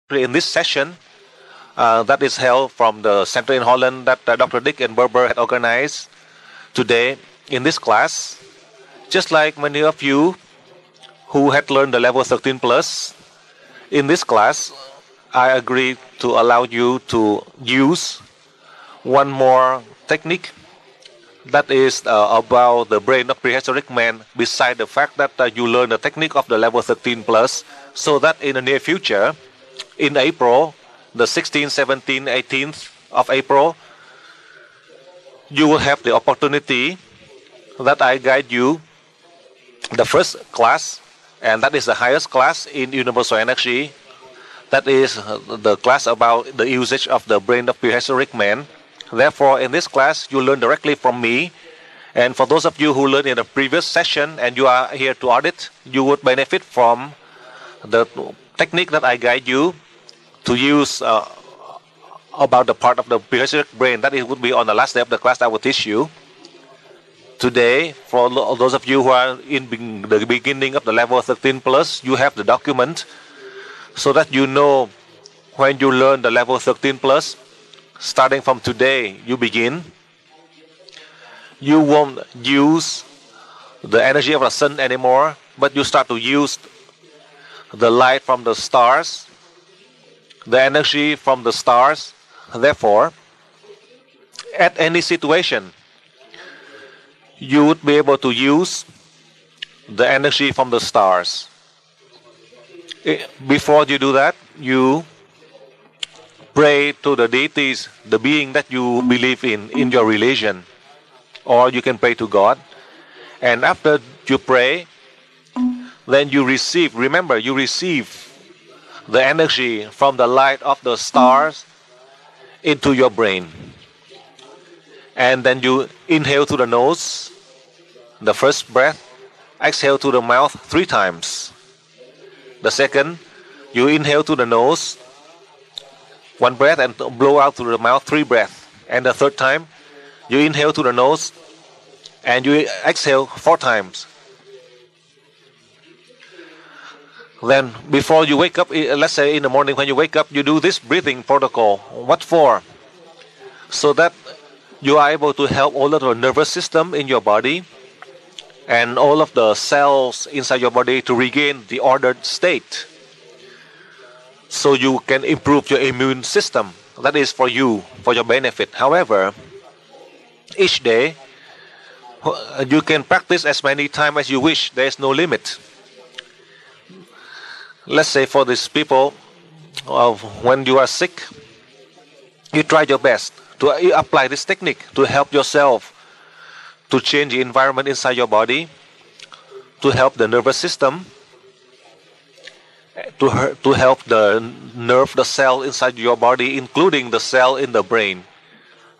In this session that is held from the center in Holland that Dr. Dick and Berber had organized today in this class, just like many of you who had learned the level 13 plus, in this class, I agreed to allow you to use one more technique that is about the brain of prehistoric man, beside the fact that you learn the technique of the level 13 plus, so that in the near future, in April, the 16th, 17th, 18th of April, you will have the opportunity that I guide you the first class, and that is the highest class in universal energy. That is the class about the usage of the brain of prehistoric man. Therefore, in this class, you learn directly from me. And for those of you who learned in the previous session and you are here to audit, you would benefit from the technique that I guide you to use about the part of the prehistoric brain. That it would be on the last day of the class I will teach you. Today, for those of you who are in the beginning of the level 13 plus, you have the document so that you know when you learn the level 13 plus, starting from today, you begin. You won't use the energy of the sun anymore, but you start to use the light from the stars, the energy from the stars. Therefore, at any situation, you would be able to use the energy from the stars. Before you do that, you pray to the deities, the being that you believe in your religion, or you can pray to God. And after you pray, then you receive, remember, you receive the energy from the light of the stars into your brain. And then you inhale through the nose, the first breath, exhale through the mouth 3 times. The second, you inhale through the nose, 1 breath, and blow out through the mouth 3 breaths. And the third time, you inhale through the nose and you exhale 4 times. Then before you wake up, let's say in the morning when you wake up, you do this breathing protocol. What for? So that you are able to help all of the nervous system in your body and all of the cells inside your body to regain the ordered state. So you can improve your immune system. That is for you, for your benefit. However, each day, you can practice as many times as you wish. There is no limit. Let's say for these people, when you are sick, you try your best to apply this technique to help yourself to change the environment inside your body, to help the nervous system, to help the nerve, the cell inside your body, including the cell in the brain.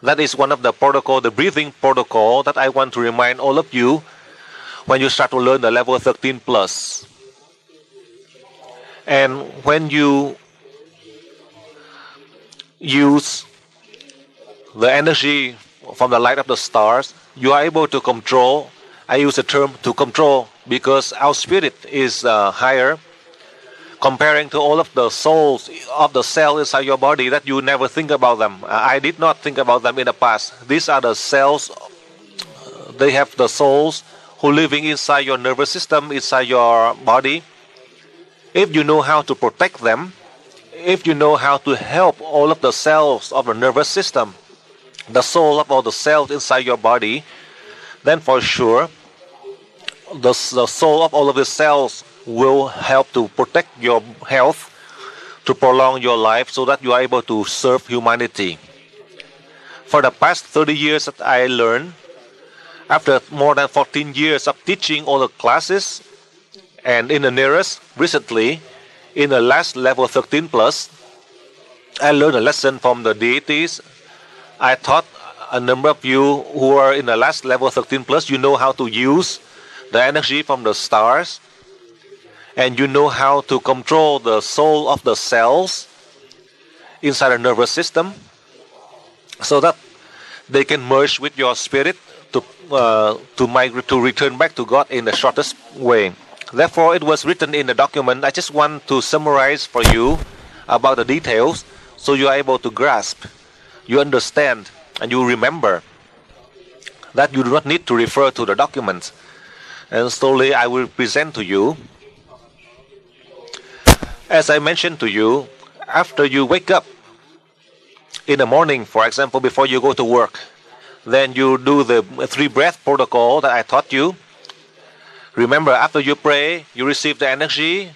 That is one of the protocol, the breathing protocol that I want to remind all of you when you start to learn the level 13 plus. And when you use the energy from the light of the stars, you are able to control. I use the term to control because our spirit is higher, comparing to all of the souls of the cell inside your body that you never think about them. I did not think about them in the past. These are the cells. They have the souls who living inside your nervous system, inside your body. If you know how to protect them, if you know how to help all of the cells of the nervous system, the soul of all the cells inside your body, then for sure, the soul of all of the cells will help to protect your health, to prolong your life so that you are able to serve humanity. For the past 30 years that I learned, after more than 14 years of teaching all the classes, and in the nearest, recently, in the last level 13 plus, I learned a lesson from the deities. I taught a number of you who are in the last level 13 plus, you know how to use the energy from the stars, and you know how to control the soul of the cells inside the nervous system so that they can merge with your spirit to migrate, to return back to God in the shortest way. Therefore, it was written in the document. I just want to summarize for you about the details, so you are able to grasp, you understand, and you remember that you do not need to refer to the documents. And slowly I will present to you. As I mentioned to you, after you wake up in the morning, for example, before you go to work, then you do the 3 breath protocol that I taught you. Remember, after you pray, you receive the energy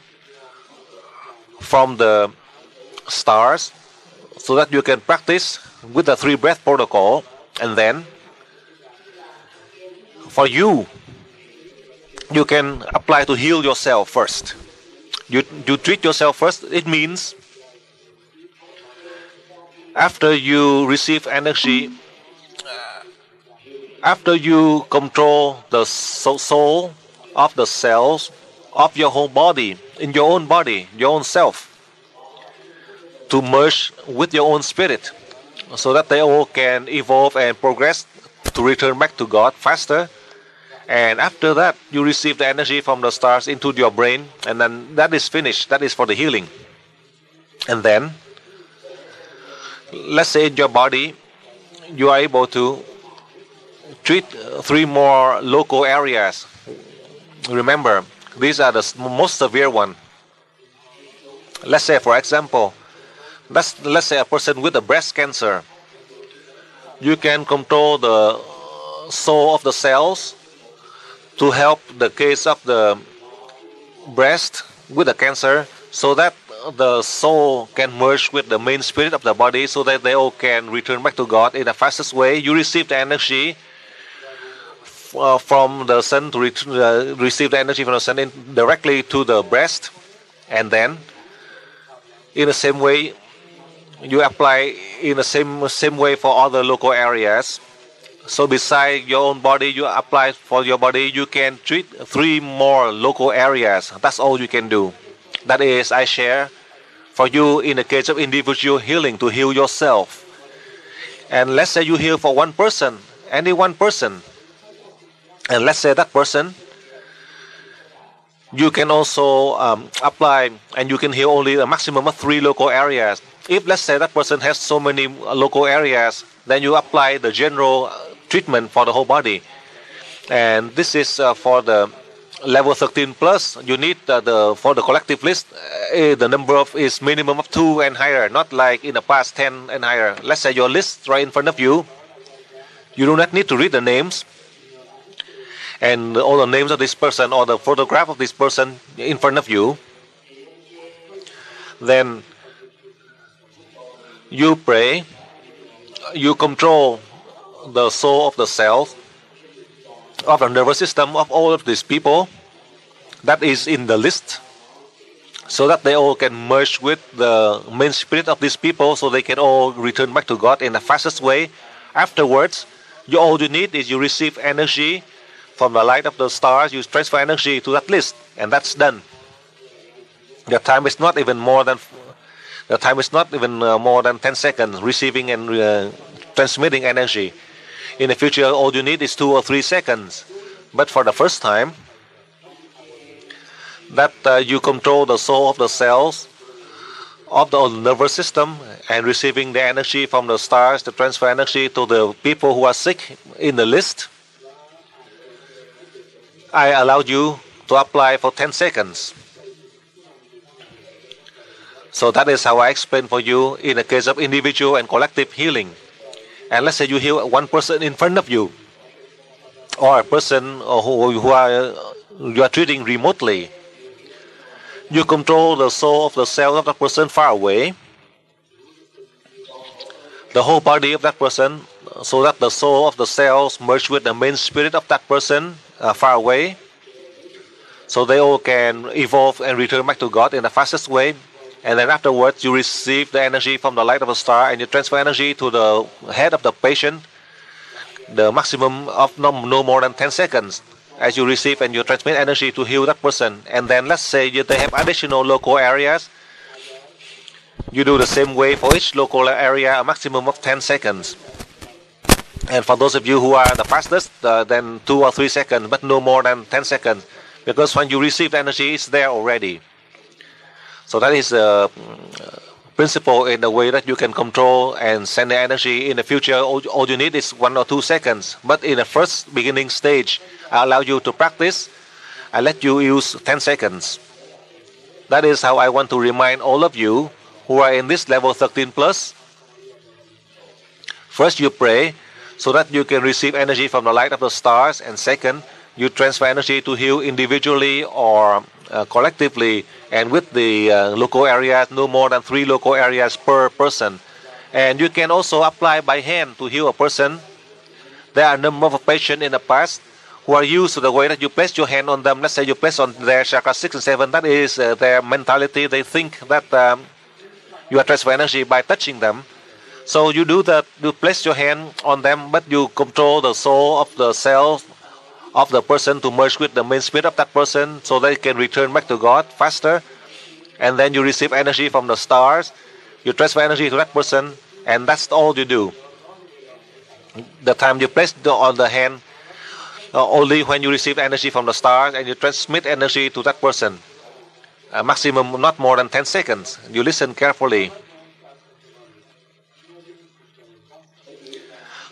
from the stars so that you can practice with the 3 breath protocol. And then for you can apply to heal yourself first. You treat yourself first. It means after you receive energy, after you control the soul of the cells of your whole body, in your own self, to merge with your own spirit, so that they all can evolve and progress to return back to God faster. And after that, you receive the energy from the stars into your brain, and then that is finished. That is for the healing. And then, let's say in your body, you are able to treat 3 more local areas. Remember, these are the most severe one. Let's say, for example, let's say a person with a breast cancer. You can control the soul of the cells to help the case of the breast with the cancer, so that the soul can merge with the main spirit of the body, so that they all can return back to God in the fastest way. You receive the energy from the sun to receive the energy from the sun directly to the breast, and then in the same way you apply in the same way for other local areas. So beside your own body, you apply for your body, you can treat 3 more local areas. That's all you can do. That is, I share for you in the case of individual healing, to heal yourself. And let's say you heal for one person, any one person. And let's say that person, you can also apply, and you can heal only a maximum of 3 local areas. If let's say that person has so many local areas, then you apply the general treatment for the whole body. And this is for the level 13 plus. You need for the collective list, the number of is minimum of 2 and higher, not like in the past 10 and higher. Let's say your list right in front of you. You do not need to read the names and all the names of this person or the photograph of this person in front of you. Then you pray, you control the soul of the cells, of the nervous system of all of these people that is in the list, so that they all can merge with the main spirit of these people, so they can all return back to God in the fastest way. Afterwards, all you need is you receive energy from the light of the stars, you transfer energy to that list, and that's done. The time is not even more than 10 seconds receiving and transmitting energy. In the future, all you need is 2 or 3 seconds. But for the first time, that you control the soul of the cells of the nervous system and receiving the energy from the stars to transfer energy to the people who are sick in the list, I allowed you to apply for 10 seconds. So that is how I explain for you in the case of individual and collective healing. And let's say you heal one person in front of you, or a person who you are treating remotely. You control the soul of the cell of that person far away, the whole body of that person, so that the soul of the cells merge with the main spirit of that person far away, so they all can evolve and return back to God in the fastest way. And then afterwards, you receive the energy from the light of a star, and you transfer energy to the head of the patient, the maximum of no more than 10 seconds, as you receive and you transmit energy to heal that person. And then let's say they have additional local areas. You do the same way for each local area, a maximum of 10 seconds. And for those of you who are the fastest, then 2 or 3 seconds, but no more than 10 seconds. Because when you receive the energy, it's there already. So that is the principle in the way that you can control and send the energy in the future. All you need is 1 or 2 seconds. But in the first beginning stage, I allow you to practice. I let you use 10 seconds. That is how I want to remind all of you who are in this level 13 plus. First, you pray so that you can receive energy from the light of the stars. And second, you transfer energy to heal individually or collectively, and with the local areas, no more than 3 local areas per person. And you can also apply by hand to heal a person. There are a number of patients in the past who are used to the way that you place your hand on them. Let's say you place on their chakra 6 and 7. That is their mentality. They think that you are transferring energy by touching them. So you do that. You place your hand on them, but you control the soul of the self of the person to merge with the main spirit of that person, so they can return back to God faster. And then you receive energy from the stars. You transfer energy to that person, and that's all you do. The time you place on the hand, only when you receive energy from the stars and you transmit energy to that person. Maximum not more than 10 seconds. You listen carefully.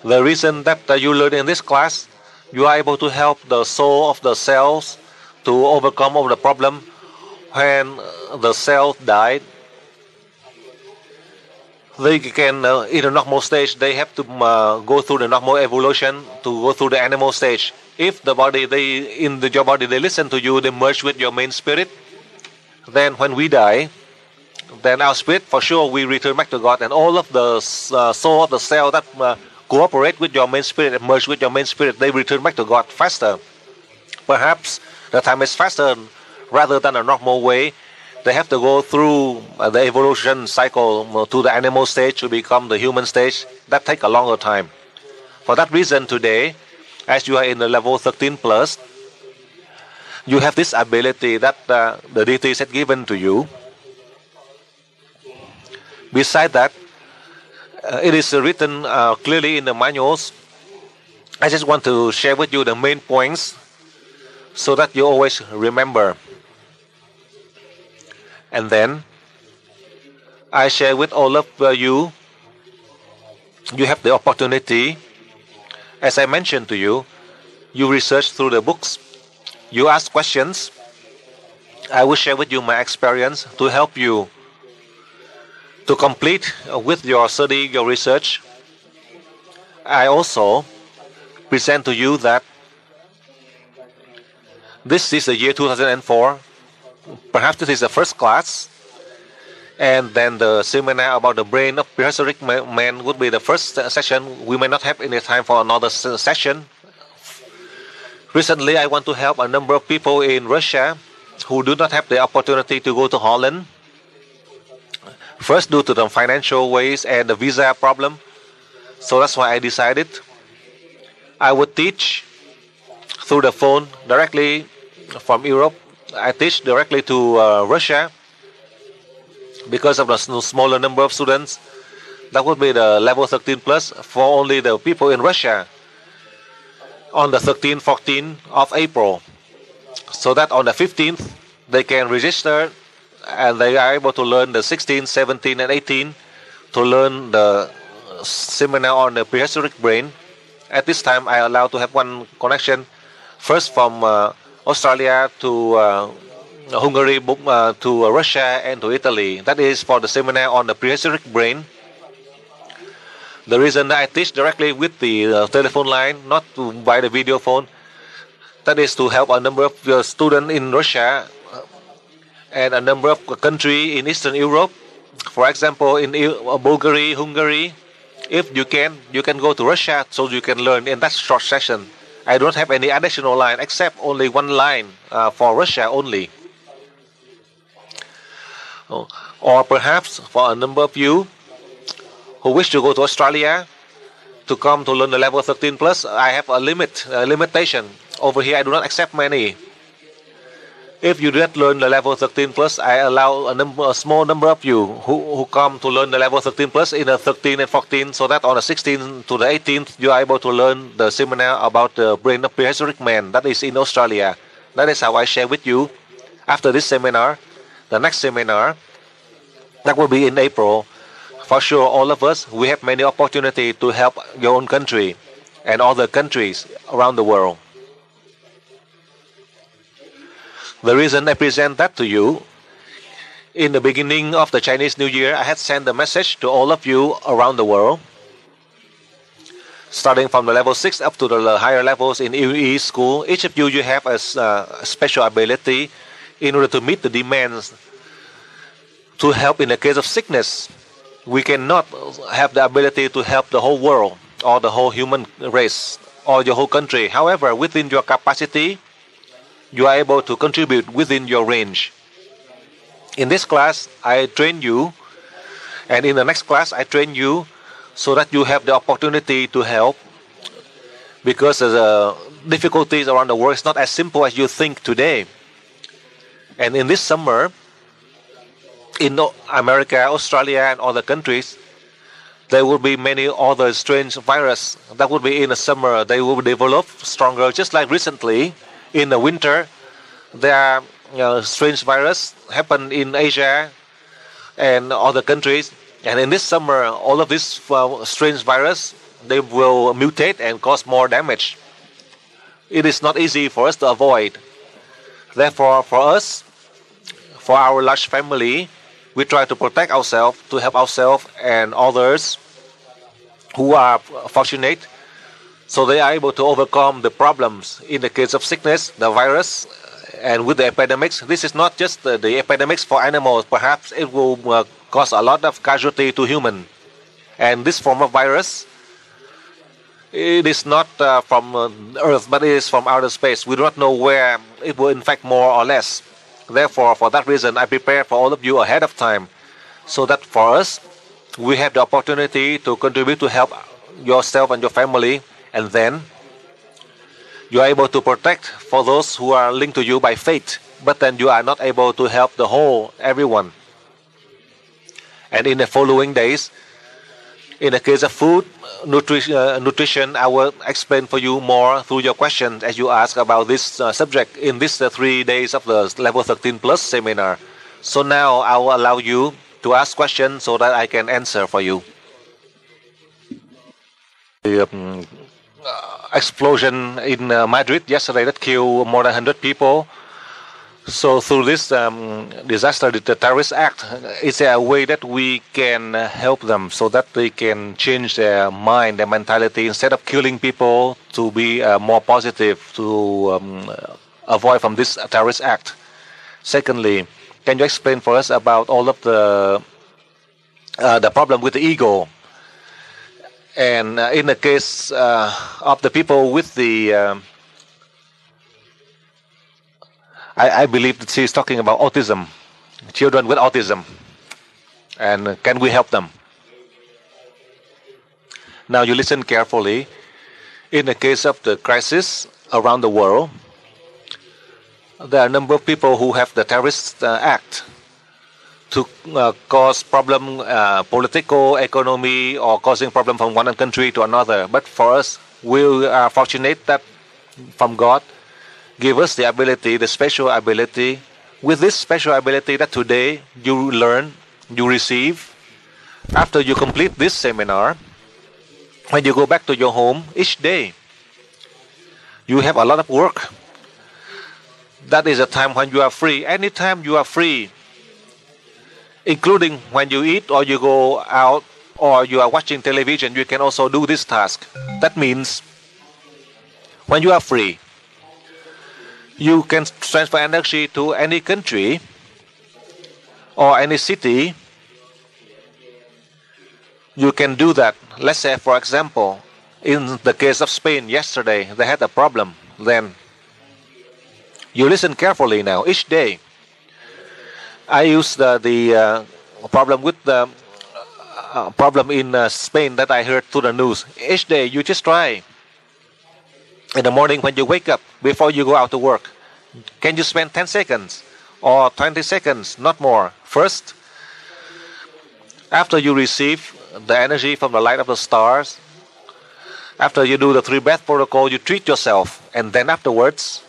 The reason that you learn in this class, you are able to help the soul of the cells to overcome all the problem. When the cell died, they can, in the normal stage, they have to go through the normal evolution to go through the animal stage. If the body, your body, they listen to you, they merge with your main spirit, then when we die, then our spirit, for sure, we return back to God, and all of the soul of the cell that cooperate with your main spirit and merge with your main spirit, they return back to God faster. Perhaps the time is faster rather than a normal way. They have to go through the evolution cycle to the animal stage to become the human stage. That takes a longer time. For that reason, today, as you are in the level 13 plus, you have this ability that the deities had given to you. Besides that, it is written clearly in the manuals. I just want to share with you the main points so that you always remember. And then I share with all of you. You have the opportunity, as I mentioned to you, you research through the books, you ask questions. I will share with you my experience to help you to complete with your study, your research. I also present to you that this is the year 2004. Perhaps this is the first class, and then the seminar about the brain of prehistoric man would be the first session. We may not have any time for another session. Recently, I want to help a number of people in Russia who do not have the opportunity to go to Holland. First, due to the financial ways and the visa problem. So that's why I decided I would teach through the phone directly from Europe. I teach directly to Russia because of the smaller number of students. That would be the level 13 plus for only the people in Russia on the 13th, 14th of April. So that on the 15th, they can register and they are able to learn the 16th, 17th, and 18th to learn the seminar on the prehistoric brain. At this time, I allow to have one connection. First from Australia to Hungary, to Russia, and to Italy. That is for the seminar on the prehistoric brain. The reason that I teach directly with the telephone line, not by the video phone, that is to help a number of students in Russia and a number of countries in Eastern Europe. For example, in Bulgaria, Hungary, if you can go to Russia so you can learn in that short session. I don't have any additional line except only one line for Russia only. Or perhaps for a number of you who wish to go to Australia to come to learn the level 13 plus, I have a limitation. Over here I do not accept many. If you do not learn the level 13 plus, I allow a small number of you who come to learn the level 13 plus in the 13 and 14, so that on the 16th to the 18th, you are able to learn the seminar about the brain of prehistoric man. That is in Australia. That is how I share with you. After this seminar, the next seminar, That will be in April. For sure, all of us, we have many opportunities to help your own country and other countries around the world. The reason I present that to you, in the beginning of the Chinese New Year, I had sent a message to all of you around the world, starting from the level 6 up to the higher levels in UE school. Each of you, you have a special ability in order to meet the demands to help in the case of sickness. We cannot have the ability to help the whole world or the whole human race or your whole country. However, within your capacity, you are able to contribute within your range. In this class, I train you, and in the next class, I train you so that you have the opportunity to help, because the difficulties around the world is not as simple as you think today. And in this summer, in America, Australia, and other countries, there will be many other strange viruses that will be in the summer. They will develop stronger, just like recently in the winter. There are strange viruses happen in Asia and other countries. And in this summer, all of these strange viruses, they will mutate and cause more damage. It is not easy for us to avoid. Therefore, for us, for our large family, we try to protect ourselves, to help ourselves and others who are fortunate, so they are able to overcome the problems in the case of sickness, the virus, and with the epidemics. This is not just the epidemics for animals. Perhaps it will cause a lot of casualty to humans. And this form of virus, it is not from Earth, but it is from outer space. We do not know where it will infect more or less. Therefore, for that reason, I prepare for all of you ahead of time, so that for us, we have the opportunity to contribute to help yourself and your family, and then you are able to protect for those who are linked to you by faith, but then you are not able to help the whole, everyone. And in the following days, in the case of food, nutrition, I will explain for you more through your questions as you ask about this subject in these 3 days of the Level 13 Plus seminar. So now I will allow you to ask questions so that I can answer for you. The explosion in Madrid yesterday that killed more than 100 people. So through this disaster, the terrorist act is a way that we can help them so that they can change their mind, their mentality, instead of killing people, to be more positive, to avoid from this terrorist act. Secondly, can you explain for us about all of the problem with the ego? And in the case of the people with the I believe that she is talking about autism, children with autism, and can we help them? Now you listen carefully. In the case of the crisis around the world, there are a number of people who have the terrorist act to cause problem, political, economy, or causing problem from one country to another. But for us, we are fortunate that from God, give us the ability, the special ability. With this special ability that today you learn, you receive, after you complete this seminar, when you go back to your home each day, you have a lot of work. That is a time when you are free. Anytime you are free, including when you eat or you go out or you are watching television, you can also do this task. That means when you are free, you can transfer energy to any country or any city. You can do that. Let's say, for example, in the case of Spain yesterday, they had a problem. Then you listen carefully now. Each day, I use the problem with the problem in Spain that I heard through the news. Each day, you just try. In the morning when you wake up, before you go out to work, can you spend 10 seconds or 20 seconds, not more? First, after you receive the energy from the light of the stars, after you do the 3 breath protocol, you treat yourself, and then afterwards,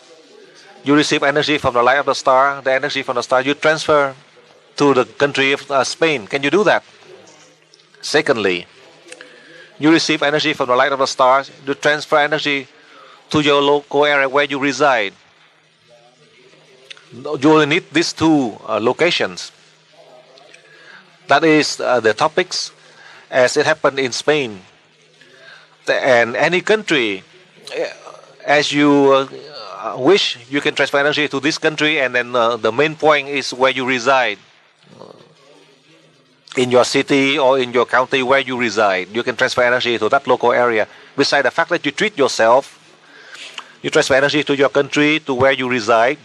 you receive energy from the light of the star, the energy from the star, you transfer to the country of Spain. Can you do that? Secondly, you receive energy from the light of the stars. You transfer energy to your local area where you reside. You only need these two locations. That is the topics as it happened in Spain. And any country, as you wish, you can transfer energy to this country, and then the main point is where you reside. In your city or in your county where you reside, you can transfer energy to that local area. Besides the fact that you treat yourself, you transfer energy to your country, to where you reside,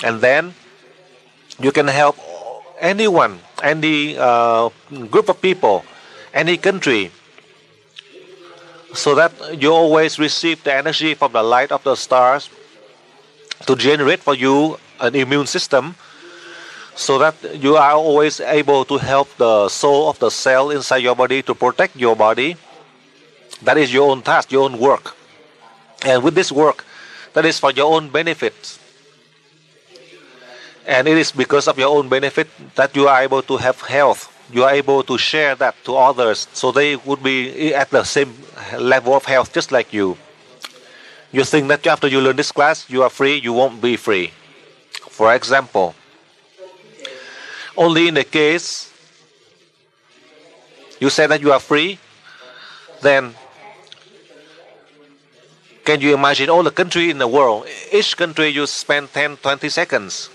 and then you can help anyone, any group of people, any country, so that you always receive the energy from the light of the stars to generate for you an immune system, so that you are always able to help the soul of the cell inside your body to protect your body. That is your own task, your own work. And with this work, that is for your own benefit. And it is because of your own benefit that you are able to have health. You are able to share that to others, so they would be at the same level of health just like you. You think that after you learn this class, you are free, you won't be free. For example, only in the case you say that you are free, then can you imagine all the country in the world? Each country you spend 10-20 seconds,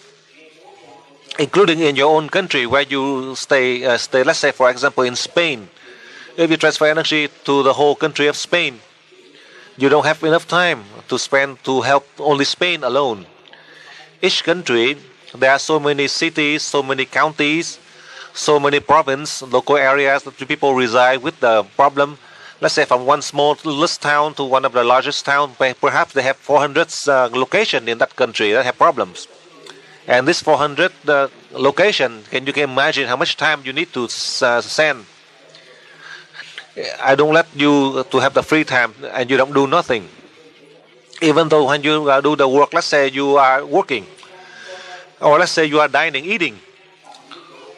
including in your own country where you stay. Let's say, for example, in Spain. If you transfer energy to the whole country of Spain, you don't have enough time to spend to help only Spain alone. Each country, there are so many cities, so many counties, so many provinces, local areas that people reside with the problem. Let's say from one smallest town to one of the largest towns, perhaps they have 400 locations in that country that have problems. And this 400 location, you can imagine how much time you need to send. I don't let you to have the free time and you don't do nothing. Even though when you do the work, let's say you are working, or let's say you are dining, eating,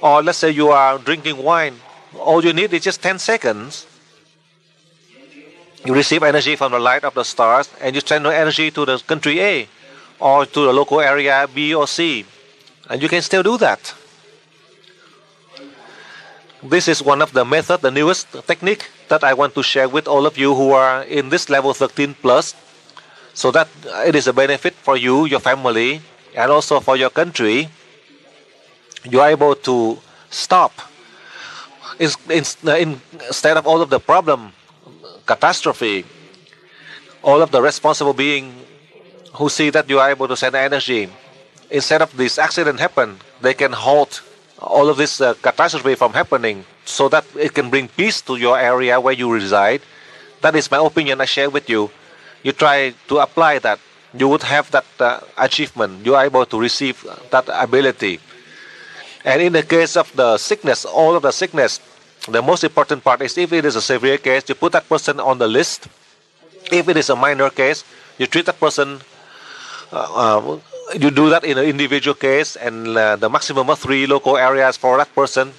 or let's say you are drinking wine, all you need is just 10 seconds. You receive energy from the light of the stars and you send the energy to the country A or to the local area B or C, and you can still do that. This is one of the methods, the newest technique that I want to share with all of you who are in this level 13 plus, so that it is a benefit for you, your family, and also for your country. You are able to stop instead of all of the problem, catastrophe, all of the responsible being who see that you are able to send energy. Instead of this accident happen, they can halt all of this catastrophe from happening, so that it can bring peace to your area where you reside. That is my opinion I share with you. You try to apply that, you would have that achievement. You are able to receive that ability. And in the case of the sickness, all of the sickness, the most important part is if it is a severe case, you put that person on the list. If it is a minor case, you treat that person. You do that in an individual case, and the maximum of 3 local areas for that person.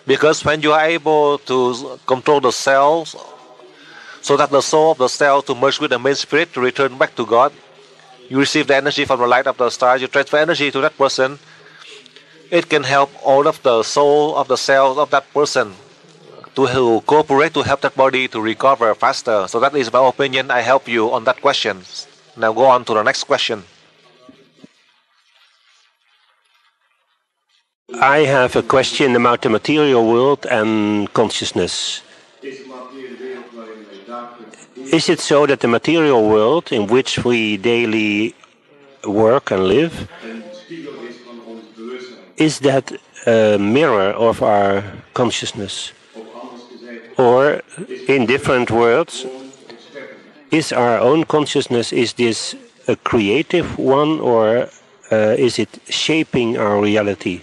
Because when you are able to control the cells, so that the soul of the cell to merge with the main spirit to return back to God, you receive the energy from the light of the stars, you transfer energy to that person. It can help all of the soul of the cells of that person to cooperate to help that body to recover faster. So that is my opinion. I help you on that question. Now go on to the next question. I have a question about the material world and consciousness. Is it so that the material world in which we daily work and live, is that a mirror of our consciousness? Or, in different words, is our own consciousness, is this a creative one, or is it shaping our reality?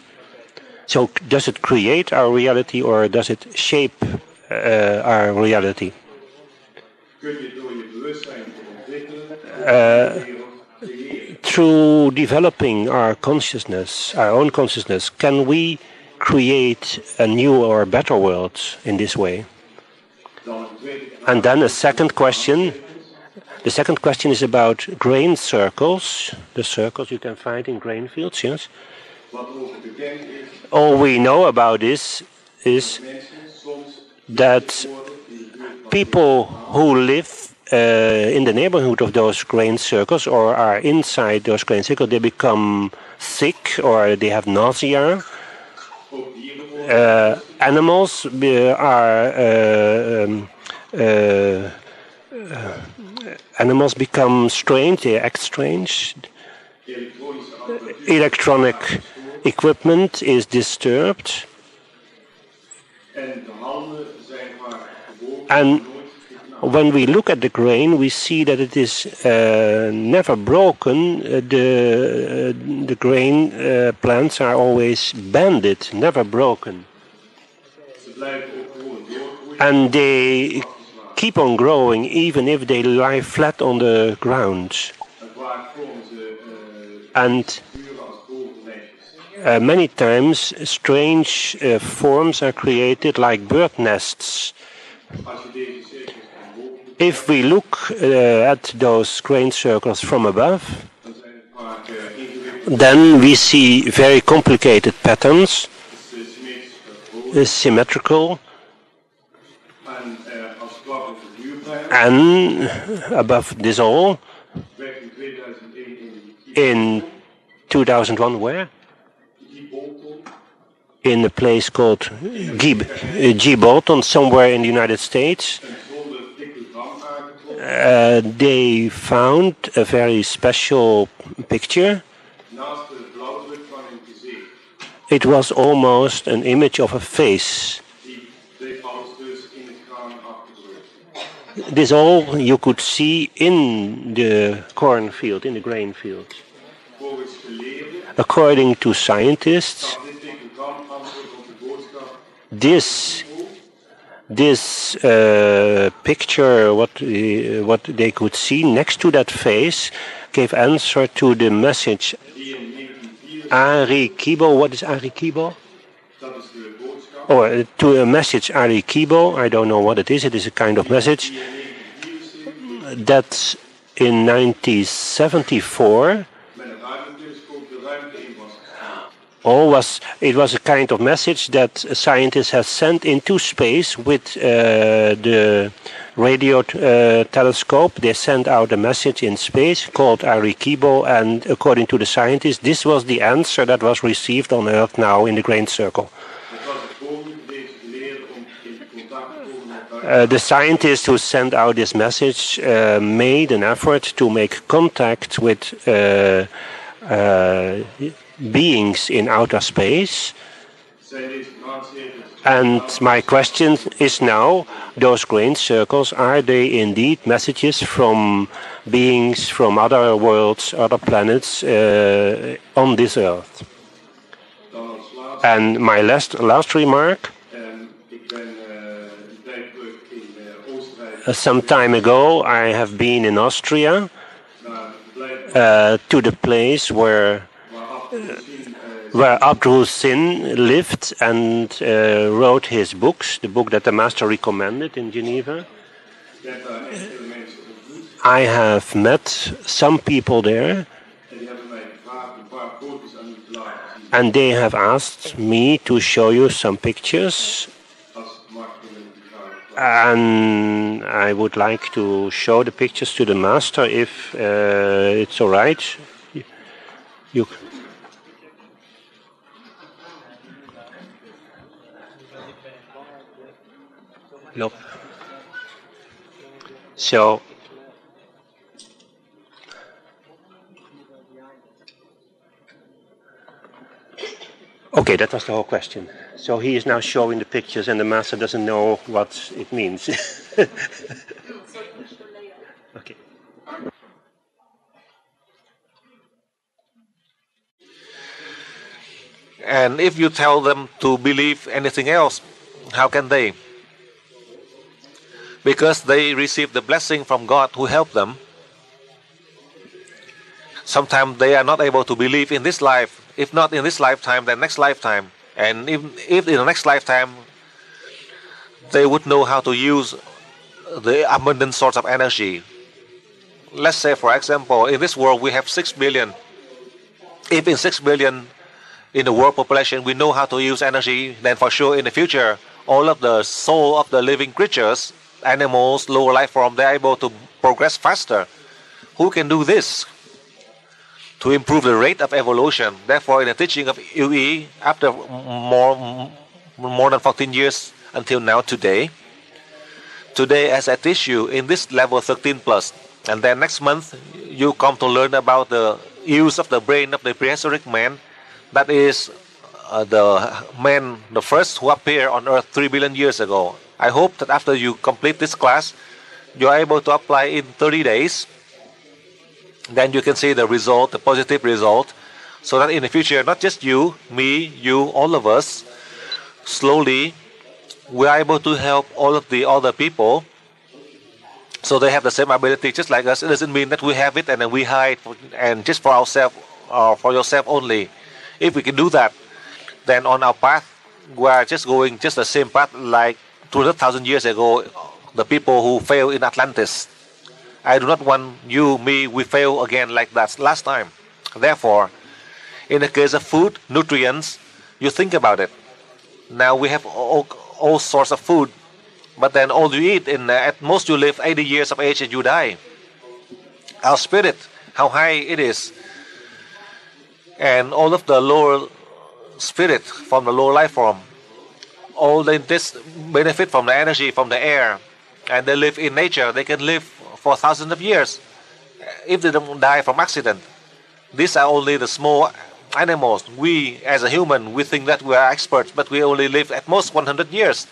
So does it create our reality, or does it shape our reality? Through developing our consciousness, our own consciousness, can we create a new or better world in this way? And then a second question. The second question is about grain circles, the circles you can find in grain fields, yes? All we know about this is that people who live in the neighborhood of those grain circles or are inside those grain circles, they become sick or they have nausea. Animals animals become strange, they act strange. Electronic equipment is disturbed. And when we look at the grain, we see that it is never broken. The grain plants are always bended, never broken. And they keep on growing even if they lie flat on the ground. And many times strange forms are created like bird nests. If we look at those grain circles from above, then we see very complicated patterns, symmetrical, and above this all, in 2001, where? In a place called G. Bolton, somewhere in the United States. They found a very special picture. It was almost an image of a face. This all you could see in the cornfield, in the grain field. According to scientists, this picture, what they could see next to that face, gave answer to the message Arikibo. What is Arikibo? Or to a message Arikibo. I don't know what it is. It is a kind of message that in 1974 it was a kind of message that scientists have sent into space with the radio telescope. They sent out a message in space called Arikibo, and according to the scientists, this was the answer that was received on Earth now in the grain circle. The scientists who sent out this message made an effort to make contact with beings in outer space. And my question is now, those grain circles, are they indeed messages from beings from other worlds, other planets on this Earth? And my last remark. Some time ago, I have been in Austria to the place where THถี่lived and wrote his books, the book that the master recommended in Geneva. I have met some people there, and they have asked me to show you some pictures. And I would like to show the pictures to the master if it's all right. You. Nope. So. Okay, that was the whole question. So he is now showing the pictures and the master doesn't know what it means. Okay. And if you tell them to believe anything else, how can they? Because they receive the blessing from God who helped them. Sometimes they are not able to believe in this life. If not in this lifetime, then next lifetime. And if in the next lifetime they would know how to use the abundant source of energy. Let's say, for example, in this world we have 6 billion. If in 6 billion in the world population we know how to use energy, then for sure in the future all of the soul of the living creatures, animals, lower life form, they are able to progress faster. Who can do this? To improve the rate of evolution. Therefore, in the teaching of UE, after more than 14 years until now today, as I teach you in this level 13 plus, and then next month you come to learn about the use of the brain of the prehistoric man, that is the man, the first who appeared on earth 3 billion years ago. I hope that after you complete this class, you are able to apply in 30 days. Then you can see the result, the positive result, so that in the future, not just you, me, you, all of us, slowly, we are able to help all of the other people, so they have the same ability just like us. It doesn't mean that we have it and then we hide and just for ourselves or for yourself only. If we can do that, then on our path, we are just going just the same path like 200,000 years ago, the people who failed in Atlantis. I do not want you, me, we fail again like that last time. Therefore, in the case of food, nutrients, you think about it. Now we have all sorts of food, but then all you eat, at most you live 80 years of age and you die. Our spirit, how high it is, and all of the lower spirit from the lower life form, all they just benefit from the energy from the air, and they live in nature. They can live for thousands of years if they don't die from accident. These are only the small animals. We, as a human, we think that we are experts, but we only live at most 100 years.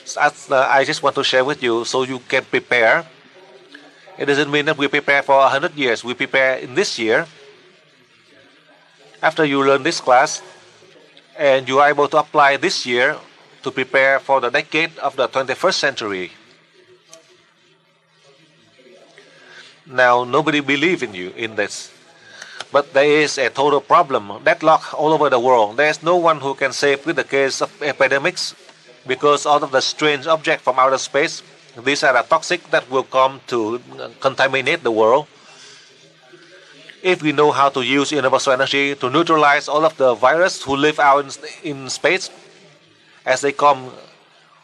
So I just want to share with you so you can prepare. It doesn't mean that we prepare for 100 years. We prepare in this year. After you learn this class, and you are able to apply this year to prepare for the decade of the 21st century. Now, nobody believes in you in this. But there is a total problem, deadlock all over the world. There is no one who can save with the case of epidemics because all of the strange objects from outer space, these are the toxic that will come to contaminate the world. If we know how to use universal energy to neutralize all of the virus who live out in space, as they come,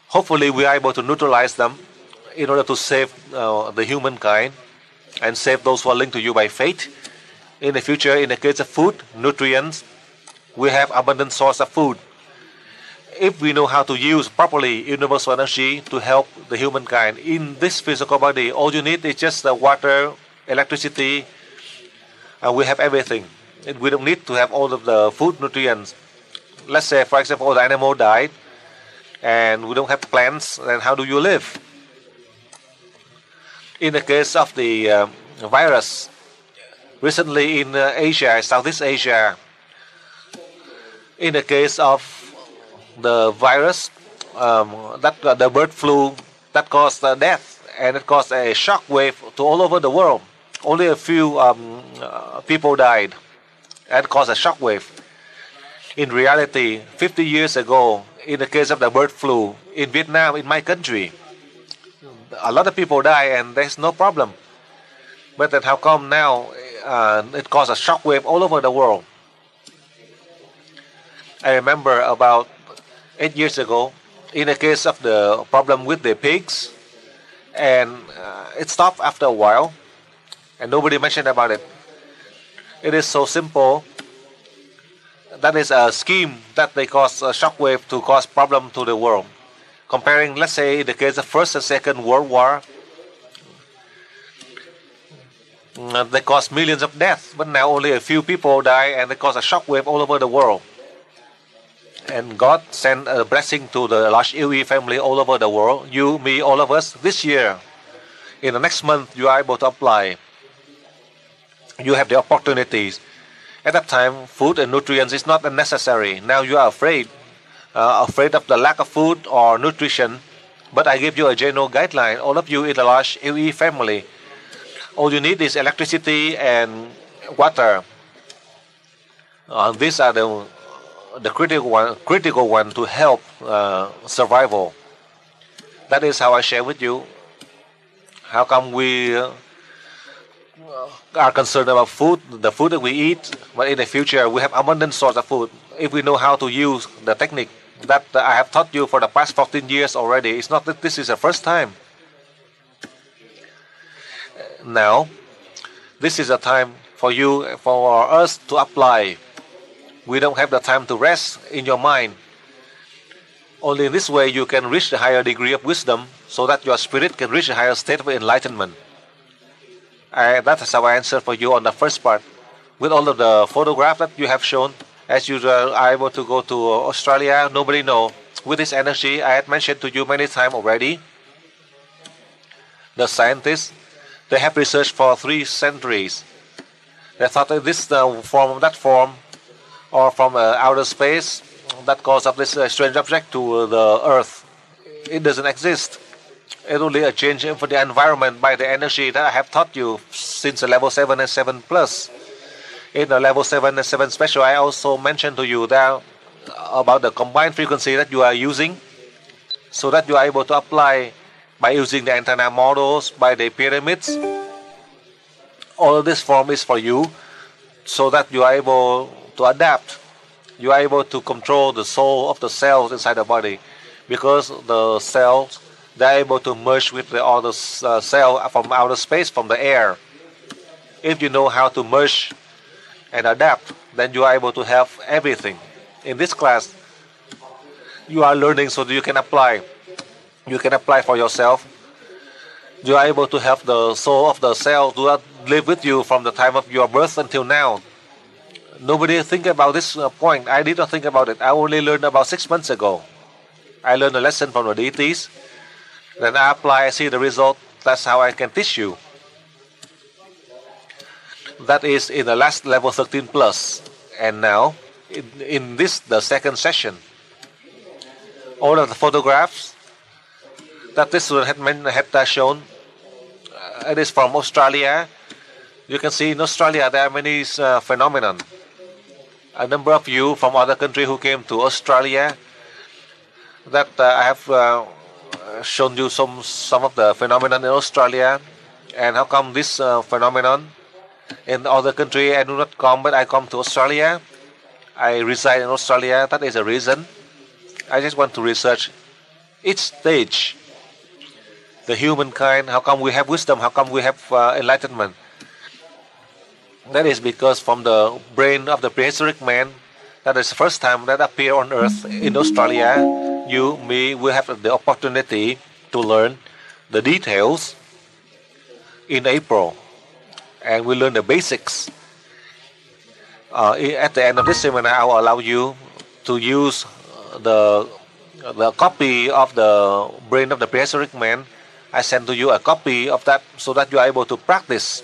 hopefully we are able to neutralize them in order to save the humankind and save those who are linked to you by faith. In the future, in the case of food, nutrients, we have abundant source of food. If we know how to use properly universal energy to help the humankind in this physical body, all you need is just the water, electricity, and we have everything. We don't need to have all of the food nutrients. Let's say, for example, all the animal died, and we don't have plants, then how do you live? In the case of the virus, recently in Asia, Southeast Asia, in the case of the virus, the bird flu that caused death, and it caused a shock wave to all over the world. Only a few people died, and caused a shock wave. In reality, 50 years ago, in the case of the bird flu in Vietnam, in my country, a lot of people die and there's no problem. But then how come now it caused a shock wave all over the world? I remember about 8 years ago, in the case of the problem with the pigs, and it stopped after a while, and nobody mentioned about it. It is so simple. That is a scheme that they cause a shock wave to cause problem to the world. Comparing, let's say, the case of First and Second World War, they caused millions of deaths, but now only a few people die, and they cause a shock wave all over the world. And God sent a blessing to the large UE family all over the world. You, me, all of us, this year. In the next month, you are able to apply. You have the opportunities. At that time, food and nutrients is not necessary. Now you are afraid of the lack of food or nutrition. But I give you a general guideline. All of you in the large UE family, all you need is electricity and water. These are the critical one to help survival. That is how I share with you. How come we are concerned about food, the food that we eat, but in the future we have abundant source of food. If we know how to use the technique that I have taught you for the past 14 years already, it's not that this is the first time. Now, this is a time for you, for us to apply. We don't have the time to rest in your mind. Only in this way you can reach the higher degree of wisdom, so that your spirit can reach a higher state of enlightenment. That is how I answer for you on the first part. With all of the photographs that you have shown, as you are able to go to Australia, nobody knows. With this energy, I had mentioned to you many times already. The scientists, they have researched for 3 centuries. They thought that this form, that form, or from outer space, that cause of this strange object to the Earth, it doesn't exist. It's only a change for the environment by the energy that I have taught you since level 7 and 7 plus. In the level 7 and 7 special, I also mentioned to you that about the combined frequency that you are using, so that you are able to apply by using the antenna models, by the pyramids. All of this form is for you, so that you are able to adapt. You are able to control the soul of the cells inside the body, because the cells, they are able to merge with the other cell from outer space, from the air. If you know how to merge and adapt, then you are able to have everything. In this class, you are learning so that you can apply. You can apply for yourself. You are able to have the soul of the cell to live with you from the time of your birth until now. Nobody think about this point. I did not think about it. I only learned about 6 months ago. I learned a lesson from the deities. Then I apply, I see the result. That's how I can teach you. That is in the last level 13 plus. And now, in this, the second session, all of the photographs that this student had shown, it is from Australia. You can see in Australia there are many phenomena. A number of you from other countries who came to Australia, that I have shown you some of the phenomena in Australia. And how come this phenomenon in other country I do not come, but I come to Australia? I reside in Australia. That is a reason. I just want to research each stage. The humankind, how come we have wisdom? How come we have enlightenment? That is because from the brain of the prehistoric man, that is the first time that appear on earth in Australia. You, me, we have the opportunity to learn the details in April. And we learn the basics. At the end of this seminar, I will allow you to use the copy of the brain of the prehistoric man. I send to you a copy of that so that you are able to practice.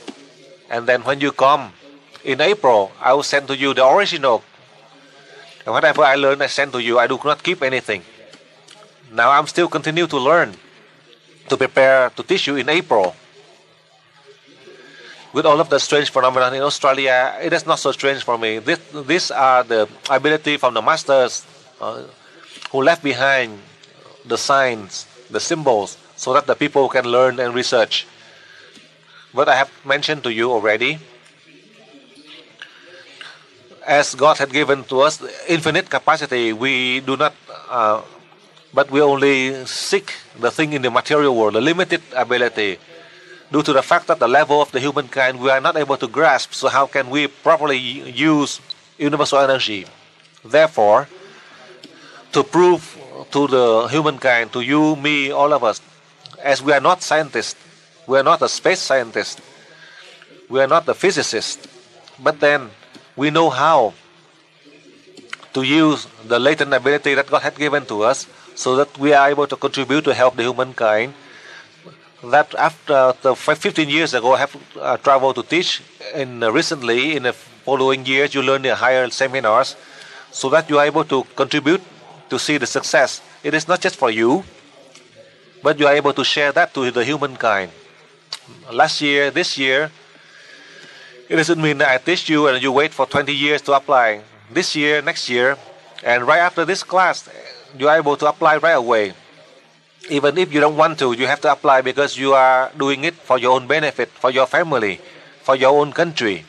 And then when you come in April, I will send to you the original. And whatever I learn, I send to you. I do not keep anything. Now I'm still continue to learn, to prepare to teach you in April. With all of the strange phenomena in Australia, it is not so strange for me. These are the ability from the masters who left behind the signs, the symbols, so that the people can learn and research. But I have mentioned to you already, as God had given to us infinite capacity, we do not, but we only seek the thing in the material world, the limited ability. Due to the fact that the level of the humankind we are not able to grasp, so how can we properly use universal energy? Therefore, to prove to the humankind, to you, me, all of us, as we are not scientists, we are not a space scientist, we are not a physicist, but then we know how to use the latent ability that God had given to us, so that we are able to contribute to help the humankind. That after 15 years ago, I have traveled to teach, and recently, in the following years, you learn the higher seminars, so that you are able to contribute to see the success. It is not just for you, but you are able to share that to the humankind. Last year, this year, It doesn't mean that I teach you and you wait for 20 years to apply. This year, next year, and right after this class, you are able to apply right away. Even if you don't want to, you have to apply because you are doing it for your own benefit, for your family, for your own country.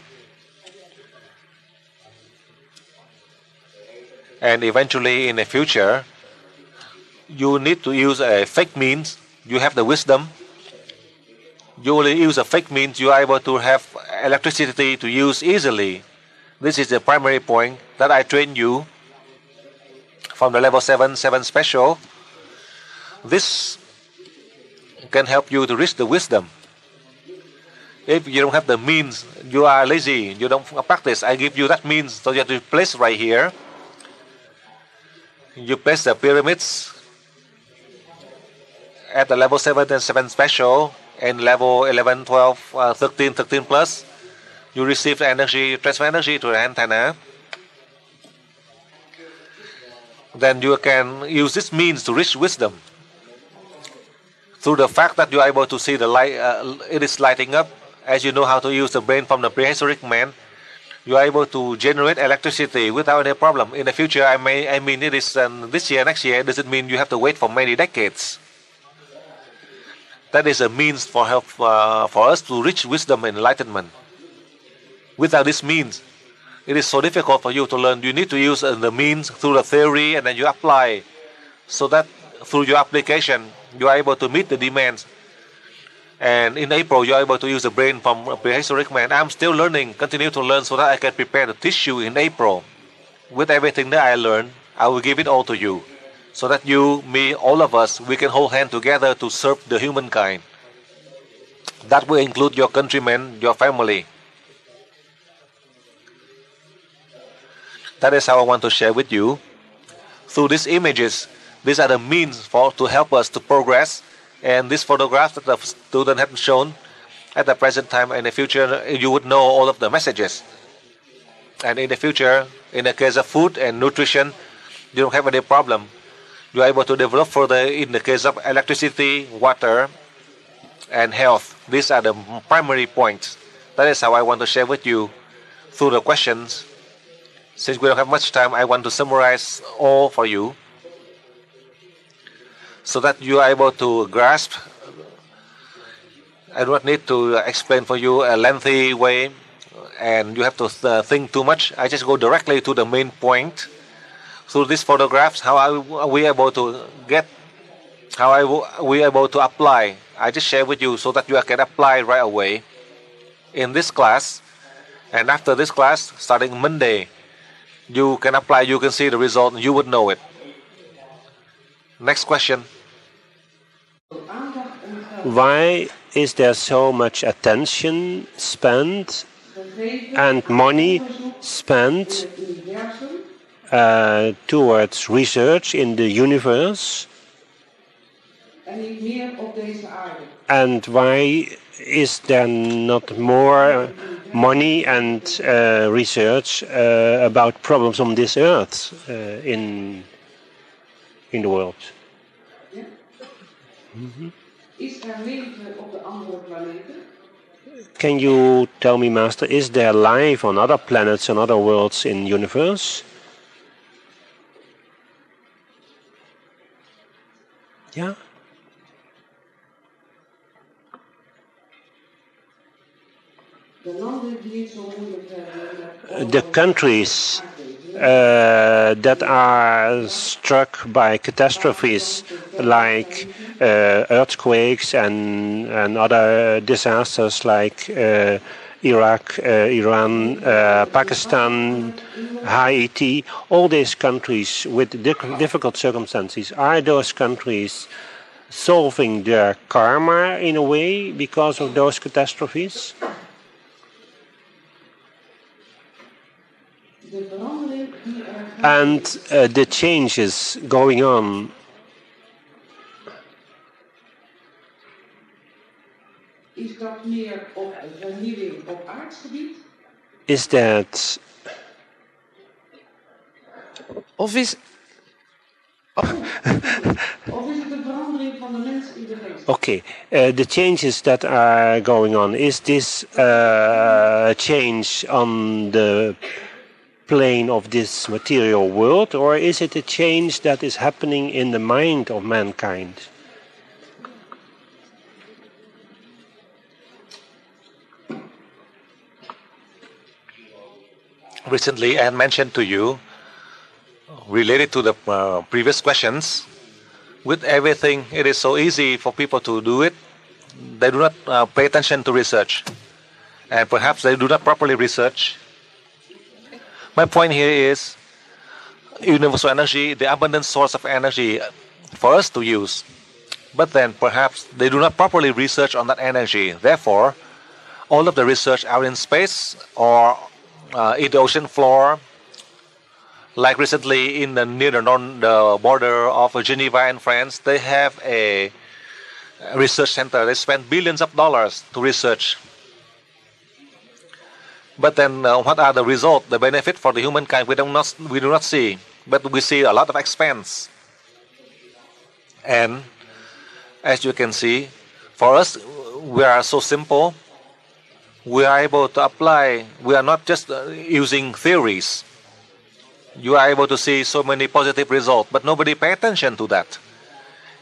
And eventually in the future, you need to use a fake means. You have the wisdom. You only use a fake means, you are able to have electricity to use easily. This is the primary point that I train you from the level 7 special. This can help you to reach the wisdom. If you don't have the means, you are lazy, you don't practice, I give you that means, so you have to place right here. You place the pyramids at the level 7 and 7 special, and level 11, 12, 13, 13 plus. You receive the energy, transfer energy to the antenna. Then you can use this means to reach wisdom. Through the fact that you are able to see the light, it is lighting up. As you know how to use the brain from the prehistoric man, you are able to generate electricity without any problem. In the future, I mean it is this year, next year, it doesn't mean you have to wait for many decades. That is a means for us to reach wisdom and enlightenment. Without this means, it is so difficult for you to learn. You need to use the means through the theory, and then you apply, so that through your application, you are able to meet the demands. And in April, you are able to use the brain from a prehistoric man. I'm still learning, continue to learn, so that I can prepare to teach you in April. With everything that I learned, I will give it all to you, so that you, me, all of us, we can hold hands together to serve the humankind. That will include your countrymen, your family. That is how I want to share with you. Through these images, these are the means to help us to progress. And this photograph that the student have shown at the present time, in the future, you would know all of the messages. And in the future, in the case of food and nutrition, you don't have any problem. You are able to develop further in the case of electricity, water, and health. These are the primary points. That is how I want to share with you through the questions. Since we don't have much time, I want to summarize all for you, so that you are able to grasp. I do not need to explain for you a lengthy way, and you have to think too much. I just go directly to the main point. Through these photographs, how are we able to get, how are we able to apply? I just share with you so that you can apply right away in this class. And after this class, starting Monday, you can apply, you can see the result, you would know it. Next question. Why is there so much attention spent and money spent towards research in the universe? And why is there not more money and research about problems on this earth in the world? Mm-hmm. Can you tell me, Master, is there life on other planets and other worlds in the universe? Yeah. The countries that are struck by catastrophes like earthquakes and other disasters like Iraq, Iran, Pakistan, Haiti, all these countries with difficult circumstances, are those countries solving their karma in a way because of those catastrophes? And the changes going on, is that Okay, the changes that are going on, is this change on the plane of this material world, or is it a change that is happening in the mind of mankind? Recently, I had mentioned to you, related to the previous questions, with everything, it is so easy for people to do it. They do not pay attention to research, and perhaps they do not properly research. My point here is universal energy, the abundant source of energy for us to use. But then perhaps they do not properly research on that energy. Therefore, all of the research out in space or in the ocean floor, like recently in near the border of Geneva and France, they have a research center. They spend billions of dollars to research. But then what are the results, the benefit for the humankind? We do not see. But we see a lot of expense. And as you can see, for us, we are so simple. We are able to apply. We are not just using theories. You are able to see so many positive results, but nobody pay attention to that.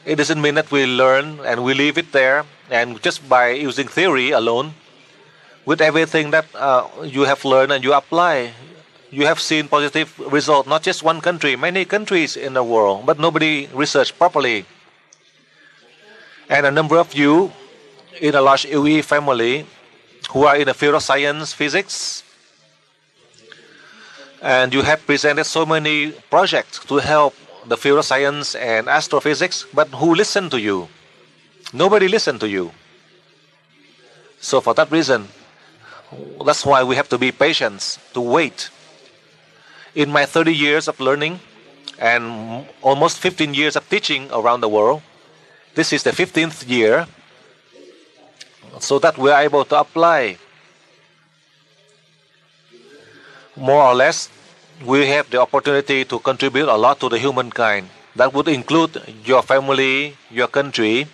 It doesn't mean that we learn and we leave it there, and just by using theory alone, with everything that you have learned and you apply, you have seen positive results. Not just one country, many countries in the world, but nobody researched properly. And a number of you in a large UE family who are in the field of science, physics, and you have presented so many projects to help the field of science and astrophysics, but who listened to you? Nobody listened to you. So for that reason, that's why we have to be patient, to wait. In my 30 years of learning and almost 15 years of teaching around the world, this is the 15th year, so that we are able to apply. More or less, we have the opportunity to contribute a lot to the humankind. That would include your family, your country.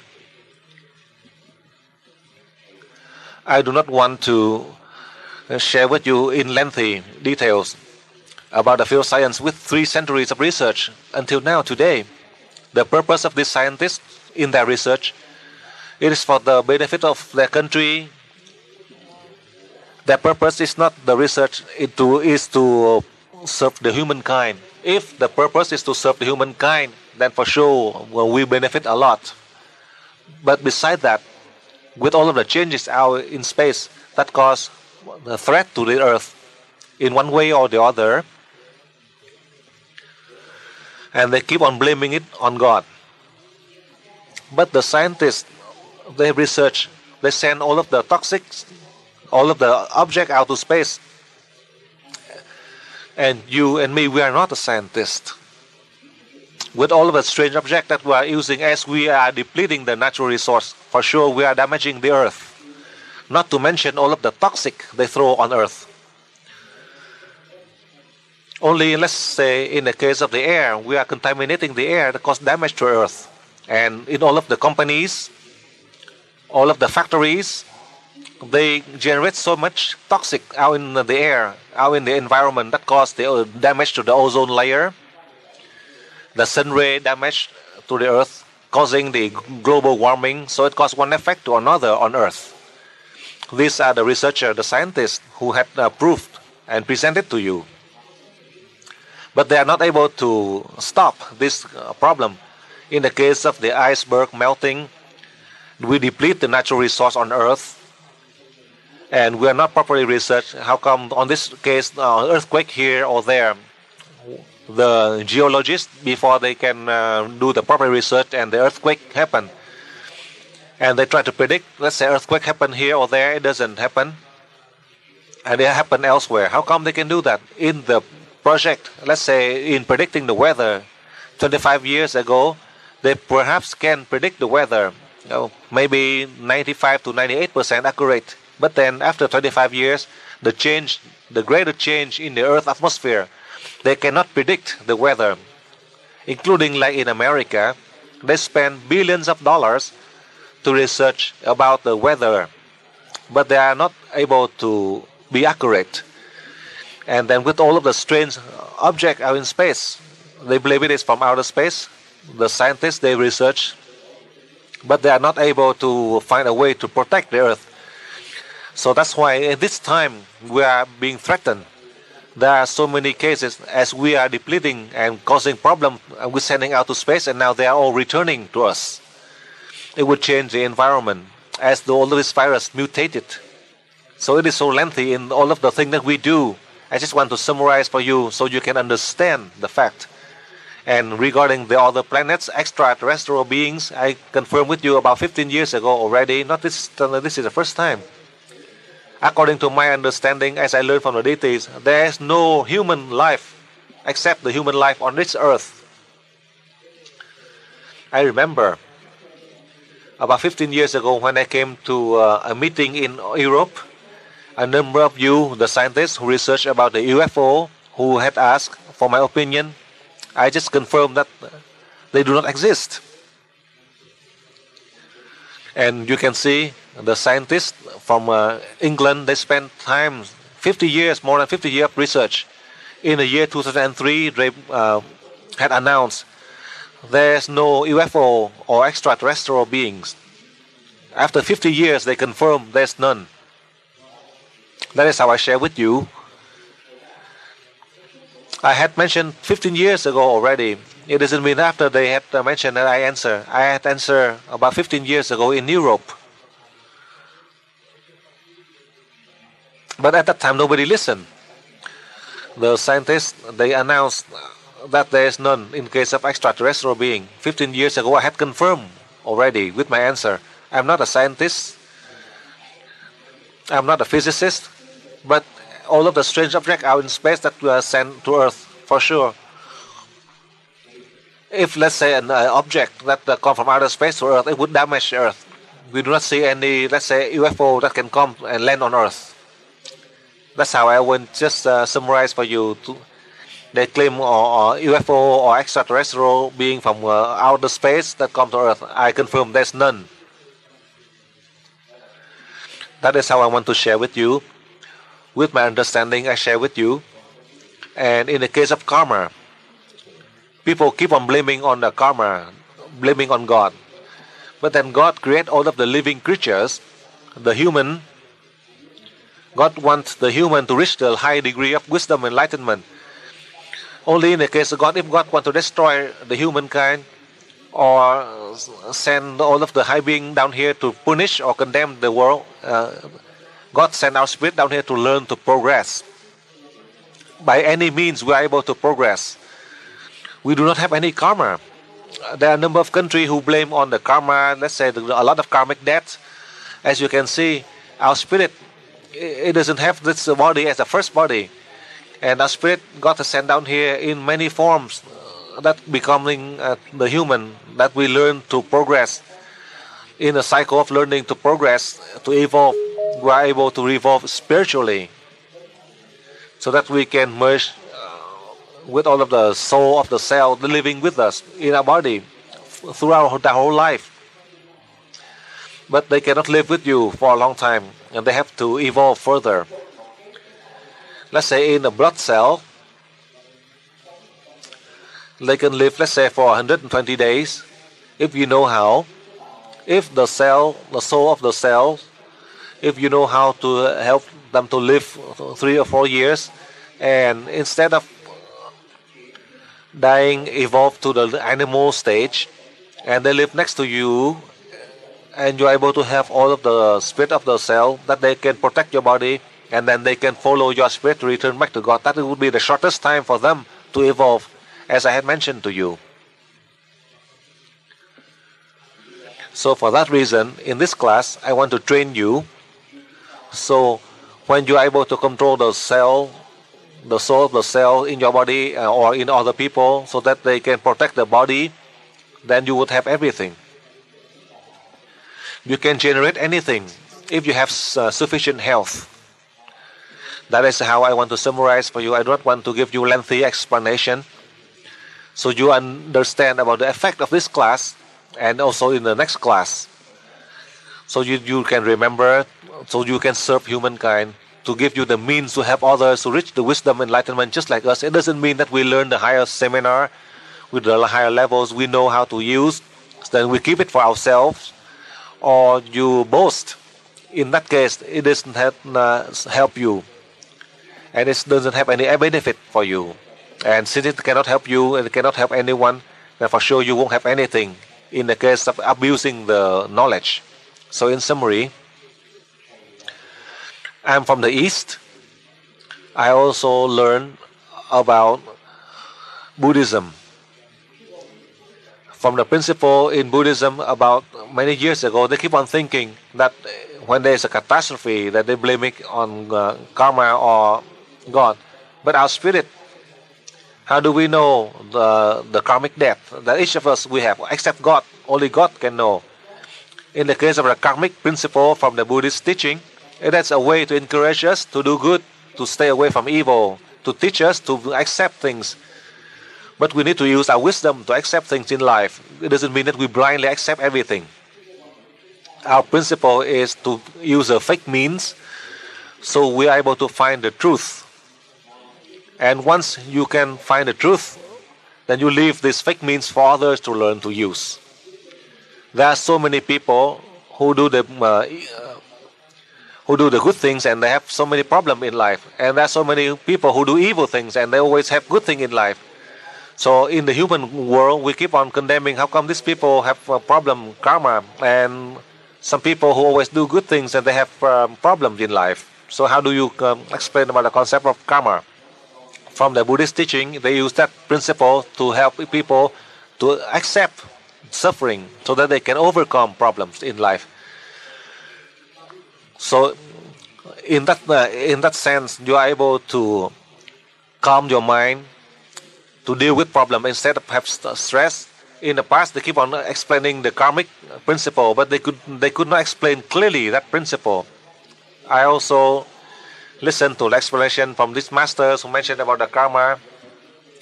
I do not want to share with you in lengthy details about the field of science with 3 centuries of research until now, today. The purpose of these scientists in their research, it is for the benefit of their country. Their purpose is not the research, is to serve the humankind. If the purpose is to serve the humankind, then for sure we benefit a lot. But beside that, with all of the changes out in space that cause the threat to the Earth in one way or the other, and they keep on blaming it on God. But the scientists, they research, they send all of the toxics, all of the object out to space. And you and me, we are not a scientist. With all of the strange objects that we are using, as we are depleting the natural resource, for sure we are damaging the Earth. Not to mention all of the toxic they throw on Earth. Only, let's say, in the case of the air, we are contaminating the air that causes damage to Earth. And in all of the companies, all of the factories, they generate so much toxic out in the air, out in the environment, that causes the damage to the ozone layer, the sun ray damage to the Earth, causing the global warming. So it causes one effect to another on Earth. These are the researchers, the scientists who have proved and presented to you. But they are not able to stop this problem. In the case of the iceberg melting, we deplete the natural resource on Earth, and we are not properly researched. How come on this case, earthquake here or there, the geologists, before they can do the proper research and the earthquake happen, and they try to predict, let's say earthquake happen here or there, it doesn't happen, and it happen elsewhere. How come they can do that? In the project, let's say in predicting the weather, 25 years ago, they perhaps can predict the weather, maybe 95 to 98% accurate. But then after 25 years, the greater change in the Earth atmosphere, they cannot predict the weather. Including like in America, they spend billions of dollars to research about the weather, but they are not able to be accurate. And then with all of the strange objects out in space, they believe it is from outer space. The scientists, they research, but they are not able to find a way to protect the Earth. So that's why at this time we are being threatened. There are so many cases as we are depleting and causing problems, and we're sending out to space, and now they are all returning to us. It would change the environment as all of this virus mutated. So it is so lengthy in all of the things that we do. I just want to summarize for you so you can understand the fact. And regarding the other planets, extraterrestrial beings, I confirmed with you about 15 years ago already. Not this is the first time. According to my understanding, as I learned from the deities, there is no human life except the human life on this earth. I remember about 15 years ago when I came to a meeting in Europe, a number of you, the scientists who research about the UFO, who had asked for my opinion, I just confirmed that they do not exist. And you can see the scientists from England, they spent time, 50 years, more than 50 years of research. In the year 2003, they had announced there's no UFO or extraterrestrial beings. After 50 years, they confirmed there's none. That is how I share with you. I had mentioned 15 years ago already. It doesn't mean after they had mentioned that I answer. I had answered about 15 years ago in Europe. But at that time, nobody listened. The scientists, they announced that there is none in case of extraterrestrial being. 15 years ago, I had confirmed already with my answer. I'm not a scientist. I'm not a physicist. But all of the strange objects out in space that were sent to Earth, for sure. If, let's say, an object that comes from outer space to Earth, it would damage Earth. We do not see any, let's say, UFO that can come and land on Earth. That's how I will just summarize for you. They claim UFO or extraterrestrial being from outer space that come to Earth. I confirm there's none. That is how I want to share with you. With my understanding, I share with you. And in the case of karma, people keep on blaming on the karma, blaming on God. But then God created all of the living creatures, the human. God wants the human to reach the high degree of wisdom and enlightenment. Only in the case of God, if God wants to destroy the humankind or send all of the high beings down here to punish or condemn the world, God sent our spirit down here to learn to progress. By any means, we are able to progress. We do not have any karma. There are a number of countries who blame on the karma, let's say a lot of karmic debts. As you can see, our spirit, it doesn't have this body as the first body. And our spirit got to send down here in many forms that becoming the human, that we learn to progress. In a cycle of learning to progress, to evolve, we are able to evolve spiritually so that we can merge with all of the soul of the cell living with us in our body throughout the whole life. But they cannot live with you for a long time, and they have to evolve further. Let's say in a blood cell, they can live, let's say, for 120 days, if you know how. If the cell, the soul of the cell, if you know how to help them to live 3 or 4 years, and instead of dying, evolve to the animal stage, and they live next to you, and you're able to have all of the spirit of the cell, that they can protect your body, and then they can follow your spirit to return back to God. That would be the shortest time for them to evolve, as I had mentioned to you. So for that reason, in this class, I want to train you. So when you are able to control the cell, the soul of the cell in your body or in other people, so that they can protect the body, then you would have everything. You can generate anything if you have sufficient health. That is how I want to summarize for you. I don't want to give you lengthy explanation. So you understand about the effect of this class and also in the next class. so you can remember, so you can serve humankind, to give you the means to help others to reach the wisdom enlightenment just like us. It doesn't mean that we learn the higher seminar with the higher levels we know how to use, then we keep it for ourselves, or you boast. In that case, it doesn't help you, and it doesn't have any benefit for you. And since it cannot help you and it cannot help anyone, then for sure you won't have anything in the case of abusing the knowledge. So in summary, I'm from the East. I also learned about Buddhism. From the principle in Buddhism about many years ago, they keep on thinking that when there is a catastrophe, that they blame it on karma or God. But our spirit, how do we know the karmic debt that each of us we have, except God? Only God can know. In the case of the karmic principle from the Buddhist teaching, that's a way to encourage us to do good, to stay away from evil, to teach us to accept things. But we need to use our wisdom to accept things in life. It doesn't mean that we blindly accept everything. Our principle is to use a fake means so we are able to find the truth. And once you can find the truth, then you leave this fake means for others to learn to use. There are so many people who do the good things and they have so many problems in life. And there are so many people who do evil things and they always have good things in life. So in the human world, we keep on condemning how come these people have a problem, karma, and some people who always do good things and they have problems in life. So how do you explain about the concept of karma? From the Buddhist teaching, they use that principle to help people to accept suffering so that they can overcome problems in life. So in that sense, you are able to calm your mind, to deal with problem instead of have stress. In the past, they keep on explaining the karmic principle, but they could not explain clearly that principle. I also listened to the explanation from these masters who mentioned about the karma.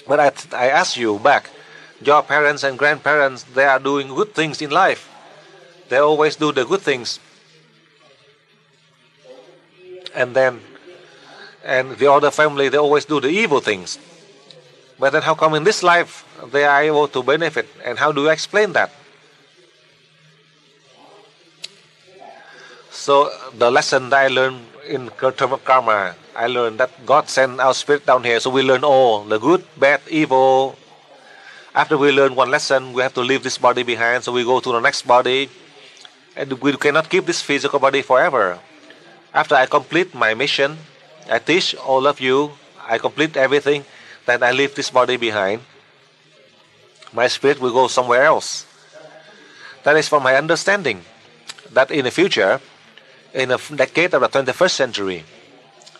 But I ask you back, your parents and grandparents, they are doing good things in life. They always do the good things. And the other family, they always do the evil things. But then how come in this life they are able to benefit? And how do you explain that? So the lesson that I learned in terms of karma, I learned that God sent our spirit down here. So we learn all, the good, bad, evil. After we learn one lesson, we have to leave this body behind. So we go to the next body. And we cannot keep this physical body forever. After I complete my mission, I teach all of you, I complete everything, then I leave this body behind. My spirit will go somewhere else. That is from my understanding, that in the future, in a decade of the 21st century,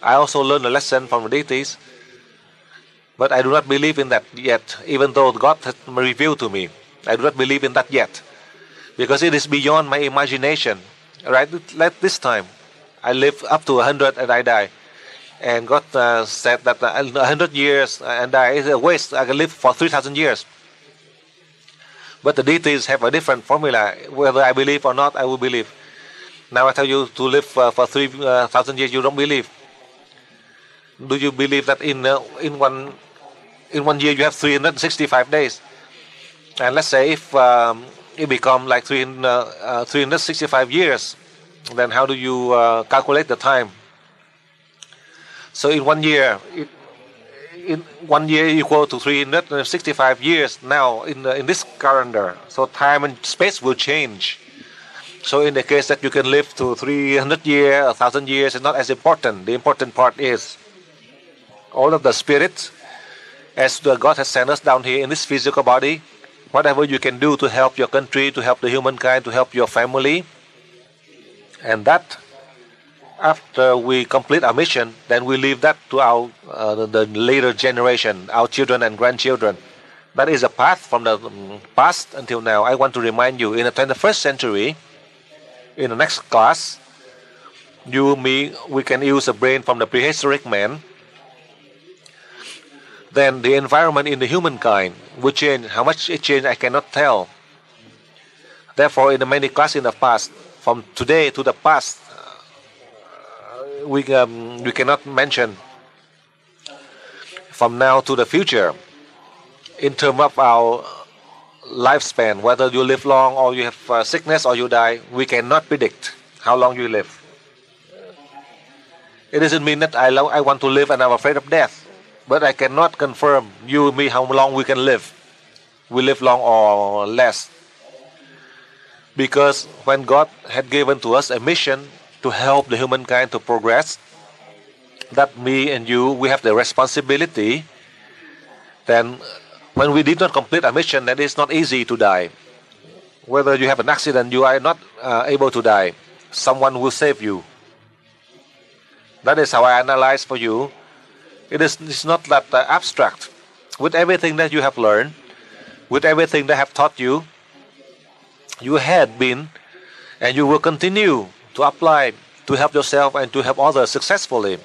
I also learned a lesson from the deities, but I do not believe in that yet, even though God has revealed to me. I do not believe in that yet, because it is beyond my imagination. Right? Like this time, I live up to 100 and I die. And God said that 100 years and die is a waste. I can live for 3,000 years. But the deities have a different formula. Whether I believe or not, I will believe. Now I tell you to live for 3,000 years, you don't believe. Do you believe that in one year you have 365 days? And let's say if it become like 365 years, then how do you calculate the time? So in 1 year, in 1 year equal to 365 years now in this calendar. So time and space will change. So in the case that you can live to 300 years, 1,000 years, is not as important. The important part is all of the spirits, as God has sent us down here in this physical body, whatever you can do to help your country, to help the humankind, to help your family, and that after we complete our mission, then we leave that to our the later generation, our children and grandchildren. That is a path from the past until now. I want to remind you, in the 21st century, in the next class, you, me, we can use a brain from the prehistoric man. Then the environment in the humankind will change. How much it changed, I cannot tell. Therefore, in the many classes in the past, from today to the past, we cannot mention from now to the future in terms of our lifespan, whether you live long or you have sickness or you die. We cannot predict how long you live. It doesn't mean that I want to live and I'm afraid of death, but I cannot confirm you and me how long we can live. We live long or less. Because when God had given to us a mission to help the humankind to progress, that me and you, we have the responsibility. Then when we did not complete our mission, then it's not easy to die. Whether you have an accident, you are not able to die. Someone will save you. That is how I analyze for you. It's not that abstract. With everything that you have learned, with everything that I have taught you, you had been and you will continue to apply to help yourself and to help others successfully.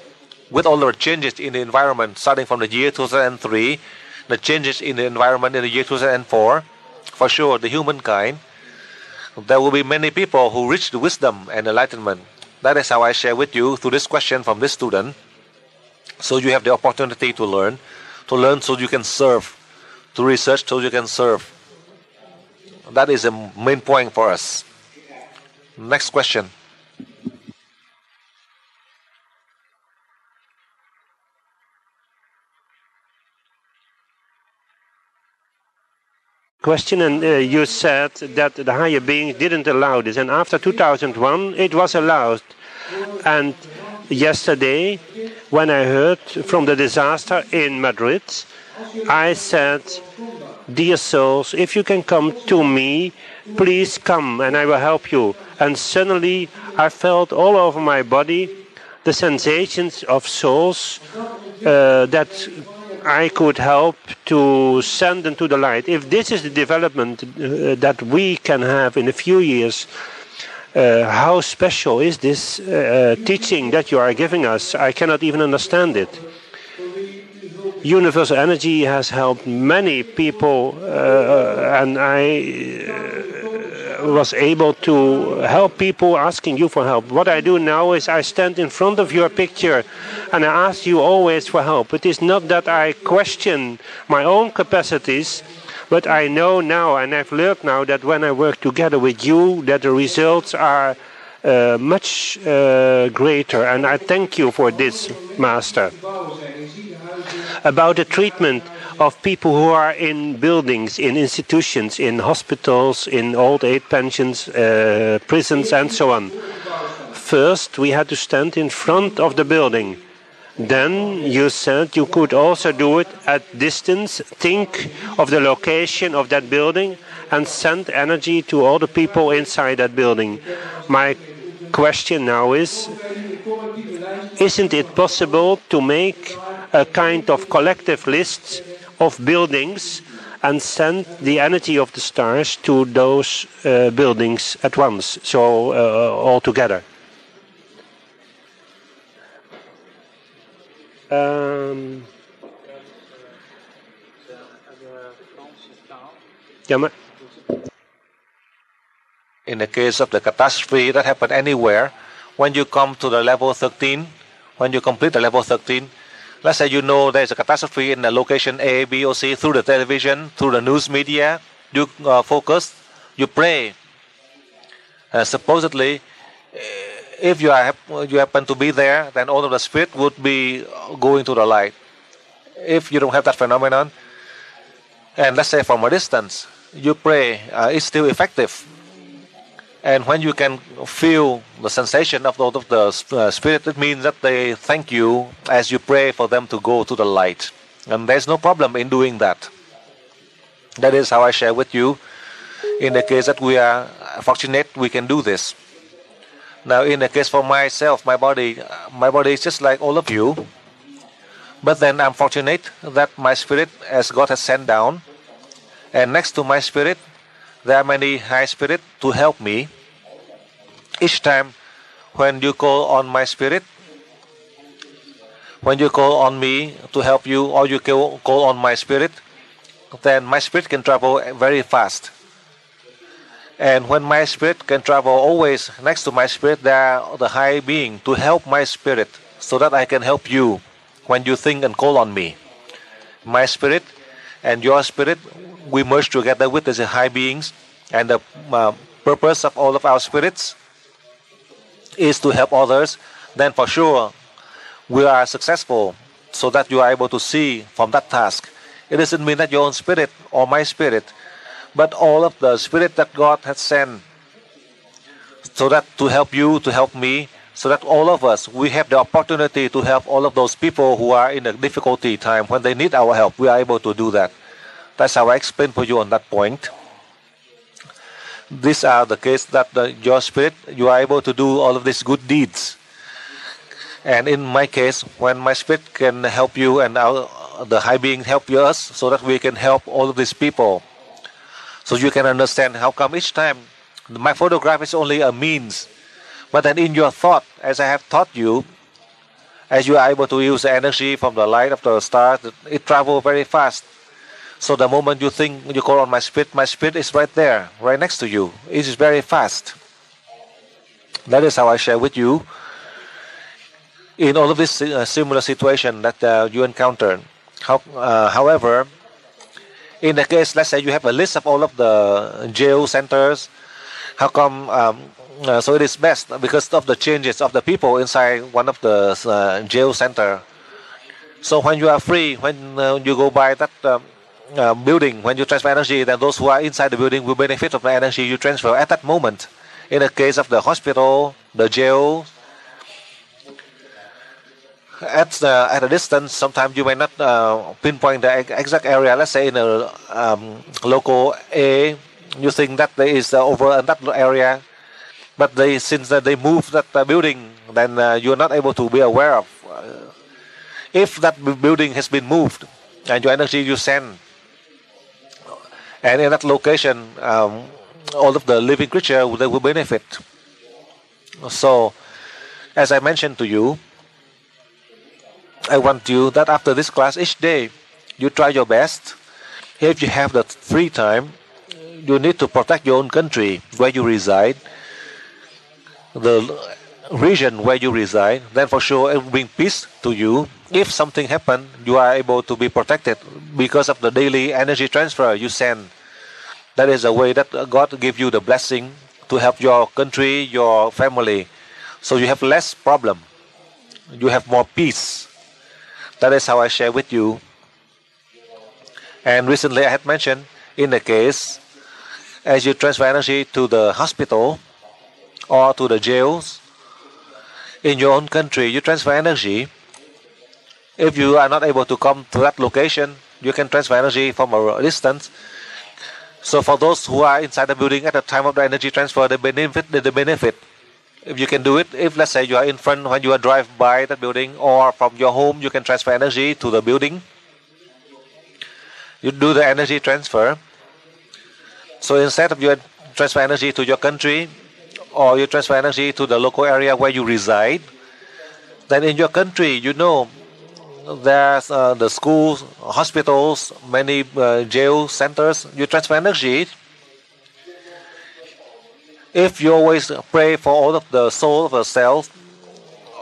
With all the changes in the environment starting from the year 2003, the changes in the environment in the year 2004, for sure the humankind, there will be many people who reach the wisdom and enlightenment. That is how I share with you through this question from this student. So you have the opportunity to learn so you can serve, to research so you can serve. That is the main point for us. Next question. Question, and you said that the higher beings didn't allow this, and after 2001 it was allowed. And yesterday, when I heard from the disaster in Madrid, I said, dear souls, if you can come to me, please come and I will help you. And suddenly I felt all over my body the sensations of souls that I could help to send into the light. If this is the development that we can have in a few years, how special is this teaching that you are giving us? I cannot even understand it. Universal energy has helped many people, and I was able to help people asking you for help. What I do now is I stand in front of your picture and I ask you always for help. It is not that I question my own capacities, but I know now and I've learned now that when I work together with you, that the results are much greater, and I thank you for this, Master. About the treatment of people who are in buildings, in institutions, in hospitals, in old age pensions, prisons and so on. First, we had to stand in front of the building. Then you said you could also do it at distance, think of the location of that building and send energy to all the people inside that building. My question now is, isn't it possible to make a kind of collective list of buildings and send the energy of the stars to those buildings at once, so all together? In the case of the catastrophe that happened anywhere, when you come to the level 13, when you complete the level 13, let's say you know there's a catastrophe in the location A, B, or C through the television, through the news media, you focus, you pray. Supposedly, if you happen to be there, then all of the spirit would be going to the light. If you don't have that phenomenon, and let's say from a distance, you pray, it's still effective. And when you can feel the sensation of the spirit, it means that they thank you as you pray for them to go to the light. And there's no problem in doing that. That is how I share with you. In the case that we are fortunate, we can do this. Now, in the case for myself, my body is just like all of you. But then I'm fortunate that my spirit, as God has sent down, and next to my spirit, there are many high spirits to help me. Each time when you call on my spirit, when you call on me to help you, or you call on my spirit, then my spirit can travel very fast. And when my spirit can travel always next to my spirit, there are the high being to help my spirit so that I can help you when you think and call on me. My spirit and your spirit, we merge together with the high beings, and the purpose of all of our spirits is to help others. Then for sure we are successful, so that you are able to see from that task. It doesn't mean that your own spirit or my spirit, but all of the spirit that God has sent, so that to help you, to help me, so that all of us, we have the opportunity to help all of those people who are in a difficulty time when they need our help. We are able to do that. That's how I explain for you on that point. These are the case that your spirit, you are able to do all of these good deeds. And in my case, when my spirit can help you and the high being help us, so that we can help all of these people. So you can understand how come each time my photograph is only a means, but then in your thought, as I have taught you, as you are able to use the energy from the light of the stars, it travels very fast. So the moment you think, you call on my spirit is right there, right next to you. It is very fast. That is how I share with you in all of this similar situation that you encountered. However, in the case, let's say you have a list of all of the jail centers. How come? So it is best because of the changes of the people inside one of the jail center. So when you are free, when you go by that building, when you transfer energy, then those who are inside the building will benefit from the energy you transfer at that moment. In the case of the hospital, the jail, at a distance, sometimes you may not pinpoint the exact area. Let's say in a local A, you think that there is over in that area, but since they moved that building, then you are not able to be aware of. If that building has been moved and your energy you send, and in that location, all of the living creatures they will benefit. So, as I mentioned to you, I want you that after this class, each day, you try your best. If you have the free time, you need to protect your own country where you reside, the region where you reside. Then for sure it will bring peace to you. If something happens, you are able to be protected because of the daily energy transfer you send. That is a way that God gives you the blessing to help your country, your family. So you have less problem. You have more peace. That is how I share with you. And recently I had mentioned, in the case, as you transfer energy to the hospital or to the jails, in your own country, you transfer energy. If you are not able to come to that location, you can transfer energy from a distance. So for those who are inside the building at the time of the energy transfer, they benefit. If you can do it, if let's say you are in front when you are drive by that building, or from your home you can transfer energy to the building. You do the energy transfer. So instead of you transfer energy to your country, or you transfer energy to the local area where you reside, then in your country, you know, there's the schools, hospitals, many jail centers, you transfer energy. If you always pray for all of the soul of the cells,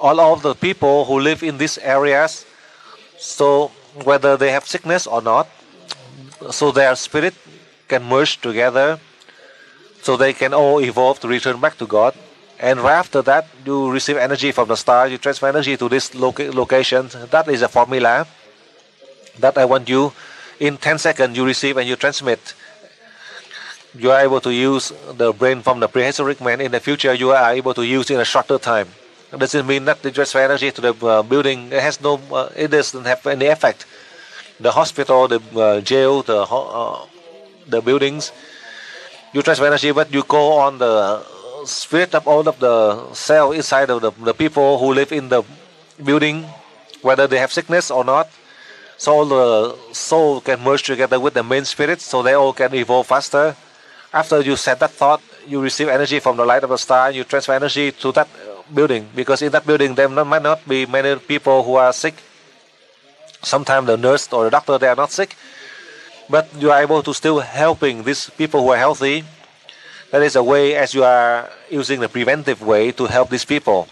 all of the people who live in these areas, so whether they have sickness or not, so their spirit can merge together, so they can all evolve to return back to God. And right after that, you receive energy from the star, you transfer energy to this location. That is a formula that I want you, in 10 seconds you receive and you transmit. You are able to use the brain from the prehistoric man. In the future, you are able to use in a shorter time. It doesn't mean that the transfer energy to the building, it has no, it doesn't have any effect. The hospital, the jail, the buildings, you transfer energy, but you go on the spirit of all of the cell inside of the people who live in the building, whether they have sickness or not. So all the soul can merge together with the main spirit, so they all can evolve faster. After you set that thought, you receive energy from the light of the star, and you transfer energy to that building, because in that building there might not be many people who are sick. Sometimes the nurse or the doctor, they are not sick, but you are able to still helping these people who are healthy That is a way as you are using the preventive way to help these people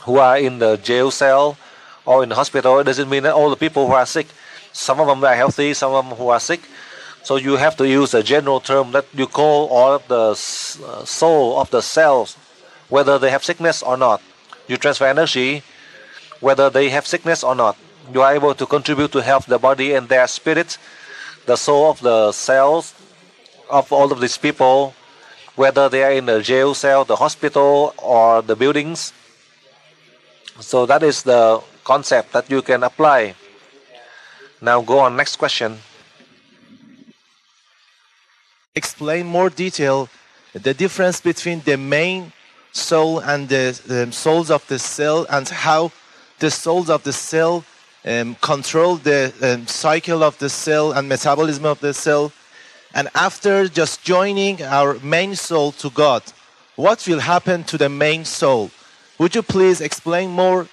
who are in the jail cell or in the hospital. It doesn't mean that all the people who are sick. Some of them are healthy, some of them who are sick. So you have to use a general term that you call all of the soul of the cells, whether they have sickness or not. You transfer energy, whether they have sickness or not. You are able to contribute to help the body and their spirit, the soul of the cells of all of these people, whether they are in the jail cell, the hospital, or the buildings. So that is the concept that you can apply. Now go on, next question. Explain more detail the difference between the main soul and the souls of the cell, and how the souls of the cell control the cycle of the cell and metabolism of the cell. And after just joining our main soul to God, what will happen to the main soul? Would you please explain more?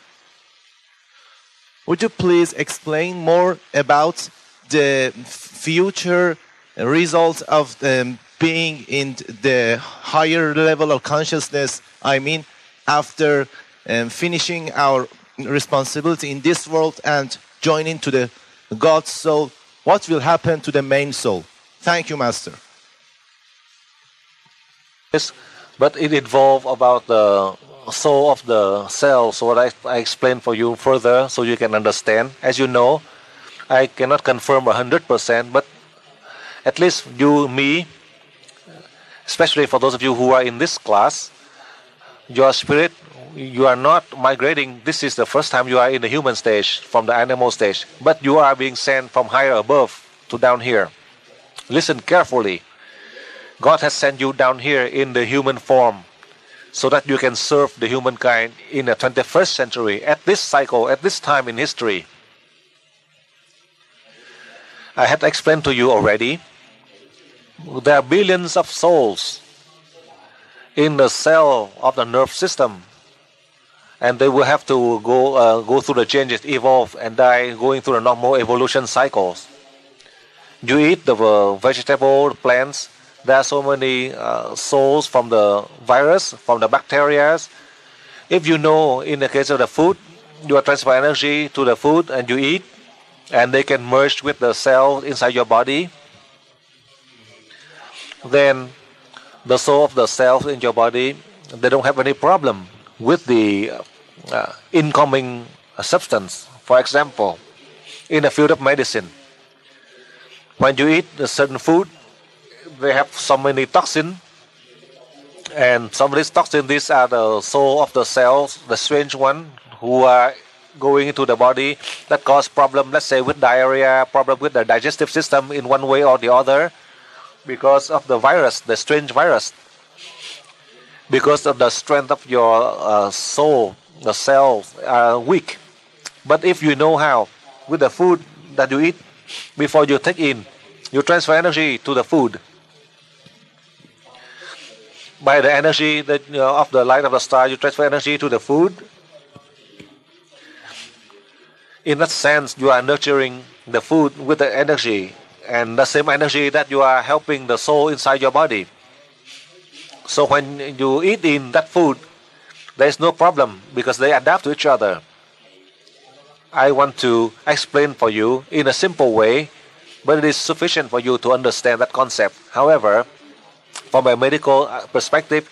Would you please explain more about the future result of being in the higher level of consciousness? I mean, after finishing our responsibility in this world and joining to the God's soul, what will happen to the main soul? Thank you, Master. Yes, but it involves about the soul of the cell. So what I explain for you further so you can understand. As you know, I cannot confirm 100%, but at least you, me, especially for those of you who are in this class, your spirit, you are not migrating. This is the first time you are in the human stage from the animal stage, but you are being sent from higher above to down here. Listen carefully. God has sent you down here in the human form so that you can serve the humankind in the 21st century, at this cycle, at this time in history. I had explained to you already, there are billions of souls in the cell of the nerve system, and they will have to go through the changes, evolve and die, going through the normal evolution cycles. You eat the vegetable, plants, there are so many souls from the virus, from the bacteria. If you know, in the case of the food, you are transfer energy to the food and you eat, and they can merge with the cells inside your body, then the soul of the cells in your body, they don't have any problem with the incoming substance. For example, in the field of medicine, when you eat a certain food, they have so many toxins, and some of these toxins, these are the soul of the cells, the strange one, who are going into the body that cause problem, let's say with diarrhea, problem with the digestive system in one way or the other, because of the virus, the strange virus. Because of the strength of your soul, the cells are weak. But if you know how, with the food that you eat, before you take in, you transfer energy to the food. By the energy that, of the light of the star, you transfer energy to the food. In that sense, you are nurturing the food with the energy, and the same energy that you are helping the soul inside your body. So when you eat in that food, there is no problem because they adapt to each other. I want to explain for you in a simple way, but it is sufficient for you to understand that concept. However, from a medical perspective,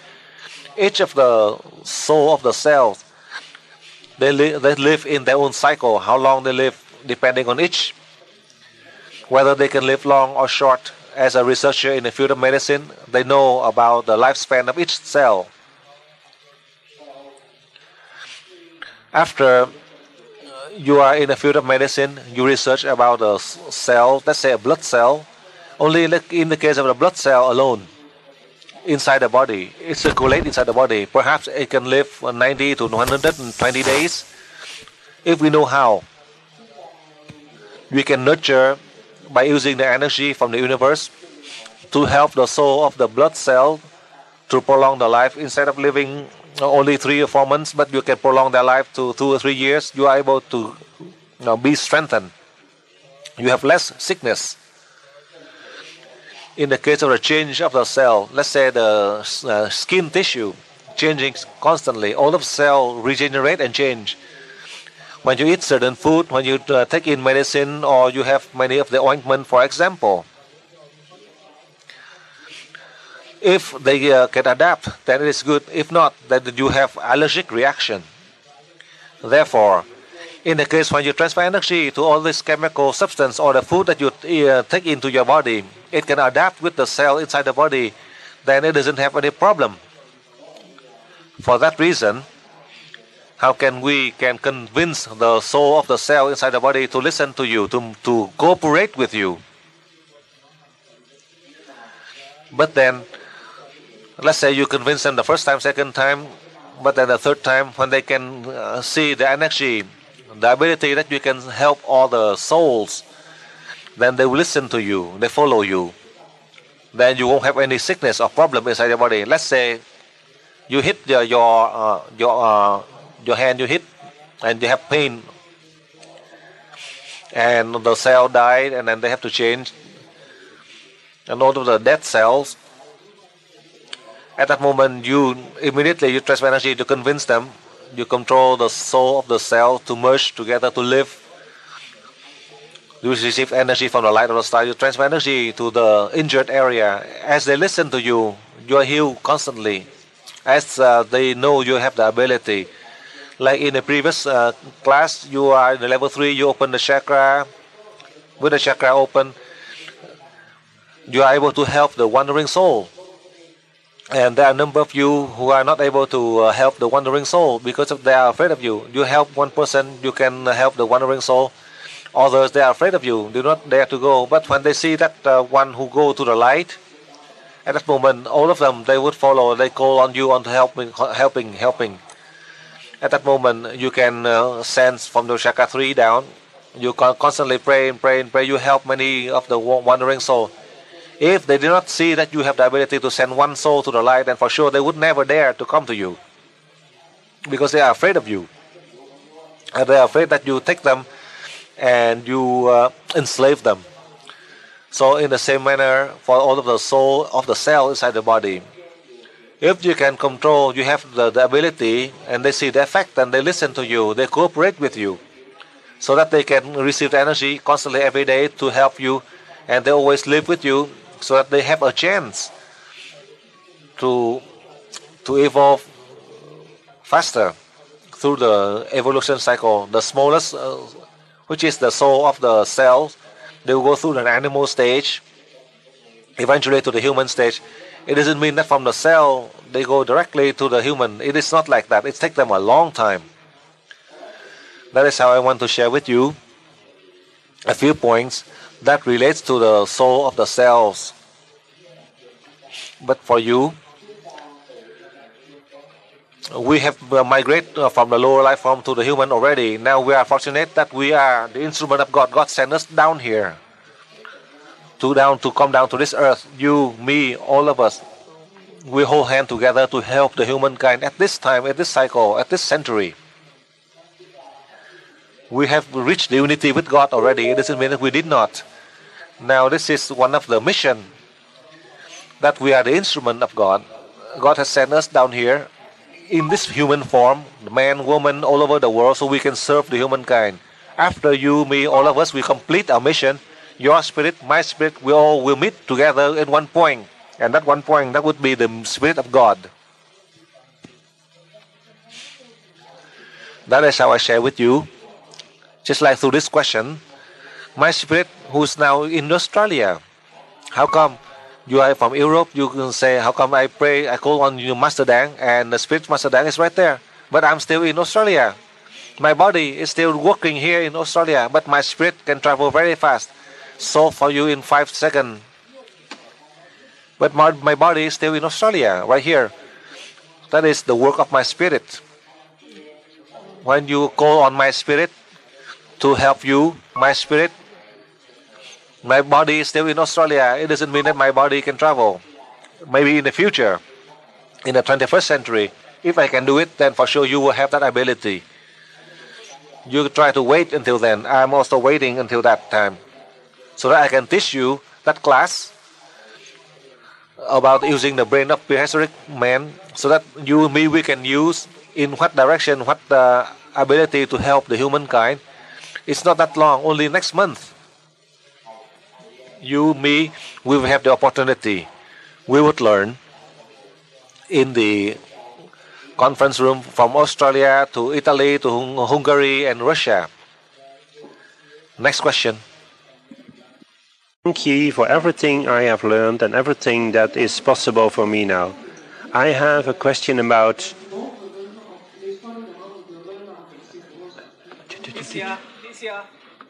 each of the soul of the cells, they live in their own cycle. How long they live depending on each. Whether they can live long or short. As a researcher in the field of medicine, they know about the lifespan of each cell. After you are in the field of medicine, you research about a cell, let's say a blood cell. Only in the case of the blood cell alone, inside the body, it circulates inside the body. Perhaps it can live 90 to 120 days. If we know how, we can nurture by using the energy from the universe to help the soul of the blood cell to prolong the life. Instead of living only 3 or 4 months, but you can prolong their life to 2 or 3 years, you are able to be strengthened. You have less sickness. In the case of the change of the cell, let's say the skin tissue changing constantly, all of cell regenerate and change. When you eat certain food, when you take in medicine, or you have many of the ointment, for example, if they can adapt, then it is good. If not, then you have allergic reaction. Therefore, in the case when you transfer energy to all this chemical substance or the food that you take into your body, it can adapt with the cell inside the body, then it doesn't have any problem. For that reason, how can we convince the soul of the cell inside the body to listen to you, to cooperate with you? But then, let's say you convince them the first time, second time, but then the third time, when they can see the energy, the ability that you can help all the souls, then they will listen to you, they follow you. Then you won't have any sickness or problem inside your body. Let's say you hit your hand, you hit, and you have pain, and the cell died, and then they have to change, and all of the dead cells. At that moment, you immediately transfer energy to convince them. You control the soul of the cell to merge together to live. You receive energy from the light of the star. You transfer energy to the injured area. As they listen to you, you are healed constantly. As they know you have the ability. Like in the previous class, you are in the level 3, you open the chakra. With the chakra open, you are able to help the wandering soul. And there are a number of you who are not able to help the wandering soul because they are afraid of you. You help one person, you can help the wandering soul. Others, they are afraid of you, do not dare to go. But when they see that one who go to the light, at that moment, all of them, they would follow. They call on you on helping. At that moment, you can sense from the chakra 3 down. You can constantly pray and pray and pray. You help many of the wandering soul. If they do not see that you have the ability to send one soul to the light, then for sure they would never dare to come to you. Because they are afraid of you. And they are afraid that you take them and you enslave them. So in the same manner, for all of the soul of the cell inside the body, if you can control, you have the ability, and they see the effect, and they listen to you, they cooperate with you, so that they can receive the energy constantly every day to help you, and they always live with you, so that they have a chance to evolve faster through the evolution cycle. The smallest, which is the soul of the cell, they will go through an animal stage, eventually to the human stage. It doesn't mean that from the cell they go directly to the human. It is not like that. It takes them a long time. That is how I want to share with you a few points that relates to the soul of the cells. But for you, we have migrated from the lower life form to the human already. Now we are fortunate that we are the instrument of God. God sent us down here to come down to this earth. You, me, all of us, we hold hands together to help the humankind at this time, at this cycle, at this century. We have reached the unity with God already. It doesn't mean that we did not. Now this is one of the mission, that we are the instrument of God. God has sent us down here in this human form, man, woman, all over the world, so we can serve the humankind. After you, me, all of us, we complete our mission. Your spirit, my spirit, we all will meet together in one point. And that one point, that would be the Spirit of God. That is how I share with you. Just like through this question, my spirit, who is now in Australia, how come you are from Europe? You can say, how come I pray, I call on you, Master Dang, and the Spirit Master Dang is right there. But I'm still in Australia. My body is still working here in Australia, but my spirit can travel very fast. Solve for you in 5 seconds. But my body is still in Australia, right here. That is the work of my spirit. When you call on my spirit to help you, my spirit, my body is still in Australia. It doesn't mean that my body can travel. Maybe in the future, in the 21st century, if I can do it, then for sure you will have that ability. You try to wait until then. I'm also waiting until that time, so that I can teach you that class about using the brain of prehistoric man, so that you and me, we can use in what direction, what ability to help the humankind. It's not that long, only next month. You, me, we will have the opportunity. We would learn in the conference room from Australia to Italy to Hungary and Russia. Next question. Thank you for everything I have learned and everything that is possible for me now. I have a question about...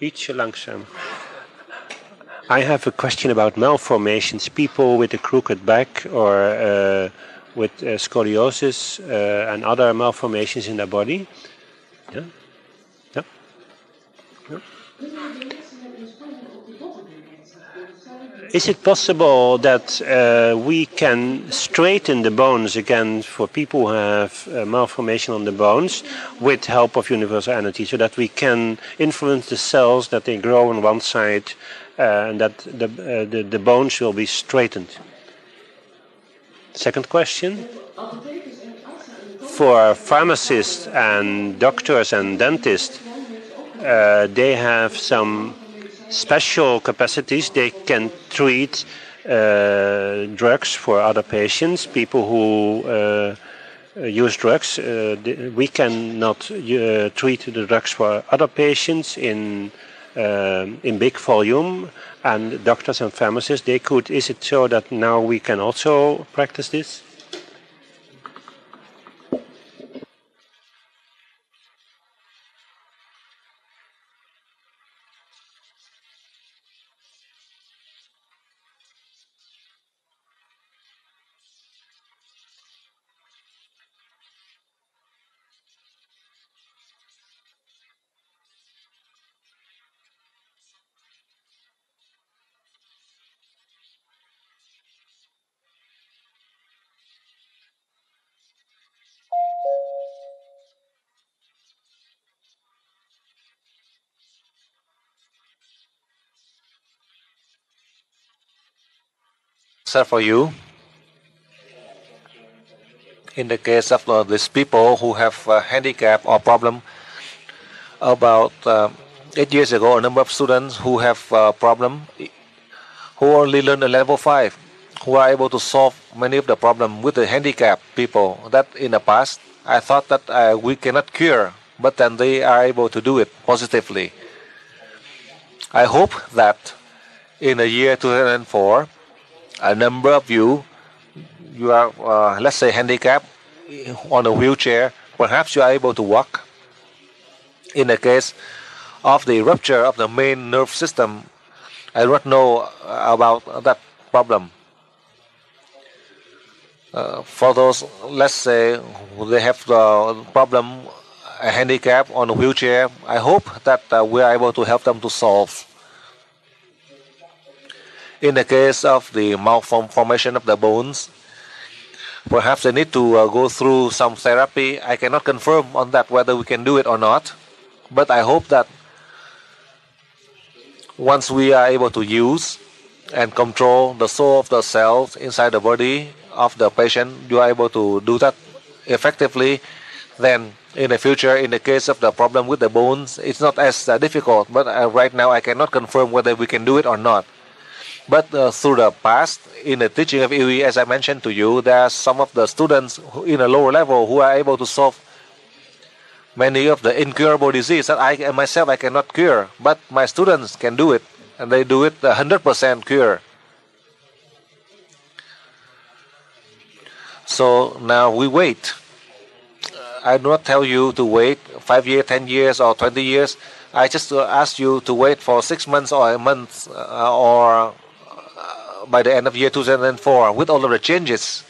Ietsje langzaam. I have a question about malformations, people with a crooked back or with scoliosis and other malformations in their body. Yeah? Yeah? Yeah? Is it possible that we can straighten the bones again for people who have malformation on the bones with help of universal energy, so that we can influence the cells that they grow on one side and that the bones will be straightened? Second question. For pharmacists and doctors and dentists, they have some special capacities. They can treat drugs for other patients, people who use drugs. We cannot treat the drugs for other patients in big volume, and doctors and pharmacists, they could. Is it so that now we can also practice this? Sir, for you, in the case of these people who have a handicap or problem, about 8 years ago, a number of students who have a problem, who only learn at level 5, who are able to solve many of the problems with the handicapped people that in the past I thought that we cannot cure, but then they are able to do it positively. I hope that in the year 2004, a number of you are, let's say, handicapped on a wheelchair. Perhaps you are able to walk. In the case of the rupture of the main nerve system, I don't know about that problem. For those, let's say, they have the problem, a handicap on a wheelchair, I hope that we are able to help them to solve. In the case of the malformation of the bones, perhaps they need to go through some therapy. I cannot confirm on that whether we can do it or not, but I hope that once we are able to use and control the soul of the cells inside the body of the patient, you are able to do that effectively, then in the future, in the case of the problem with the bones, it's not as difficult, but right now I cannot confirm whether we can do it or not. But through the past, in the teaching of EWE, as I mentioned to you, there are some of the students in a lower level who are able to solve many of the incurable diseases that I myself I cannot cure, but my students can do it, and they do it 100% cure. So now we wait. I do not tell you to wait 5 years, 10 years, or 20 years. I just ask you to wait for 6 months or a month, or by the end of year 2004, with all of the changes,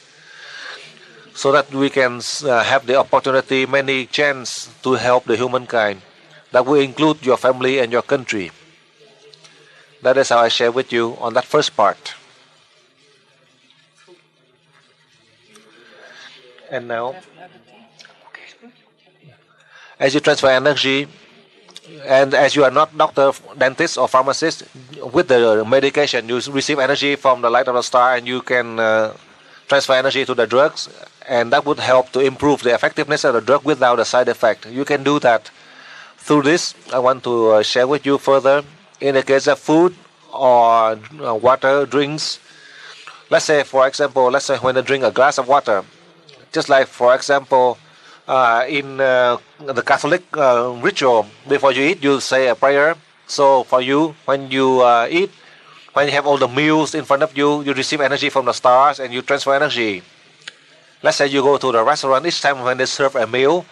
so that we can have the opportunity, many chance to help the humankind. That will include your family and your country. That is how I share with you on that first part. And now, as you transfer energy, and as you are not doctor, dentist, or pharmacist, with the medication, you receive energy from the light of the star, and you can transfer energy to the drugs, and that would help to improve the effectiveness of the drug without a side effect. You can do that. Through this, I want to share with you further. In the case of food or water, drinks, let's say, for example, when you drink a glass of water, just like, for example, in the Catholic ritual, before you eat, you say a prayer. So for you, when you eat, when you have all the meals in front of you, you receive energy from the stars and you transfer energy. Let's say you go to the restaurant, each time when they serve a meal,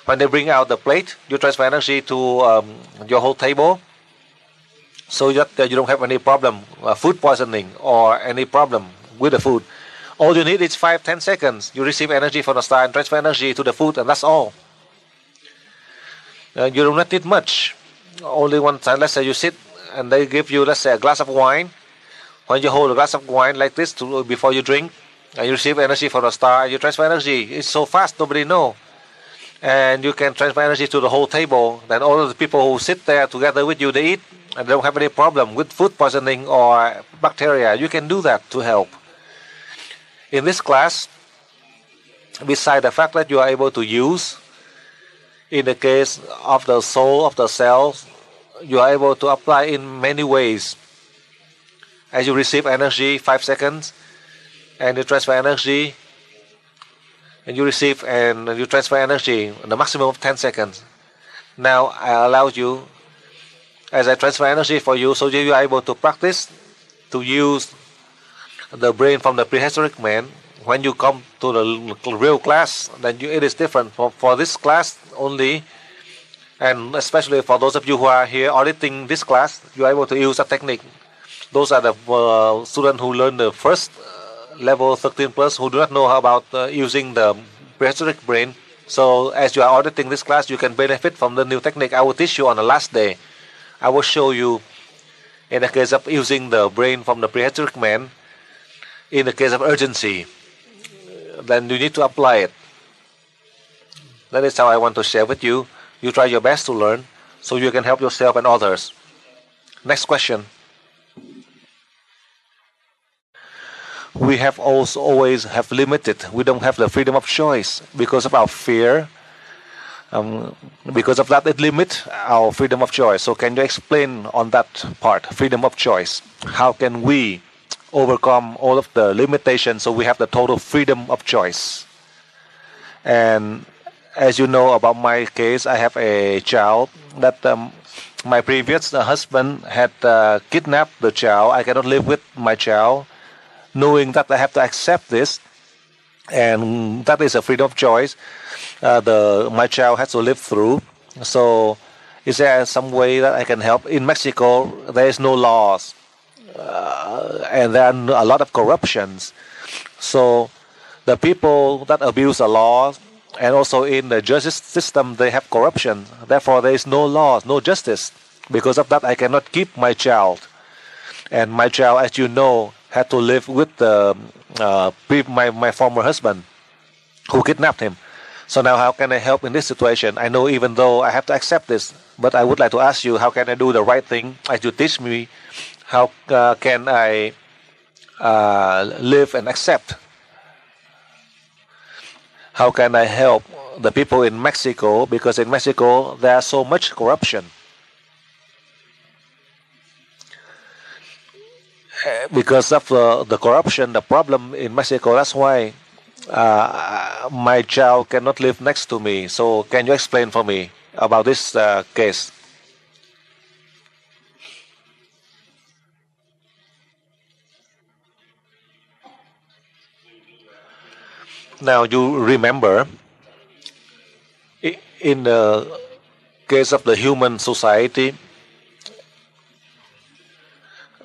when they bring out the plate, you transfer energy to your whole table, so that you don't have any problem, food poisoning or any problem with the food. All you need is 5-10 seconds. You receive energy from the star and transfer energy to the food, and that's all. You do not need much. Only one time, let's say you sit and they give you, let's say, a glass of wine. When you hold a glass of wine like this before you drink, and you receive energy from the star, you transfer energy. It's so fast, nobody knows. And you can transfer energy to the whole table. Then all of the people who sit there together with you, they eat, and they don't have any problem with food poisoning or bacteria. You can do that to help. In this class, besides the fact that you are able to use, in the case of the soul of the cells, you are able to apply in many ways. As you receive energy, 5 seconds, and you transfer energy, and you receive and you transfer energy in the maximum of 10 seconds. Now I allow you, as I transfer energy for you, so you are able to practice to use the brain from the prehistoric man. When you come to the real class, then it is different. For this class only, and especially for those of you who are here auditing this class, you are able to use a technique. Those are the students who learn the first level 13 plus, who do not know how about using the prehistoric brain. So as you are auditing this class, you can benefit from the new technique I will teach you on the last day. I will show you in the case of using the brain from the prehistoric man, in the case of urgency. Then you need to apply it. That is how I want to share with you. You try your best to learn so you can help yourself and others. Next question. We have also always have limited. We don't have the freedom of choice because of our fear. Because of that, it limits our freedom of choice. So can you explain on that part, freedom of choice? How can we overcome all of the limitations so we have the total freedom of choice? And as you know about my case, I have a child that my previous husband had kidnapped the child. I cannot live with my child, knowing that I have to accept this, and that is a freedom of choice. My child has to live through. So is there some way that I can help? In Mexico, there is no laws, and there are a lot of corruptions. So the people that abuse the law, and also in the justice system, they have corruption. Therefore, there is no laws, no justice. Because of that, I cannot keep my child. And my child, as you know, had to live with my former husband who kidnapped him. So now how can I help in this situation? I know even though I have to accept this, but I would like to ask you, how can I do the right thing as you teach me? How can I live and accept? How can I help the people in Mexico? Because in Mexico, there is so much corruption. Because of the corruption, the problem in Mexico, that's why my child cannot live next to me. So can you explain for me about this case? Now you remember, in the case of the human society,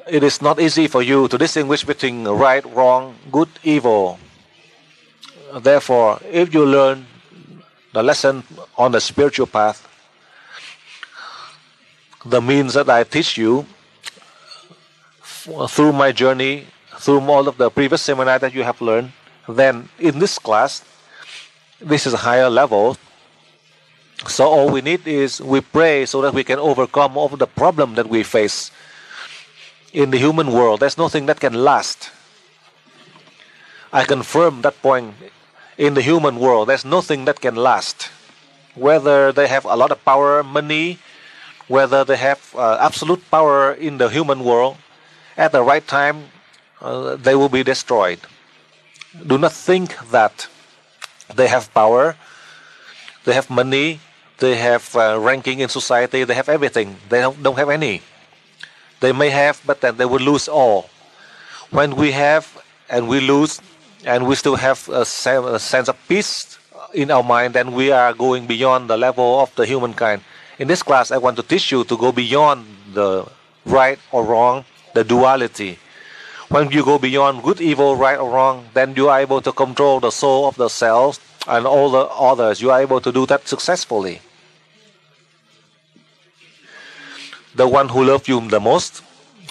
it is not easy for you to distinguish between right, wrong, good, evil. Therefore, if you learn the lesson on the spiritual path, the means that I teach you through my journey, through all of the previous seminar that you have learned, then in this class, this is a higher level. So all we need is we pray so that we can overcome all of the problem that we face. In the human world, there's nothing that can last. I confirm that point. In the human world, there's nothing that can last. Whether they have a lot of power, money, whether they have absolute power in the human world, at the right time, they will be destroyed. Do not think that they have power, they have money, they have ranking in society, they have everything. They don't have any. They may have, but then they will lose all. When we have and we lose, and we still have a sense of peace in our mind, then we are going beyond the level of the humankind. In this class, I want to teach you to go beyond the right or wrong, the duality. When you go beyond good, evil, right or wrong, then you are able to control the soul of the self and all the others. You are able to do that successfully. The one who loves you the most,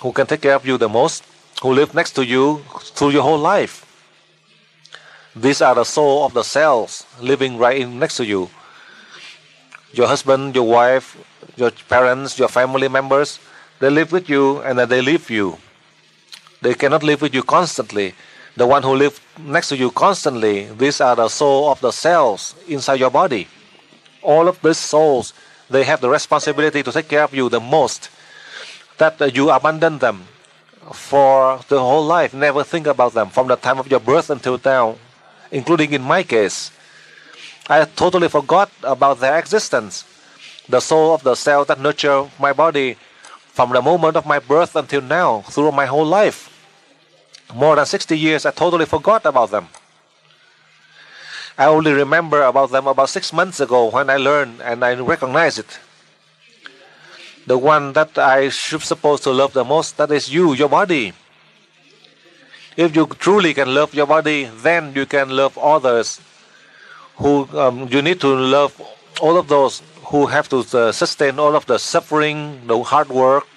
who can take care of you the most, who lives next to you through your whole life. These are the soul of the selves living right in next to you. Your husband, your wife, your parents, your family members, they live with you and then they leave you. They cannot live with you constantly. The one who lives next to you constantly, these are the soul of the cells inside your body. All of these souls, they have the responsibility to take care of you the most. That you abandon them for the whole life. Never think about them from the time of your birth until now, including in my case. I totally forgot about their existence. The soul of the cell that nurture my body from the moment of my birth until now, through my whole life. More than 60 years, I totally forgot about them. I only remember about them about 6 months ago when I learned and I recognized it. The one that I should supposed to love the most, that is you, your body. If you truly can love your body, then you can love others. You need to love all of those who have to sustain all of the suffering, the hard work.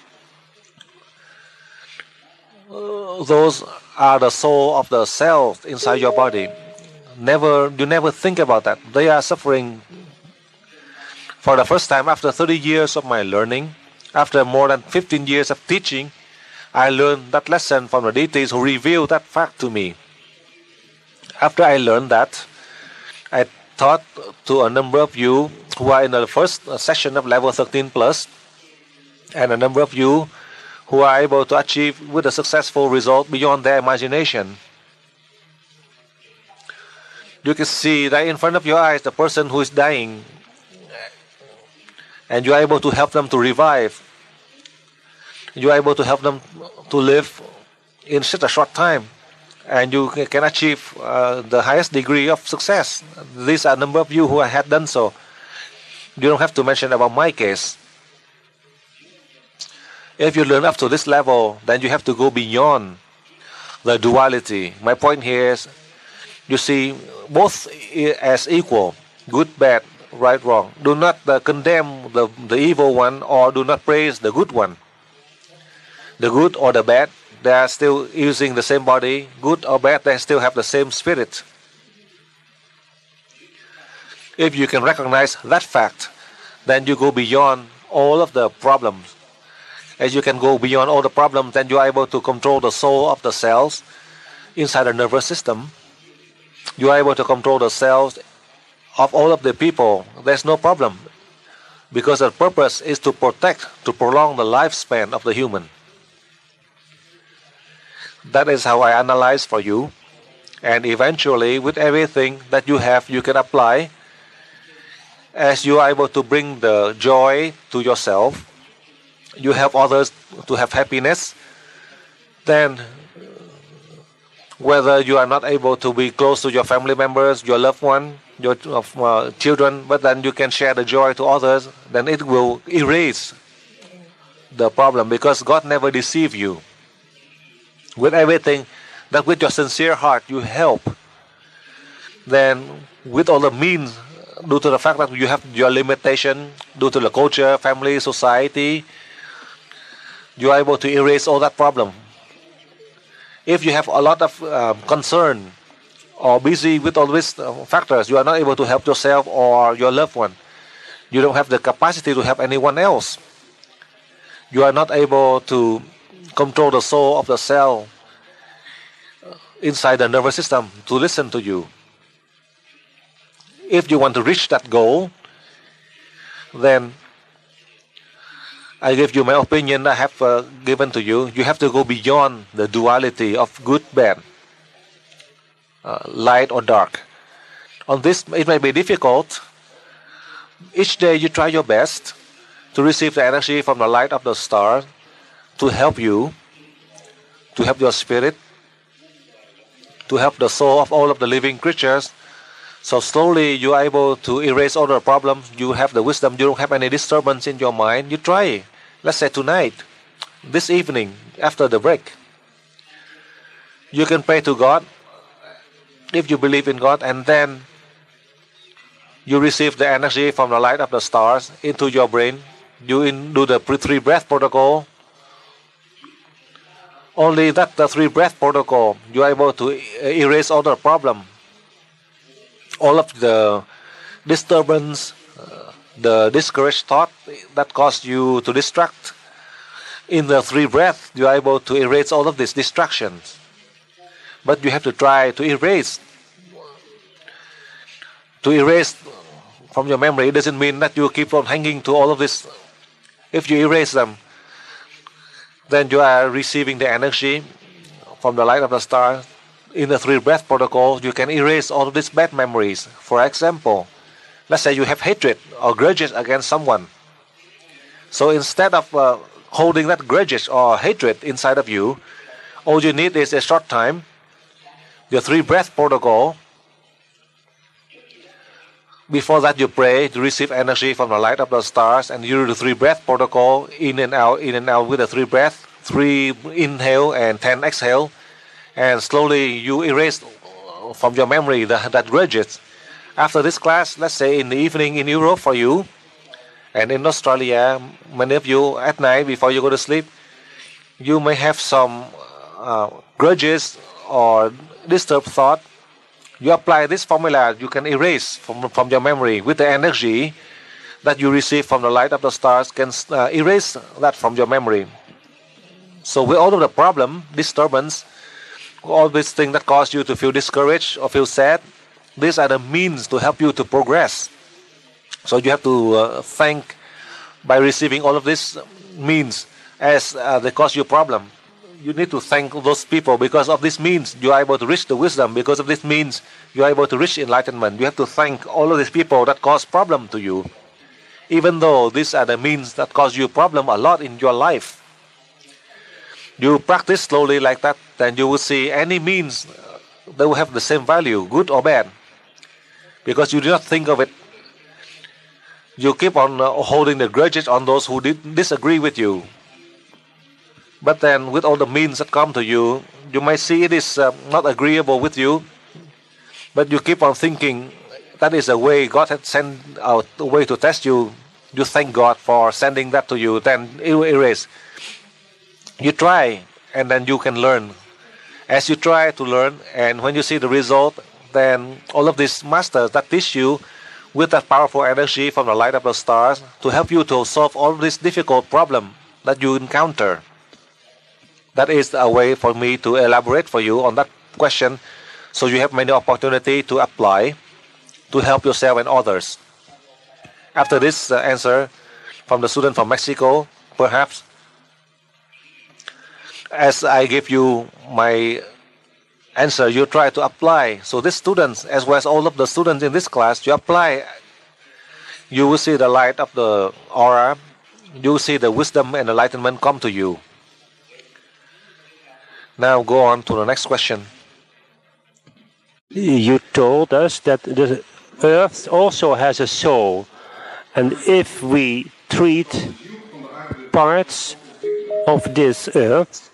Those are the soul of the cells inside your body. You never think about that. They are suffering. For the first time, after 30 years of my learning, after more than 15 years of teaching, I learned that lesson from the deities who revealed that fact to me. After I learned that, I taught to a number of you who are in the first session of level 13 plus, and a number of you who are able to achieve with a successful result beyond their imagination. You can see that in front of your eyes the person who is dying, and you are able to help them to revive. You are able to help them to live in such a short time, and you can achieve the highest degree of success. These are a number of you who had done so. You don't have to mention about my case. If you learn up to this level, then you have to go beyond the duality. My point here is, you see both as equal, good, bad, right, wrong. Do not condemn the evil one, or do not praise the good one. The good or the bad, they are still using the same body. Good or bad, they still have the same spirit. If you can recognize that fact, then you go beyond all of the problems. As you can go beyond all the problems, then you are able to control the soul of the cells inside the nervous system. You are able to control the cells of all of the people. There's no problem, because the purpose is to protect, to prolong the lifespan of the human. That is how I analyze for you. And eventually, with everything that you have, you can apply. As you are able to bring the joy to yourself, you help others to have happiness, then whether you are not able to be close to your family members, your loved one, your children, but then you can share the joy to others, then it will erase the problem, because God never deceives you. With everything that with your sincere heart you help, then with all the means, due to the fact that you have your limitation, due to the culture, family, society, you are able to erase all that problem. If you have a lot of concern or busy with all these factors, you are not able to help yourself or your loved one. You don't have the capacity to help anyone else. You are not able to control the soul of the cell inside the nervous system to listen to you. If you want to reach that goal, then I give you my opinion I have given to you. You have to go beyond the duality of good, bad, light or dark. On this, it may be difficult. Each day you try your best to receive the energy from the light of the star to help you, to help your spirit, to help the soul of all of the living creatures. So slowly you are able to erase all the problems. You have the wisdom. You don't have any disturbance in your mind. You try. Let's say tonight, this evening, after the break, you can pray to God if you believe in God, and then you receive the energy from the light of the stars into your brain. You do the 3 breath protocol. Only that the 3 breath protocol, you are able to erase all the problem, all of the disturbance, the discouraged thought that caused you to distract. In the 3 breaths, you are able to erase all of these distractions. But you have to try to erase. To erase from your memory, it doesn't mean that you keep on hanging to all of this. If you erase them, then you are receiving the energy from the light of the star. In the 3 breath protocol, you can erase all of these bad memories. For example, let's say you have hatred or grudges against someone. So instead of holding that grudges or hatred inside of you, all you need is a short time, the 3 breath protocol. Before that, you pray to receive energy from the light of the stars, and you do the 3 breath protocol, in and out with the 3 breath, 3 inhale and 10 exhale, and slowly you erase from your memory that grudges. After this class, let's say in the evening in Europe for you, and in Australia, many of you at night before you go to sleep, you may have some grudges or disturbed thought. You apply this formula, you can erase from your memory with the energy that you receive from the light of the stars, can erase that from your memory. So with all of the problem, disturbance, all these things that cause you to feel discouraged or feel sad, these are the means to help you to progress. So you have to thank by receiving all of these means as they cause you problem. You need to thank those people. Because of this means, you are able to reach the wisdom. Because of this means, you are able to reach enlightenment. You have to thank all of these people that cause problem to you. Even though these are the means that cause you problem a lot in your life. You practice slowly like that, then you will see any means they will have the same value, good or bad. Because you do not think of it. You keep on holding the grudges on those who disagree with you. But then with all the means that come to you, you might see it is not agreeable with you. But you keep on thinking that is a way God had sent out, a way to test you. You thank God for sending that to you. Then it will erase. You try, and then you can learn. As you try to learn, and when you see the result, then all of these masters that teach you with that powerful energy from the light of the stars to help you to solve all these difficult problems that you encounter. That is a way for me to elaborate for you on that question, so you have many opportunities to apply to help yourself and others. After this answer from the student from Mexico, perhaps, as I give you my answer, you try to apply. So these students, as well as all of the students in this class, you apply. You will see the light of the aura. You will see the wisdom and enlightenment come to you. Now go on to the next question. You told us that the earth also has a soul. And if we treat parts of this earth,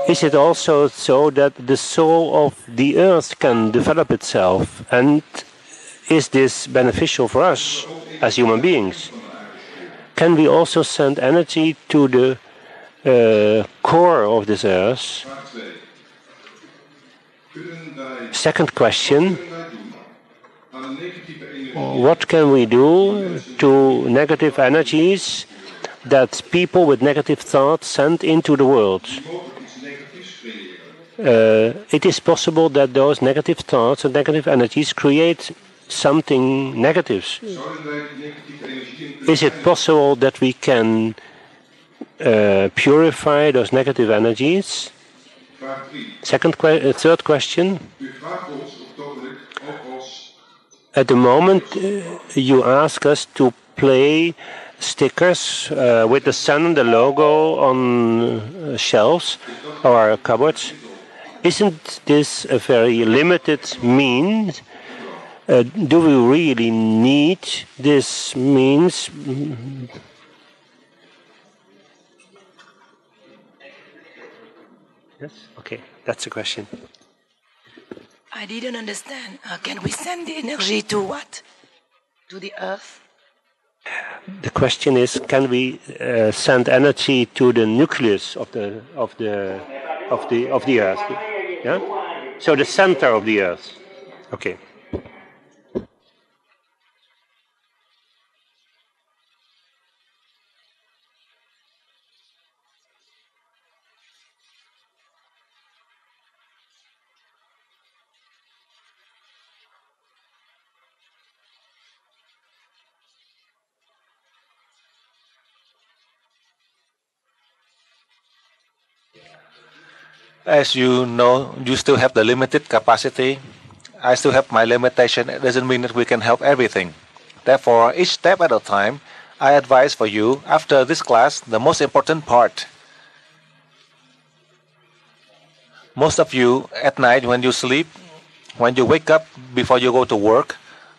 is it also so that the soul of the earth can develop itself? And is this beneficial for us as human beings? Can we also send energy to the core of this earth? Second question, what can we do to negative energies that people with negative thoughts send into the world. It is possible that those negative thoughts and negative energies create something negative. Is it possible that we can purify those negative energies? Third question. At the moment, you ask us to play stickers with the sun, the logo on shelves or cupboards. Isn't this a very limited means? Do we really need this means? Yes? Okay, that's the question. I didn't understand. Can we send the energy to what? To the earth? The question is, can we send energy to the nucleus of the earth? Yeah? So the center of the earth. Okay. As you know, you still have the limited capacity. I still have my limitation. It doesn't mean that we can help everything. Therefore, each step at a time, I advise for you, after this class, the most important part. Most of you, at night when you sleep, when you wake up before you go to work,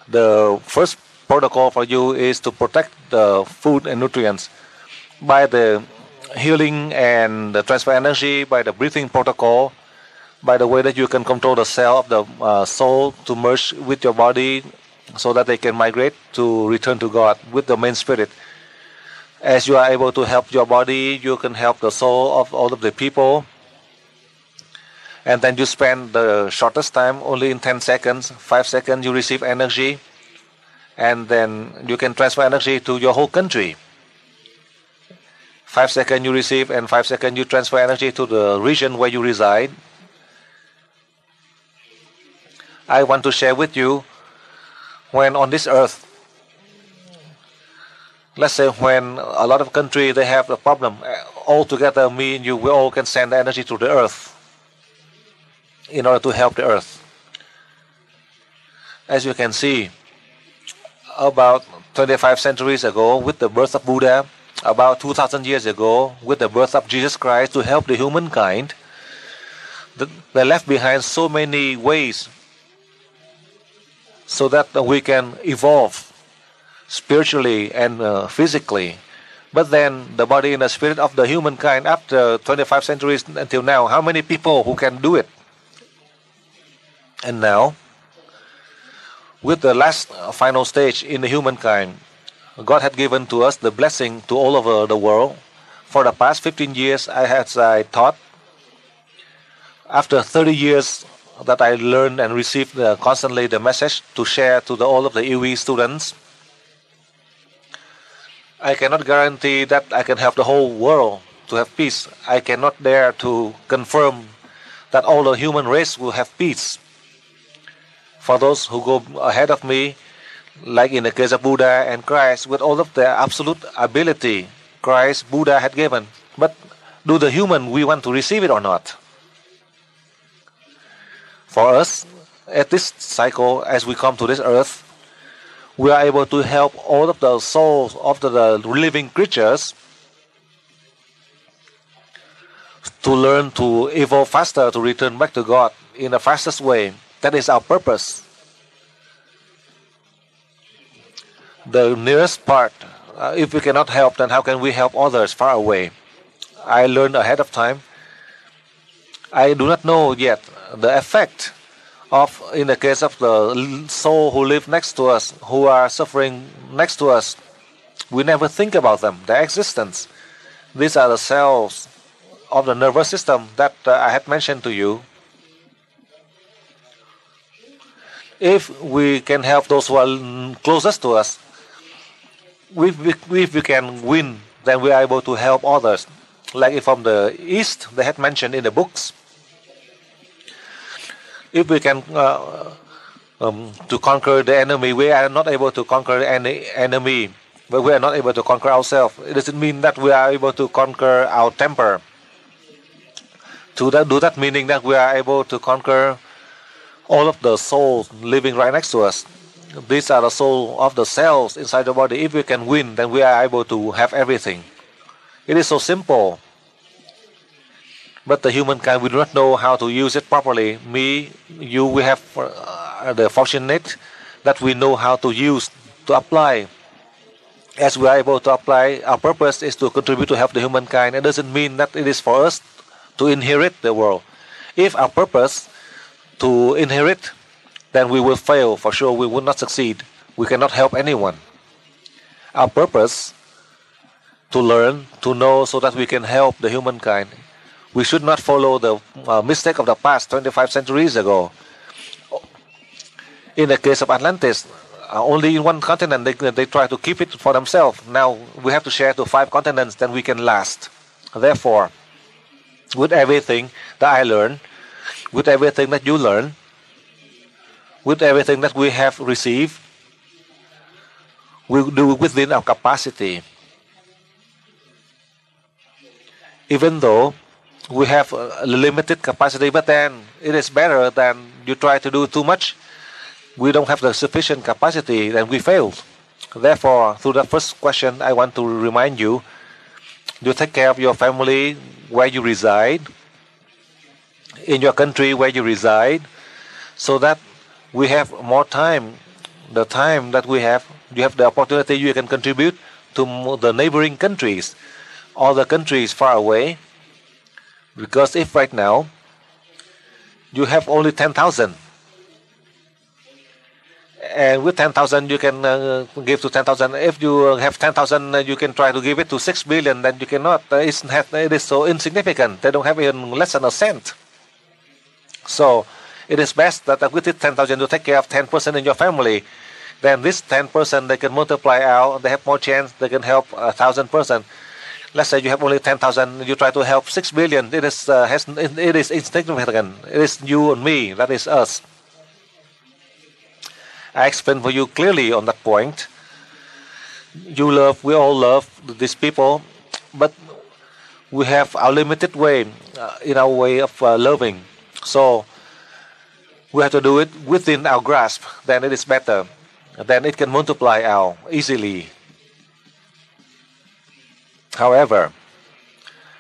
the first protocol for you is to protect the food and nutrients by the healing and the transfer energy, by the breathing protocol, by the way that you can control the cell of the soul to merge with your body so that they can migrate to return to God with the main spirit. As you are able to help your body, you can help the soul of all of the people. And then you spend the shortest time, only in 10 seconds, 5 seconds, you receive energy. And then you can transfer energy to your whole country. 5 seconds you receive, and 5 seconds you transfer energy to the region where you reside. I want to share with you, when on this earth, let's say when a lot of countries they have a problem, all together, me and you, we all can send energy to the earth in order to help the earth. As you can see, about 25 centuries ago, with the birth of Buddha, about 2,000 years ago, with the birth of Jesus Christ, to help the humankind, they left behind so many ways so that we can evolve spiritually and physically. But then the body and the spirit of the humankind, after 25 centuries until now, how many people who can do it? And now, with the last final stage in the humankind, God had given to us the blessing to all over the world. For the past 15 years, I taught. After 30 years that I learned and received constantly the message to share to all of the EWE students, I cannot guarantee that I can help the whole world to have peace. I cannot dare to confirm that all the human race will have peace. For those who go ahead of me, like in the case of Buddha and Christ, with all of their absolute ability, Christ, Buddha had given. But do the human, we want to receive it or not? For us, at this cycle, as we come to this earth, we are able to help all of the souls of the living creatures to learn to evolve faster, to return back to God in the fastest way. That is our purpose. The nearest part, if we cannot help, then how can we help others far away? I learned ahead of time. I do not know yet the effect of, in the case of the soul who live next to us, who are suffering next to us. We never think about them, their existence. These are the cells of the nervous system that I had mentioned to you. If we can help those who are closest to us, if we can win then we are able to help others. Like if from the East, they had mentioned in the books, if we can to conquer the enemy, we are not able to conquer any enemy, but we are not able to conquer ourselves. It doesn't mean that we are able to conquer our temper. Do that meaning that we are able to conquer all of the souls living right next to us. These are the soul of the cells inside the body. If we can win, then we are able to have everything. It is so simple. But the humankind, we do not know how to use it properly. Me, you, we have the fortunate that we know how to use, to apply. As we are able to apply, our purpose is to contribute to help the humankind. It doesn't mean that it is for us to inherit the world. If our purpose to inherit, then we will fail for sure. We will not succeed. We cannot help anyone. Our purpose to learn, to know, so that we can help the humankind. We should not follow the mistake of the past 25 centuries ago. In the case of Atlantis, only in one continent they try to keep it for themselves. Now we have to share to 5 continents, then we can last. Therefore, with everything that I learned, with everything that you learn, with everything that we have received, we do within our capacity. Even though we have a limited capacity, but then it is better than you try to do too much. We don't have the sufficient capacity, then we fail. Therefore, through the first question, I want to remind you, you take care of your family where you reside, in your country where you reside, so that we have more time. The time that we have, you have the opportunity, you can contribute to the neighboring countries, or the countries far away. Because if right now you have only 10,000, and with 10,000 you can give to 10,000. If you have 10,000, you can try to give it to 6 billion, then you cannot. It is so insignificant. They don't have even less than a cent. So it is best that with this 10,000 you take care of 10% in your family. Then this 10% they can multiply out. They have more chance. They can help 1,000%. Let's say you have only 10,000. You try to help 6 billion. It is insignificant. It is you and me. That is us. I explained for you clearly on that point. We all love these people, but we have our limited way in our way of loving. So we have to do it within our grasp. Then it is better. Then it can multiply out easily. However,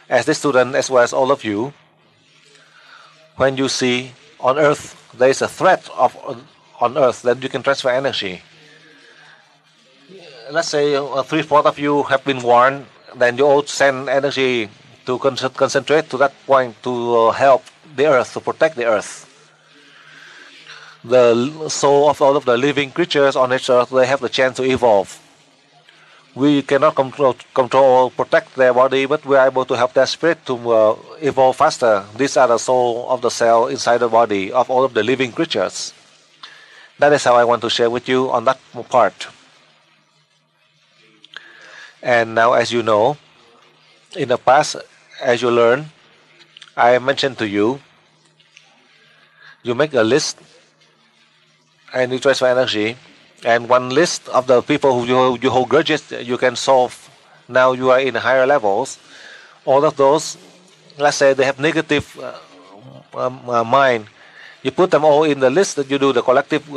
as the student as well as all of you, when you see on earth there is a threat on earth, then you can transfer energy. Let's say 3/4 of you have been warned, then you all send energy to concentrate to that point to help the earth, to protect the earth. The soul of all of the living creatures on this earth, they have the chance to evolve. We cannot control or protect their body, but we are able to help their spirit to evolve faster. These are the soul of the cell inside the body of all of the living creatures. That is how I want to share with you on that part. And now, as you know, in the past, as you learn, I mentioned to you, you make a list and you transfer energy. And one list of the people who you hold grudges, you can solve. Now you are in higher levels. All of those, let's say they have negative mind. You put them all in the list that you do the collective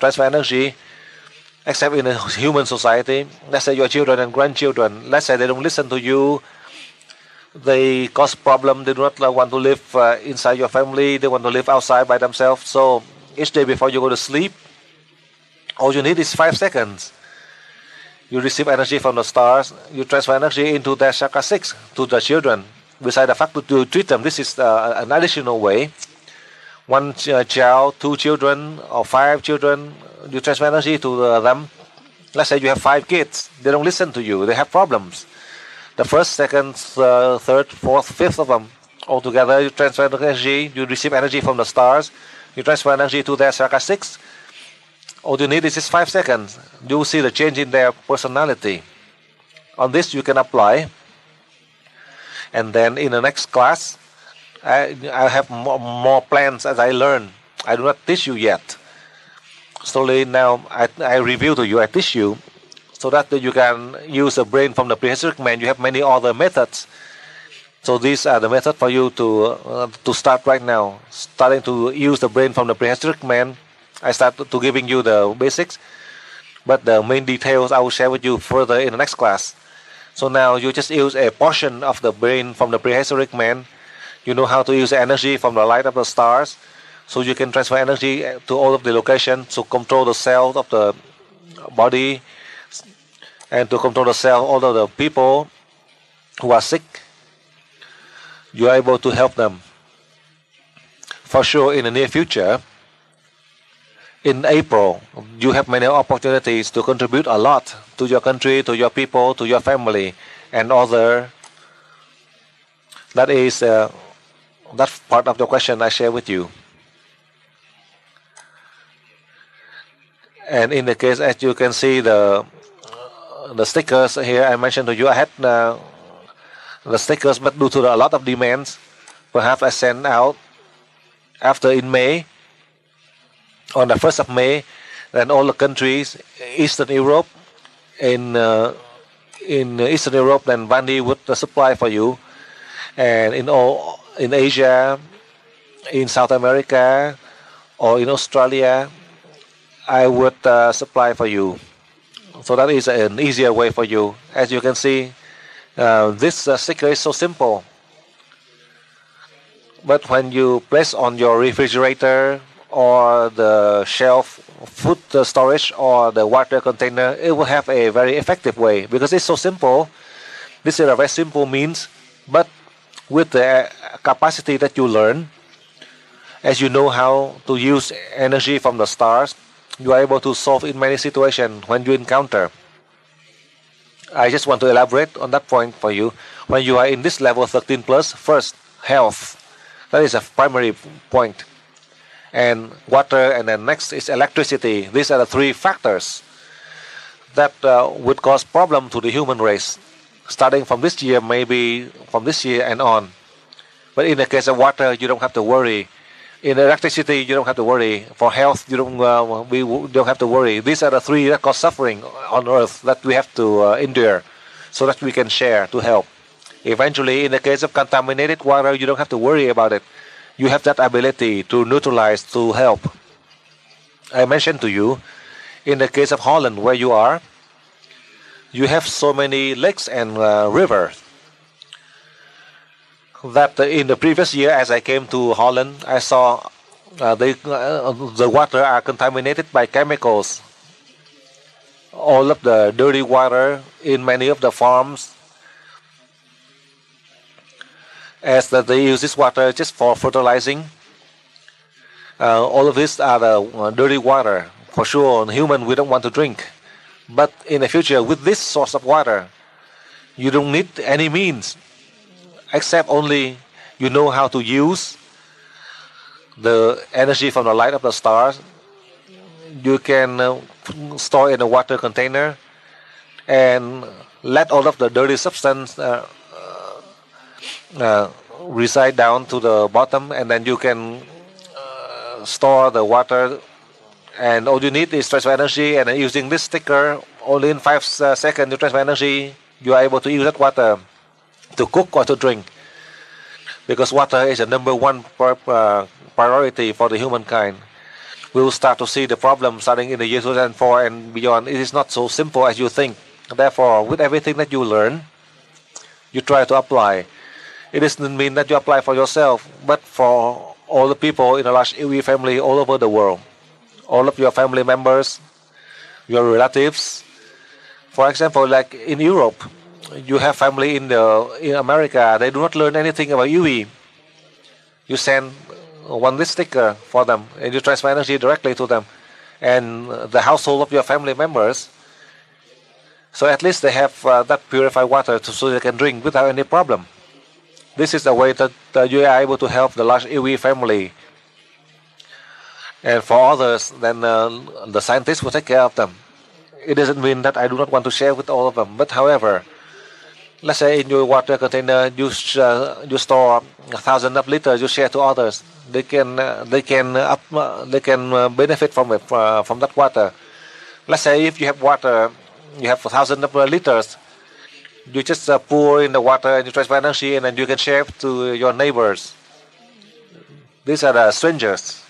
transfer energy, except in a human society. Let's say your children and grandchildren, let's say they don't listen to you. They cause problem. They do not want to live inside your family. They want to live outside by themselves. So each day before you go to sleep, all you need is 5 seconds. You receive energy from the stars. You transfer energy into their chakra 6 to the children. Besides the fact to treat them, this is an additional way. One child, 2 children, or 5 children, you transfer energy to them. Let's say you have 5 kids. They don't listen to you. They have problems. The first, second, third, fourth, fifth of them, all together, you transfer energy. You receive energy from the stars. You transfer energy to their chakra 6. All you need is just 5 seconds. You will see the change in their personality. On this you can apply. And then in the next class, I have more plans as I learn. I do not teach you yet. Slowly now I review to you, I teach you, so that you can use the brain from the prehistoric man. You have many other methods. So these are the methods for you to start right now. Starting to use the brain from the prehistoric man. I start to giving you the basics, but the main details I will share with you further in the next class. So now you just use a portion of the brain from the prehistoric man. You know how to use the energy from the light of the stars. So you can transfer energy to all of the locations to control the cells of the body and to control the cells all of the people who are sick. You are able to help them. For sure, in the near future, in April, you have many opportunities to contribute a lot to your country, to your people, to your family, and other. That is that part of the question I share with you. And in the case, as you can see, the stickers here I mentioned to you, I had the stickers, but due to a lot of demands, perhaps I send out after in May. On the 1st of May, then all the countries, Eastern Europe, in Eastern Europe, then Vandi would supply for you, and in Asia, in South America, or in Australia, I would supply for you. So that is an easier way for you. As you can see, this sticker is so simple. But when you place on your refrigerator or the shelf, food storage, or the water container, it will have a very effective way because it's so simple. This is a very simple means, but with the capacity that you learn, as you know how to use energy from the stars, you are able to solve in many situations when you encounter. I just want to elaborate on that point for you. When you are in this level 13 plus, first, health. That is a primary point. And water, and then next is electricity. These are the three factors that would cause problem to the human race, starting from this year, maybe from this year and on. But in the case of water, you don't have to worry. In electricity, you don't have to worry. For health, we don't have to worry. These are the three that cause suffering on earth that we have to endure, so that we can share to help. Eventually, in the case of contaminated water, you don't have to worry about it. You have that ability to neutralize, to help. I mentioned to you, in the case of Holland, where you are, you have so many lakes and rivers that in the previous year, as I came to Holland, I saw the water are contaminated by chemicals. All of the dirty water in many of the farms, as that they use this water just for fertilizing. All of this are the dirty water. For sure, human, we don't want to drink. But in the future, with this source of water, you don't need any means, except only you know how to use the energy from the light of the stars. You can store in a water container and let all of the dirty substance reside down to the bottom, and then you can store the water, and all you need is transfer energy. And then using this sticker, only in 5 seconds you transfer energy, you are able to use that water to cook or to drink, because water is the number one priority for the humankind. We will start to see the problem starting in the year 2004 and beyond. It is not so simple as you think. Therefore, with everything that you learn, you try to apply. It doesn't mean that you apply for yourself, but for all the people in a large LUONG family all over the world. All of your family members, your relatives. For example, like in Europe, you have family in America. They do not learn anything about LUONG. You send this sticker for them, and you transfer energy directly to them and the household of your family members. So at least they have that purified water so they can drink without any problem. This is the way that you are able to help the large LUONG family. And for others, then the scientists will take care of them. It doesn't mean that I do not want to share with all of them. But however, Let's say in your water container you store 1,000 of liters. You share to others. They can benefit from it, from that water. Let's say if you have water, you have 1,000 of liters. You just pour in the water and you transfer energy, and then you can share to your neighbors. These are the strangers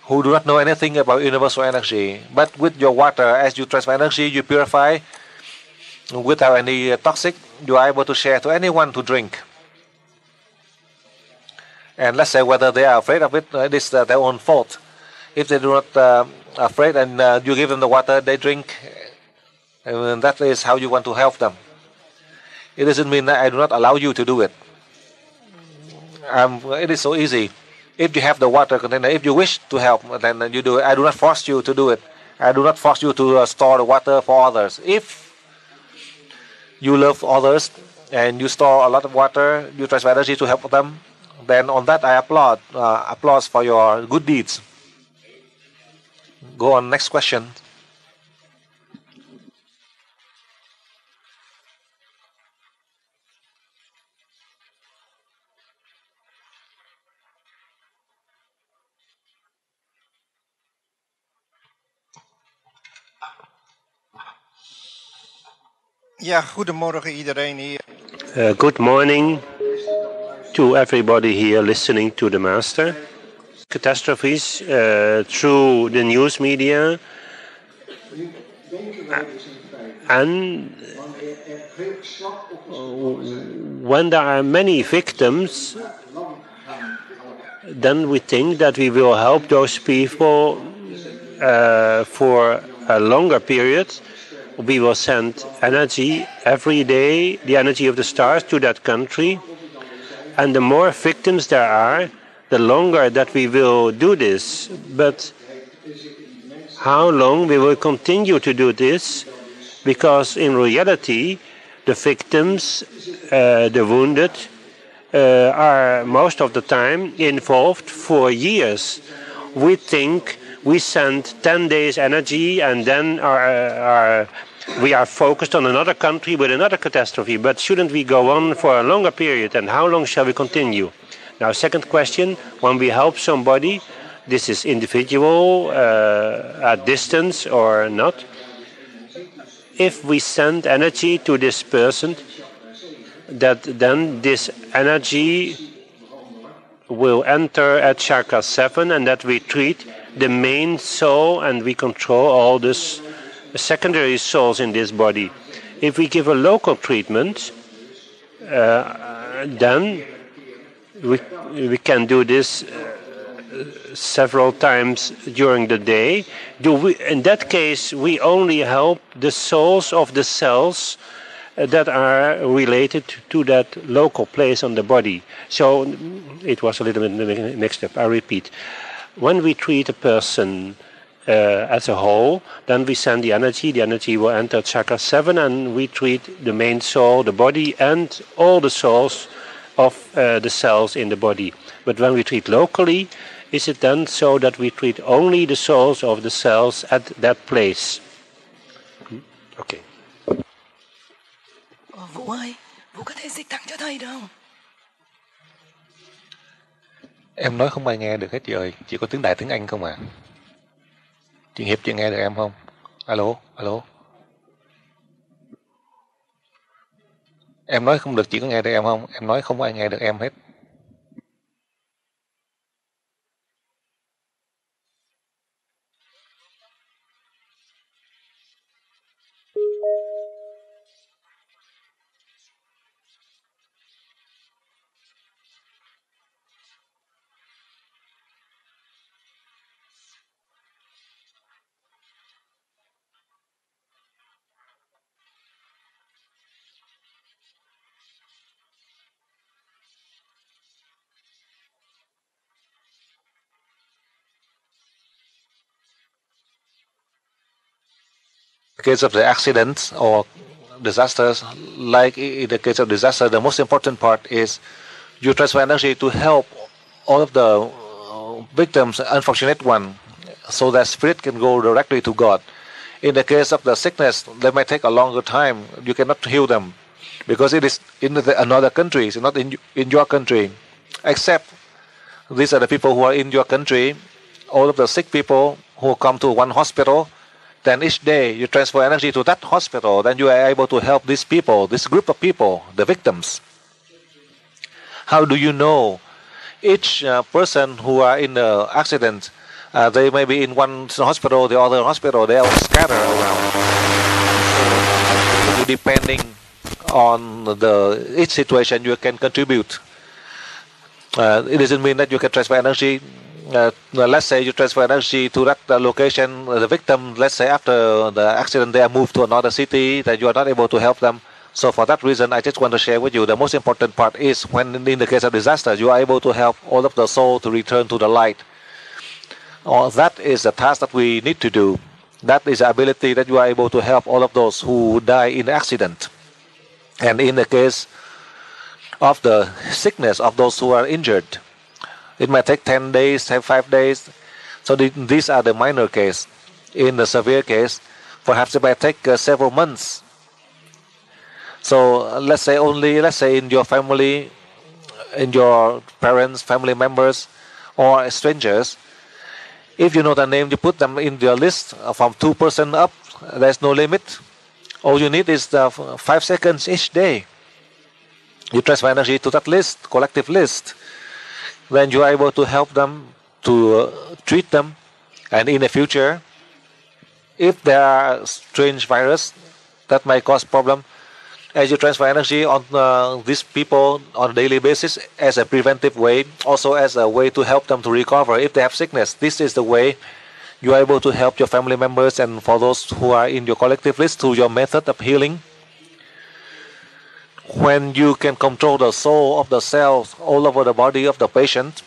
who do not know anything about universal energy. But with your water, as you transfer energy, you purify without any toxic. You are able to share to anyone to drink. And let's say whether they are afraid of it, it is their own fault. If they do not afraid and you give them the water, they drink. And that is how you want to help them. It doesn't mean that I do not allow you to do it. It is so easy. If you have the water container, if you wish to help, then you do it. I do not force you to do it. I do not force you to store the water for others. If you love others and you store a lot of water, you transfer energy to help them, then on that I applaud. Applause for your good deeds. Go on, next question. Ja, goedemorgen iedereen hier. Good morning to everybody here listening to the Master. Catastrophes through the news media, and when there are many victims, then we think that we will help those people for a longer period. We will send energy every day, the energy of the stars, to that country. And the more victims there are, the longer that we will do this. But how long we will continue to do this? Because in reality, the victims, the wounded, are most of the time involved for years. We think we send 10 days energy and then we are focused on another country with another catastrophe. But shouldn't we go on for a longer period? And how long shall we continue? Now, second question, when we help somebody, this is individual, at distance or not. If we send energy to this person, that then this energy will enter at chakra 7, and that we treat the main soul and we control all this secondary souls in this body. If we give a local treatment, then we can do this several times during the day. In that case, we only help the souls of the cells that are related to that local place on the body. So it was a little bit mixed up. I repeat. When we treat a person as a whole, then we send the energy will enter chakra 7, and we treat the main soul, the body, and all the souls of the cells in the body. But when we treat locally, is it then so that we treat only the souls of the cells at that place? Okay. Vũ ơi, Vũ có thể dịch thẳng cho thầy được không? Em nói không ai nghe được hết chị ơi, chỉ có tiếng Đại tiếng Anh không à. Chị Hiệp, chị nghe được em không? Alo, alo. Em nói không được, chị có nghe được em không? Em nói không ai nghe được em hết. In the case of the accidents or disasters, like in the case of disaster, the most important part is you transfer energy to help all of the victims, unfortunate one, so that spirit can go directly to God. In the case of the sickness, they might take a longer time. You cannot heal them. because it is in another country, it's not in your country. Except these are the people who are in your country, all of the sick people who come to one hospital, then each day you transfer energy to that hospital, then you are able to help these people, this group of people, the victims. How do you know each person who are in the accident, they may be in one hospital, the other hospital, they are scattered around. So depending on each situation, you can contribute. It doesn't mean that you can transfer energy. Let's say you transfer energy to that location, the victim, let's say after the accident they are moved to another city, that you are not able to help them. So for that reason, I just want to share with you, the most important part is when in the case of disaster, you are able to help all of the soul to return to the light. That is the task that we need to do. That is the ability that you are able to help all of those who die in the accident. And in the case of the sickness of those who are injured, it might take 10 days, 5 days. So these are the minor case. In the severe case, perhaps it might take several months. So let's say in your family, in your parents, family members, or strangers, if you know the name, you put them in your list from 2 persons up. There's no limit. All you need is 5 seconds each day. You transfer energy to that list, collective list. Then you are able to help them, to treat them. And in the future, if there are strange virus that might cause problem, as you transfer energy on these people on a daily basis as a preventive way, also as a way to help them to recover if they have sickness, this is the way you are able to help your family members and for those who are in your collective list through your method of healing. When you can control the soul of the cells all over the body of the patient,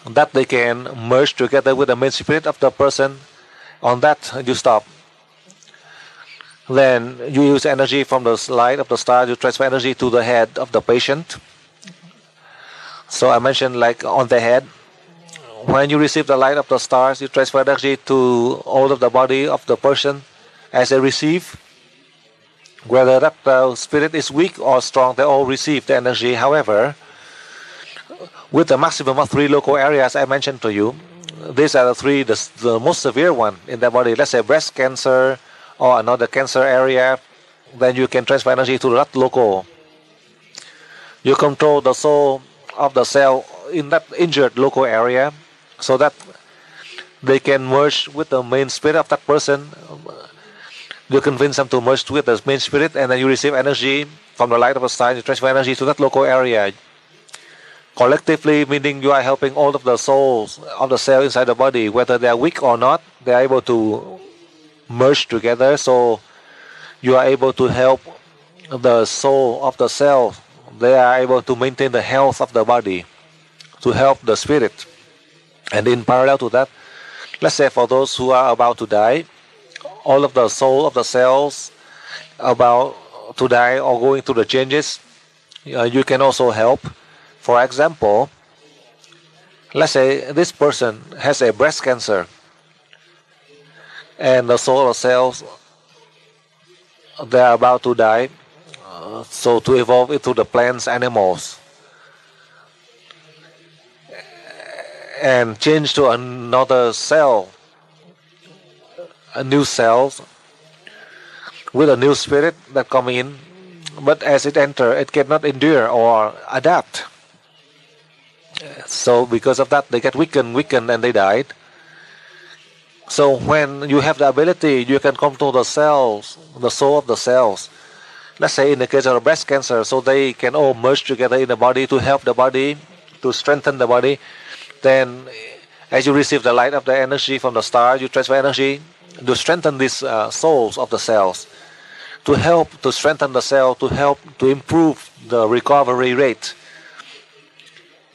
that they can merge together with the main spirit of the person, on that you stop. Then you use energy from the light of the star, you transfer energy to the head of the patient. So I mentioned like on the head, when you receive the light of the stars, you transfer energy to all of the body of the person as they receive. Whether that spirit is weak or strong, they all receive the energy. However, with the maximum of 3 local areas I mentioned to you, these are the most severe one in the body. Let's say breast cancer or another cancer area, then you can transfer energy to that local. You control the soul of the cell in that injured local area so that they can merge with the main spirit of that person. You convince them to merge with the main spirit, and then you receive energy from the light of the star. You transfer energy to that local area. Collectively, meaning you are helping all of the souls of the cell inside the body, whether they are weak or not, they are able to merge together. So you are able to help the soul of the cell. They are able to maintain the health of the body, to help the spirit. And in parallel to that, let's say for those who are about to die, all of the soul of the cells about to die or going through the changes, you can also help. For example, let's say this person has a breast cancer, and the soul of cells, they are about to die, so to evolve into the plants, animals, and change to another cell, a new cell with a new spirit that come in, but as it enter, it cannot endure or adapt. So because of that, they get weakened, and they died. So when you have the ability, you can control the cells, the soul of the cells. Let's say in the case of breast cancer, so they can all merge together in the body to help the body, to strengthen the body. Then as you receive the light of the energy from the star, you transfer energy to strengthen these souls of the cells, to help to strengthen the cell, to help to improve the recovery rate.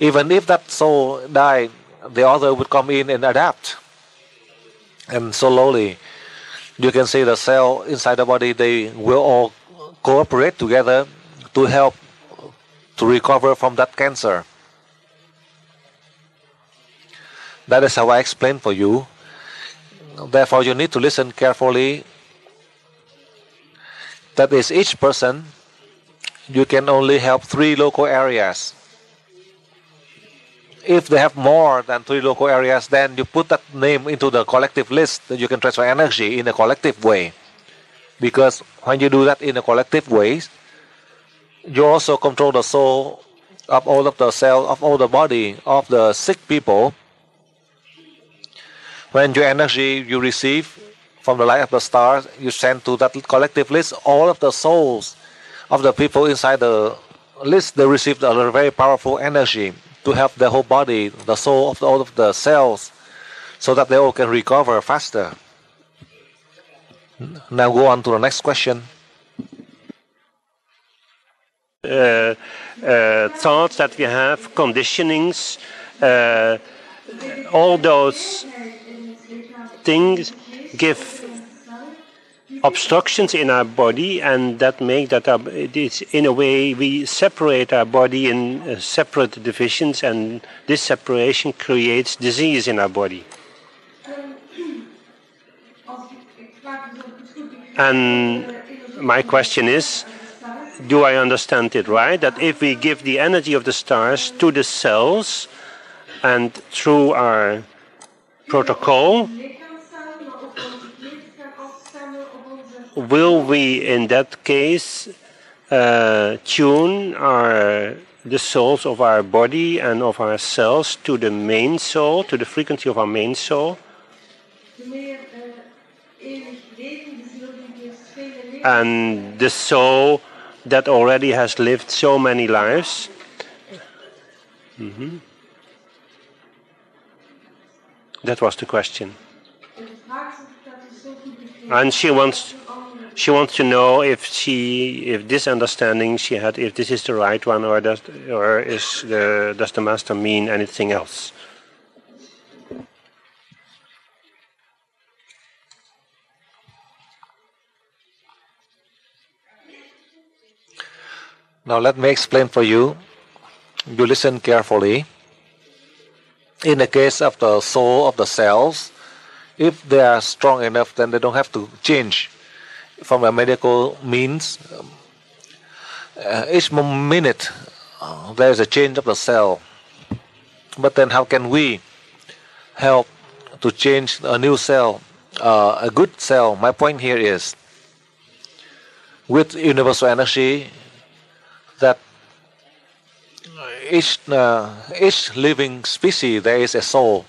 Even if that soul died, the other would come in and adapt. And slowly, you can see the cell inside the body, they will all cooperate together to help to recover from that cancer. That is how I explain for you. Therefore, you need to listen carefully. That is, each person you can only help 3 local areas. If they have more than 3 local areas, then you put that name into the collective list, that you can transfer energy in a collective way. Because when you do that in a collective way, you also control the soul of all of the cells, of all the body, of the sick people. When your energy you receive from the light of the stars, you send to that collective list, all of the souls of the people inside the list, they receive a very powerful energy to help the whole body, the soul of all of the cells, so that they all can recover faster. Now go on to the next question. Thoughts that we have, conditionings, all those things give obstructions in our body, and that make that it is, in a way, we separate our body in separate divisions, and this separation creates disease in our body. And my question is, do I understand it right? That if we give the energy of the stars to the cells, and through our protocol, will we in that case tune the souls of our body and of our cells to the main soul, to the frequency of our main soul? And the soul that already has lived so many lives. That was the question. And she wants to know if this understanding she had, if this is the right one, or does the master mean anything else? Now let me explain for you. You listen carefully. In the case of the soul of the cells, if they are strong enough, then they don't have to change from a medical means. Each minute there is a change of the cell. But then how can we help to change a new cell, a good cell? My point here is, with universal energy, that each living species there is a soul.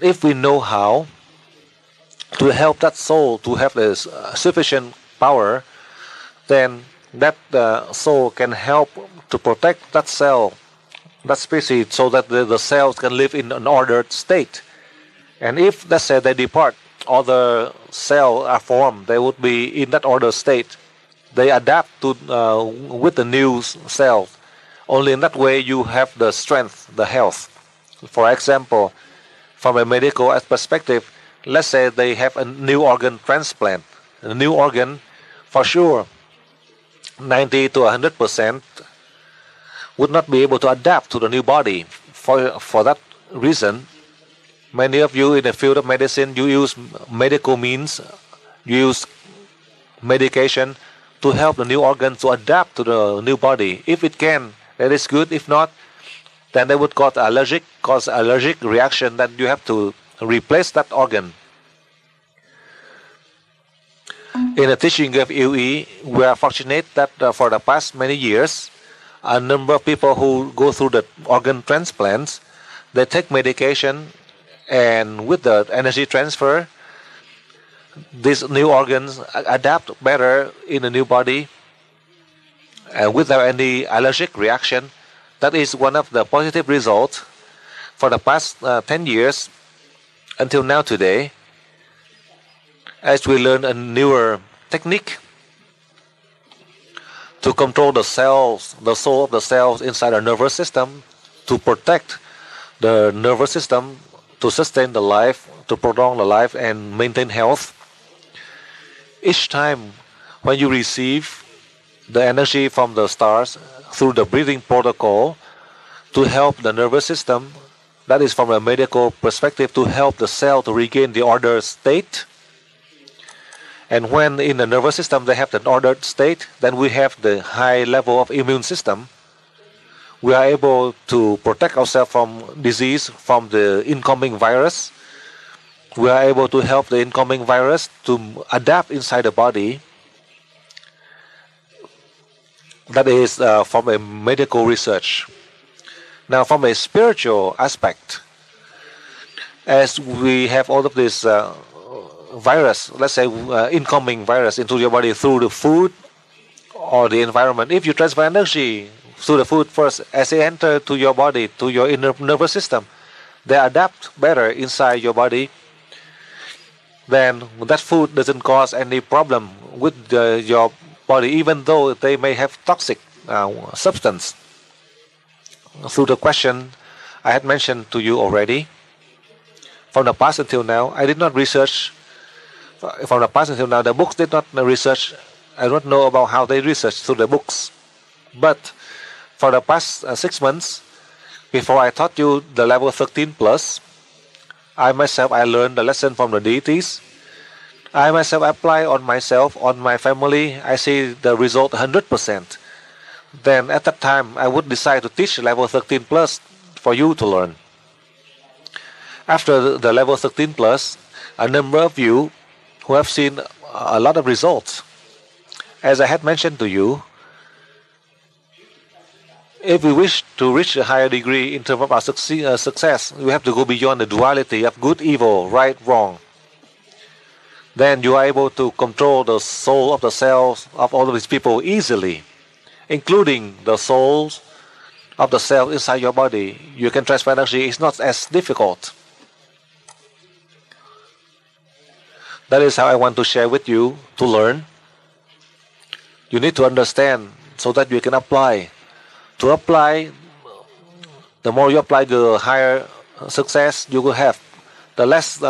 If we know how to help that soul to have this sufficient power, then that soul can help to protect that cell, that species, so that the cells can live in an ordered state. And if, let's say, they depart, other cells are formed, they would be in that ordered state. They adapt to with the new cell. Only in that way you have the strength, the health. For example, from a medical perspective, let's say they have a new organ transplant. A new organ, for sure, 90 to 100% would not be able to adapt to the new body. For that reason, many of you in the field of medicine, you use medical means, you use medication to help the new organ to adapt to the new body. If it can, that is good. If not, then they would cause allergic reaction, that you have to replace that organ. In the teaching of UE, we are fortunate that for the past many years, a number of people who go through the organ transplants, they take medication, and with the energy transfer, these new organs adapt better in the new body without any allergic reaction. That is one of the positive results for the past 10 years until now today, as we learn a newer technique to control the cells, the soul of the cells inside our nervous system, to protect the nervous system, to sustain the life, to prolong the life and maintain health. Each time when you receive the energy from the stars through the breathing protocol to help the nervous system, that is from a medical perspective, to help the cell to regain the ordered state. And when in the nervous system they have the ordered state, then we have the high level of immune system. We are able to protect ourselves from disease, from the incoming virus. We are able to help the incoming virus to adapt inside the body. That is from a medical research. Now, from a spiritual aspect, as we have all of this virus, let's say incoming virus into your body through the food or the environment, if you transfer energy through the food first, as they enter to your body, to your inner nervous system, they adapt better inside your body. Then that food doesn't cause any problem with your body, even though they may have toxic substance. Through the question I had mentioned to you already, from the past until now, I did not research. From the past until now, the books did not research. I don't know about how they research through the books. But for the past 6 months, before I taught you the level 13 plus, I myself, I learned the lesson from the deities. I myself apply on myself, on my family. I see the result 100%. Then at that time, I would decide to teach level 13 plus for you to learn. After the level 13 plus, a number of you who have seen a lot of results. As I had mentioned to you, if we wish to reach a higher degree in terms of our success, we have to go beyond the duality of good, evil, right, wrong. Then you are able to control the soul of the cells of all of these people easily, including the souls of the cells inside your body. You can transfer energy. It's not as difficult. That is how I want to share with you to learn. You need to understand so that you can apply. To apply, the more you apply, the higher success you will have. The less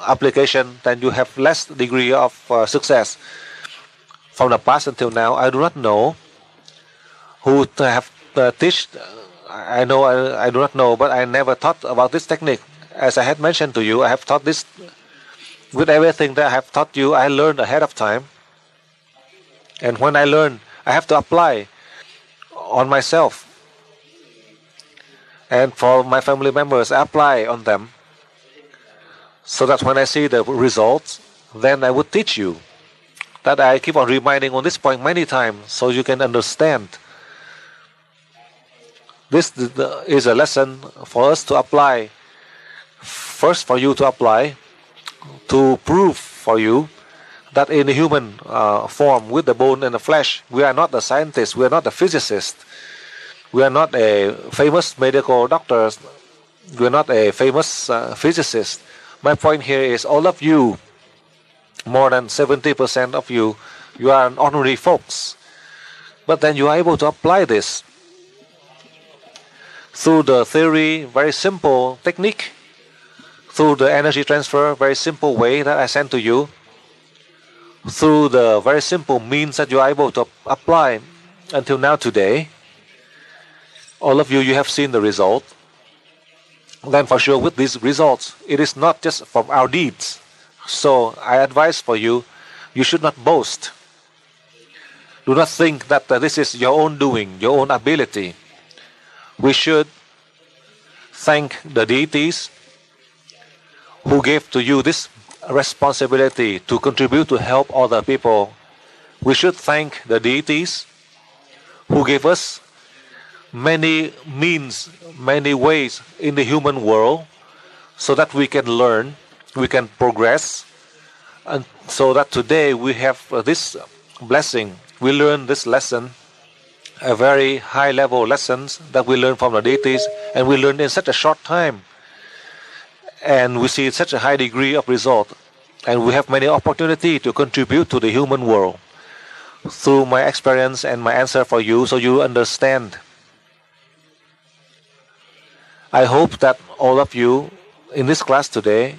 application, then you have less degree of success. From the past until now, I do not know who have teach. I know I do not know, but I never thought about this technique. As I had mentioned to you, I have taught this. With everything that I have taught you, I learned ahead of time. And when I learn, I have to apply on myself. And for my family members, I apply on them. So that when I see the results, then I would teach you. That I keep on reminding on this point many times so you can understand. This is a lesson for us to apply. First, for you to apply, to prove for you that in the human form, with the bone and the flesh, we are not the scientists, we are not the physicists, we are not a famous medical doctors, we are not a famous physicist. My point here is all of you, more than 70% of you, you are ordinary folks. But then you are able to apply this through the theory, very simple technique, through the energy transfer, very simple way that I sent to you, through the very simple means that you are able to apply until now today. All of you, you have seen the result. Then for sure with these results, it is not just from our deeds. So I advise for you, you should not boast. Do not think that this is your own doing, your own ability. We should thank the deities who gave to you this responsibility to contribute to help other people. We should thank the deities who gave us many means, many ways in the human world so that we can learn, we can progress, and so that today we have this blessing. We learn this lesson, a very high level lessons that we learn from the deities, and we learn in such a short time. And we see such a high degree of result, and we have many opportunity to contribute to the human world through my experience and my answer for you, so you understand. I hope that all of you in this class today,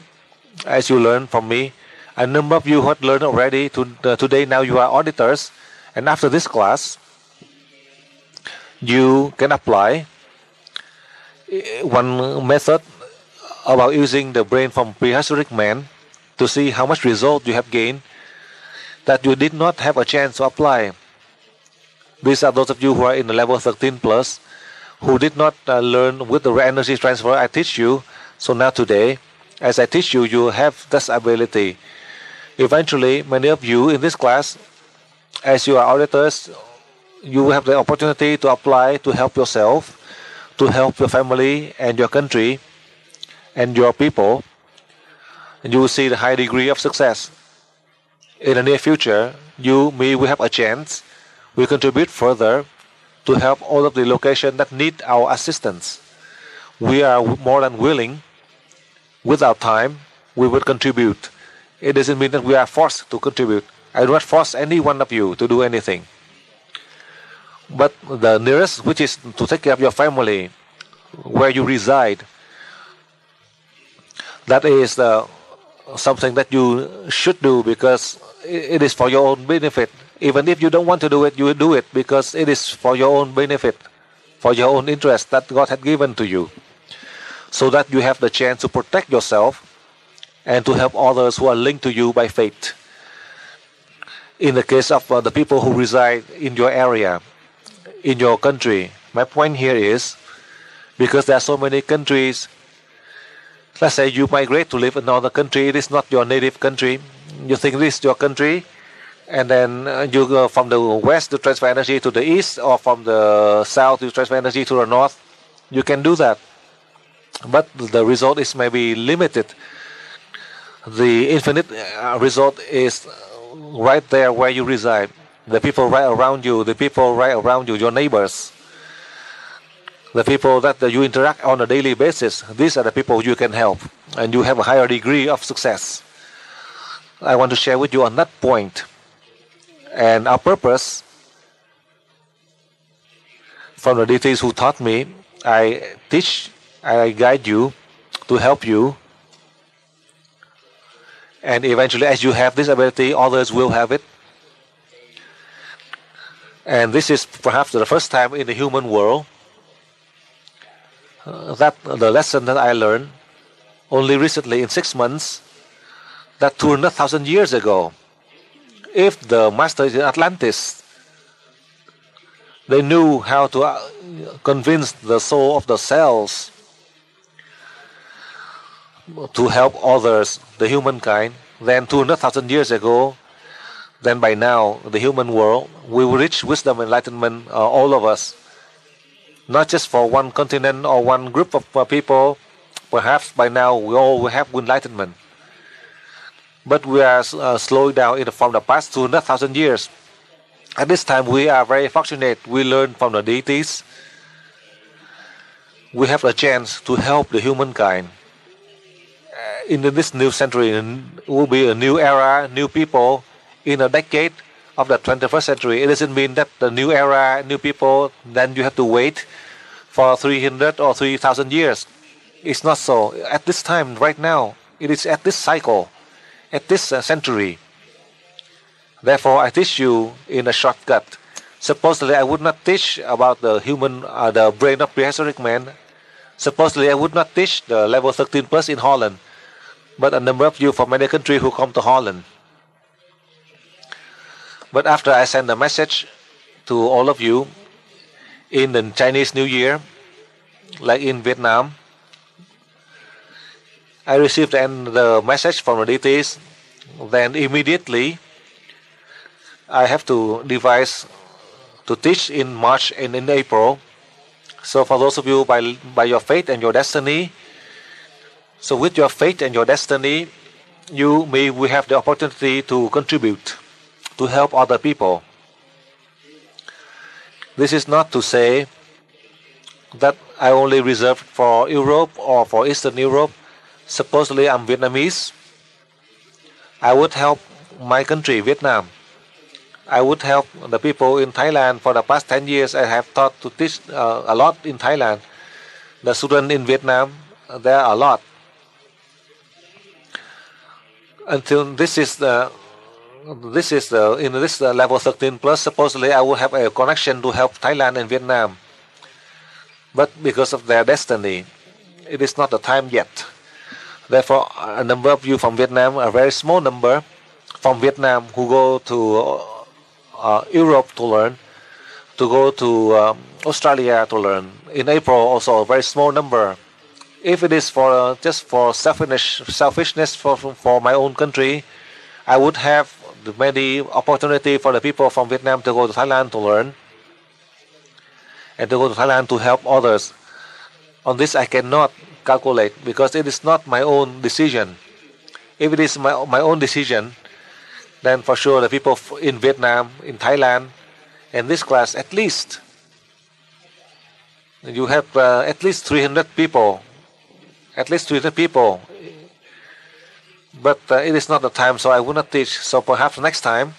as you learn from me, a number of you who have learned already today, now you are auditors, and after this class, you can apply one method about using the brain from prehistoric man to see how much result you have gained that you did not have a chance to apply. These are those of you who are in the level 13 plus, who did not learn with the energy transfer I teach you. So now today, as I teach you, you have this ability. Eventually, many of you in this class, as you are auditors, you will have the opportunity to apply to help yourself, to help your family and your country and your people. And you will see the high degree of success. In the near future, you, me, we have a chance. We contribute further to help all of the locations that need our assistance. We are more than willing. With our time, we will contribute. It doesn't mean that we are forced to contribute. I do not force any one of you to do anything. But the nearest, which is to take care of your family, where you reside, that is something that you should do because it is for your own benefit. Even if you don't want to do it, you will do it because it is for your own benefit, for your own interest that God had given to you, so that you have the chance to protect yourself and to help others who are linked to you by faith. In the case of the people who reside in your area, in your country, my point here is, because there are so many countries, let's say you migrate to live in another country, it is not your native country, you think this is your country, and then you go from the west to transfer energy to the east, or from the south to transfer energy to the north. You can do that, but the result is maybe limited. The infinite result is right there where you reside. The people right around you, your neighbors, the people that you interact on a daily basis, these are the people you can help, and you have a higher degree of success. I want to share with you on that point. And our purpose, from the deities who taught me, I teach, I guide you to help you. And eventually, as you have this ability, others will have it. And this is perhaps the first time in the human world that the lesson that I learned only recently in 6 months, that 200,000 years ago, if the masters in Atlantis, they knew how to convince the soul of the cells to help others, the humankind, then 200,000 years ago, then by now, the human world, we will reach wisdom, enlightenment, all of us. Not just for one continent or one group of people. Perhaps by now we all will have enlightenment. But we are slowing down from the past 200,000 years. At this time, we are very fortunate. We learn from the deities. We have a chance to help the humankind. In this new century, it will be a new era, new people. In a decade of the 21st century, it doesn't mean that the new era, new people, then you have to wait for 300 or 3,000 years. It's not so. At this time, right now, it is at this cycle, at this century. Therefore, I teach you in a shortcut. Supposedly, I would not teach about the human, the brain of prehistoric man. Supposedly, I would not teach the level 13 plus in Holland. But a number of you from many countries who come to Holland. But after I send a message to all of you in the Chinese New Year, like in Vietnam, I received the message from the deities. Then immediately, I have to devise to teach in March and in April. So for those of you by your faith and your destiny, so with your faith and your destiny, you, me, we have the opportunity to contribute, to help other people. This is not to say that I only reserve for Europe or for Eastern Europe. Supposedly I'm Vietnamese. I would help my country, Vietnam. I would help the people in Thailand. For the past 10 years, I have taught to teach a lot in Thailand. The students in Vietnam, there are a lot. Until in this level 13 plus, supposedly I will have a connection to help Thailand and Vietnam. But because of their destiny, it is not the time yet. Therefore, a number of you from Vietnam, a very small number from Vietnam who go to Europe to learn, to go to Australia to learn. In April, also a very small number. If it is for just for selfishness for my own country, I would have many opportunity for the people from Vietnam to go to Thailand to learn and to go to Thailand to help others. On this, I cannot calculate because it is not my own decision. If it is my own decision, then for sure the people in Vietnam, in Thailand, in this class, at least you have at least 300 people. At least 300 people. But it is not the time, so I will not teach. So perhaps next time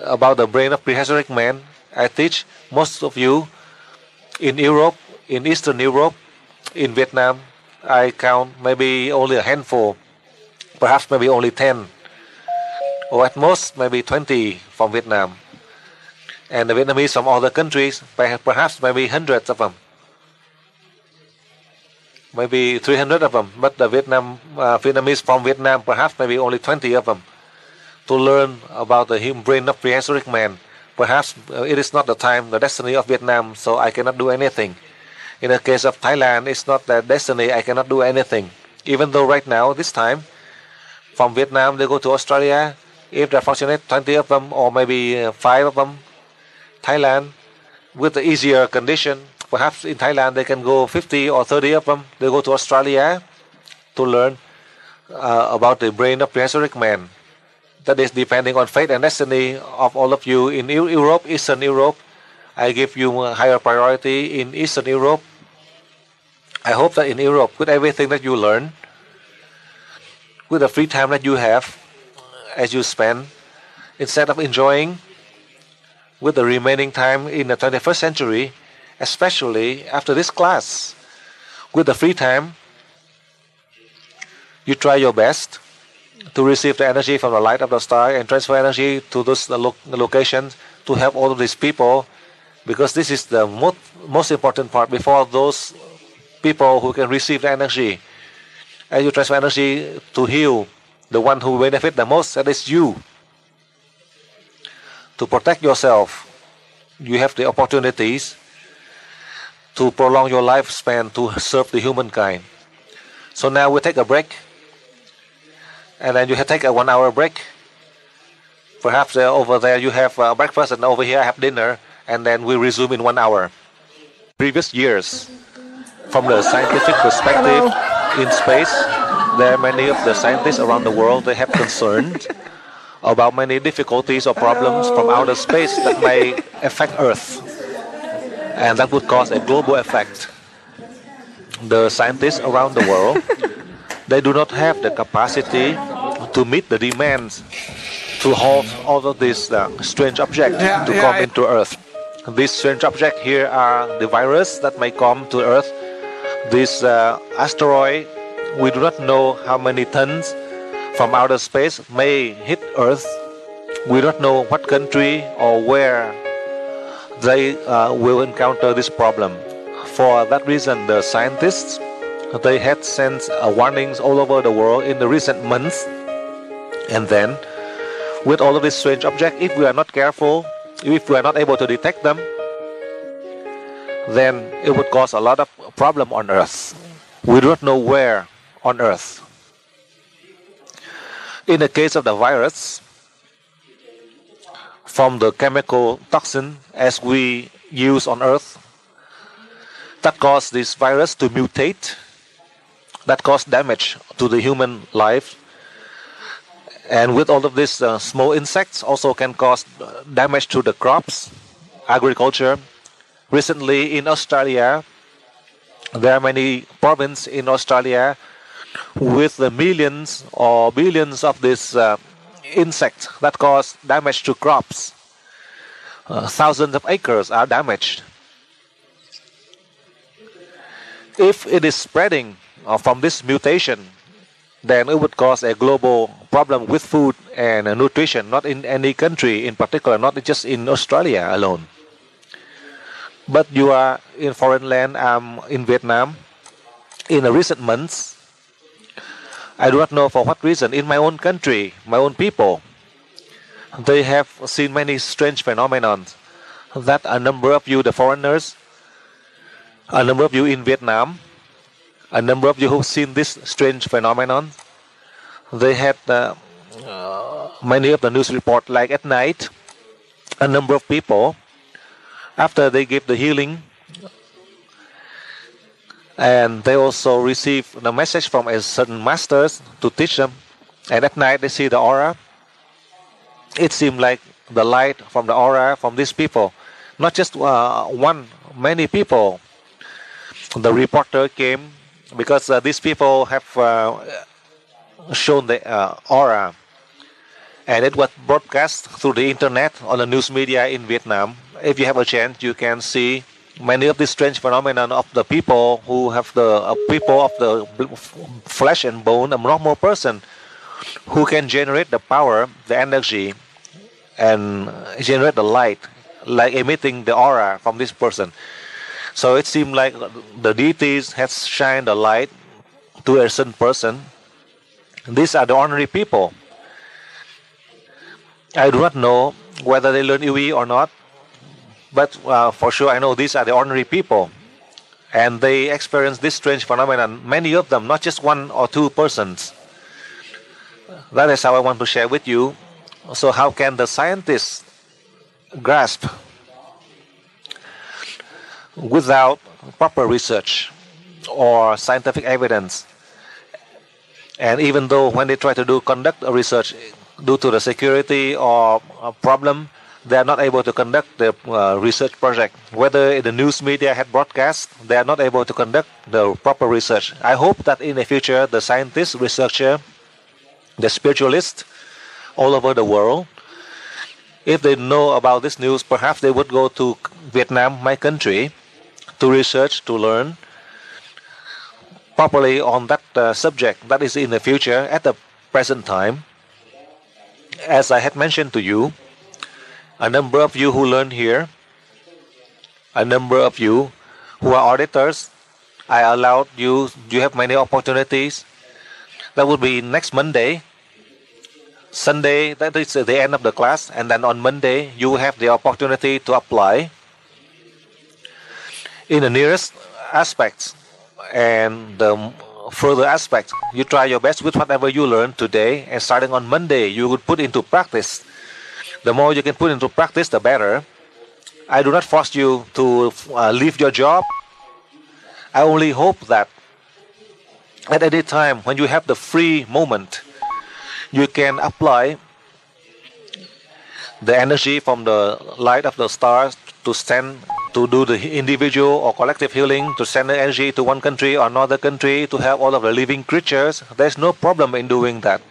about the brain of prehistoric man, I teach most of you in Europe, in Eastern Europe, in Vietnam. I count maybe only a handful, perhaps maybe only 10, or at most maybe 20 from Vietnam. And the Vietnamese from other countries, perhaps maybe hundreds of them. Maybe 300 of them, but the Vietnamese from Vietnam, perhaps maybe only 20 of them, to learn about the human brain of prehistoric man. Perhaps it is not the time, the destiny of Vietnam, so I cannot do anything. In the case of Thailand, it's not the destiny, I cannot do anything. Even though right now, this time, from Vietnam they go to Australia, if they're fortunate, 20 of them, or maybe 5 of them, Thailand, with the easier condition, perhaps in Thailand they can go 50 or 30 of them. They go to Australia to learn about the brain of prehistoric man. That is depending on fate and destiny of all of you in Europe, Eastern Europe. I give you a higher priority in Eastern Europe. I hope that in Europe, with everything that you learn, with the free time that you have as you spend, instead of enjoying with the remaining time in the 21st century, especially after this class, with the free time, you try your best to receive the energy from the light of the star and transfer energy to those locations to help all of these people, because this is the most important part before those people who can receive the energy. And you transfer energy to heal the one who benefit the most, that is you. To protect yourself, you have the opportunities to prolong your lifespan to serve the humankind. So now we take a break, and then you take a 1 hour break. Perhaps over there you have breakfast, and over here I have dinner, and then we resume in 1 hour. Previous years, from the scientific perspective in space, there are many of the scientists around the world, they have concerns about many difficulties or problems from outer space that may affect Earth, and that would cause a global effect. The scientists around the world, they do not have the capacity to meet the demands to halt all of these strange objects to come into Earth. These strange objects here are the virus that may come to Earth. This asteroid, we do not know how many tons from outer space may hit Earth. We don't know what country or where they will encounter this problem. For that reason, the scientists, they had sent warnings all over the world in the recent months. And then, with all of these strange objects, if we are not careful, if we are not able to detect them, then it would cause a lot of problem on Earth. We do not know where on Earth. In the case of the virus, from the chemical toxin as we use on Earth, that cause this virus to mutate, that cause damage to the human life. And with all of these small insects also can cause damage to the crops, agriculture. Recently in Australia, there are many provinces in Australia with the millions or billions of these insects that cause damage to crops. Thousands of acres are damaged. If it is spreading from this mutation, then it would cause a global problem with food and nutrition, not in any country in particular, not just in Australia alone. But you are in foreign land, in Vietnam. In the recent months, I do not know for what reason. In my own country, my own people, they have seen many strange phenomena that a number of you, the foreigners, a number of you in Vietnam, a number of you who've seen this strange phenomenon, they had many of the news report, like at night, a number of people, after they give the healing, and they also receive the message from a certain masters to teach them, and at night they see the aura. It seemed like the light from the aura from these people, not just one, many people. The reporter came because these people have shown the aura, and it was broadcast through the internet on the news media in Vietnam. If you have a chance, you can see many of these strange phenomena of the people who have the people of the flesh and bone, a normal person who can generate the power, the energy, and generate the light, like emitting the aura from this person. So it seemed like the deities have shined the light to a certain person. These are the ordinary people. I do not know whether they learn UE or not, but for sure I know these are the ordinary people. And they experience this strange phenomenon, many of them, not just one or two persons. That is how I want to share with you. So how can the scientists grasp without proper research or scientific evidence? And even though when they try to conduct a research, due to the security or a problem, they are not able to conduct the research project. Whether the news media had broadcast, they are not able to conduct the proper research. I hope that in the future, the scientists, researcher, the spiritualists all over the world, if they know about this news, perhaps they would go to Vietnam, my country, to research, to learn properly on that subject. That is in the future. At the present time, as I had mentioned to you, a number of you who learn here, a number of you who are auditors, I allowed you, you have many opportunities. That would be next Monday. Sunday, that is the end of the class, and then on Monday, you have the opportunity to apply in the nearest aspects and the further aspects. You try your best with whatever you learned today, and starting on Monday, you would put into practice. The more you can put into practice, the better. I do not force you to leave your job. I only hope that at any time when you have the free moment, you can apply the energy from the light of the stars to send, to do the individual or collective healing, to send the energy to one country or another country, to help all of the living creatures. There's no problem in doing that,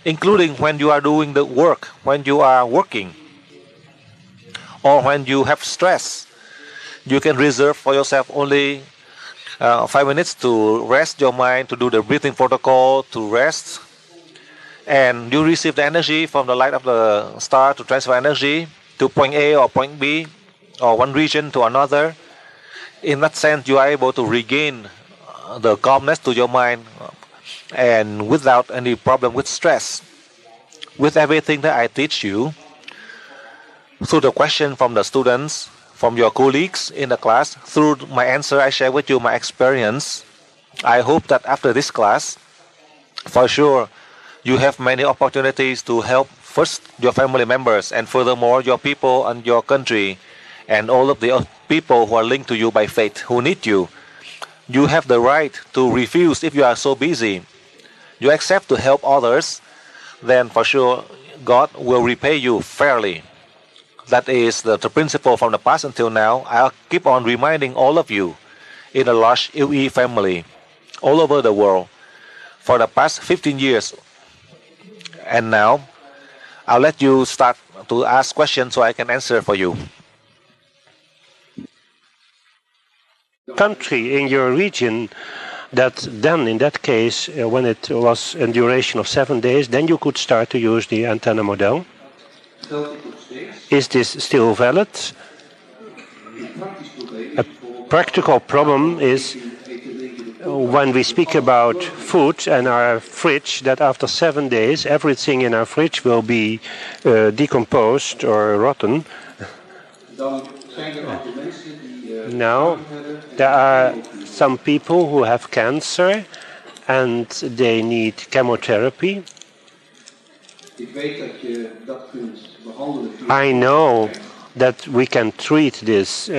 including when you are doing the work, when you are working, or when you have stress. You can reserve for yourself only 5 minutes to rest your mind, to do the breathing protocol, to rest. And you receive the energy from the light of the star to transfer energy to point A or point B, or one region to another. In that sense, you are able to regain the calmness to your mind, and without any problem with stress. With everything that I teach you, through the question from the students, from your colleagues in the class, through my answer I share with you my experience, I hope that after this class, for sure, you have many opportunities to help first your family members, and furthermore your people and your country, and all of the people who are linked to you by faith, who need you. You have the right to refuse if you are so busy. You accept to help others, then for sure God will repay you fairly. That is the principle from the past until now. I'll keep on reminding all of you in a large UE family all over the world for the past 15 years. And now I'll let you start to ask questions so I can answer for you. Country in your region that then in that case when it was a duration of 7 days, then you could start to use the antenna model. Is this still valid? A practical problem is when we speak about food and our fridge, that after 7 days everything in our fridge will be decomposed or rotten. Now, there are some people who have cancer and they need chemotherapy. I know that we can treat this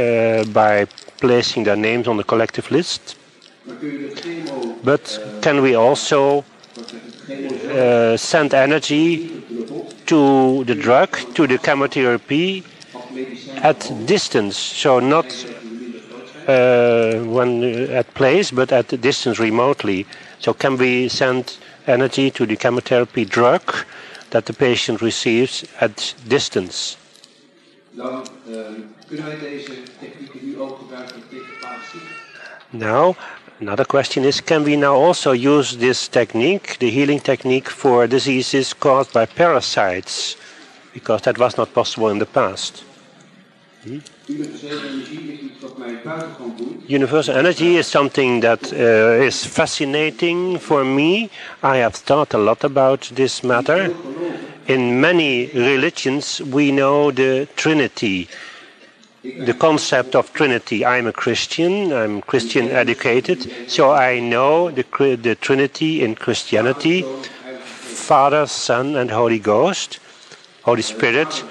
by placing their names on the collective list. But can we also send energy to the drug, to the chemotherapy at distance? So not at place, but at distance remotely. So can we send energy to the chemotherapy drug that the patient receives at distance? Now, another question is, can we now also use this technique, the healing technique, for diseases caused by parasites? Because that was not possible in the past. Universal energy is something that is fascinating for me. I have thought a lot about this matter. In many religions, we know the Trinity, the concept of Trinity. I'm a Christian, I'm Christian educated, so I know the Trinity in Christianity: Father, Son, and Holy Ghost, Holy Spirit.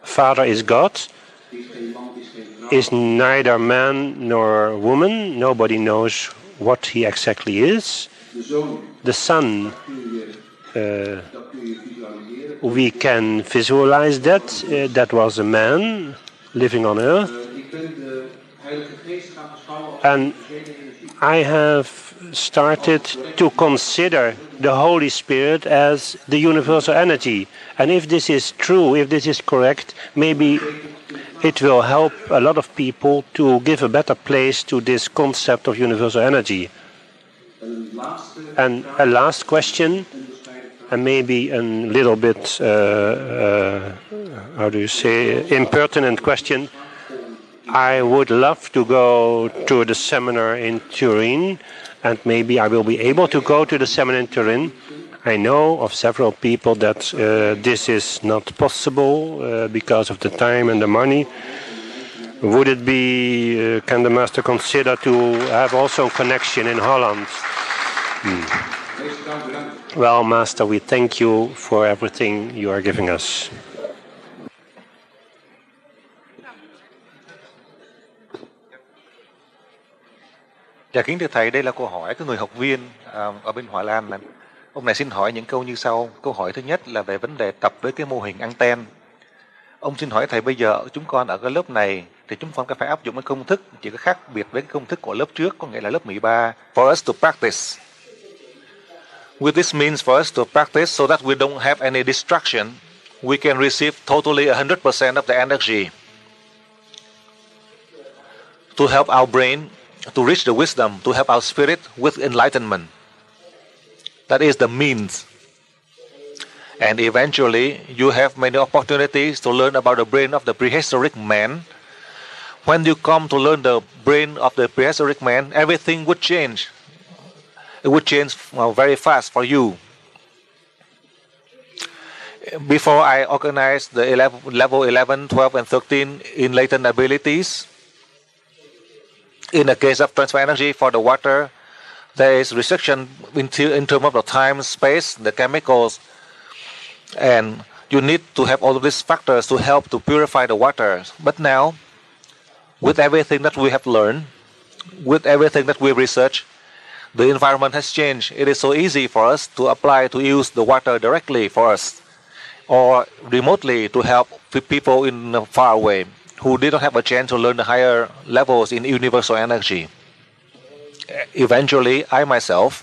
Father is God, is neither man nor woman. Nobody knows what he exactly is. The Son, we can visualize that. That was a man living on earth. And I have started to consider the Holy Spirit as the universal energy. And if this is true, if this is correct, maybe it will help a lot of people to give a better place to this concept of universal energy. And a last question, and maybe a little bit, how do you say, impertinent question. I would love to go to the seminar in Turin, and maybe I will be able to go to the seminar in Turin. I know of several people that this is not possible because of the time and the money. Would it be, can the Master consider to have also a connection in Holland? Well, Master, we thank you for everything you are giving us. Dạ kính thưa Thầy, đây là câu hỏi của người học viên ở bên Hòa Lan. Ông này xin hỏi những câu như sau. Câu hỏi thứ nhất là về vấn đề tập với cái mô hình anten. Ông xin hỏi Thầy, bây giờ chúng con ở cái lớp này thì chúng con có phải áp dụng cái công thức chỉ có khác biệt với cái công thức của lớp trước, có nghĩa là lớp 13. For us to practice. With this means for us to practice so that we don't have any distraction, we can receive totally 100% of the energy to help our brain to reach the wisdom, to help our spirit with enlightenment. That is the means. And eventually, you have many opportunities to learn about the brain of the prehistoric man. When you come to learn the brain of the prehistoric man, everything would change. It would change very fast for you. Before I organized the level 11, 12, and 13 in latent abilities, in the case of transfer energy for the water, there is restriction in terms of the time, space, the chemicals, and you need to have all of these factors to help to purify the water. But now, with everything that we have learned, with everything that we research, the environment has changed. It is so easy for us to apply, to use the water directly for us, or remotely to help people in far away who did not have a chance to learn the higher levels in universal energy. Eventually, I myself,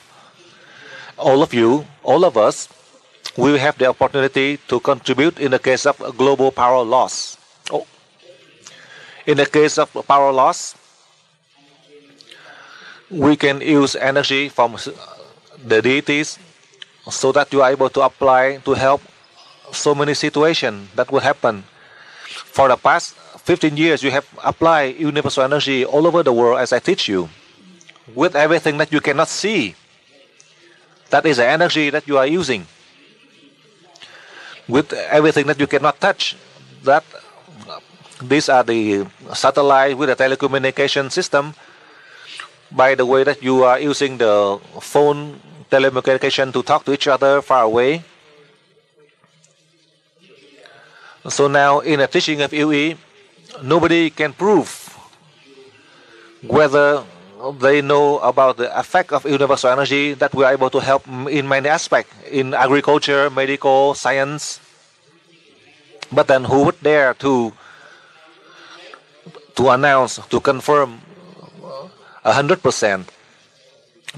all of you, all of us, we will have the opportunity to contribute in the case of global power loss. In the case of power loss, we can use energy from the deities so that you are able to apply to help so many situations that will happen. For the past 15 years, you have applied universal energy all over the world as I teach you. with everything that you cannot see. That is the energy that you are using. With everything that you cannot touch, that these are the satellite with the telecommunication system. By the way that you are using the phone telecommunication to talk to each other far away. So now in a teaching of UE, nobody can prove whether they know about the effect of universal energy that we are able to help in many aspects, in agriculture, medical, science. But then who would dare to announce, to confirm 100%?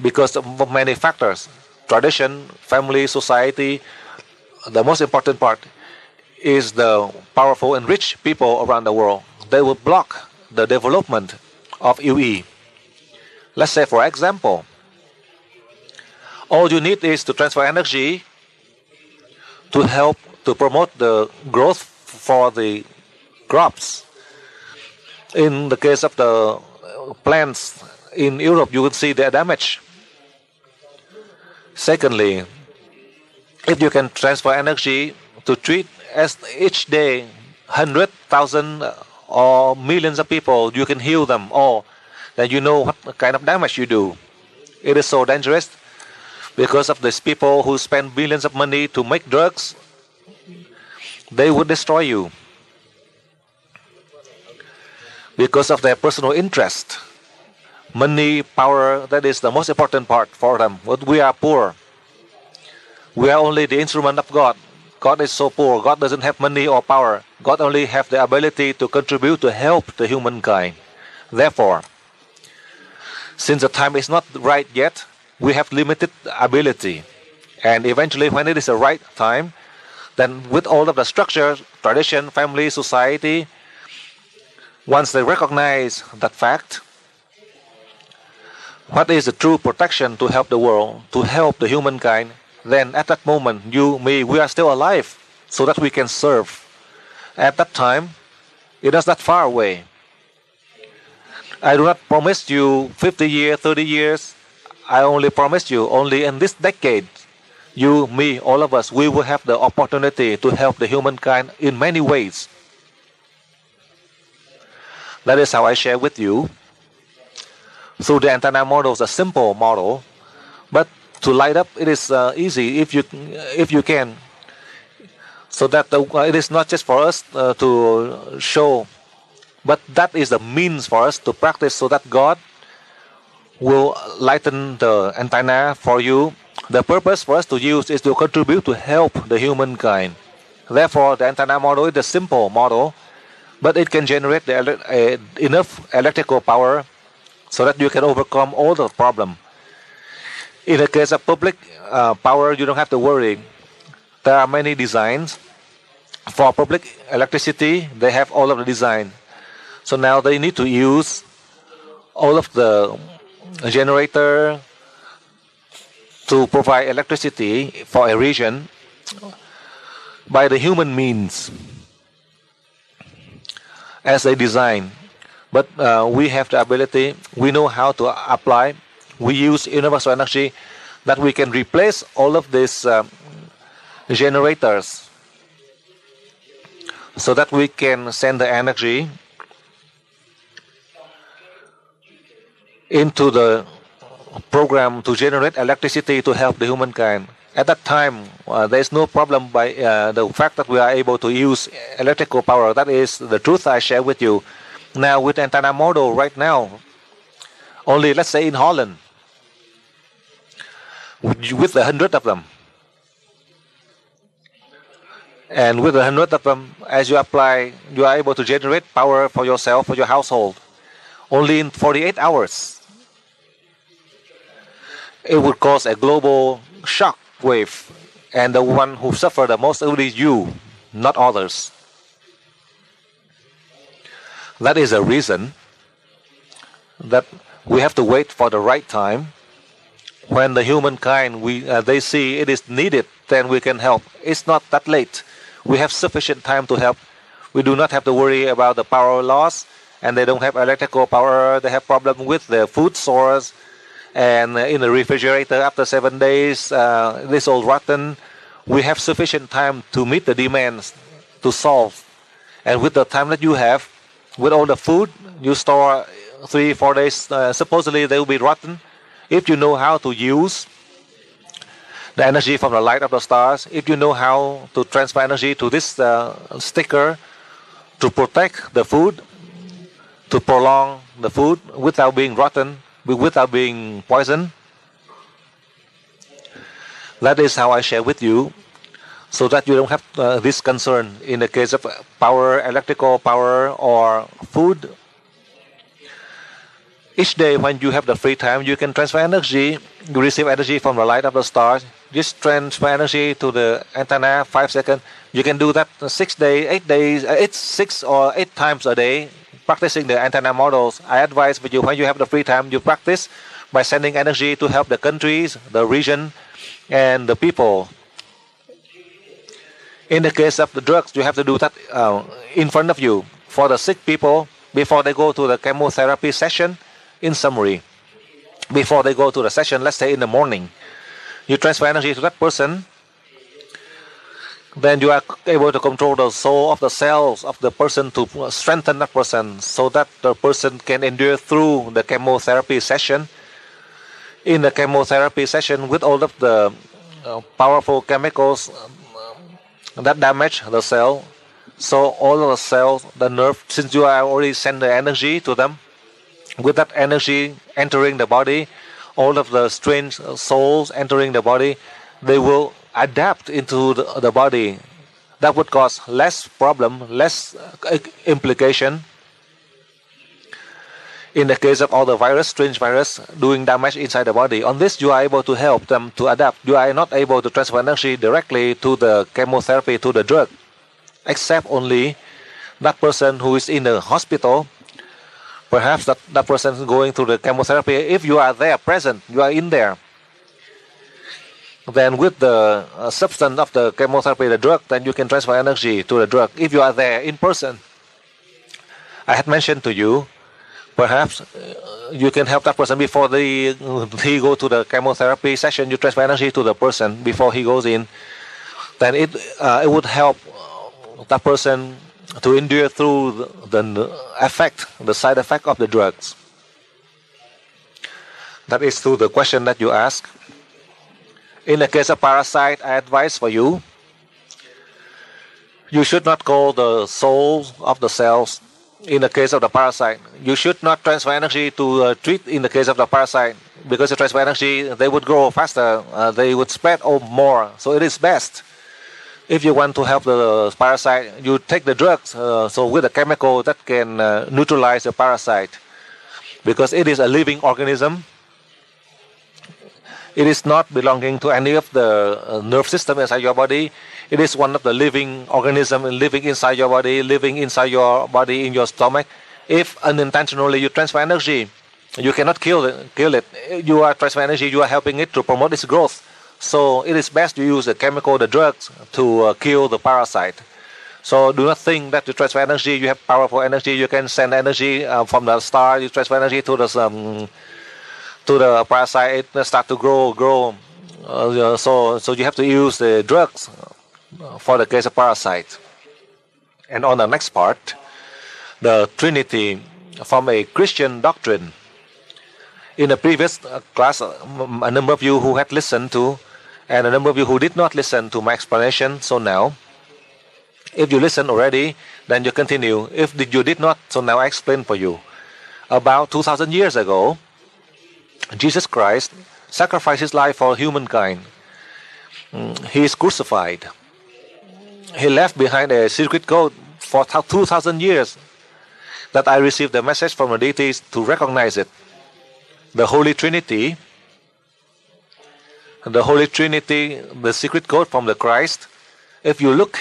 Because of many factors, tradition, family, society. The most important part is the powerful and rich people around the world. They will block the development of UE. Let's say, for example, all you need is to transfer energy to help to promote the growth for the crops. In the case of the plants in Europe, you will see the damage. Secondly, if you can transfer energy to treat as each day 100,000 or millions of people, you can heal them all, then you know what kind of damage you do. It is so dangerous because of these people who spend billions of money to make drugs. They would destroy you because of their personal interest. Money, power, that is the most important part for them. But we are poor. We are only the instrument of God. God is so poor. God doesn't have money or power. God only has the ability to contribute to help the humankind. Therefore, since the time is not right yet, we have limited ability. And eventually, when it is the right time, then with all of the structure, tradition, family, society, once they recognize that fact, what is the true protection to help the world, to help the humankind, then at that moment, you, me, we are still alive so that we can serve. At that time, it is not far away. I do not promise you 50 years, 30 years. I only promise you only in this decade, you, me, all of us, we will have the opportunity to help the humankind in many ways. That is how I share with you. Through the antenna model is a simple model, but to light up it is easy if you can. So that it is not just for us to show, but that is the means for us to practice so that God will lighten the antenna for you. The purpose for us to use is to contribute to help the humankind. Therefore, the antenna model is a simple model, but it can generate enough electrical power so that you can overcome all the problem. In the case of public power, you don't have to worry. There are many designs. For public electricity, they have all of the design. So now they need to use all of the generator to provide electricity for a region by the human means as they design. But we have the ability, we know how to apply. We use universal energy that we can replace all of these generators so that we can send the energy into the program to generate electricity to help the humankind. At that time, there is no problem by the fact that we are able to use electrical power. That is the truth I share with you. Now with antenna model right now, only let's say in Holland, with 100 of them. And with 100 of them, as you apply, you are able to generate power for yourself, for your household, only in 48 hours. It would cause a global shock wave, and the one who suffer the most will be you, not others. That is a reason that we have to wait for the right time. When the humankind, they see it is needed, then we can help. It's not that late. We have sufficient time to help. We do not have to worry about the power loss, and they don't have electrical power. They have problem with the food source. and in the refrigerator after 7 days, this all rotten. We have sufficient time to meet the demands, to solve. And with the time that you have, with all the food you store 3-4 days, supposedly they will be rotten. If you know how to use the energy from the light of the stars, if you know how to transfer energy to this sticker to protect the food, to prolong the food without being rotten, without being poisoned, that is how I share with you, so that you don't have this concern in the case of power, electrical power, or food. Each day when you have the free time, you can transfer energy. You receive energy from the light of the stars. Just transfer energy to the antenna, 5 seconds. You can do that 6 days, 6 or 8 times a day, practicing the antenna models. I advise for you, when you have the free time, you practice by sending energy to help the countries, the region, and the people. In the case of the drugs, you have to do that in front of you. For the sick people, before they go to the chemotherapy session, in summary, before they go to the session, let's say in the morning, you transfer energy to that person, then you are able to control the soul of the cells of the person to strengthen that person so that the person can endure through the chemotherapy session. In the chemotherapy session, with all of the powerful chemicals that damage the cell, so all of the cells, the nerve, since you are already send the energy to them, with that energy entering the body, all of the strange souls entering the body, they will adapt into the body. That would cause less problem, less implication. In the case of all the virus, strange virus doing damage inside the body, on this you are able to help them to adapt. You are not able to transfer energy directly to the chemotherapy, to the drug, except only that person who is in the hospital. Perhaps that person is going through the chemotherapy. If you are there present, you are in there, then with the substance of the chemotherapy, the drug, then you can transfer energy to the drug. If you are there in person, I had mentioned to you, perhaps you can help that person before he go to the chemotherapy session. You transfer energy to the person before he goes in. Then it would help that person to endure through the side effect of the drugs. That is through the question that you ask. In the case of parasite, I advise for you, you should not call the souls of the cells. In the case of the parasite, you should not transfer energy to treat in the case of the parasite, because you transfer energy, they would grow faster, they would spread more. So it is best, if you want to help the parasite, you take the drugs, so with a chemical that can neutralize the parasite, because it is a living organism. It is not belonging to any of the nerve system inside your body. It is one of the living organisms living inside your body, in your stomach. If unintentionally you transfer energy, you cannot kill it. You are transferring energy, you are helping it to promote its growth. So it is best to use the chemical, the drugs, to kill the parasite. So do not think that to transfer energy, you have powerful energy. You can send energy from the star. You transfer energy to the parasite. It start to grow. So you have to use the drugs for the case of parasite. And on the next part, the Trinity from a Christian doctrine. In the previous class, a number of you who had listened to, and a number of you who did not listen to my explanation. So now, if you listened already, then you continue. If you did not, so now I explain for you. About 2,000 years ago, Jesus Christ sacrificed his life for humankind. He is crucified. He left behind a secret code for 2,000 years that I received the message from the deities to recognize it. The Holy Trinity, the secret code from the Christ. If you look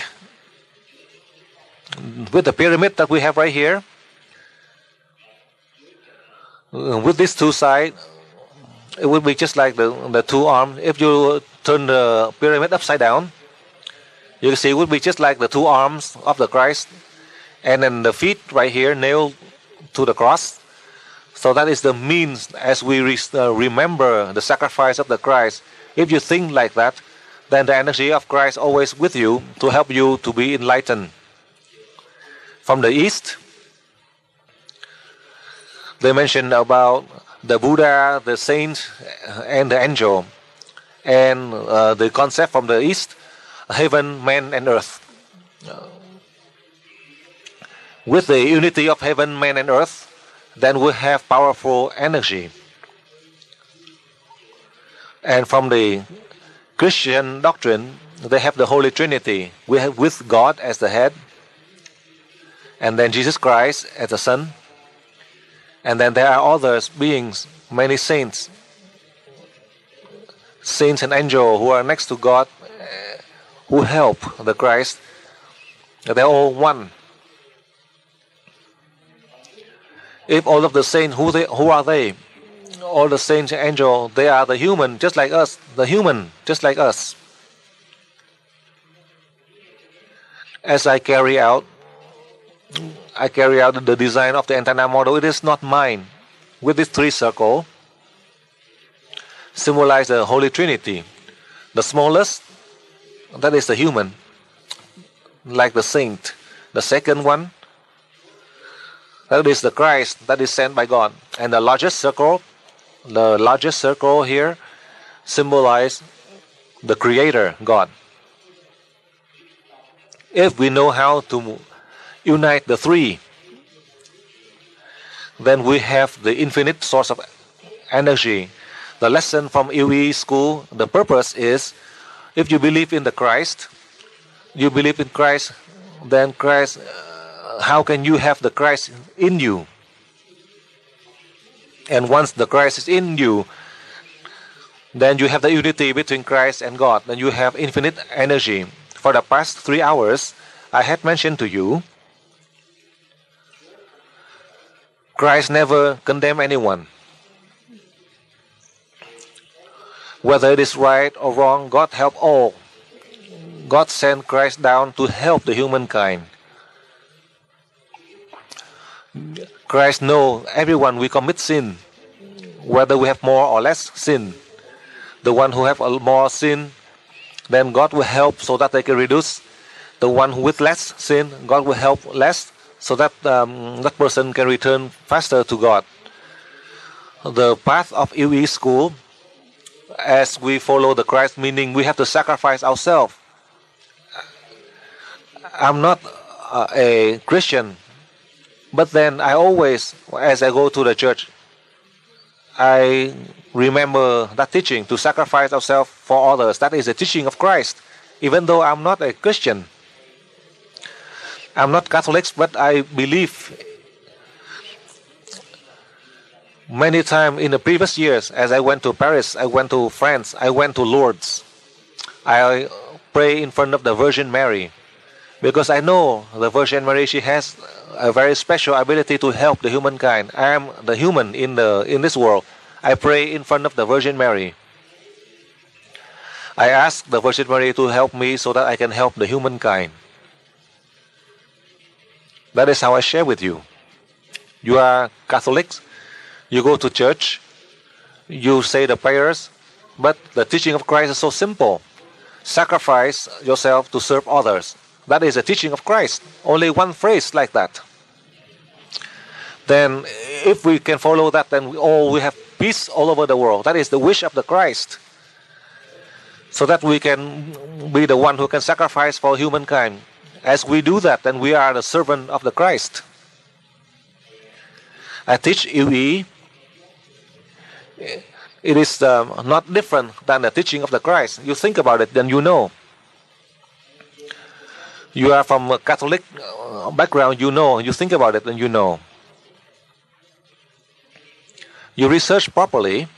with the pyramid that we have right here, with these two sides, it would be just like the two arms. If you turn the pyramid upside down, you can see it would be just like the two arms of the Christ, and then the feet right here nailed to the cross. So that is the means as we remember the sacrifice of the Christ. If you think like that, then the energy of Christ always with you to help you to be enlightened. From the East, they mention about the Buddha, the saint, and the angel, and the concept from the East, heaven, man, and earth. With the unity of heaven, man, and earth, then we have powerful energy. And from the Christian doctrine, they have the Holy Trinity. We have with God as the head, and then Jesus Christ as the Son, and then there are other beings, many saints and angels who are next to God, who help the Christ. They're all one. If all of the saints, who are they? All the saints and angels, they are the human, just like us. The human, just like us. As I carry out the design of the antenna model. It is not mine. With these three circles, symbolize the Holy Trinity. The smallest, that is the human, like the saint. The second one, that is the Christ, that is sent by God. And the largest circle here, symbolize the Creator, God. If we know how to unite the three, then we have the infinite source of energy. The lesson from UE school, the purpose is, if you believe in the Christ, you believe in Christ, then Christ, how can you have the Christ in you? And once the Christ is in you, then you have the unity between Christ and God. Then you have infinite energy. For the past 3 hours, I had mentioned to you, Christ never condemned anyone. Whether it is right or wrong, God helped all. God sent Christ down to help the humankind. Christ knows everyone we commit sin, whether we have more or less sin. The one who have more sin, then God will help so that they can reduce. The one who with less sin, God will help less so that that person can return faster to God. The path of UE school, as we follow the Christ, meaning we have to sacrifice ourselves. I'm not a Christian, but then I always, as I go to the church, I remember that teaching to sacrifice ourselves for others. That is the teaching of Christ. Even though I'm not a Christian, I'm not Catholic, but I believe. Many times in the previous years, as I went to Paris, I went to France, I went to Lourdes, I pray in front of the Virgin Mary, because I know the Virgin Mary, she has a very special ability to help the humankind. I am the human in this world. I pray in front of the Virgin Mary. I ask the Virgin Mary to help me so that I can help the humankind. That is how I share with you. You are Catholics. You go to church, you say the prayers, but the teaching of Christ is so simple. Sacrifice yourself to serve others. That is the teaching of Christ. Only one phrase like that. Then if we can follow that, then we have peace all over the world. That is the wish of the Christ. So that we can be the one who can sacrifice for humankind. As we do that, then we are the servant of the Christ. I teach UE. It is not different than the teaching of the Christ. You think about it, then you know. You are from a Catholic background, you know. You think about it, then you know. You research properly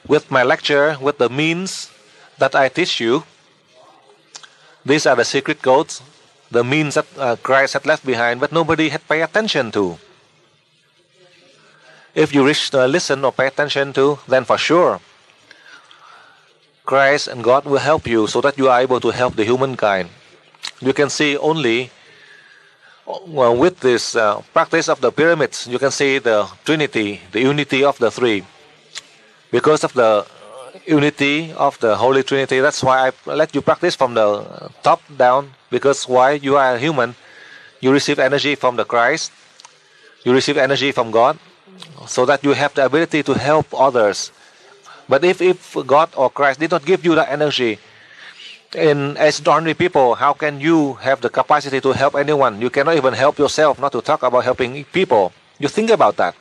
with my lecture, with the means that I teach you. These are the secret codes, the means that Christ had left behind, but nobody had paid attention to. If you listen or pay attention to, then for sure, Christ and God will help you so that you are able to help the humankind. You can see only Well, with this practice of the pyramids, you can see the Trinity, the unity of the three. Because of the unity of the Holy Trinity, that's why I let you practice from the top down. Because why? You are a human. You receive energy from the Christ. You receive energy from God, so that you have the ability to help others. But if God or Christ did not give you that energy, as ordinary people, how can you have the capacity to help anyone? You cannot even help yourself, not to talk about helping people. You think about that.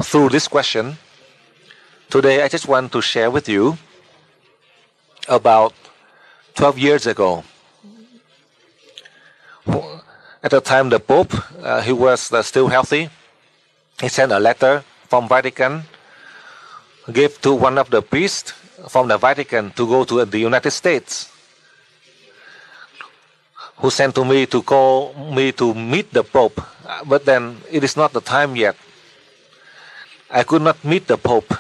Through this question, today I just want to share with you about 12 years ago. At the time, the Pope, he was still healthy. He sent a letter from Vatican, gave to one of the priests from the Vatican to go to the United States, who sent to me to call me to meet the Pope. But then it is not the time yet. I could not meet the Pope.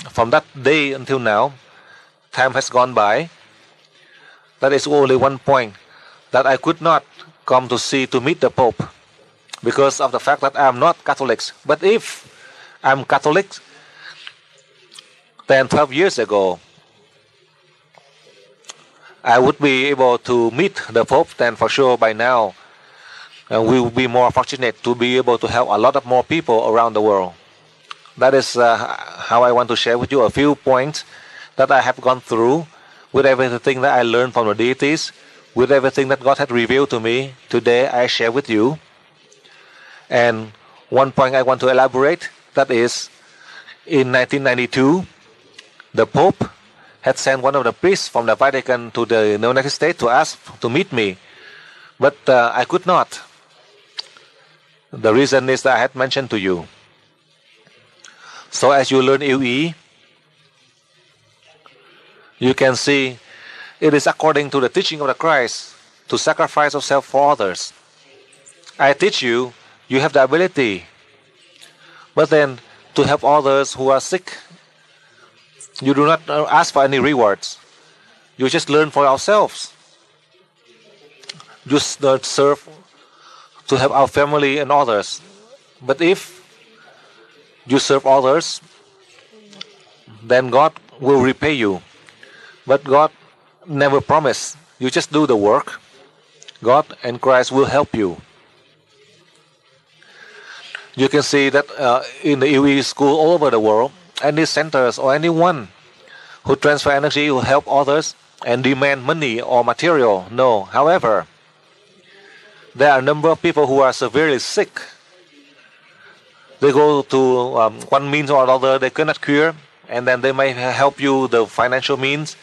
From that day until now, time has gone by. That is only one point, that I could not come to meet the Pope because of the fact that I am not Catholic. But if I am Catholic, then 12 years ago, I would be able to meet the Pope. Then for sure by now, we will be more fortunate to be able to help a lot of more people around the world. That is how I want to share with you a few points that I have gone through with everything that I learned from the deities, with everything that God had revealed to me. Today I share with you. And one point I want to elaborate, that is, in 1992, the Pope had sent one of the priests from the Vatican to the United States to ask to meet me. But I could not. The reason is that I had mentioned to you. So as you learn LUONG, you can see it is according to the teaching of the Christ to sacrifice yourself for others. I teach you, you have the ability. But then to help others who are sick, you do not ask for any rewards. You just learn for yourselves. Just serve to help our family and others. But if you serve others, then God will repay you. But God never promised. You just do the work. God and Christ will help you. You can see that in the LUONG school all over the world, any centers or anyone who transfer energy, who help others and demand money or material. No. However, there are a number of people who are severely sick. They go to one means or another, they cannot cure, and then they may help you the financial means.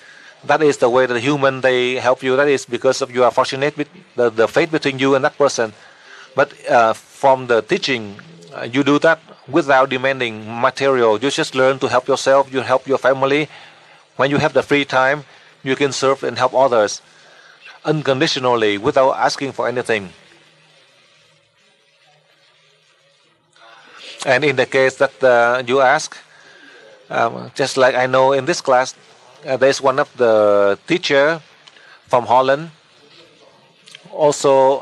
That is the way that human they help you. That is because of you are fortunate with the faith between you and that person. But from the teaching, you do that without demanding material. You just learn to help yourself, you help your family. When you have the free time, you can serve and help others unconditionally without asking for anything. And in the case that you ask, just like I know in this class, there's one of the teacher from Holland. Also,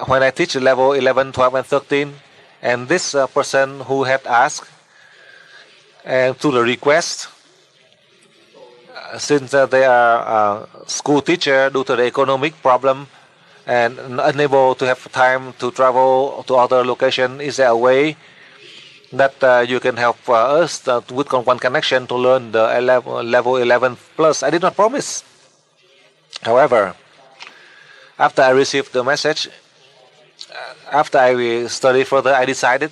when I teach level 11, 12, and 13, and this person who had asked and to the request, since they are school teacher due to the economic problem and unable to have time to travel to other location, is there a way that you can help us with one connection to learn the level 11 plus? I did not promise. However, after I received the message, after I studied further, I decided,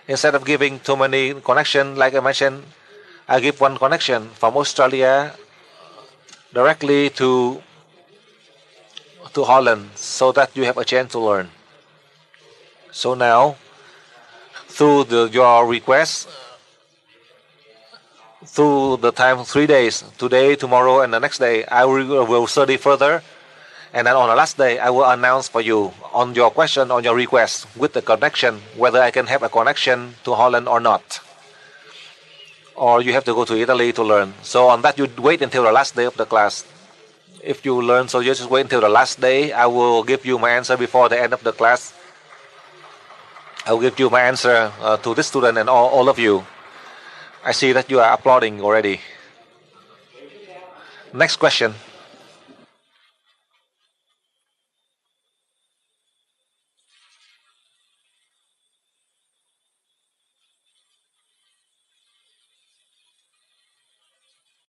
instead of giving too many connection, like I mentioned, I give one connection from Australia directly to Holland, so that you have a chance to learn. So now, through your request, through the time 3 days, today, tomorrow, and the next day, I will study further. And then on the last day, I will announce for you on your question, on your request, with the connection, whether I can have a connection to Holland or not. Or you have to go to Italy to learn. So on that, you wait until the last day of the class. if you learn, so just wait until the last day. I will give you my answer before the end of the class. I will give you my answer to this student and all of you. I see that you are applauding already. Next question.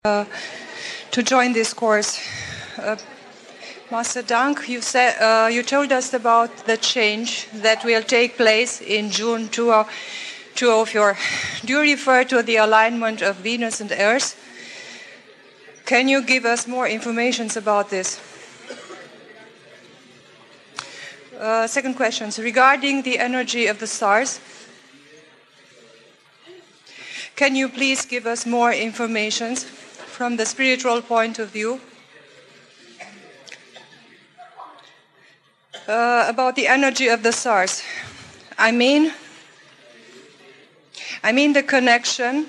To join this course. Master Dang, you told us about the change that will take place in June 2004. Do you refer to the alignment of Venus and Earth? Can you give us more information about this? Second question, regarding the energy of the stars, can you please give us more information from the spiritual point of view about the energy of the stars? I mean the connection.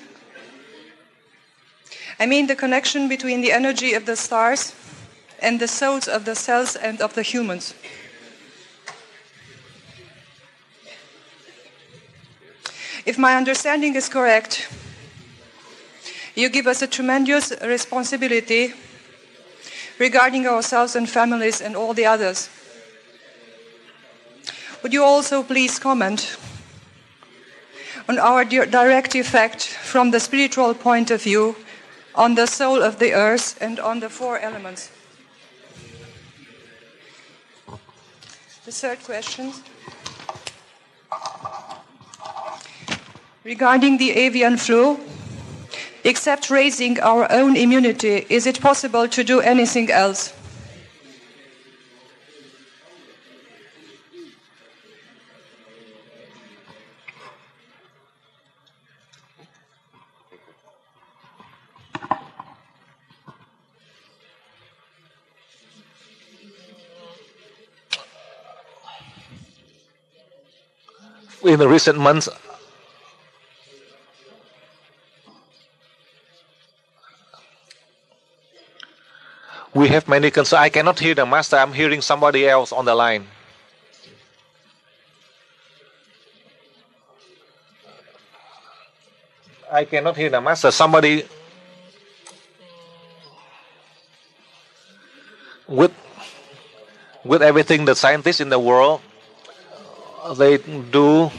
The connection between the energy of the stars and the souls of the cells and of the humans. If my understanding is correct, you give us a tremendous responsibility regarding ourselves and families and all the others. Would you also please comment on our direct effect from the spiritual point of view on the soul of the earth and on the four elements? The third question, regarding the avian flu, except raising our own immunity, is it possible to do anything else? In the recent months, we have many concerns. I cannot hear the master. I'm hearing somebody else on the line. I cannot hear the master. Somebody with everything the scientists in the world they do.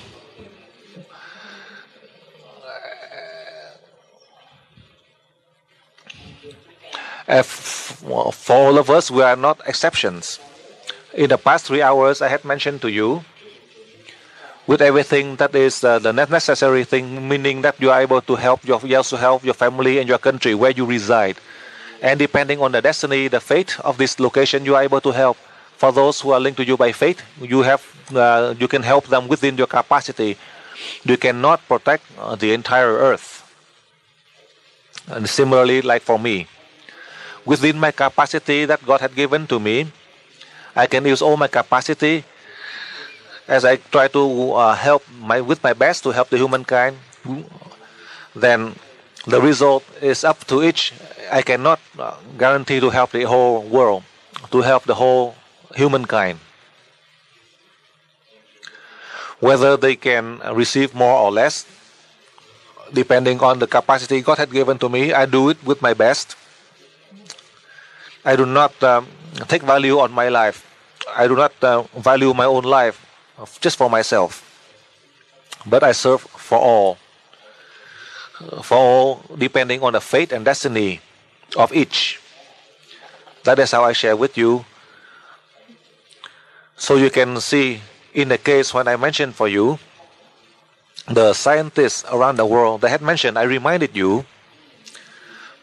For all of us, we are not exceptions. In the past 3 hours, I had mentioned to you, with everything that is the necessary thing, meaning that you are able to help your family and your country where you reside. And depending on the destiny, the fate of this location, you are able to help. For those who are linked to you by faith, you can help them within your capacity. You cannot protect the entire earth. And similarly, like for me, within my capacity that God had given to me, I can use all my capacity as I try to help with my best to help the humankind. Then the result is up to each. I cannot guarantee to help the whole world, to help the whole humankind. Whether they can receive more or less, depending on the capacity God had given to me, I do it with my best. I do not take value on my life. I do not value my own life just for myself. But I serve for all. For all, depending on the fate and destiny of each. That is how I share with you. So you can see, in the case when I mentioned for you, the scientists around the world, they had mentioned, I reminded you,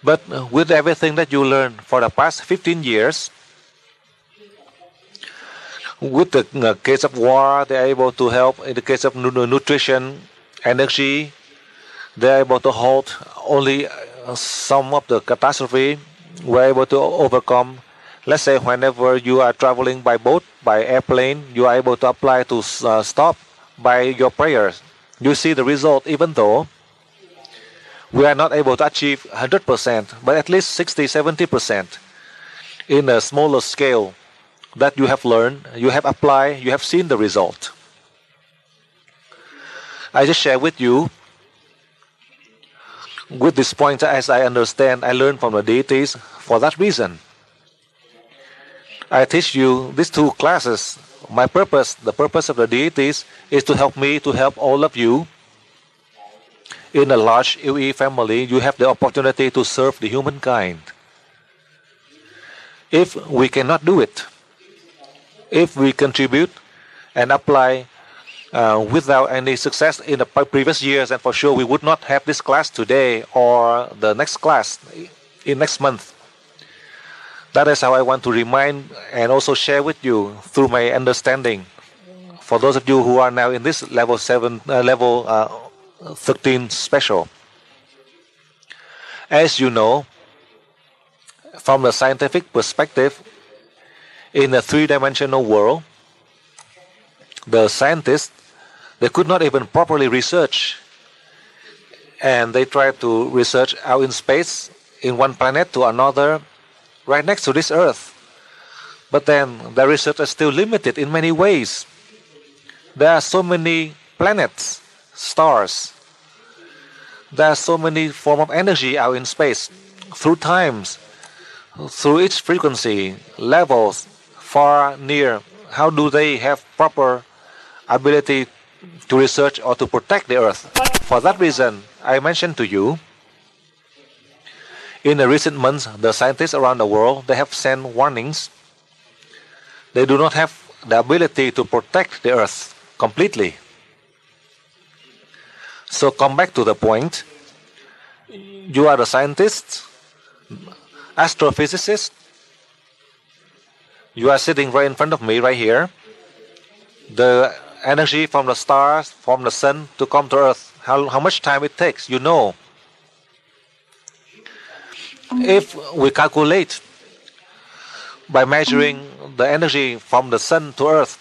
but with everything that you learned for the past 15 years, with the case of war, they are able to help. In the case of nutrition, energy, they are able to hold only some of the catastrophe. We are able to overcome. Let's say whenever you are traveling by boat, by airplane, you are able to apply to stop by your prayers. You see the result, even though we are not able to achieve 100%, but at least 60-70%. in a smaller scale that you have learned, you have applied, you have seen the result. I just share with you with this point as I understand, I learned from the deities for that reason. I teach you these two classes. My purpose, the purpose of the deities, is to help me, to help all of you. In a large UE family, you have the opportunity to serve the humankind. If we cannot do it, if we contribute and apply without any success in the previous years, and for sure we would not have this class today or the next class in next month. That is how I want to remind and also share with you through my understanding. For those of you who are now in this level 13 special. As you know, from the scientific perspective, in a three-dimensional world, the scientists, they could not even properly research, and they tried to research out in space, in one planet to another, right next to this Earth. But then the research is still limited in many ways. There are so many planets, stars. There are so many forms of energy out in space, through times, through each frequency, levels, far, near. How do they have proper ability to research or to protect the Earth? For that reason, I mentioned to you, in the recent months, the scientists around the world, they have sent warnings. They do not have the ability to protect the Earth completely. So come back to the point. You are the scientists, astrophysicists. You are sitting right in front of me, right here. The energy from the stars, from the sun to come to Earth, how much time it takes, you know. If we calculate by measuring the energy from the sun to Earth,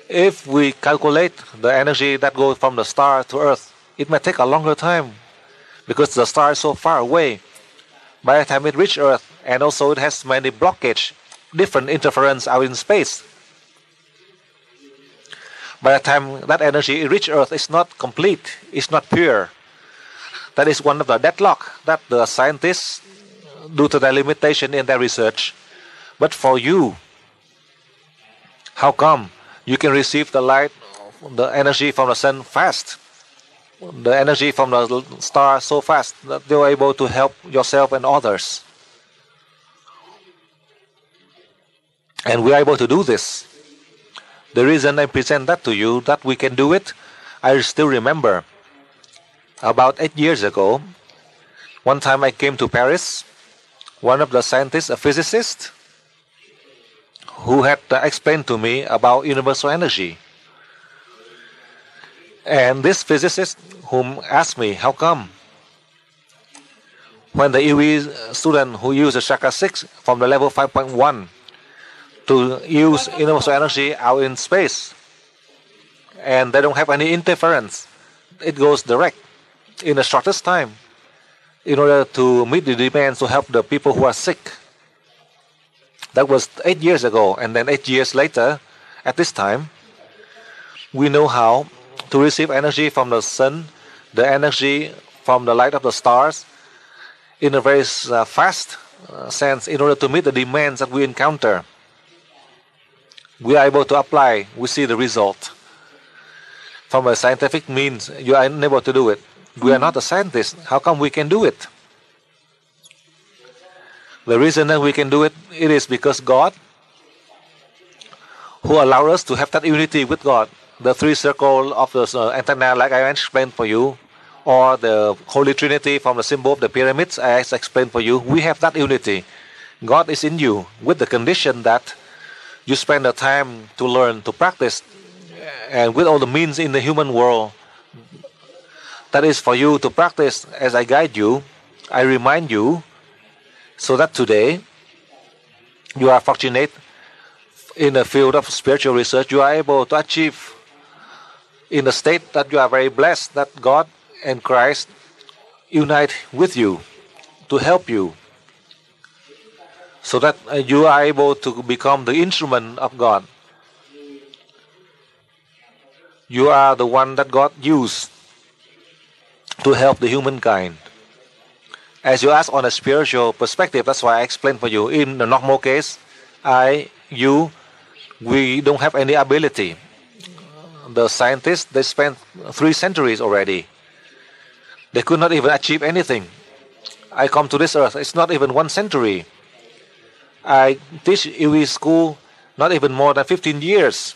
if we calculate the energy that goes from the star to Earth, it may take a longer time because the star is so far away. By the time it reaches Earth, and also it has many blockage, different interference out in space. By the time that energy reaches Earth, it's not complete, it's not pure. That is one of the deadlock that the scientists, due to their limitation in their research. But for you, how come you can receive the light, the energy from the sun fast, the energy from the star so fast that you're able to help yourself and others? And we are able to do this. The reason I present that to you, that we can do it, I still remember about 8 years ago, one time I came to Paris. One of the scientists, a physicist, who had explained to me about universal energy. And this physicist whom asked me, how come when the UE student who use the chakra 6 from the level 5.1 to use universal energy out in space, and they don't have any interference, it goes direct in the shortest time, in order to meet the demands to help the people who are sick. That was 8 years ago, and then 8 years later, at this time, we know how to receive energy from the sun, the energy from the light of the stars, in a very fast sense, in order to meet the demands that we encounter. We are able to apply, we see the result. From a scientific means, you are unable to do it. We are not a scientist. How come we can do it? The reason that we can do it, it is because God, who allowed us to have that unity with God, the three circles of the antenna, like I explained for you, or the Holy Trinity from the symbol of the pyramids, I explained for you, we have that unity. God is in you, with the condition that you spend the time to learn, to practice, and with all the means in the human world, that is for you to practice. As I guide you, I remind you, so that today you are fortunate in the field of spiritual research, you are able to achieve in a state that you are very blessed, that God and Christ unite with you to help you. so that you are able to become the instrument of God. You are the one that God used to help the humankind. As you ask on a spiritual perspective, that's why I explained for you. In the normal case, we don't have any ability. The scientists, they spent 3 centuries already. They could not even achieve anything. I come to this earth, it's not even 1 century. I teach UE school not even more than 15 years.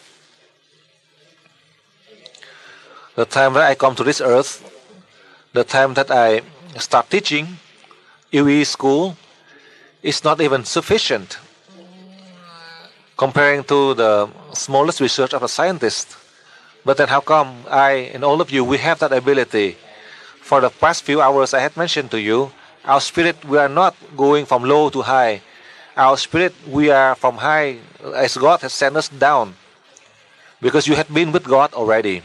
The time that I come to this earth, the time that I start teaching UE school, is not even sufficient comparing to the smallest research of a scientist. But then how come I and all of you, we have that ability? For the past few hours I had mentioned to you, our spirit, we are not going from low to high. Our spirit, we are from high as God has sent us down. Because you had been with God already.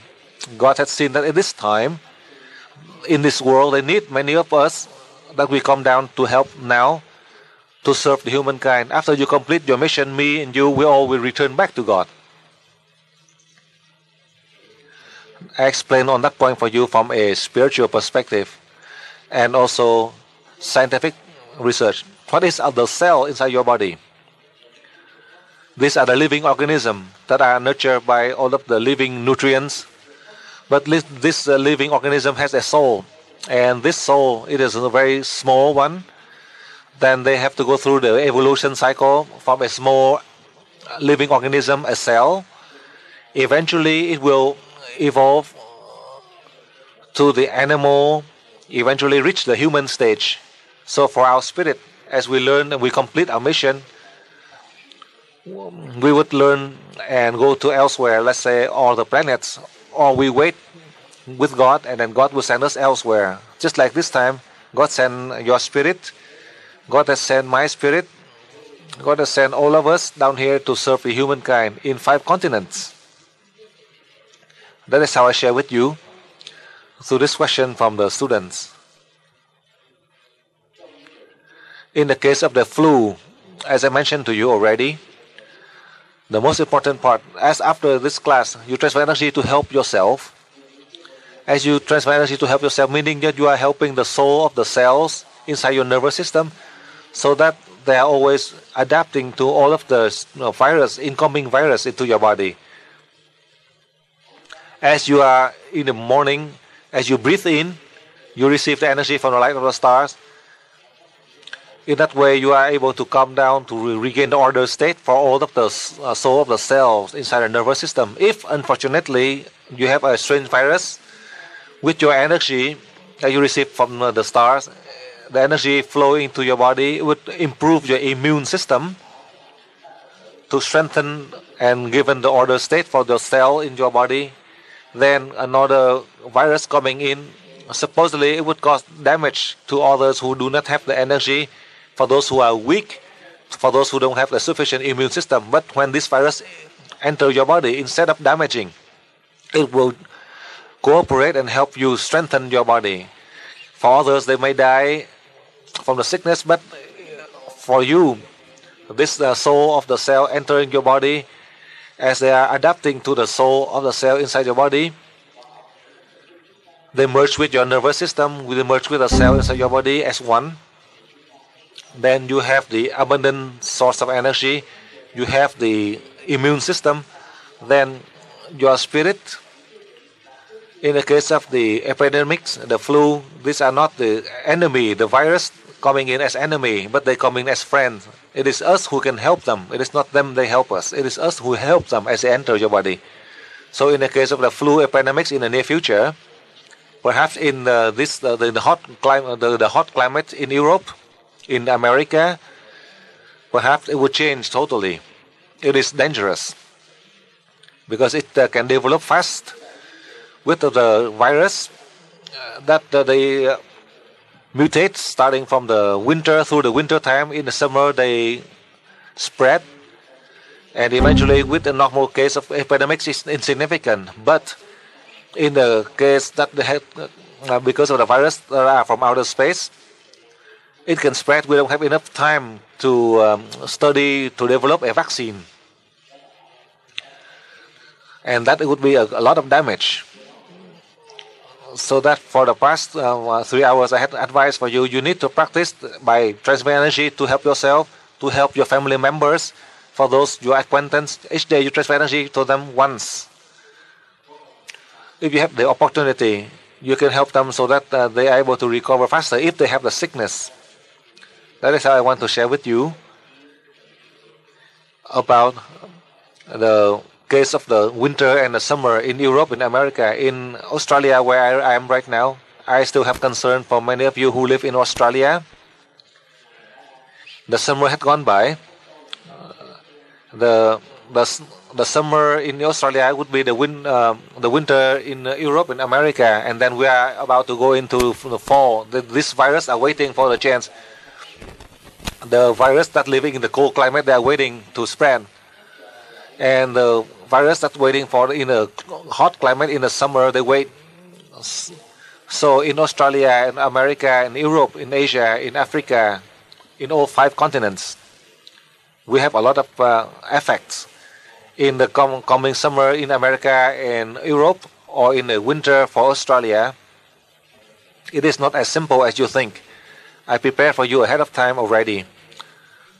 God had seen that at this time, in this world, they need many of us that we come down to help now to serve the humankind. After you complete your mission, me and you, we all will return back to God. I explained on that point for you from a spiritual perspective and also scientific research. What is the cell inside your body? These are the living organisms that are nurtured by all of the living nutrients. But this living organism has a soul. And this soul, it is a very small one. Then they have to go through the evolution cycle from a small living organism, a cell. Eventually, it will evolve to the animal, eventually reach the human stage. So for our spirit, as we learn and we complete our mission, we would learn and go to elsewhere, let's say all the planets, or we wait with God and then God will send us elsewhere. Just like this time, God sent your spirit, God has sent my spirit, God has sent all of us down here to serve the humankind in 5 continents. That is how I share with you through this question from the students. In the case of the flu, as I mentioned to you already, the most important part, as after this class, you transfer energy to help yourself. As you transfer energy to help yourself, meaning that you are helping the soul of the cells inside your nervous system, so that they are always adapting to all of the virus, incoming virus into your body. As you are in the morning, as you breathe in, you receive the energy from the light of the stars. In that way, you are able to calm down, to regain the order state for all of the soul of the cells inside the nervous system. If, unfortunately, you have a strange virus, with your energy that you receive from the stars, the energy flowing into your body would improve your immune system to strengthen and given the order state for the cell in your body. Then another virus coming in, supposedly it would cause damage to others who do not have the energy, for those who are weak, for those who don't have the sufficient immune system. But when this virus enters your body, instead of damaging, it will cooperate and help you strengthen your body. For others, they may die from the sickness, but for you, this soul of the cell entering your body, as they are adapting to the soul of the cell inside your body, they merge with your nervous system, will merge with the cell inside your body as one. Then you have the abundant source of energy, you have the immune system, then your spirit. In the case of the epidemics, the flu, these are not the enemy, the virus coming in as enemy, but they come in as friends. It is us who can help them. It is not them, they help us. It is us who help them as they enter your body. So in the case of the flu epidemics in the near future, perhaps in the hot climate in Europe, in America, perhaps it would change totally. It is dangerous because it can develop fast with the virus that they mutate starting from the winter through the winter time. In the summer they spread, and eventually with the normal case of epidemics is insignificant. But in the case that they had because of the virus that are from outer space, it can spread. We don't have enough time to study to develop a vaccine, and that would be a lot of damage. So that for the past 3 hours, I had advice for you. You need to practice by transferring energy to help yourself, to help your family members. For those your acquaintance, each day you transfer energy to them once. If you have the opportunity, you can help them so that they are able to recover faster if they have the sickness. That is how I want to share with you about the case of the winter and the summer in Europe, in America, in Australia, where I am right now. I still have concern for many of you who live in Australia. The summer had gone by. The summer in Australia would be the winter in Europe and America, and then we are about to go into the fall. This virus are waiting for the chance. The virus that living in the cold climate, they are waiting to spread, and the virus that's waiting for in a hot climate in the summer, they wait. So in Australia, in America, in Europe, in Asia, in Africa, in all 5 continents, we have a lot of effects. In the coming summer in America and Europe, or in the winter for Australia, it is not as simple as you think. I prepare for you ahead of time already,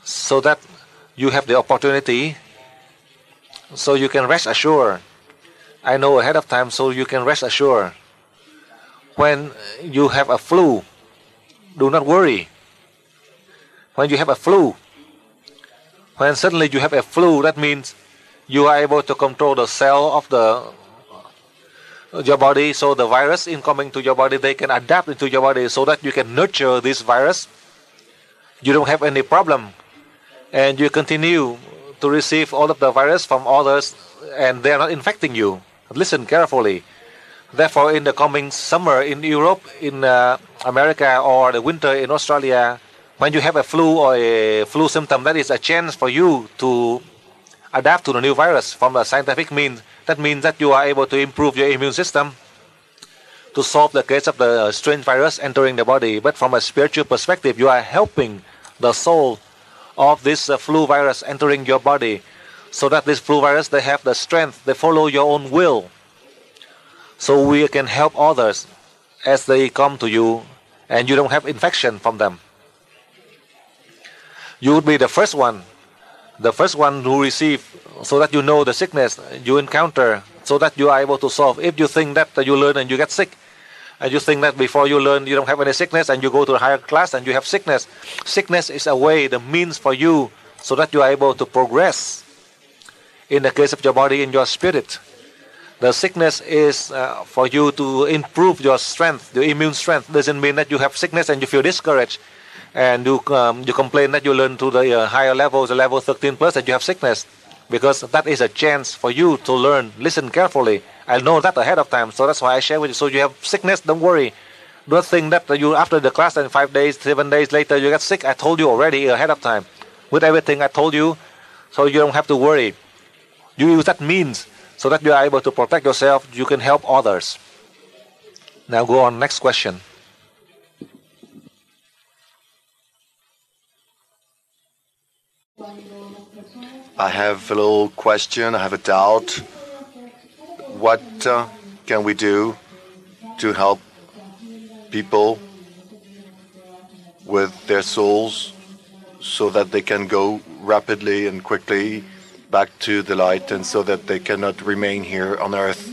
so that you have the opportunity, so you can rest assured. I know ahead of time, so you can rest assured. When you have a flu, do not worry. When you have a flu, when suddenly you have a flu, that means you are able to control the cell of your body, so the virus incoming to your body, they can adapt into your body so that you can nurture this virus. You don't have any problem, and you continue to receive all of the virus from others, and they are not infecting you. Listen carefully. Therefore, in the coming summer in Europe, in America, or the winter in Australia, when you have a flu or a flu symptom, that is a chance for you to adapt to the new virus from the scientific means. That means that you are able to improve your immune system to solve the case of the strange virus entering the body. But from a spiritual perspective, you are helping the soul of this flu virus entering your body, so that this flu virus, they have the strength, they follow your own will. So we can help others as they come to you, and you don't have infection from them. You would be the first one who receive, so that you know the sickness you encounter, so that you are able to solve. If you think that you learn and you get sick, and you think that before you learn you don't have any sickness, and you go to a higher class and you have sickness, sickness is a way, the means for you, so that you are able to progress in the case of your body and your spirit. The sickness is for you to improve your strength, your immune strength. Doesn't mean that you have sickness and you feel discouraged, and you complain that you learn to the higher levels, the level 13 plus, that you have sickness, because that is a chance for you to learn. Listen carefully. I know that ahead of time, so that's why I share with you. So you have sickness, don't worry. Don't think that you after the class and 5 days, 7 days later you get sick. I told you already ahead of time with everything I told you, so you don't have to worry. You use that means so that you are able to protect yourself. You can help others. Now go on, next question. I have a little question, I have a doubt. What can we do to help people with their souls so that they can go rapidly and quickly back to the light, and so that they cannot remain here on earth?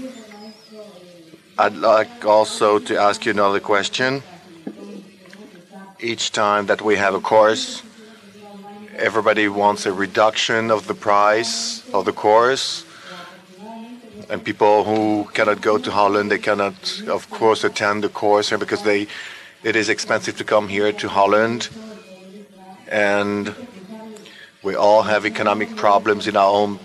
I'd like also to ask you another question. Each time that we have a course, everybody wants a reduction of the price of the course, and people who cannot go to Holland, they cannot, of course, attend the course here because it is expensive to come here to Holland, and we all have economic problems in our own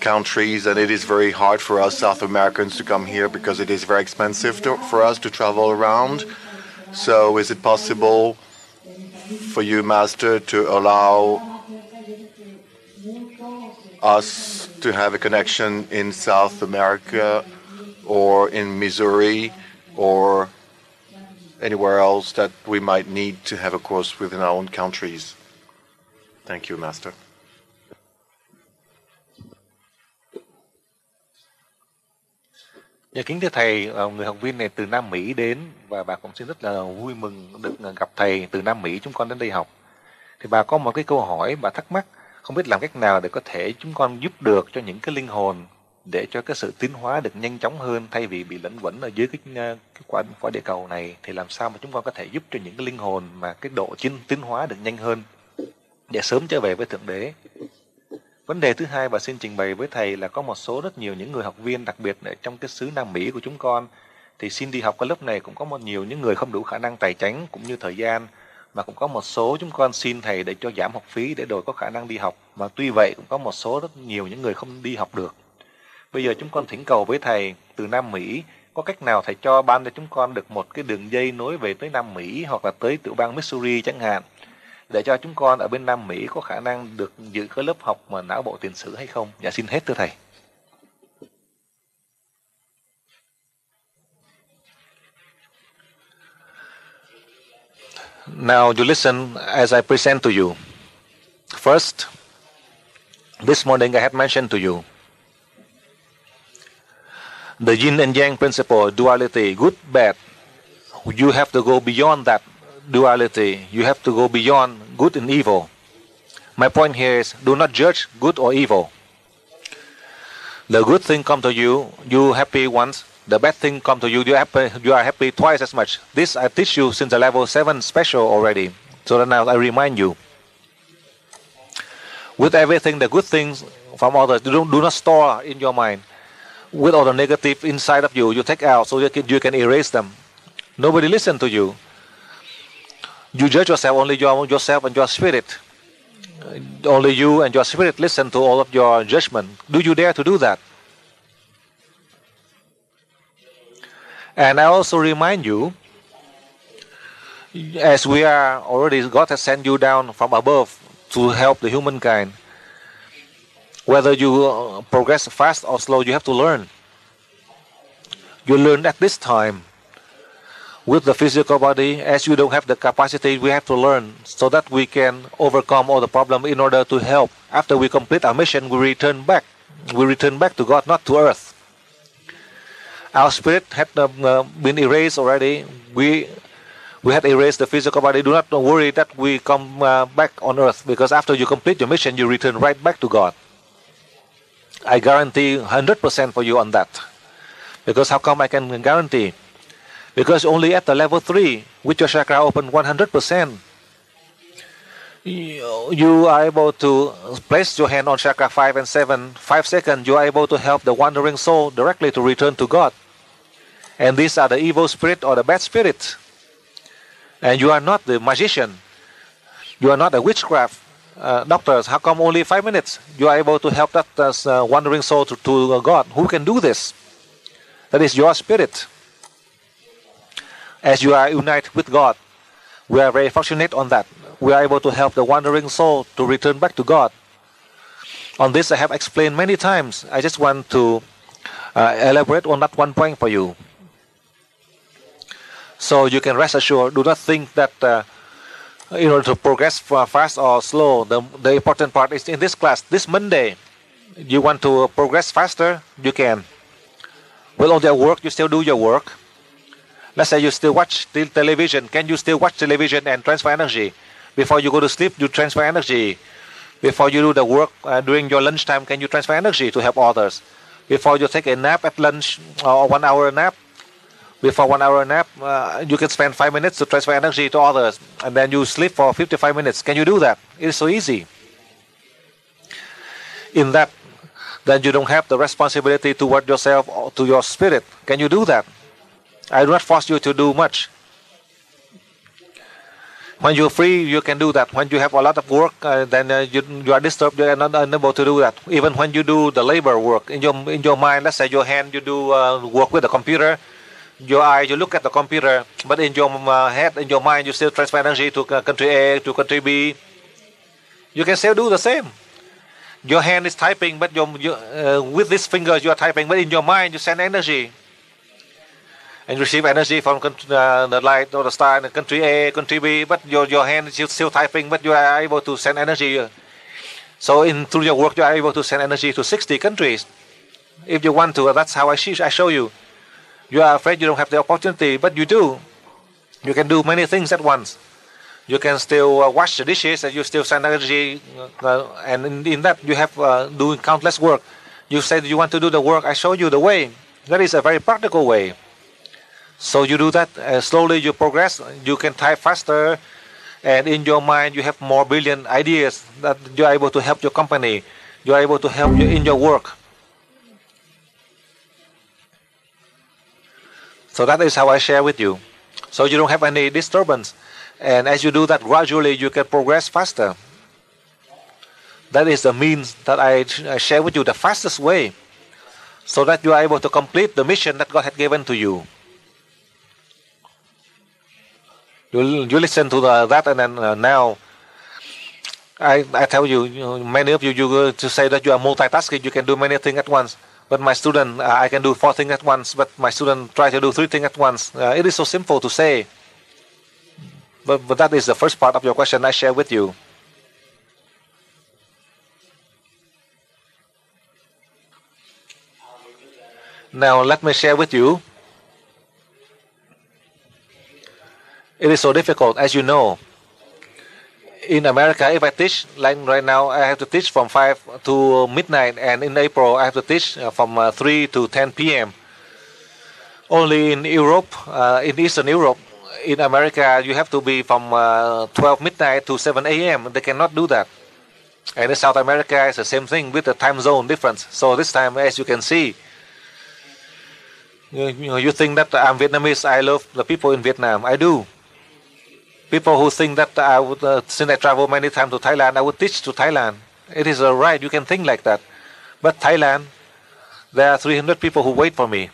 countries, and it is very hard for us South Americans to come here because it is very expensive for us to travel around. So is it possible for you, Master, to allow us to have a connection in South America or in Missouri or anywhere else that we might need to have a course within our own countries. Thank you, Master. Dạ, kính thưa thầy, người học viên này từ Nam Mỹ đến và bà cũng xin rất là vui mừng được gặp thầy từ Nam Mỹ chúng con đến đây học. Thì bà có một cái câu hỏi, bà thắc mắc không biết làm cách nào để có thể chúng con giúp được cho những cái linh hồn để cho cái sự tiến hóa được nhanh chóng hơn thay vì bị lẫn quẩn ở dưới cái quả địa cầu này, thì làm sao mà chúng con có thể giúp cho những cái linh hồn mà cái độ tiến hóa được nhanh hơn để sớm trở về với Thượng Đế. Vấn đề thứ hai bà xin trình bày với thầy là có một số rất nhiều những người học viên, đặc biệt ở trong cái xứ Nam Mỹ của chúng con, thì xin đi học cái lớp này cũng có nhiều những người không đủ khả năng tài chánh cũng như thời gian, mà cũng có một số chúng con xin thầy để cho giảm học phí để đổi có khả năng đi học, mà tuy vậy cũng có một số rất nhiều những người không đi học được. Bây giờ chúng con thỉnh cầu với thầy từ Nam Mỹ, có cách nào thầy cho ban cho chúng con được một cái đường dây nối về tới Nam Mỹ hoặc là tới tiểu bang Missouri chẳng hạn, để cho chúng con ở bên Nam Mỹ có khả năng được dự cái lớp học mà não bộ tiền sử hay không? Dạ xin hết thưa thầy. Now you listen as I present to you. First, this morning I had mentioned to you the yin and yang principle, duality, good, bad. You have to go beyond that duality. You have to go beyond good and evil. My point here is, do not judge good or evil. The good thing come to you, you happy once. The bad thing come to you, you are happy twice as much. This I teach you since the level 7 special already. So that now I remind you. With everything, the good things from others, do not store in your mind. With all the negative inside of you, you take out so you can erase them. Nobody listen to you. You judge yourself, only yourself and your spirit. Only you and your spirit listen to all of your judgment. Do you dare to do that? And I also remind you, as we are already, God has sent you down from above to help the humankind. Whether you progress fast or slow, you have to learn. You learn at this time. With the physical body, as you don't have the capacity, we have to learn so that we can overcome all the problems in order to help. After we complete our mission, we return back. We return back to God, not to earth. Our spirit had been erased already. We had erased the physical body. Do not worry that we come back on earth, because after you complete your mission, you return right back to God. I guarantee 100% for you on that. Because how come I can guarantee? Because only at the level 3, with your chakra open 100%, you are able to place your hand on chakra 5 and 7. 5 seconds, you are able to help the wandering soul directly to return to God. And these are the evil spirit or the bad spirit. And you are not the magician. You are not a witchcraft doctors. How come only 5 minutes you are able to help that wandering soul to God? Who can do this? That is your spirit. As you are united with God, we are very fortunate on that. We are able to help the wandering soul to return back to God. On this I have explained many times. I just want to elaborate on that one point for you. So you can rest assured, do not think that in order to progress fast or slow, the important part is in this class. This Monday, you want to progress faster, you can. With all your work, you still do your work. Let's say you still watch television. Can you still watch television and transfer energy? Before you go to sleep, you transfer energy. Before you do the work during your lunchtime, can you transfer energy to help others? Before you take a nap at lunch or 1 hour nap, before 1 hour nap, you can spend 5 minutes to transfer energy to others, and then you sleep for 55 minutes. Can you do that? It is so easy. In that, then you don't have the responsibility toward yourself or to your spirit. Can you do that? I do not force you to do much. When you're free, you can do that. When you have a lot of work, then you are disturbed. You are not unable to do that. Even when you do the labor work in your mind, let's say your hand, you do work with the computer. Your eye, you look at the computer, but in your head, in your mind, you still transfer energy to country A, to country B. You can still do the same. Your hand is typing, but with these fingers you are typing, but in your mind you send energy. and you receive energy from the light or the star in country A, country B, but your hand is still typing, but you are able to send energy. So through your work, you are able to send energy to 60 countries. If you want to, that's how I show you. You are afraid you don't have the opportunity, but you do. You can do many things at once. You can still wash the dishes and you still send energy, and in that you have doing countless work. You said you want to do the work, I show you the way. That is a very practical way. So you do that, slowly you progress, you can type faster, and in your mind you have more brilliant ideas that you are able to help your company, you are able to help you in your work. So that is how I share with you. So you don't have any disturbance. And as you do that, gradually you can progress faster. That is the means that I share with you, the fastest way, so that you are able to complete the mission that God had given to you. You listen to that, and then now I tell you, many of you to say that you are multitasking, you can do many things at once. But my student, I can do 4 things at once, but my student try to do 3 things at once. It is so simple to say. But that is the first part of your question I share with you. Now let me share with you. It is so difficult, as you know. In America, if I teach, like right now, I have to teach from 5 to midnight, and in April, I have to teach from 3 to 10 p.m. Only in Europe, in Eastern Europe, in America, you have to be from 12 midnight to 7 a.m. They cannot do that. And in South America, it's the same thing with the time zone difference. So this time, as you can see, you think that I'm Vietnamese, I love the people in Vietnam. I do. People who think that I would, since I travel many times to Thailand, I would teach to Thailand. It is right, you can think like that. But Thailand, there are 300 people who wait for me.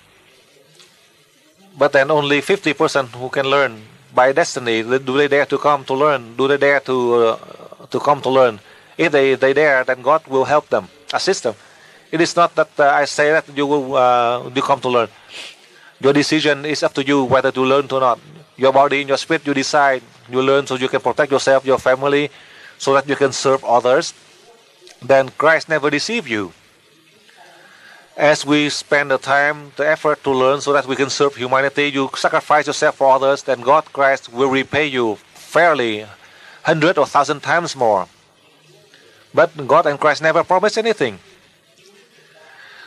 But then only 50% who can learn by destiny. Do they dare to come to learn? Do they dare to come to learn? If they dare, then God will help them, assist them. It is not that I say that you will you come to learn. Your decision is up to you whether to learn or not. Your body and your spirit, you decide. You learn so you can protect yourself, your family, so that you can serve others. Then Christ never deceive you. As we spend the time, the effort to learn so that we can serve humanity, you sacrifice yourself for others, then God, Christ, will repay you fairly 100 or 1,000 times more. But God and Christ never promise anything.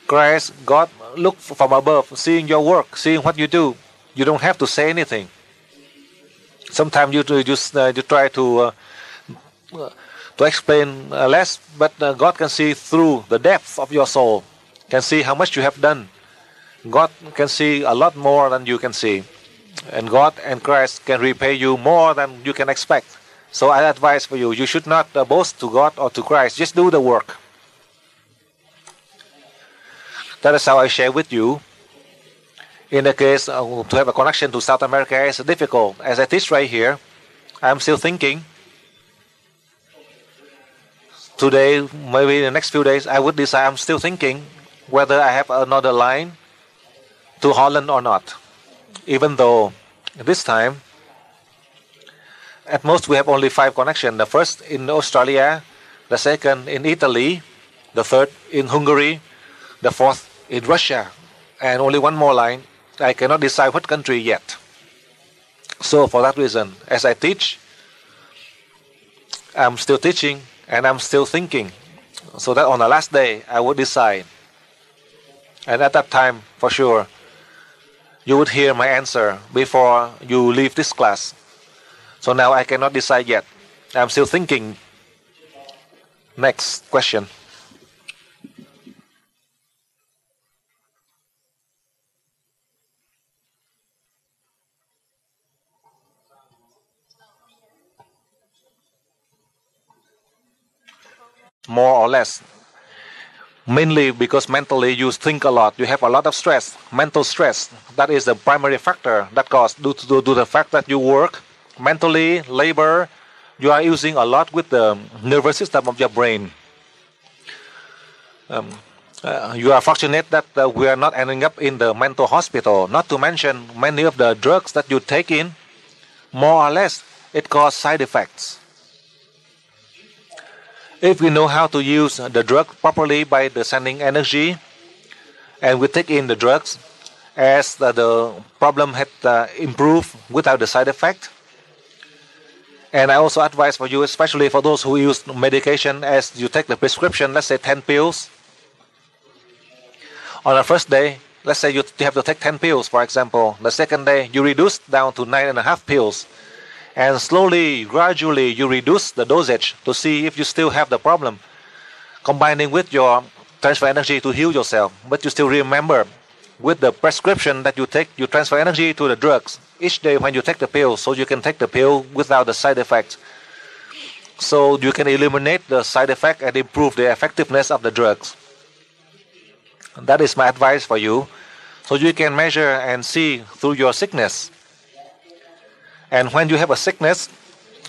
Christ, God, look from above, seeing your work, seeing what you do. You don't have to say anything. Sometimes you try to explain less, but God can see through the depth of your soul, can see how much you have done. God can see a lot more than you can see. And God and Christ can repay you more than you can expect. So I advise for you, you should not boast to God or to Christ. Just do the work. That is how I share with you. In the case to have a connection to South America is difficult. As I teach right here, I'm still thinking. Today, maybe in the next few days, I would decide. I'm still thinking whether I have another line to Holland or not. Even though this time, at most we have only 5 connections. The first in Australia, the second in Italy, the third in Hungary, the fourth in Russia, and only 1 more line. I cannot decide what country yet. So for that reason, as I teach, I'm still teaching and I'm still thinking. So that on the last day, I would decide. And at that time, for sure, you would hear my answer before you leave this class. So now I cannot decide yet. I'm still thinking. Next question. More or less. Mainly because mentally you think a lot. You have a lot of stress, mental stress. That is the primary factor that caused due to the fact that you work mentally, labor. You are using a lot with the nervous system of your brain. You are fortunate that we are not ending up in the mental hospital. Not to mention many of the drugs that you take in, more or less, it causes side effects. If we know how to use the drug properly by the sending energy, and we take in the drugs as the problem had improved without the side effect. And I also advise for you, especially for those who use medication, as you take the prescription, let's say 10 pills. On the first day, let's say you have to take 10 pills, for example. The second day, you reduce down to 9.5 pills. And slowly, gradually, you reduce the dosage to see if you still have the problem, combining with your transfer energy to heal yourself. But you still remember, with the prescription that you take, you transfer energy to the drugs each day when you take the pill, so you can take the pill without the side effects. So you can eliminate the side effect and improve the effectiveness of the drugs. That is my advice for you, so you can measure and see through your sickness. And when you have a sickness,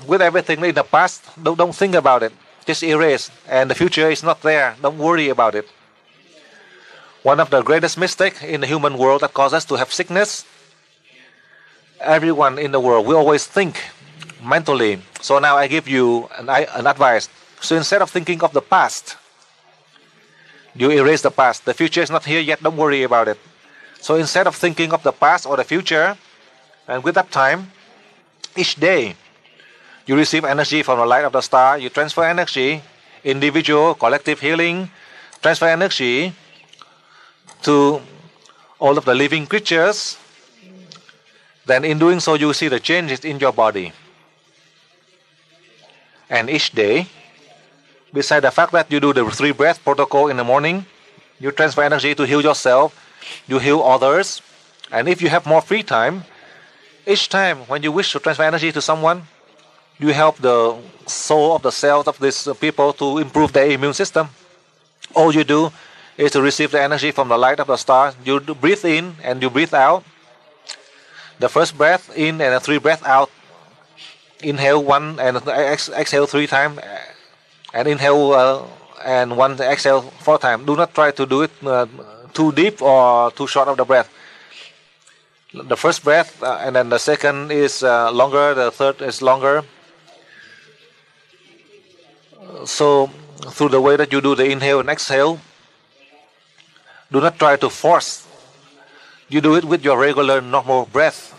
with everything in the past, don't think about it. Just erase. And the future is not there. Don't worry about it. One of the greatest mistakes in the human world that causes us to have sickness, everyone in the world, we always think mentally. So now I give you an advice. So instead of thinking of the past, you erase the past. The future is not here yet. Don't worry about it. So instead of thinking of the past or the future, and with that time, each day, you receive energy from the light of the star. You transfer energy, individual, collective healing, transfer energy to all of the living creatures. Then in doing so, you see the changes in your body. And each day, beside the fact that you do the 3 breath protocol in the morning, you transfer energy to heal yourself, you heal others. And if you have more free time, each time when you wish to transfer energy to someone, you help the soul of the cells of these people to improve their immune system. All you do is to receive the energy from the light of the star. You breathe in and you breathe out. The first breath in and 3 breath out. Inhale 1 and exhale 3 times. And inhale and 1 exhale 4 times. Do not try to do it too deep or too short of the breath. The first breath and then the second is longer, the third is longer. So through the way that you do the inhale and exhale, do not try to force. You do it with your regular normal breath.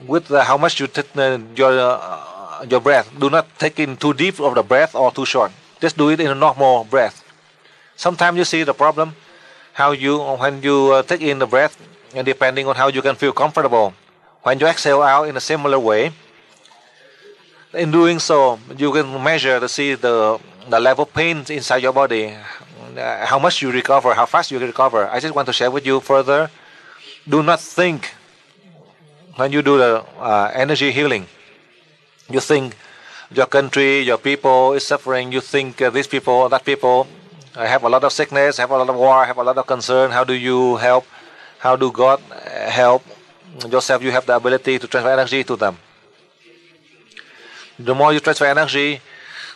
With how much you take your breath. Do not take in too deep of the breath or too short. Just do it in a normal breath. Sometimes you see the problem, when you take in the breath, and depending on how you can feel comfortable. When you exhale out in a similar way, in doing so, you can measure to see the level of pain inside your body, how much you recover, how fast you recover. I just want to share with you further. Do not think when you do the energy healing. You think your country, your people is suffering. You think these people, that people have a lot of sickness, have a lot of war, have a lot of concern. How do you help? How do God help yourself? You have the ability to transfer energy to them. The more you transfer energy,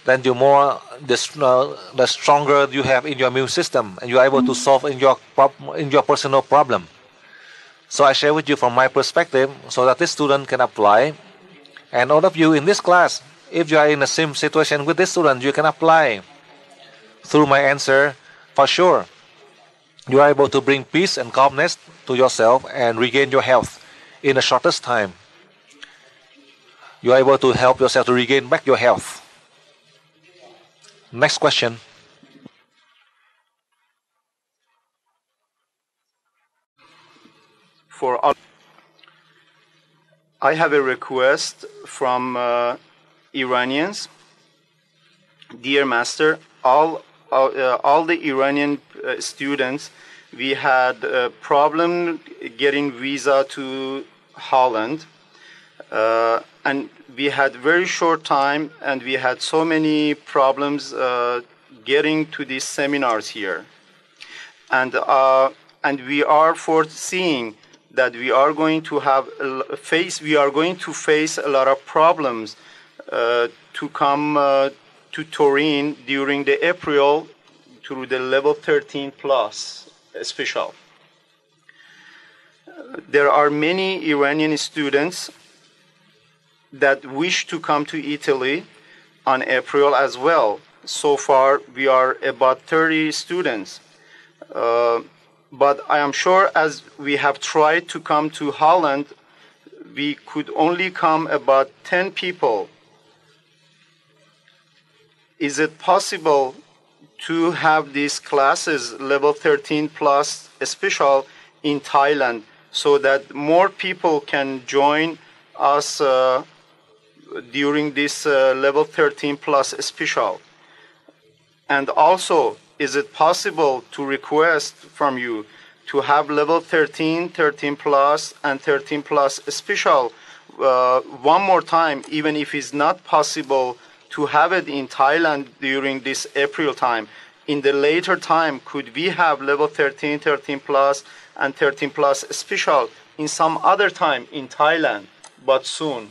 then the stronger you have in your immune system, and you are able to solve in your personal problem. So I share with you from my perspective, so that this student can apply. And all of you in this class, if you are in the same situation with this student, you can apply through my answer for sure. You are able to bring peace and calmness to yourself and regain your health in the shortest time. You are able to help yourself to regain back your health. Next question. I have a request from Iranians. Dear Master, all the Iranian students, we had a problem getting visa to Holland, and we had very short time, and we had so many problems getting to these seminars here, and we are foreseeing that we are going to face a lot of problems to come to Turin during the April through the level 13 plus special. There are many Iranian students that wish to come to Italy on April as well. So far, we are about 30 students. But I am sure as we have tried to come to Holland, we could only come about 10 people. Is it possible to have these classes, level 13 plus special, in Thailand so that more people can join us during this level 13 plus special? And also, is it possible to request from you to have level 13, 13 plus, and 13 plus special one more time, even if it's not possible to have it in Thailand during this April time? In the later time, could we have level 13, 13 plus, and 13 plus special in some other time in Thailand, but soon?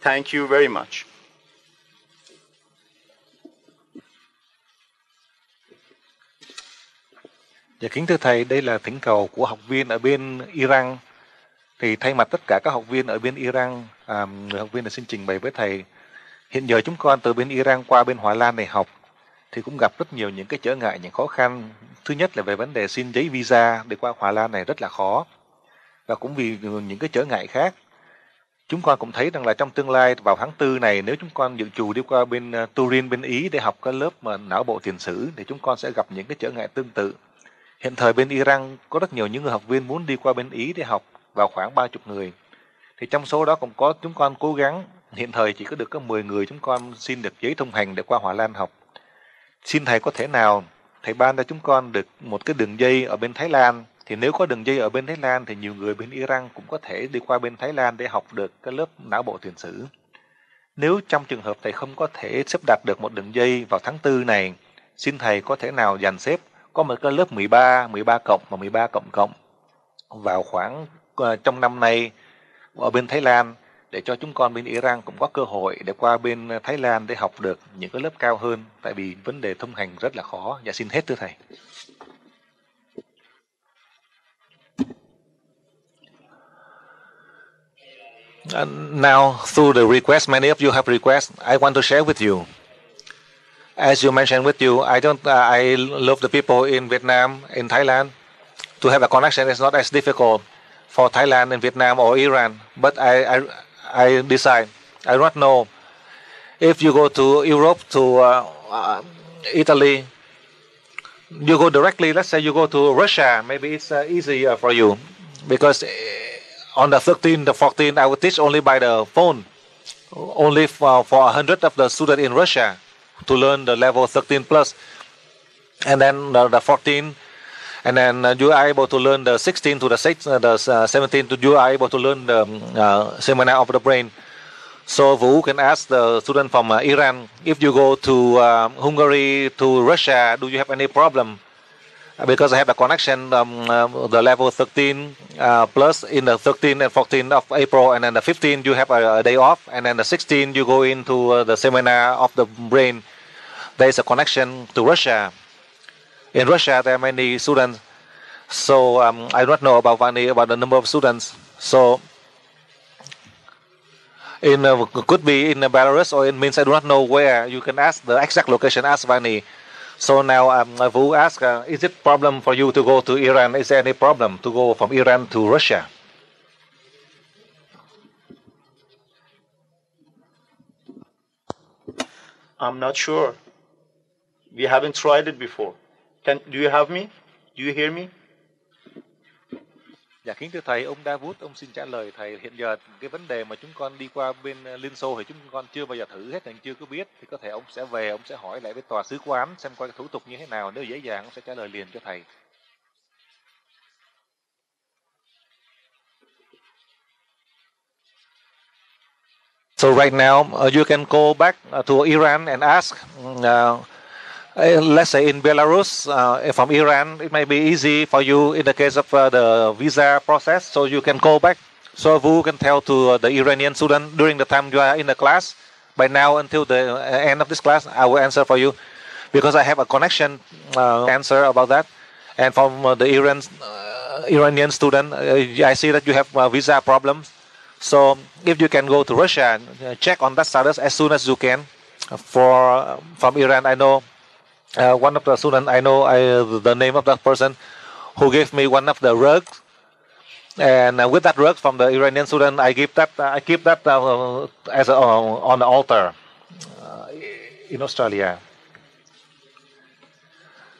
Thank you very much. Dạ kính thưa thầy, đây là thỉnh cầu của học viên ở bên Iran. Thì thay mặt tất cả các học viên ở bên Iran, người học viên đã xin trình bày với thầy. Hiện giờ chúng con từ bên Iran qua bên Hòa Lan này học thì cũng gặp rất nhiều những cái trở ngại, những khó khăn. Thứ nhất là về vấn đề xin giấy visa để qua Hòa Lan này rất là khó. Và cũng vì những cái trở ngại khác, chúng con cũng thấy rằng là trong tương lai vào tháng 4 này, nếu chúng con dự trù đi qua bên Turin, bên Ý để học cái lớp mà não bộ tiền sử, thì chúng con sẽ gặp những cái trở ngại tương tự. Hiện thời bên Iran có rất nhiều những người học viên muốn đi qua bên Ý để học, vào khoảng 30 người. Thì trong số đó cũng có chúng con cố gắng, hiện thời chỉ có được có 10 người chúng con xin được giấy thông hành để qua Hòa Lan học. Xin thầy có thể nào thầy ban cho chúng con được một cái đường dây ở bên Thái Lan. Thì nếu có đường dây ở bên Thái Lan thì nhiều người bên Iran cũng có thể đi qua bên Thái Lan để học được cái lớp não bộ tiền sử. Nếu trong trường hợp thầy không có thể xếp đặt được một đường dây vào tháng 4 này, xin thầy có thể nào dàn xếp có một cái lớp 13 cộng và 13 cộng vào khoảng trong năm nay ở bên Thái Lan, để cho chúng con bên Iran cũng có cơ hội để qua bên Thái Lan để học được những cái lớp cao hơn, tại vì vấn đề thông hành rất là khó. Dạ xin hết thưa thầy. Now, through the request, many of you have requests, I want to share with you. As you mentioned with you, I love the people in Vietnam, in Thailand. To have a connection is not as difficult for Thailand and Vietnam or Iran. But I decide, I don't know, if you go to Europe, to Italy, you go directly, let's say you go to Russia, maybe it's easier for you. Because on the 13th, the 14th, I will teach only by the phone, only for 100 of the students in Russia to learn the level 13 plus. And then the 14, and then you are able to learn the 16 to the 17, you are able to learn the seminar of the brain. So Vũ can ask the student from Iran, if you go to Hungary, to Russia, do you have any problem? Because I have a connection, the level 13 plus in the 13 and 14 of April, and then the 15 you have a day off, and then the 16 you go into the seminar of the brain. There is a connection to Russia. In Russia, there are many students, so I don't know about the number of students. So could be in Belarus, or it means I do not know where. You can ask the exact location. Ask Vani. So now Vu ask, is it problem for you to go to Iran? Is there any problem to go from Iran to Russia? I'm not sure. We haven't tried it before. Do you have me? Do you hear me? Dạ kính thưa thầy, ông Davut, ông xin trả lời thầy. Hiện giờ cái vấn đề mà chúng con đi qua bên Liên Xô thì chúng con chưa bao giờ thử hết, chưa có biết. Thì có thể ông sẽ về, ông sẽ hỏi lại với tòa sứ quán xem coi cái thủ tục như thế nào. Nếu dễ dàng, ông sẽ trả lời liền cho thầy. So right now, you can go back to Iran and ask. Let's say in Belarus, from Iran, it may be easy for you in the case of the visa process, so you can go back. So Vu can tell to the Iranian student during the time you are in the class. By now, until the end of this class, I will answer for you. because I have a connection answer about that. And from the Iranian student, I see that you have visa problems. So if you can go to Russia and check on that status as soon as you can. From Iran, I know one of the students, I know the name of that person who gave me one of the rugs. And with that rug from the Iranian student, I keep that as on the altar in Australia.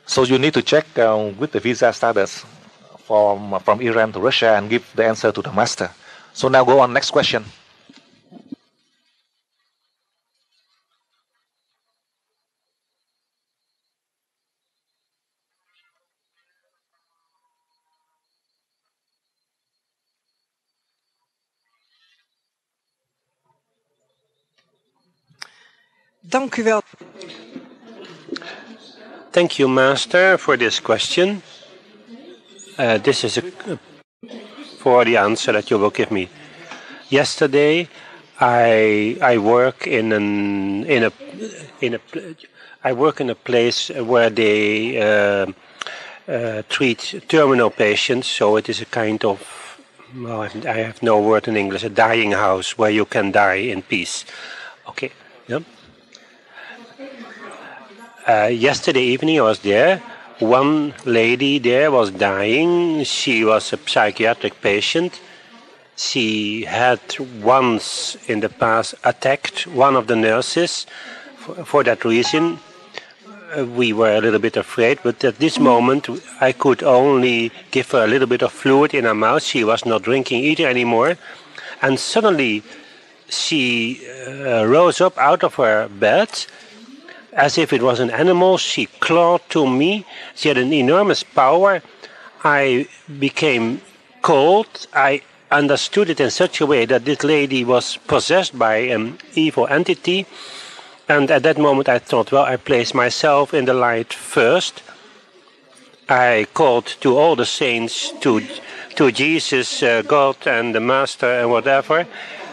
So you need to check with the visa status from Iran to Russia and give the answer to the master. So now go on next question. Dank u wel. Thank you, Master, for this question. This is for the answer that you will give me. Yesterday, I work in a place where they treat terminal patients. So it is a kind of, well, I have no word in English, a dying house where you can die in peace. Okay. Yeah. Yesterday evening I was there. One lady there was dying. She was a psychiatric patient. She had once in the past attacked one of the nurses. For that reason, we were a little bit afraid. But at this moment, I could only give her a little bit of fluid in her mouth. She was not drinking either anymore. And suddenly, she rose up out of her bed. As if it was an animal, she clawed to me. She had an enormous power. I became cold. I understood it in such a way that this lady was possessed by an evil entity. And at that moment I thought, well, I place myself in the light first. I called to all the saints, to Jesus, God and the Master and whatever.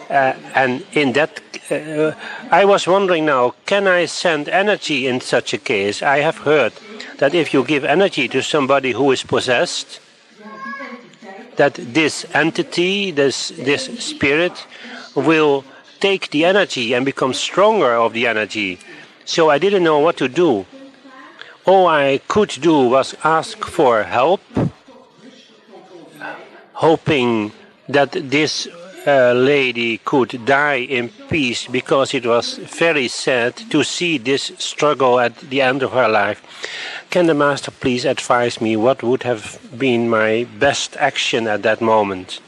And in that, I was wondering now, can I send energy in such a case? I have heard that if you give energy to somebody who is possessed, that this entity, this spirit, will take the energy and become stronger of the energy. So I didn't know what to do. All I could do was ask for help, hoping that this lady could die in peace, because it was very sad to see this struggle at the end of her life. Can the Master please advise me what would have been my best action at that moment?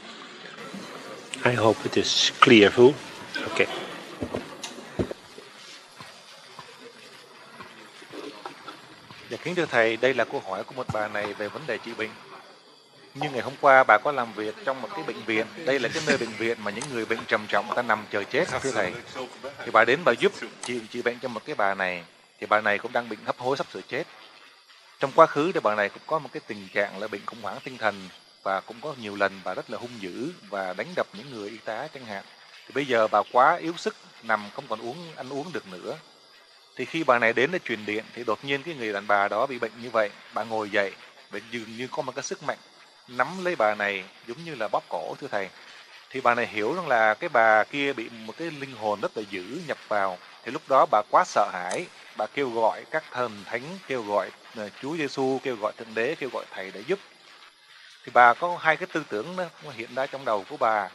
I hope it is clear, Vu. Okay. Dạ, kính thưa Thầy, đây là câu hỏi của một bà này về vấn đề trị bệnh. Như ngày hôm qua bà có làm việc trong một cái bệnh viện. Đây là cái nơi bệnh viện mà những người bệnh trầm trọng người ta nằm chờ chết, thưa Thầy. Thì bà đến bà giúp trị bệnh cho một cái bà này. Thì bà này cũng đang bệnh hấp hối sắp sửa chết. Trong quá khứ thì bà này cũng có một cái tình trạng là bệnh khủng hoảng tinh thần, và cũng có nhiều lần bà rất là hung dữ và đánh đập những người y tá chẳng hạn. Thì bây giờ bà quá yếu sức, nằm không còn ăn uống được nữa. Thì khi bà này đến để truyền điện thì đột nhiên cái người đàn bà đó bị bệnh như vậy, bà ngồi dậy, bệnh dường như có một cái sức mạnh nắm lấy bà này giống như là bóp cổ, thưa Thầy. Thì bà này hiểu rằng là cái bà kia bị một cái linh hồn rất là dữ nhập vào. Thì lúc đó bà quá sợ hãi, bà kêu gọi các thần thánh, kêu gọi Chúa Giêsu, kêu gọi Thượng Đế, kêu gọi Thầy để giúp. Thì bà có hai cái tư tưởng đó hiện ra trong đầu của bà.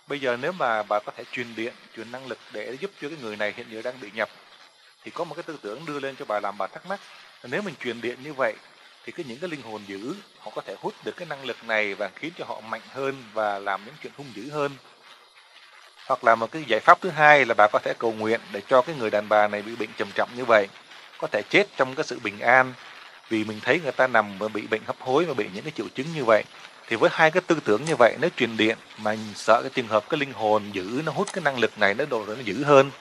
Bây giờ nếu mà bà có thể truyền điện, truyền năng lực để giúp cho cái người này hiện giờ đang bị nhập, thì có một cái tư tưởng đưa lên cho bà làm bà thắc mắc. Nếu mình truyền điện như vậy thì những cái linh hồn dữ họ có thể hút được cái năng lực này và khiến cho họ mạnh hơn và làm những chuyện hung dữ hơn. Hoặc là một cái giải pháp thứ hai là bà có thể cầu nguyện để cho cái người đàn bà này bị bệnh trầm trọng như vậy có thể chết trong cái sự bình an, vì mình thấy người ta nằm và bị bệnh hấp hối và bị những cái triệu chứng như vậy. Thì với hai cái tư tưởng như vậy, nếu truyền điện mà mình sợ cái trường hợp cái linh hồn dữ nó hút cái năng lực này, nó độ nó dữ hơn,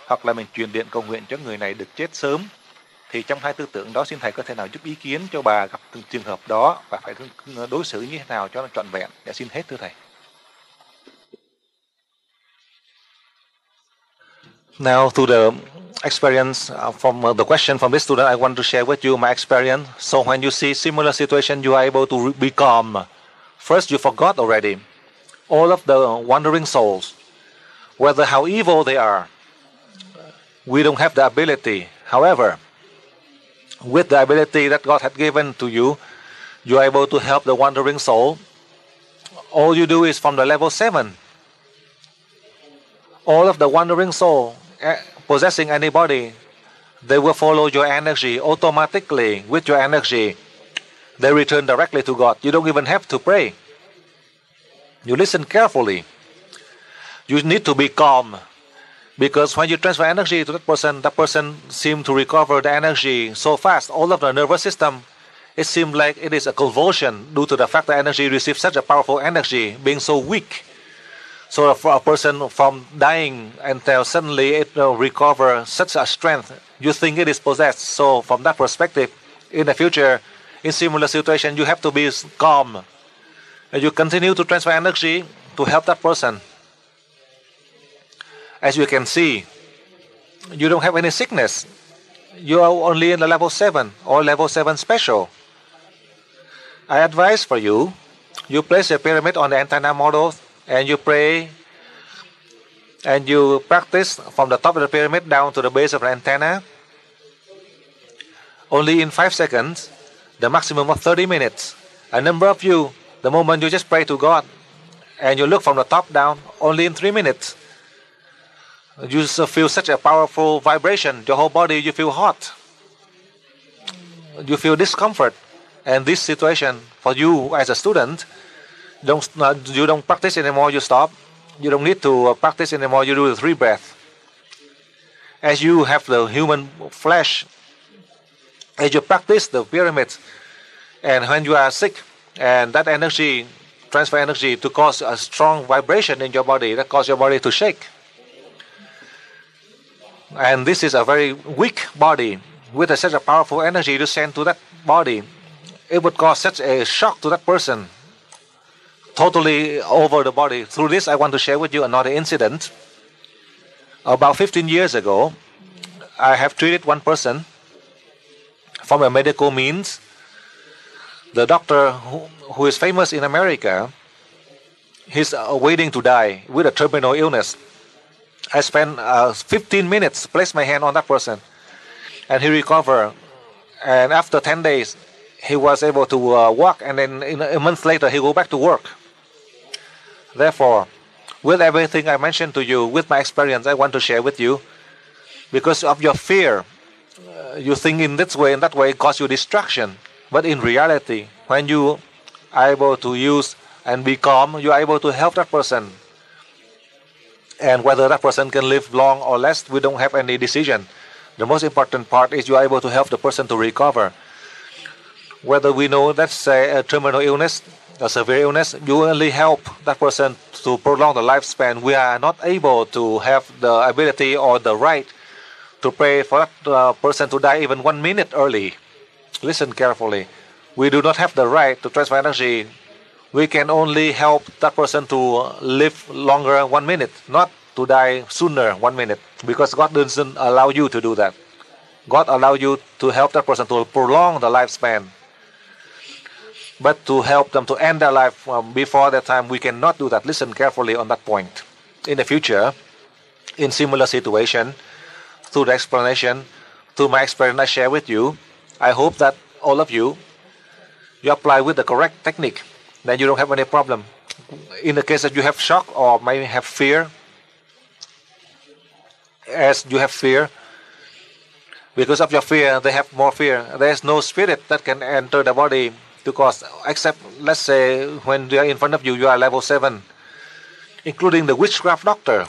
hoặc là mình truyền điện cầu nguyện cho người này được chết sớm, thì trong hai tư tưởng đó xin Thầy có thể nào giúp ý kiến cho bà gặp từng trường hợp đó và phải đối xử như thế nào cho nó trọn vẹn. Để xin hết, thưa Thầy. Now to the experience from the question from this student. I want to share with you my experience. So when you see similar situation, you are able to be calm. First, you forgot already all of the wandering souls, whether how evil they are. We don't have the ability. However, with the ability that God had given to you, you are able to help the wandering soul. All you do is from the level 7. All of the wandering soul possessing anybody, they will follow your energy automatically. With your energy, they return directly to God. You don't even have to pray. You listen carefully. You need to be calm, because when you transfer energy to that person seems to recover the energy so fast. All of the nervous system, it seems like it is a convulsion due to the fact that energy receives such a powerful energy, being so weak. So for a person from dying until suddenly it will recover such a strength, you think it is possessed. So from that perspective, in the future, in similar situation, you have to be calm. And you continue to transfer energy to help that person. As you can see, you don't have any sickness. You are only in the level 7 or level 7 special. I advise for you, you place a pyramid on the antenna model and you pray and you practice from the top of the pyramid down to the base of the antenna. Only in 5 seconds, the maximum of 30 minutes. A number of you, the moment you just pray to God and you look from the top down, only in 3 minutes, you feel such a powerful vibration. Your whole body, you feel hot. You feel discomfort. And this situation, for you as a student, you don't practice anymore, you stop. You don't need to practice anymore, you do the 3 breaths. As you have the human flesh, as you practice the pyramids, and when you are sick, and that energy, transfer energy to cause a strong vibration in your body, that causes your body to shake. And this is a very weak body with such a powerful energy to send to that body. It would cause such a shock to that person, totally over the body. Through this, I want to share with you another incident. About 15 years ago, I have treated one person from a medical means. The doctor who is famous in America, he's waiting to die with a terminal illness. I spent 15 minutes, placed my hand on that person, and he recovered. And after 10 days, he was able to walk, and then a month later, he go back to work. Therefore, with everything I mentioned to you, with my experience, I want to share with you. Because of your fear, you think in this way and that way, cause you distraction. But in reality, when you are able to use and be calm, you are able to help that person. And whether that person can live long or less, we don't have any decision. The most important part is you are able to help the person to recover. Whether we know that's a terminal illness, a severe illness, you only help that person to prolong the lifespan. We are not able to have the ability or the right to pray for that person to die even 1 minute early. Listen carefully. We do not have the right to transfer energy. We can only help that person to live longer 1 minute, not to die sooner 1 minute, because God doesn't allow you to do that. God allows you to help that person to prolong the lifespan. But to help them to end their life before that time, we cannot do that. Listen carefully on that point. In the future, in similar situation, through the explanation, through my experience I share with you, I hope that all of you apply with the correct technique. Then you don't have any problem. In the case that you have shock or may have fear, as you have fear, because of your fear, they have more fear. There is no spirit that can enter the body to cause, except, let's say, when they are in front of you, you are level 7, including the witchcraft doctor.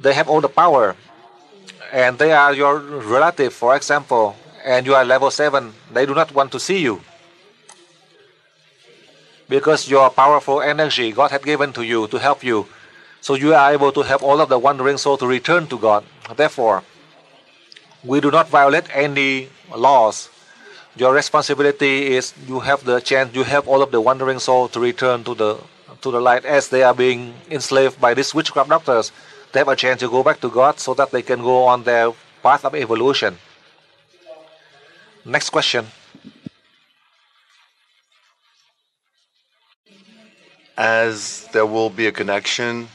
They have all the power, and they are your relative, for example, and you are level 7. They do not want to see you, because your powerful energy God had given to you to help you. So you are able to help all of the wandering soul to return to God. Therefore, we do not violate any laws. Your responsibility is you have the chance, you help all of the wandering soul to return to the light as they are being enslaved by these witchcraft doctors. they have a chance to go back to God so that they can go on their path of evolution. Next question. As there will be a connection,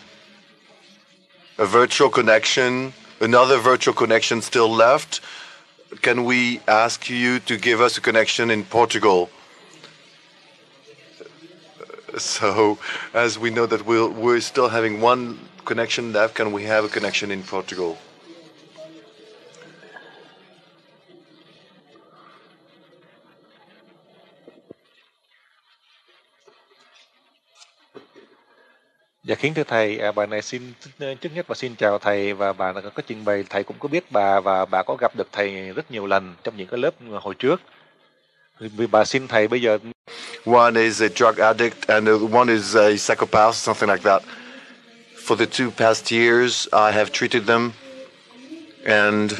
a virtual connection, another virtual connection still left, can we ask you to give us a connection in Portugal? So, as we know that we're still having one connection left, can we have a connection in Portugal? Dạ kính thưa thầy, bà này xin trước nhất và xin chào thầy, và bà có trình bày, thầy cũng có biết bà và bà có gặp được thầy rất nhiều lần trong những cái lớp hồi trước. Vì bà xin thầy bây giờ. One is a drug addict and one is a psychopath, something like that. For the 2 past years, I have treated them, and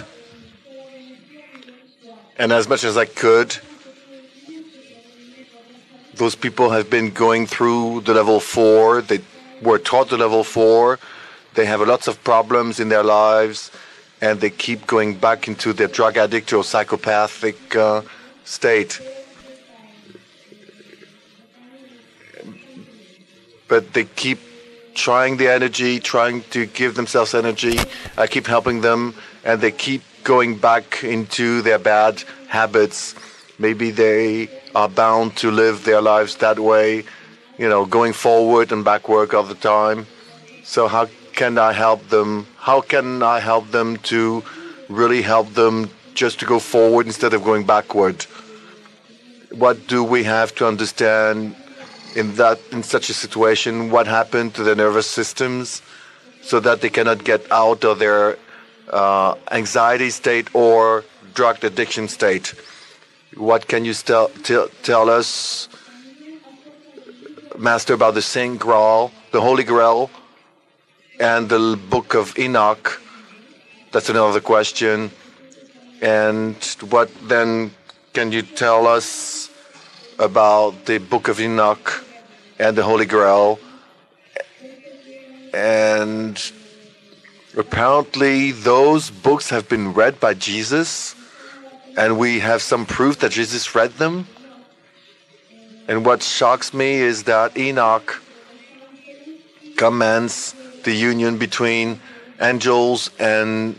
as much as I could, those people have been going through the level 4. They were taught the level 4. They have lots of problems in their lives, and they keep going back into their drug addict or psychopathic state. But they keep trying the energy, trying to give themselves energy. I keep helping them, and they keep going back into their bad habits. Maybe they are bound to live their lives that way, you know, going forward and backward all the time. So how can I help them? How can I help them to really help them just to go forward instead of going backward? What do we have to understand in such a situation? What happened to their nervous systems so that they cannot get out of their anxiety state or drug addiction state? What can you tell us, Master, about the Saint Grail, the Holy Grail, and the Book of Enoch? That's another question. And what then can you tell us about the Book of Enoch and the Holy Grail? And apparently those books have been read by Jesus, and we have some proof that Jesus read them. And what shocks me is that Enoch commands the union between angels and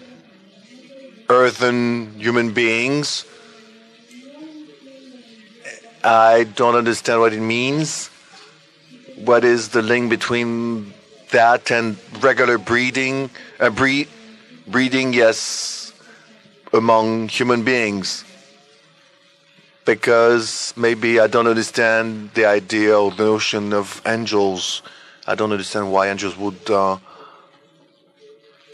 earthen human beings. I don't understand what it means. What is the link between that and regular breeding? Breeding, yes, among human beings. Because maybe I don't understand the idea or the notion of angels. I don't understand why angels would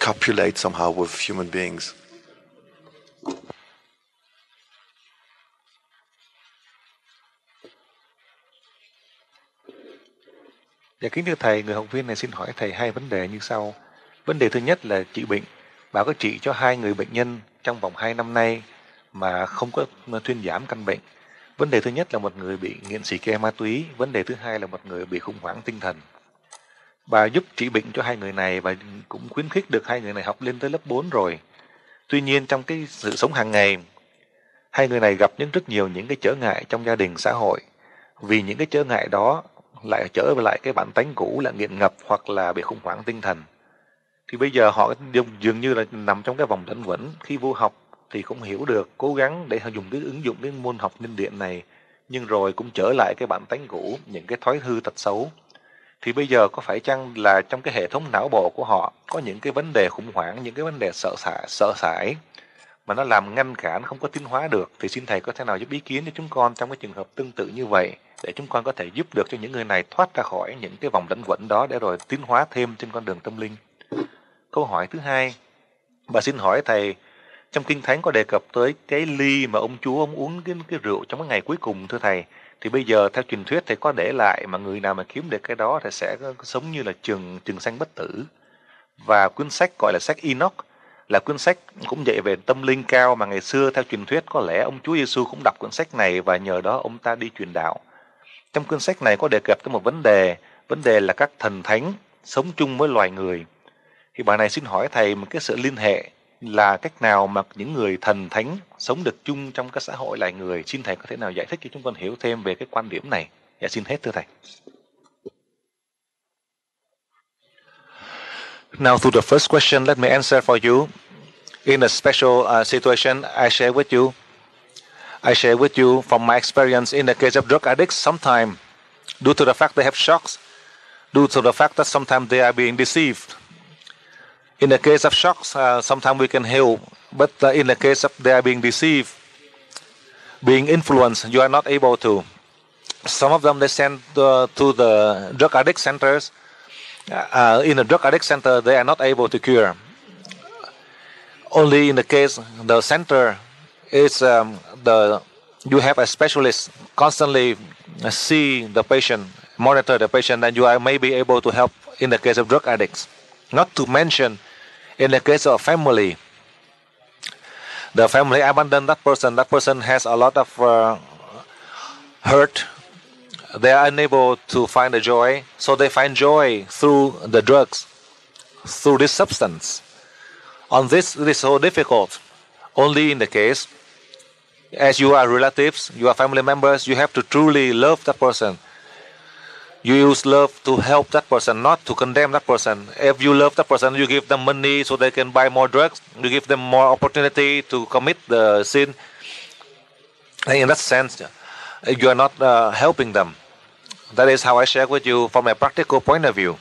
copulate somehow with human beings. Dạ kính thưa thầy, người học viên này xin hỏi thầy 2 vấn đề như sau. Vấn đề thứ nhất là trị bệnh. Bà có trị cho 2 người bệnh nhân trong vòng 2 năm nay mà không có thuyên giảm căn bệnh. Vấn đề thứ nhất là một người bị nghiện xì ke ma túy. Vấn đề thứ hai là một người bị khủng hoảng tinh thần. Bà giúp trị bệnh cho 2 người này và cũng khuyến khích được 2 người này học lên tới lớp 4 rồi. Tuy nhiên trong cái sự sống hàng ngày, 2 người này gặp rất nhiều những cái trở ngại trong gia đình, xã hội. Vì những cái trở ngại đó lại trở về lại cái bản tánh cũ là nghiện ngập hoặc là bị khủng hoảng tinh thần. Thì bây giờ họ dường như là nằm trong cái vòng luẩn quẩn. Khi vô học thì cũng hiểu được, cố gắng để dùng cái ứng dụng cái môn học linh điện này, nhưng rồi cũng trở lại cái bản tánh cũ, những cái thói hư tật xấu. Thì bây giờ có phải chăng là trong cái hệ thống não bộ của họ có những cái vấn đề khủng hoảng, những cái vấn đề sợ sãi mà nó làm ngăn cản không có tiến hóa được? Thì xin thầy có thể nào giúp ý kiến cho chúng con trong cái trường hợp tương tự như vậy, để chúng con có thể giúp được cho những người này thoát ra khỏi những cái vòng luẩn quẩn đó để rồi tiến hóa thêm trên con đường tâm linh. Câu hỏi thứ hai, bà xin hỏi thầy, trong Kinh Thánh có đề cập tới cái ly mà ông Chúa ông uống cái rượu trong cái ngày cuối cùng thưa thầy. Thì bây giờ theo truyền thuyết thầy có để lại, mà người nào mà kiếm được cái đó thì sẽ sống như là trường sanh bất tử. Và cuốn sách gọi là sách Enoch là cuốn sách cũng dạy về tâm linh cao, mà ngày xưa theo truyền thuyết có lẽ ông Chúa Giêsu cũng đọc cuốn sách này và nhờ đó ông ta đi truyền đạo. Trong cuốn sách này có đề cập tới một vấn đề là các thần thánh sống chung với loài người. Thì bài này xin hỏi thầy một cái sự liên hệ là cách nào mà những người thần thánh sống được chung trong các xã hội loài người. Xin thầy có thể nào giải thích cho chúng con hiểu thêm về cái quan điểm này? Dạ xin hết thưa thầy. Now to the first question, let me answer for you. In a special situation, I share with you from my experience in the case of drug addicts. Sometimes, due to the fact they have shocks, due to the fact that sometimes they are being deceived. In the case of shocks, sometimes we can help, but in the case of they are being deceived, being influenced, you are not able to. Some of them they send to the drug addict centers. In a drug addict center, they are not able to cure. Only in the case the center is you have a specialist constantly see the patient, monitor the patient, and you are maybe able to help in the case of drug addicts. Not to mention in the case of family. The family abandoned that person has a lot of hurt. They are unable to find the joy, so they find joy through the drugs, through this substance. On this, it is so difficult. Only in the case, as you are relatives, you are family members, you have to truly love that person. You use love to help that person, not to condemn that person. If you love that person, you give them money so they can buy more drugs. You give them more opportunity to commit the sin. And in that sense, you are not helping them. That is how I share with you from a practical point of view.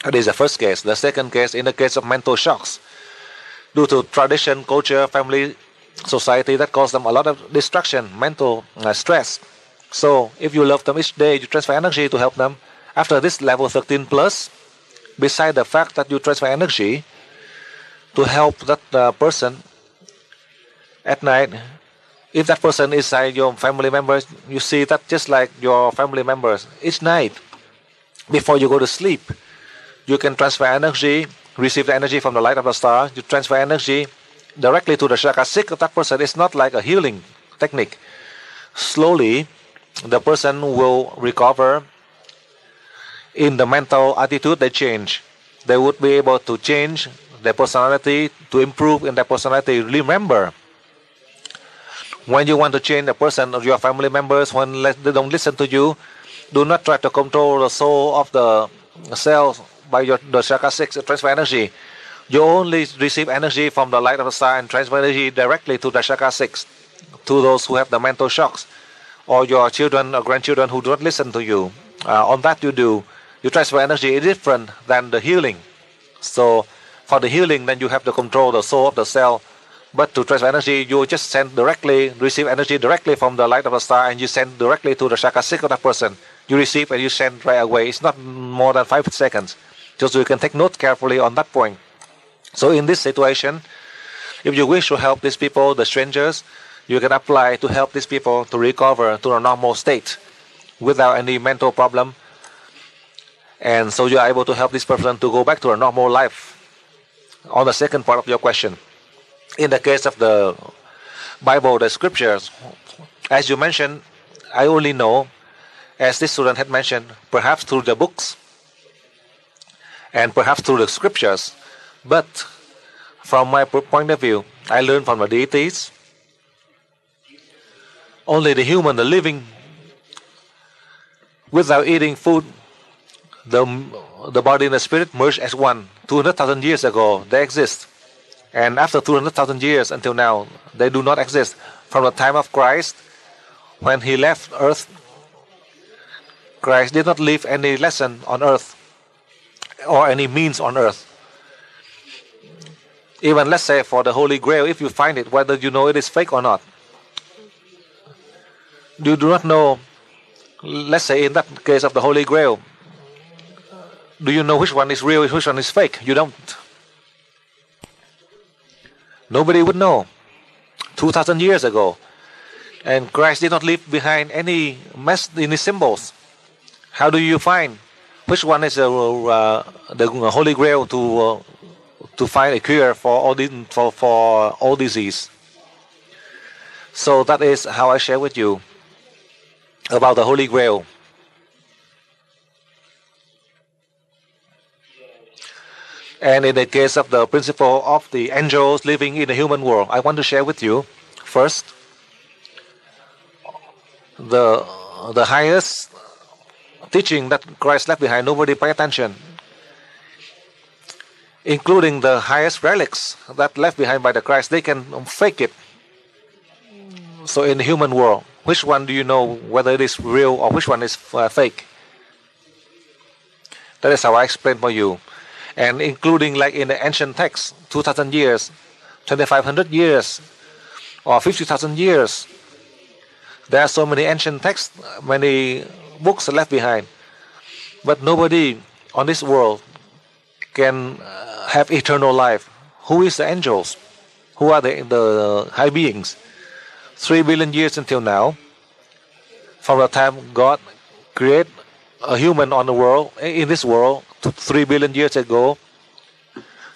That is the first case. The second case, in the case of mental shocks, due to tradition, culture, family, society, that causes them a lot of distraction, mental stress. So, if you love them each day, you transfer energy to help them. After this level 13 plus, beside the fact that you transfer energy to help that person at night, if that person is your family members, you see that just like your family members, each night, before you go to sleep, you can transfer energy, receive the energy from the light of the star, you transfer energy directly to the chakra 6 of that person. It's not like a healing technique. Slowly, the person will recover. In the mental attitude, they change. They would be able to change their personality, to improve in their personality. Remember, when you want to change a person or your family members, when they don't listen to you, do not try to control the soul of the cells by the chakra 6 transfer energy. You only receive energy from the light of the star and transfer energy directly to the chakra 6, to those who have the mental shocks, or your children or grandchildren who do not listen to you. On that you transfer energy different than the healing. So for the healing, then you have to control the soul of the cell. But to transfer energy, you just send directly, receive energy directly from the light of the star, and you send directly to the chakra 6 of that person. You receive and you send right away. It's not more than 5 seconds. Just so you can take note carefully on that point. So in this situation, if you wish to help these people, the strangers, you can apply to help these people to recover to a normal state without any mental problem. And so you are able to help this person to go back to a normal life. On the second part of your question, in the case of the Bible, the scriptures, as you mentioned, I only know, as this student had mentioned, perhaps through the books and perhaps through the scriptures. But from my point of view, I learned from the deities. Only the human, the living, without eating food, the body and the spirit merged as one. 200,000 years ago, they exist. And after 200,000 years until now, they do not exist. From the time of Christ, when he left earth, Christ did not leave any lesson on earth or any means on earth. Even let's say for the Holy Grail, if you find it, whether you know it is fake or not. You do not know, let's say in that case of the Holy Grail, do you know which one is real, which one is fake? You don't. Nobody would know. 2,000 years ago. And Christ did not leave behind any symbols. How do you find which one is the Holy Grail to find a cure for all disease? So that is how I share with you about the Holy Grail. And in the case of the principle of the angels living in the human world, I want to share with you first the highest teaching that Christ left behind. Nobody pay attention, including the highest relics that left behind by the Christ. They can fake it. So in the human world, which one do you know whether it is real or which one is fake? That is how I explain for you. And including like in the ancient texts, 2,000 years, 2,500 years, or 50,000 years. There are so many ancient texts, many books left behind. But nobody on this world can have eternal life. Who is the angels? Who are the high beings? 3 billion years until now, from the time God created a human on the world, in this world, 3 billion years ago,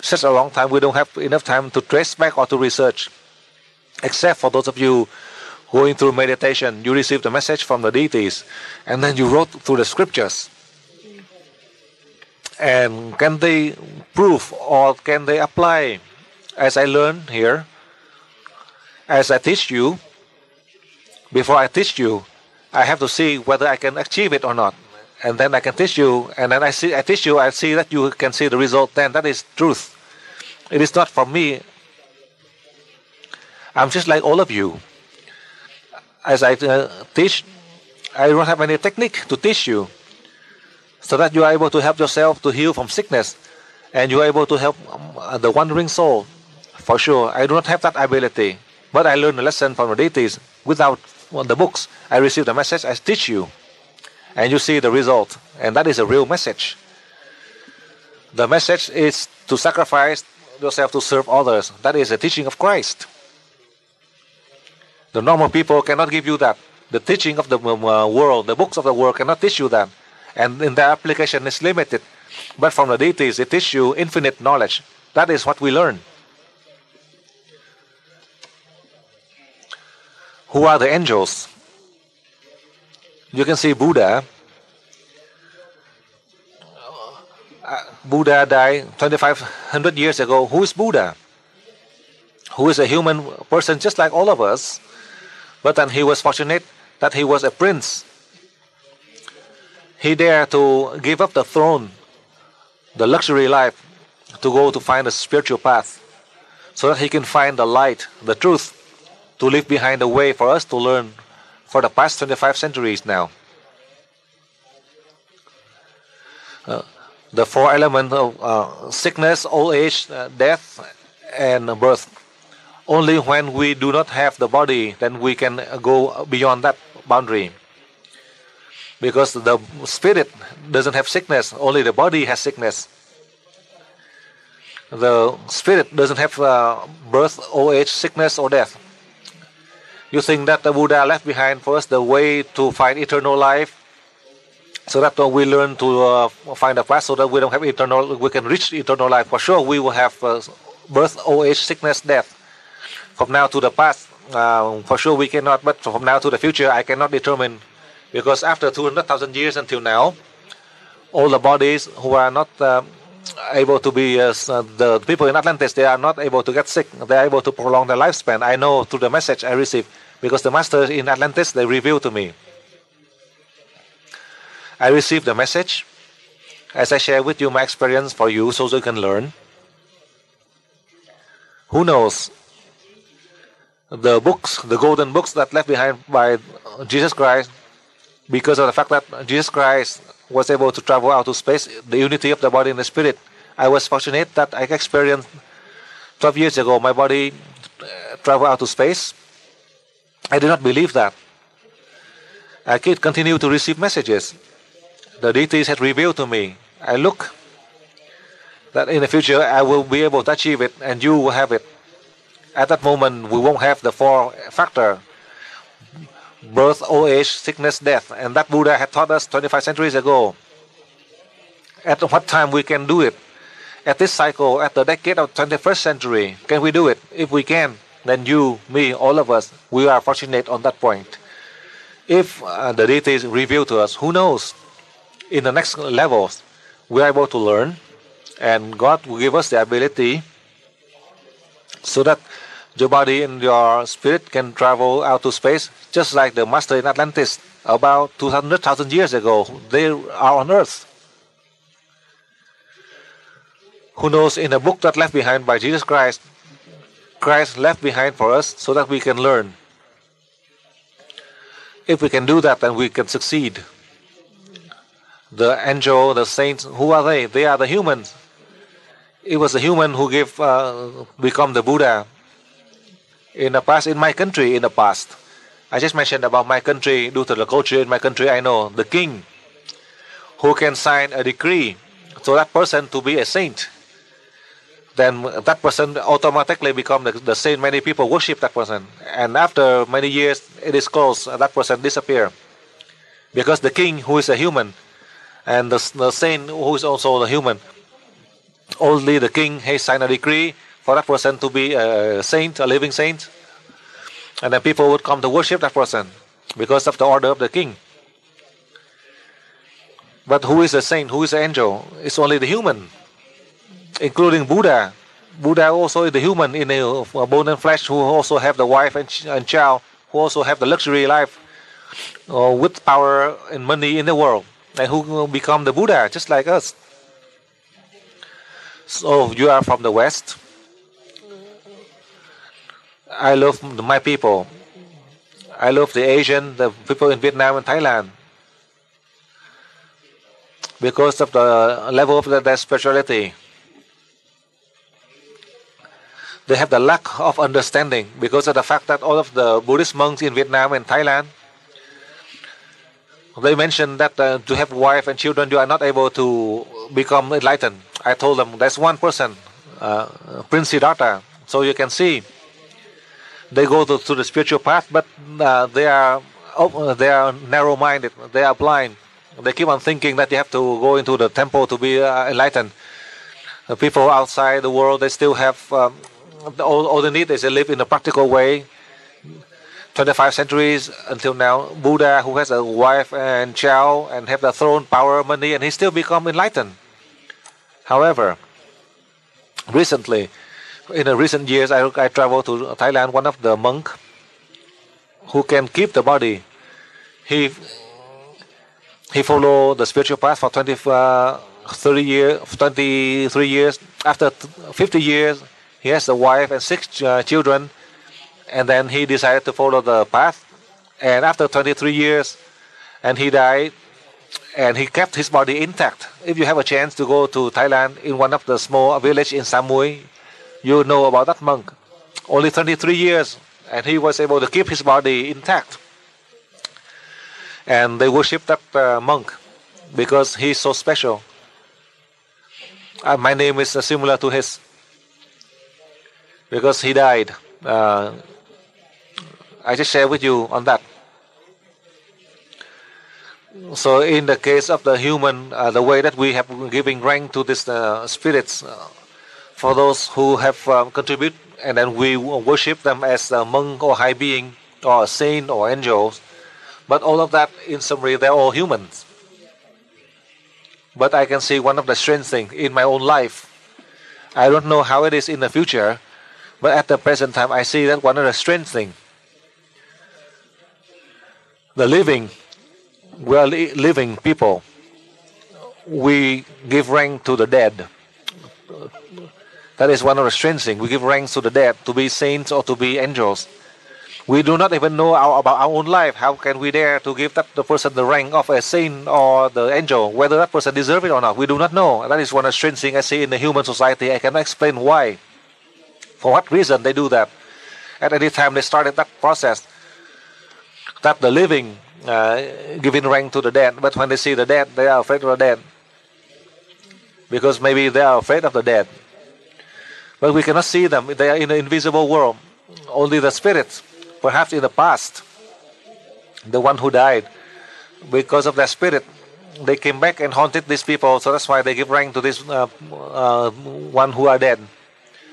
such a long time, we don't have enough time to trace back or to research. Except for those of you going through meditation, you receive the message from the deities, and then you wrote through the scriptures. And can they prove or can they apply, as I learn here, as I teach you? Before I teach you, I have to see whether I can achieve it or not. And then I can teach you, and then I teach you, I see that you can see the result, then that is truth. It is not from me. I'm just like all of you. As I teach, I don't have any technique to teach you, so that you are able to help yourself to heal from sickness, and you are able to help the wandering soul. For sure, I do not have that ability, but I learned a lesson from the deities. Without the books, I receive the message, I teach you. And you see the result, and that is a real message. The message is to sacrifice yourself to serve others. That is the teaching of Christ. The normal people cannot give you that. The teaching of the world, the books of the world cannot teach you that. And in their application is limited. But from the deities, they teach you infinite knowledge. That is what we learn. Who are the angels? You can see Buddha. Buddha died 2,500 years ago. Who is Buddha? Who is a human person just like all of us. But then he was fortunate that he was a prince. He dared to give up the throne, the luxury life, to go to find a spiritual path, so that he can find the light, the truth, to leave behind the way for us to learn for the past 25 centuries now. The 4 elements of sickness, old age, death, and birth. Only when we do not have the body, then we can go beyond that boundary. Because the spirit doesn't have sickness, only the body has sickness. The spirit doesn't have birth, old age, sickness, or death. You think that the Buddha left behind for us the way to find eternal life, so that we learn to find a path, so that we don't have we can reach eternal life. For sure, we will have birth, old age, sickness, death. From now to the past, for sure we cannot. But from now to the future, I cannot determine, because after 200,000 years until now, all the bodies who are not able to be the people in Atlantis, they are not able to get sick. They are able to prolong their lifespan. I know through the message I received, because the masters in Atlantis, they revealed to me. I received the message as I share with you my experience for you, so you can learn. Who knows? The books, the golden books that left behind by Jesus Christ, because of the fact that Jesus Christ was able to travel out to space, the unity of the body and the spirit. I was fortunate that I experienced 12 years ago my body travel out to space. I did not believe that. I could continue to receive messages. The deities had revealed to me. I look that in the future I will be able to achieve it, and you will have it. At that moment, we won't have the 4 factor: birth, old age, sickness, death. And that Buddha had taught us 25 centuries ago. At what time we can do it? At this cycle, at the decade of 21st century, can we do it? If we can, then you, me, all of us, we are fortunate on that point. If the deities reveal to us, who knows? In the next levels, we are able to learn And God will give us the ability so that your body and your spirit can travel out to space, just like the master in Atlantis about 200,000 years ago. They are on Earth. Who knows, in a book that left behind by Jesus Christ, Christ left behind for us so that we can learn. If we can do that, then we can succeed. The angel, the saints, who are they? They are the humans. It was the human who become the Buddha. In the past, in my country, in the past, I just mentioned about my country. Due to the culture in my country, I know the king who can sign a decree so that person to be a saint. Then that person automatically become the saint. Many people worship that person, and after many years, it is closed. That person disappear because the king, who is a human, and the saint, who is also the human, only the king has signed a decree for that person to be a saint, a living saint, and then people would come to worship that person because of the order of the king. But who is a saint? Who is an angel? It's only the human, including Buddha. Buddha also is the human in a bone and flesh, who also have the wife and child, who also have the luxury life with power and money in the world, and who become the Buddha just like us. So you are from the West. I love my people. I love the Asian, the people in Vietnam and Thailand, because of the level of their spirituality. They have the lack of understanding because of the fact that all of the Buddhist monks in Vietnam and Thailand, they mentioned that to have wife and children, you are not able to become enlightened. I told them there's one person, Prince Siddhartha. So you can see they go to the spiritual path, but they are narrow-minded. They are blind. They keep on thinking that you have to go into the temple to be enlightened. The people outside the world, they still have all they need is to live in a practical way. 25 centuries until now, Buddha, who has a wife and child and have the throne, power, money, and he still become enlightened. However, recently, in the recent years, I traveled to Thailand. One of the monk who can keep the body, he followed the spiritual path for 23 years. After 50 years, he has a wife and 6 children, and then he decided to follow the path. And after 23 years, and he died, and he kept his body intact. If you have a chance to go to Thailand, in one of the small village in Samui, you know about that monk. Only 23 years, and he was able to keep his body intact. And they worship that monk because he's so special. My name is similar to his because he died. I just share with you on that. So in the case of the human, the way that we have giving rank to these spirits, for those who have contributed, and then we worship them as a monk or high being or a saint or angels. But all of that, in summary, they're all humans. But I can see one of the strange things in my own life. I don't know how it is in the future, but at the present time, I see that one of the strange things. The living, we are living people. We give rank to the dead. That is one of the strange things. We give ranks to the dead, to be saints or to be angels. We do not even know about our own life. How can we dare to give the person the rank of a saint or the angel, whether that person deserves it or not? We do not know. That is one of the strange things I see in the human society. I cannot explain why. For what reason they do that? At any time they started that process, that the living giving rank to the dead, but when they see the dead, they are afraid of the dead. Because maybe they are afraid of the dead. But we cannot see them. They are in the invisible world. Only the spirits, perhaps in the past, the one who died, because of their spirit, they came back and haunted these people. So that's why they give rank to this one who are dead.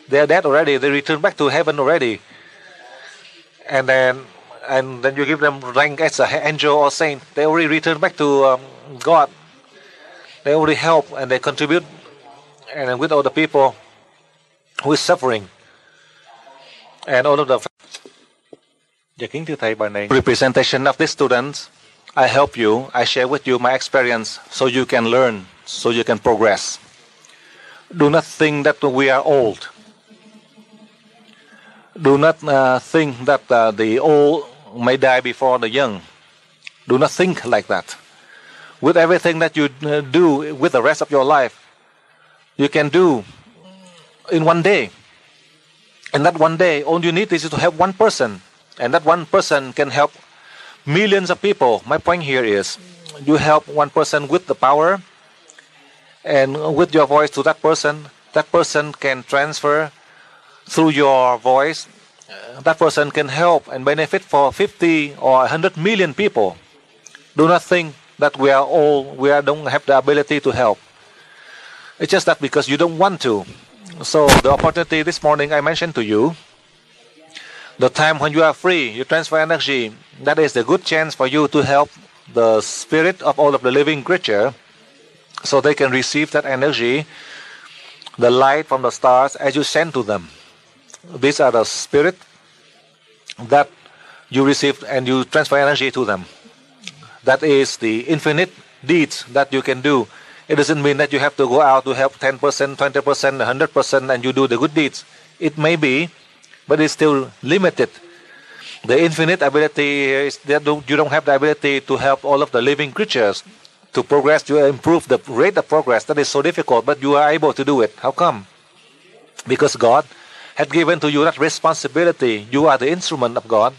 They are dead already. They return back to heaven already. And then you give them rank as an angel or saint. They already return back to God. They already help and they contribute. and with all the people who is suffering, and all of the representation of these students, I help you, I share with you my experience so you can learn, so you can progress. Do not think that we are old. Do not think that the old may die before the young. Do not think like that. With everything that you do with the rest of your life, you can do in one day. And that one day, all you need is to help one person. And that one person can help millions of people. My point here is, you help one person with the power, and with your voice to that person can transfer through your voice. That person can help and benefit for 50 or 100 million people. Do not think that we don't have the ability to help. It's just that because you don't want to. So the opportunity this morning I mentioned to you, the time when you are free, you transfer energy, that is a good chance for you to help the spirit of all of the living creature, so they can receive that energy, the light from the stars, as you send to them. These are the spirit that you receive and you transfer energy to them. That is the infinite deeds that you can do. It doesn't mean that you have to go out to help 10%, 20%, 100% and you do the good deeds. It may be, but it's still limited. The infinite ability is that you don't have the ability to help all of the living creatures to progress, to improve the rate of progress. That is so difficult, but you are able to do it. How come? Because God had given to you that responsibility. You are the instrument of God.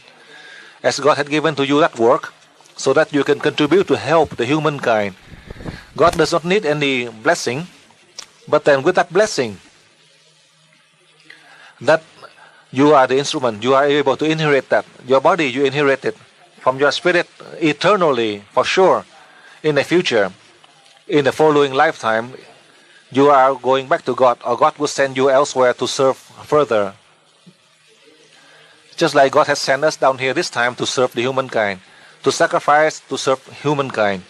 As God had given to you that work, so that you can contribute to help the humankind. God does not need any blessing, but then with that blessing, that you are the instrument, you are able to inherit that. Your body, you inherit it from your spirit eternally, for sure. In the future, in the following lifetime, you are going back to God, or God will send you elsewhere to serve further. Just like God has sent us down here this time to serve the humankind, to sacrifice, to serve humankind.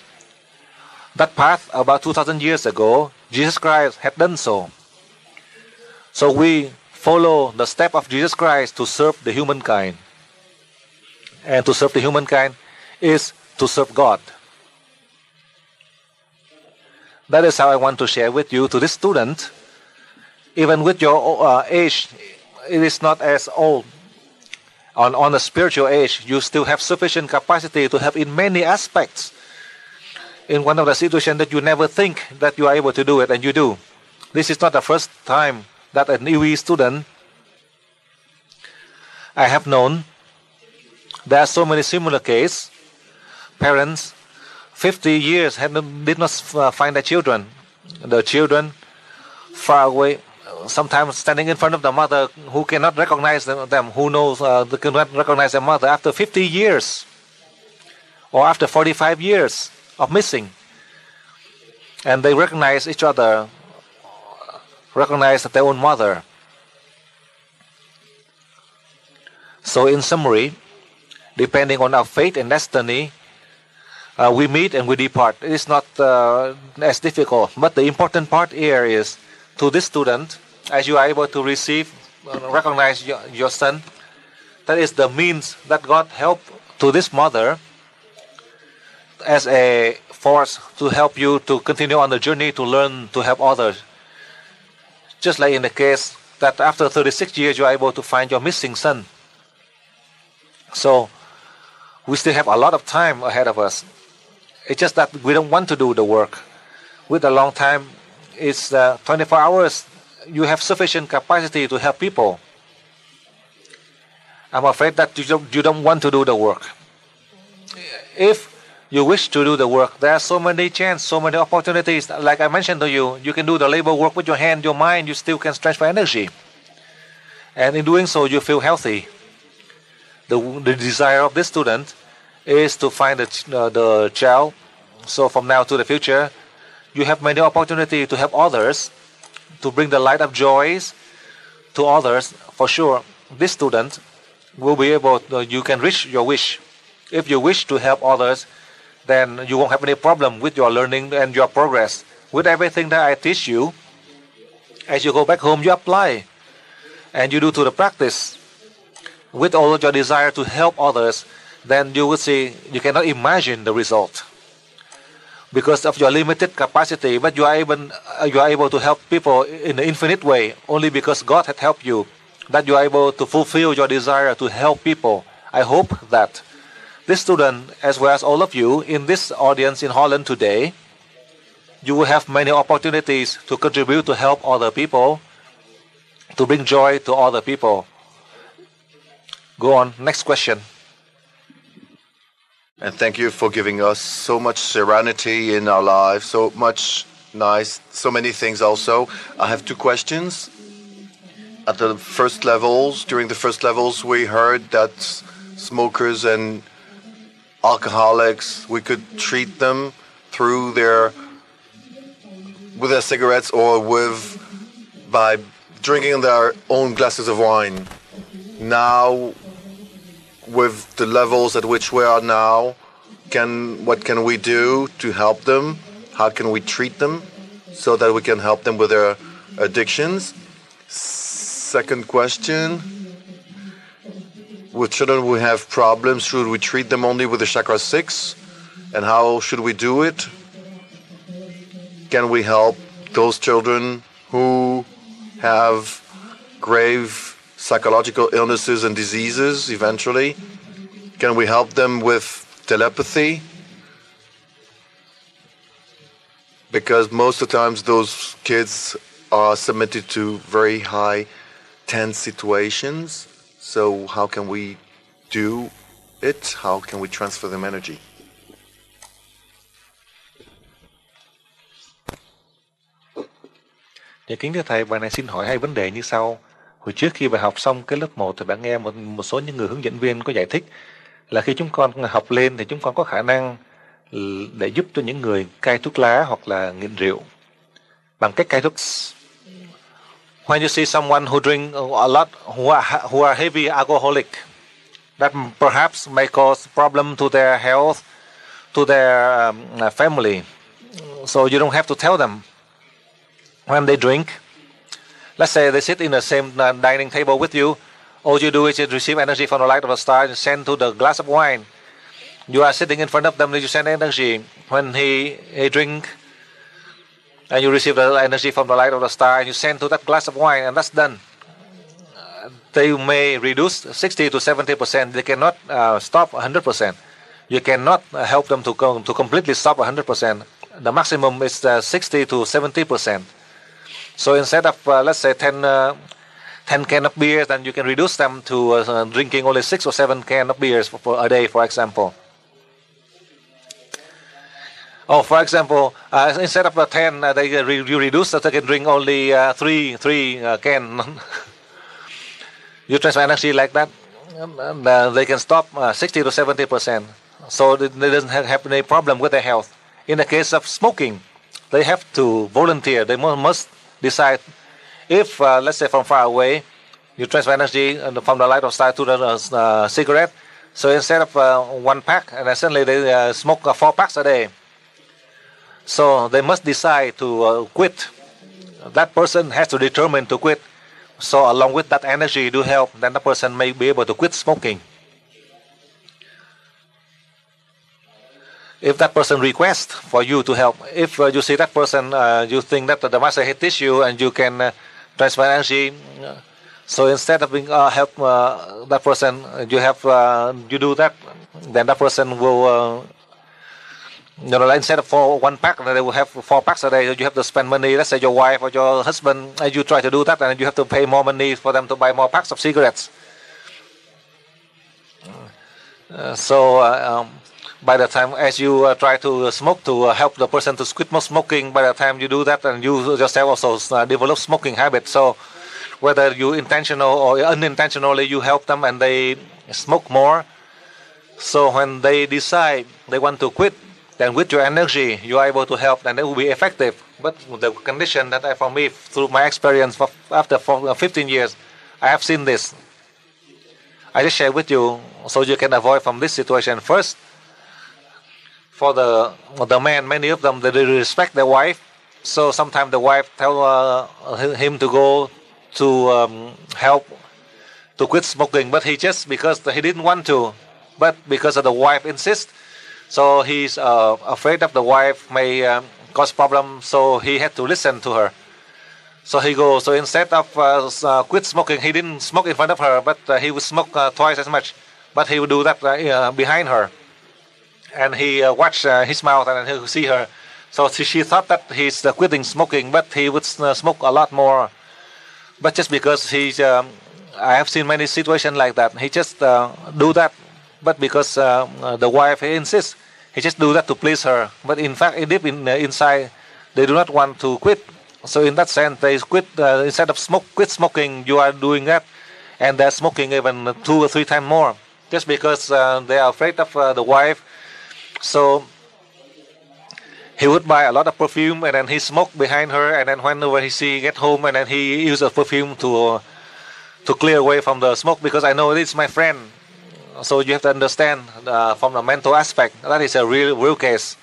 That path about 2,000 years ago, Jesus Christ had done so. So we follow the step of Jesus Christ to serve the humankind. And to serve the humankind is to serve God. That is how I want to share with you, to this student. Even with your age, it is not as old. On a spiritual age, you still have sufficient capacity to help in many aspects. In one of the situations that you never think that you are able to do it, and you do. This is not the first time that an UE student I have known. There are so many similar cases. Parents, 50 years did not find their children. The children far away, sometimes standing in front of the mother who cannot recognize them, who knows they cannot recognize their mother after 50 years or after 45 years of missing. And they recognize each other, recognize their own mother. So in summary, depending on our fate and destiny, we meet and we depart. It is not as difficult. But the important part here is, to this student, as you are able to receive, recognize your son, that is the means that God helped to this mother as a force to help you to continue on the journey to learn to help others. Just like in the case that after 36 years you are able to find your missing son. So we still have a lot of time ahead of us. It's just that we don't want to do the work. With a long time, it's 24 hours. You have sufficient capacity to help people. I'm afraid that you don't want to do the work. If you wish to do the work, there are so many chances, so many opportunities. Like I mentioned to you, you can do the labor work with your hand, your mind, you still can transfer energy. And in doing so, you feel healthy. The desire of this student is to find the child. So from now to the future, you have many opportunities to help others, to bring the light of joys to others. For sure, this student will be able to, you can reach your wish. If you wish to help others, then you won't have any problem with your learning and your progress. With everything that I teach you, As you go back home, you apply and you do to the practice with all of your desire to help others, then you will see you cannot imagine the result because of your limited capacity, but you are able to help people in an infinite way only because God had helped you, that you are able to fulfill your desire to help people. I hope that this student, as well as all of you in this audience in Holland today, you will have many opportunities to contribute to help other people, to bring joy to other people. Go on, next question. And thank you for giving us so much serenity in our lives, so much nice, so many things also. I have two questions. At the first levels, during the first levels, we heard that smokers and alcoholics, we could treat them through with their cigarettes or by drinking their own glasses of wine. Now, with the levels at which we are now, what can we do to help them? How can we treat them so that we can help them with their addictions? Second question, with children who have problems, should we treat them only with the chakra 6? And how should we do it? Can we help those children who have grave psychological illnesses and diseases eventually? Can we help them with telepathy? Because most of the times those kids are submitted to very high tense situations. So how can we do it? How can we transfer them energy? Dạ, kính thưa thầy, bài này xin hỏi hai vấn đề như sau. Hồi trước khi bài học xong cái lớp 1 thì bạn nghe một số những người hướng dẫn viên có giải thích là khi chúng con học lên thì chúng con có khả năng để giúp cho những người cai thuốc lá hoặc là nghiện rượu bằng cách cai thuốc. When you see someone who drink a lot, who are heavy alcoholic, that perhaps may cause problem to their health, to their family. So you don't have to tell them when they drink. Let's say they sit in the same dining table with you. All you do is you receive energy from the light of the star and send to the glass of wine. You are sitting in front of them, you send energy. When he drink, and you receive the energy from the light of the star, and you send to that glass of wine, and that's done. They may reduce 60 to 70%. They cannot stop 100%. You cannot help them to completely stop 100%. The maximum is 60 to 70%. So instead of, let's say, 10 cans of beer, then you can reduce them to drinking only 6 or 7 cans of beers for a day, for example. Oh, for example, instead of 10, you reduce, so they can drink only 3 cans. You transfer energy like that, and they can stop 60 to 70%. So they doesn't have any problem with their health. In the case of smoking, they have to volunteer. They must decide if, let's say, from far away, you transfer energy from the light of star to the cigarette. So instead of 1 pack, and suddenly they smoke 4 packs a day. So they must decide to quit. That person has to determine to quit. So along with that energy do help, then the person may be able to quit smoking. If that person requests for you to help, if you see that person, you think that the master hates you and you can transfer energy, so instead of being help that person, you do that, then that person will, instead of 1 pack, they will have 4 packs a day. You have to spend money. Let's say your wife or your husband, and you try to do that, and you have to pay more money for them to buy more packs of cigarettes. By the time, as you try to smoke to help the person to quit smoking, by the time you do that, and you yourself also develop smoking habits. So whether you intentional or unintentionally, you help them and they smoke more. So when they decide they want to quit, then with your energy, you are able to help, and it will be effective. But the condition that for me, through my experience after 15 years, I have seen this. I just share with you so you can avoid from this situation. First, for the men, many of them, they respect their wife. So sometimes the wife tell him to go to help to quit smoking, but he just because he didn't want to, but because of the wife insists, so he's afraid of the wife may cause problem, so he had to listen to her. So he goes. So instead of quit smoking, he didn't smoke in front of her, but he would smoke twice as much. But he would do that behind her, and he watched his mouth and he would see her. So she thought that he's quitting smoking, but he would smoke a lot more. But just because I have seen many situations like that. He just do that, but because the wife insists, he just do that to please her. But in fact, deep inside, they do not want to quit. So in that sense, they quit instead of quit smoking. You are doing that, and they're smoking even 2 or 3 times more, just because they are afraid of the wife. So he would buy a lot of perfume, and then he smoked behind her, and then whenever he get home, and then he use the perfume to clear away from the smoke, because I know it's my friend. So you have to understand from the mental aspect, that is a real case.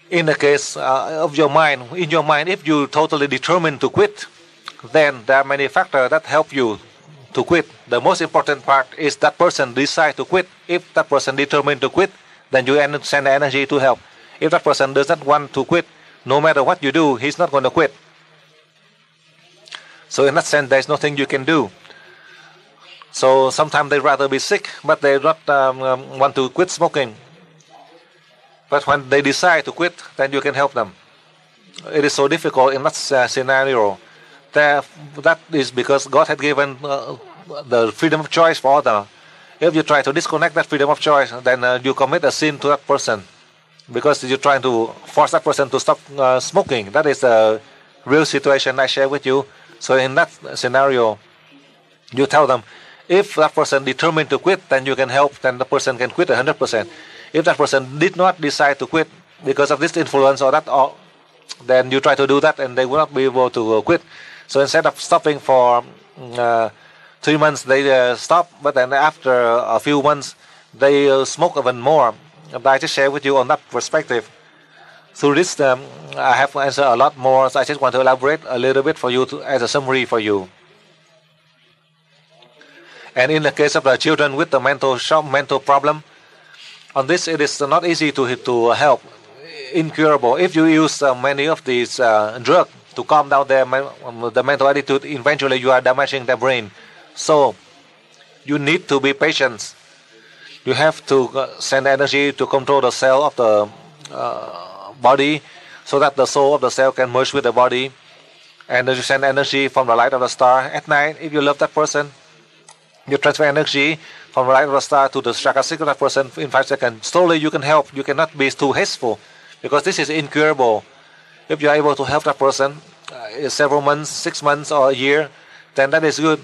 In the case of your mind, in your mind, if you totally determined to quit, then there are many factors that help you to quit. The most important part is that person decide to quit. If that person determined to quit, then you send the energy to help. If that person does not want to quit, no matter what you do, he's not going to quit. So in that sense, there's nothing you can do. So sometimes they rather be sick, but they don't want to quit smoking. But when they decide to quit, then you can help them. It is so difficult in that scenario. That is because God had given the freedom of choice for others. If you try to disconnect that freedom of choice, then you commit a sin to that person, because you're trying to force that person to stop smoking. That is the real situation I share with you. So in that scenario, you tell them, if that person determined to quit, then you can help, then the person can quit 100%. If that person did not decide to quit because of this influence or that, then you try to do that and they will not be able to quit. So instead of stopping for 3 months, they stop, but then after a few months, they smoke even more. I just share with you on that perspective. Through this, I have answered a lot more, so I just want to elaborate a little bit for you as a summary for you. And in the case of the children with the mental problem, on this it is not easy to help, incurable. If you use many of these drugs to calm down the mental attitude, eventually you are damaging their brain. So you need to be patient. You have to send energy to control the cell of the body, so that the soul of the cell can merge with the body. And you send energy from the light of the star. At night, if you love that person, you transfer energy from the light of the star to the chakra of that person in 5 seconds. Slowly you can help. You cannot be too hasteful, because this is incurable. If you are able to help that person several months, 6 months or a year, then that is good.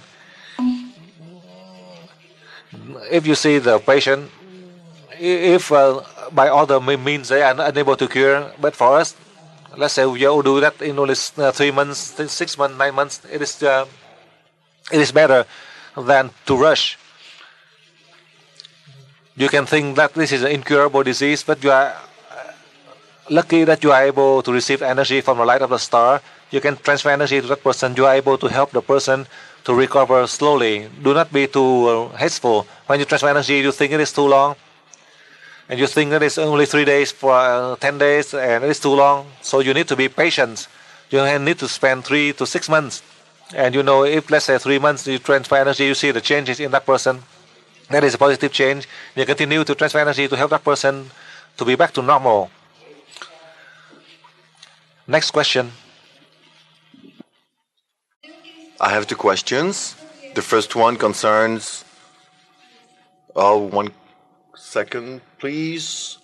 If you see the patient, if by other means they are unable to cure, but for us, let's say you do that in only 3 months, 6 months, 9 months, it is better than to rush. You can think that this is an incurable disease, but you are lucky that you are able to receive energy from the light of the star. You can transfer energy to that person. You are able to help the person to recover slowly. Do not be too hasteful. When you transfer energy, you think it is too long, and you think that it's only 3 days for 10 days, and it is too long. So you need to be patient. You need to spend 3 to 6 months. And you know, if let's say 3 months you transfer energy, you see the changes in that person, that is a positive change. You continue to transfer energy to help that person to be back to normal. Next question. I have 2 questions. The first one concerns... Oh, 1 second, please.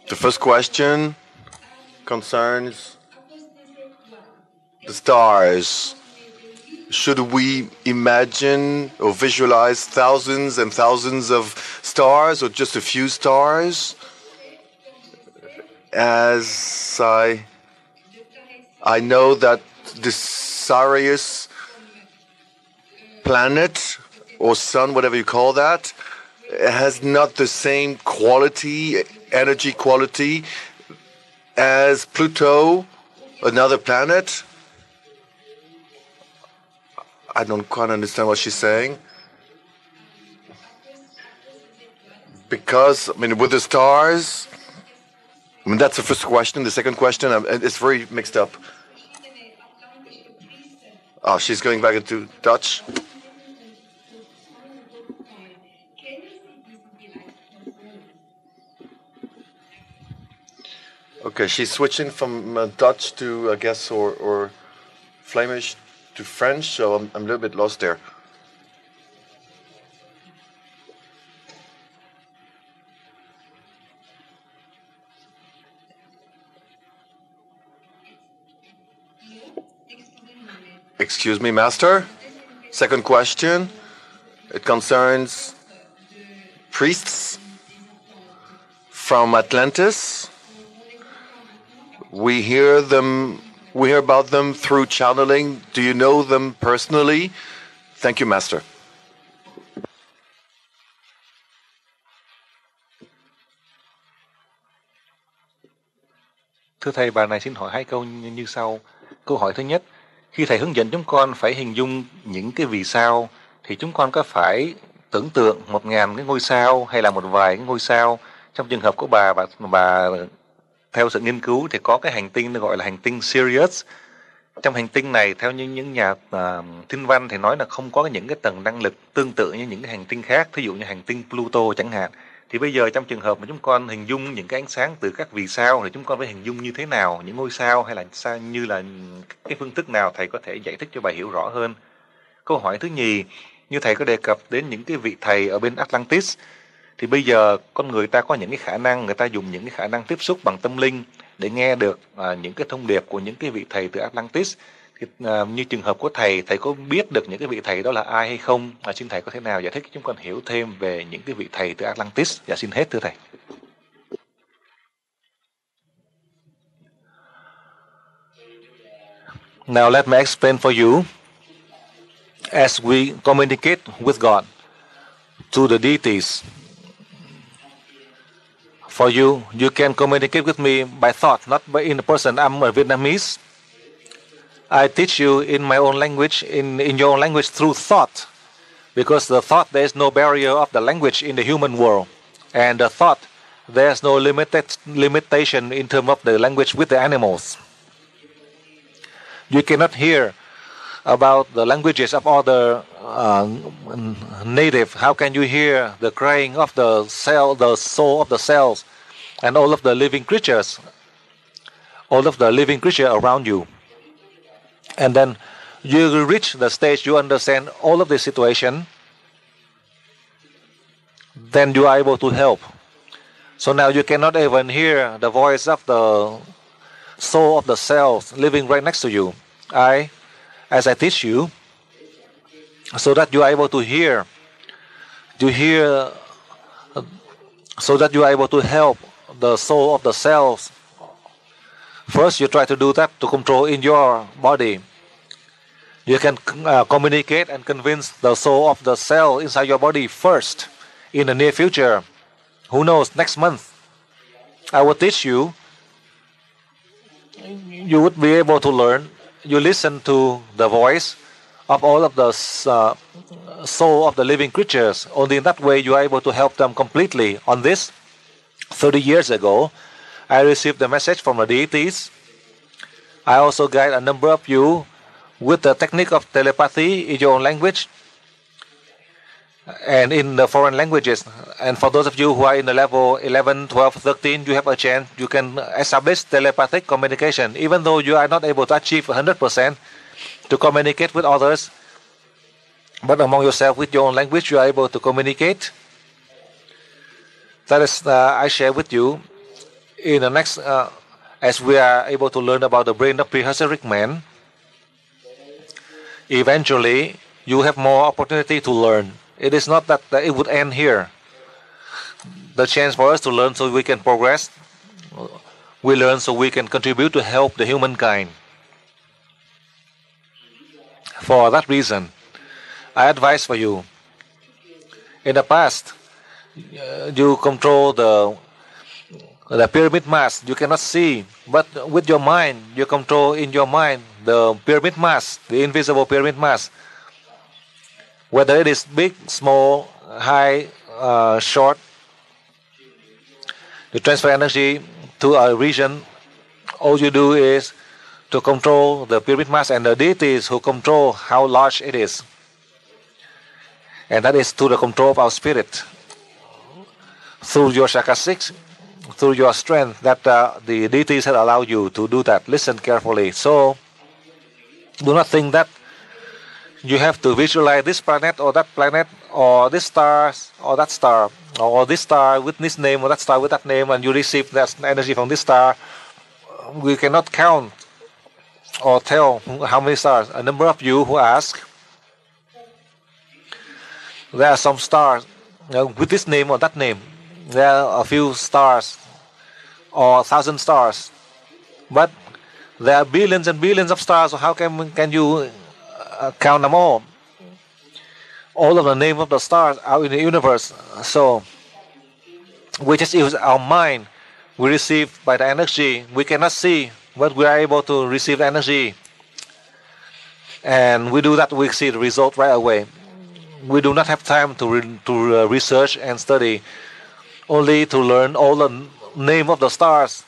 The first question concerns the stars. Should we imagine or visualize thousands and thousands of stars, or just a few stars? As I know that the Sirius planet or sun, whatever you call that, has not the same quality energy quality as Pluto, another planet? I don't quite understand what she's saying. Because, I mean, with the stars, I mean, that's the first question. The second question, it's very mixed up. Oh, she's going back into Dutch. Okay, she's switching from Dutch to, I guess, or Flemish to French, so I'm a little bit lost there. Excuse me, Master. Second question. It concerns priests from Atlantis. We hear about them through channeling. Do you know them personally? Thank you, Master. Thưa thầy, bà này xin hỏi hai câu như sau. Câu hỏi thứ nhất, khi thầy hướng dẫn chúng con phải hình dung những cái vì sao, thì chúng con có phải tưởng tượng 1000 cái ngôi sao hay là một vài cái ngôi sao? Trong trường hợp của bà theo sự nghiên cứu thì có cái hành tinh gọi là hành tinh Sirius. Trong hành tinh này, theo những nhà thiên văn thì nói là không có những cái tầng năng lực tương tự như những cái hành tinh khác, thí dụ như hành tinh Pluto chẳng hạn. Thì bây giờ trong trường hợp mà chúng con hình dung những cái ánh sáng từ các vì sao thì chúng con phải hình dung như thế nào, những ngôi sao hay là sao, như là cái phương thức nào, thầy có thể giải thích cho bà hiểu rõ hơn. Câu hỏi thứ nhì, như thầy có đề cập đến những cái vị thầy ở bên Atlantis, thì bây giờ con người ta có những cái khả năng, người ta dùng những cái khả năng tiếp xúc bằng tâm linh để nghe được những cái thông điệp của những cái vị thầy từ Atlantis. Thì, như trường hợp của thầy có biết được những cái vị thầy đó là ai hay không? Xin thầy có thể nào giải thích cho chúng con hiểu thêm về những cái vị thầy từ Atlantis? Dạ xin hết thưa thầy. Now let me explain for you. As we communicate with God to the deities, for you, you can communicate with me by thought, not by in person. I'm a Vietnamese. I teach you in my own language, in your own language through thought, because the thought, there is no barrier of the language in the human world, and the thought, there's no limitation in terms of the language with the animals. You cannot hear about the languages of other native. How can you hear the crying of the cell, the soul of the cells, and all of the living creatures, around you? And then you reach the stage you understand all of the situation, then you are able to help. So now you cannot even hear the voice of the soul of the cells living right next to you. As I teach you, so that you are able to hear, so that you are able to help the soul of the cells. First, you try to do that to control in your body. You can communicate and convince the soul of the cell inside your body first. In the near future, who knows, next month, I will teach you. You would be able to learn. You listen to the voice of all of the soul of the living creatures. Only in that way you are able to help them completely. On this, 30 years ago, I received the message from the deities. I also guide a number of you with the technique of telepathy in your own language and in the foreign languages. And for those of you who are in the level 11, 12, 13, you have a chance. You can establish telepathic communication, even though you are not able to achieve 100% to communicate with others. But among yourself, with your own language, you are able to communicate. That is, I share with you. In the next, as we are able to learn about the brain of prehistoric man, eventually you have more opportunity to learn. It is not that it would end here. The chance for us to learn so we can progress. We learn so we can contribute to help the humankind. For that reason, I advise for you. In the past, you control the pyramid mass you cannot see, but with your mind, you control in your mind the pyramid mass, the invisible pyramid mass. Whether it is big, small, high, short, you transfer energy to a region. All you do is to control the pyramid mass and the deities who control how large it is. And that is to the control of our spirit. Through your chakra 6, through your strength, that the deities have allowed you to do that. Listen carefully. So, do not think that you have to visualize this planet, or this star, or that star, or this star with this name, or that star with that name, and you receive that energy from this star. We cannot count or tell how many stars. A number of you who ask, there are some stars with this name or that name. There are a few stars or 1,000 stars, but there are billions and billions of stars. So how can you count them all? All of the name of the stars are in the universe. So we just use our mind. We receive by the energy. We cannot see, but we are able to receive the energy. And we do that, we see the result right away. We do not have time to research and study, only to learn all the name of the stars.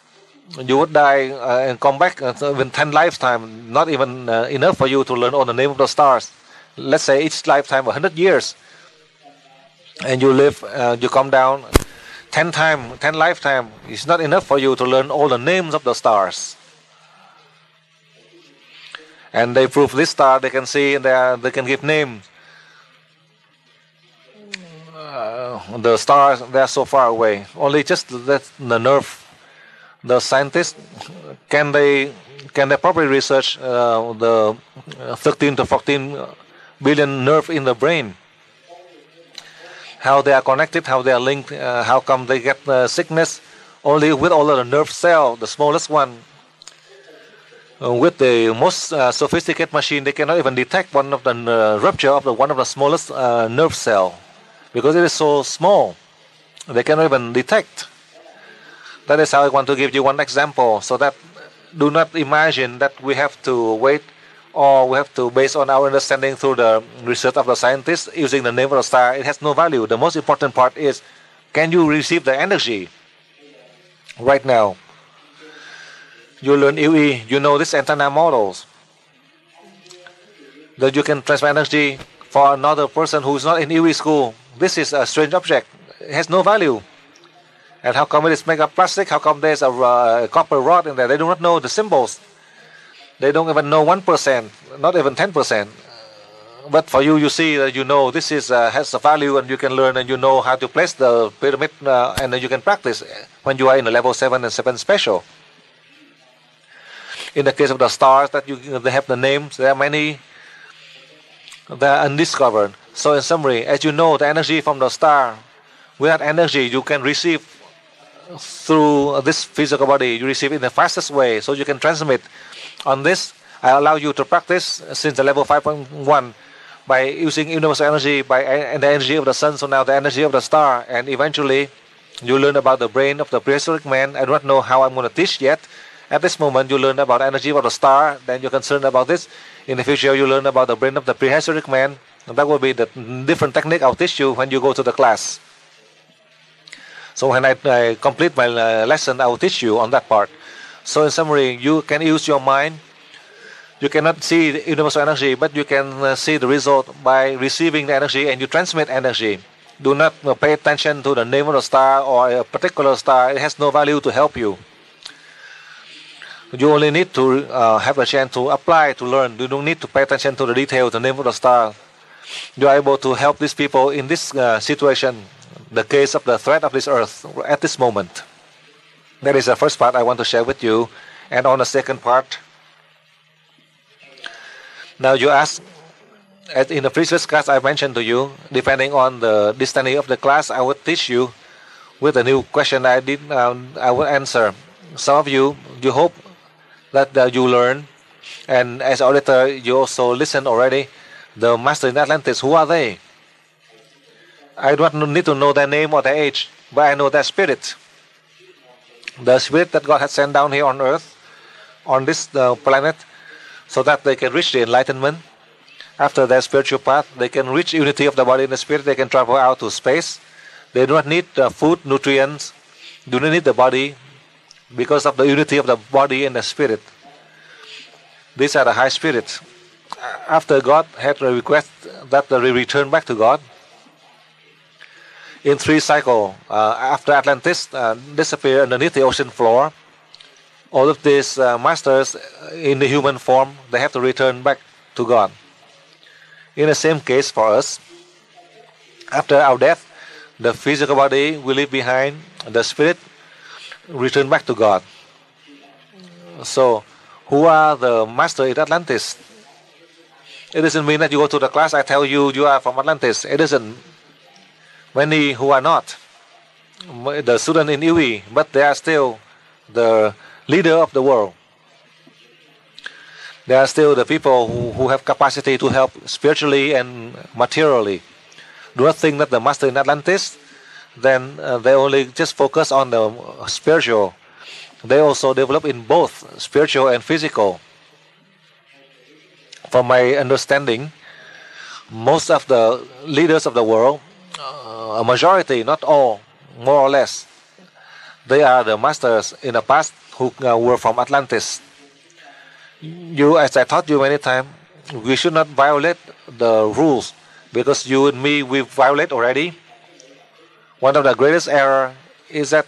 You would die and come back in 10 lifetimes. Not even enough for you to learn all the name of the stars. Let's say each lifetime 100 years. And you live, you come down 10 lifetimes. It's not enough for you to learn all the names of the stars. And they prove this star, they can see, they can give names. The stars, they are so far away. Only just the nerve. The scientists, can they properly research the 13 to 14 billion nerve in the brain? How they are connected, how they are linked, how come they get sickness? Only with all of the nerve cell, the smallest one. With the most sophisticated machine, they cannot even detect one of the rupture of one of the smallest nerve cell, because it is so small. They cannot even detect. That is how I want to give you one example, so that do not imagine that we have to wait, or we have to base on our understanding through the research of the scientists using the name of the star. It has no value. The most important part is, can you receive the energy right now? You learn UE, you know this antenna models, that you can transfer energy for another person who is not in UE school. This is a strange object. It has no value. And how come it is made of plastic? How come there's a copper rod in there? They do not know the symbols. They don't even know 1%, not even 10%. But for you, you see that you know this is has a value, and you can learn, and you know how to place the pyramid, and then you can practice when you are in a level 7 and 7 special. In the case of the stars, that they have the names, there are many, they are undiscovered. So in summary, as you know the energy from the star, with that energy you can receive through this physical body. You receive it in the fastest way, so you can transmit. On this, I allow you to practice since the level 5.1 by using universal energy, and the energy of the sun, so now the energy of the star, and eventually you learn about the brain of the prehistoric man. I do not know how I'm going to teach yet. At this moment, you learn about the energy of the star, then you're concerned about this. In the future, you learn about the brain of the prehistoric man. And that will be the different technique I'll teach you when you go to the class. So when I complete my lesson, I will teach you on that part. So in summary, you can use your mind. You cannot see the universal energy, but you can see the result by receiving the energy, and you transmit energy. Do not pay attention to the name of the star or a particular star. It has no value to help you. You only need to have a chance to apply, to learn. You don't need to pay attention to the details, the name of the star. You are able to help these people in this situation, the case of the threat of this earth at this moment. That is the first part I want to share with you. And on the second part, now you ask, as in the previous class I mentioned to you, depending on the destiny of the class, I would teach you with a new question I will answer. Some of you, you hope that you learn, and as auditor, you also listen already. The master in Atlantis, who are they? I do not need to know their name or their age, but I know their spirit. the spirit that God has sent down here on earth, on this planet, so that they can reach the enlightenment. After their spiritual path, they can reach unity of the body and the spirit. They can travel out to space. They do not need food, nutrients, do not need the body, because of the unity of the body and the spirit. These are the high spirits. After God had a request that they return back to God, in 3 cycles, after Atlantis disappeared underneath the ocean floor, all of these masters in the human form, they have to return back to God. In the same case for us, after our death, the physical body we leave behind, the spirit return back to God. So, who are the master in Atlantis? It doesn't mean that you go to the class, I tell you, you are from Atlantis. It isn't. Many who are not the student in UE, but they are still the leader of the world. They are still the people who have capacity to help spiritually and materially. Do not think that the master in Atlantis, then they only just focus on the spiritual. They also develop in both spiritual and physical. From my understanding, most of the leaders of the world, a majority, not all, more or less, they are the masters in the past who were from Atlantis. As I taught you many times, we should not violate the rules, because you and me, we violate already. One of the greatest error is that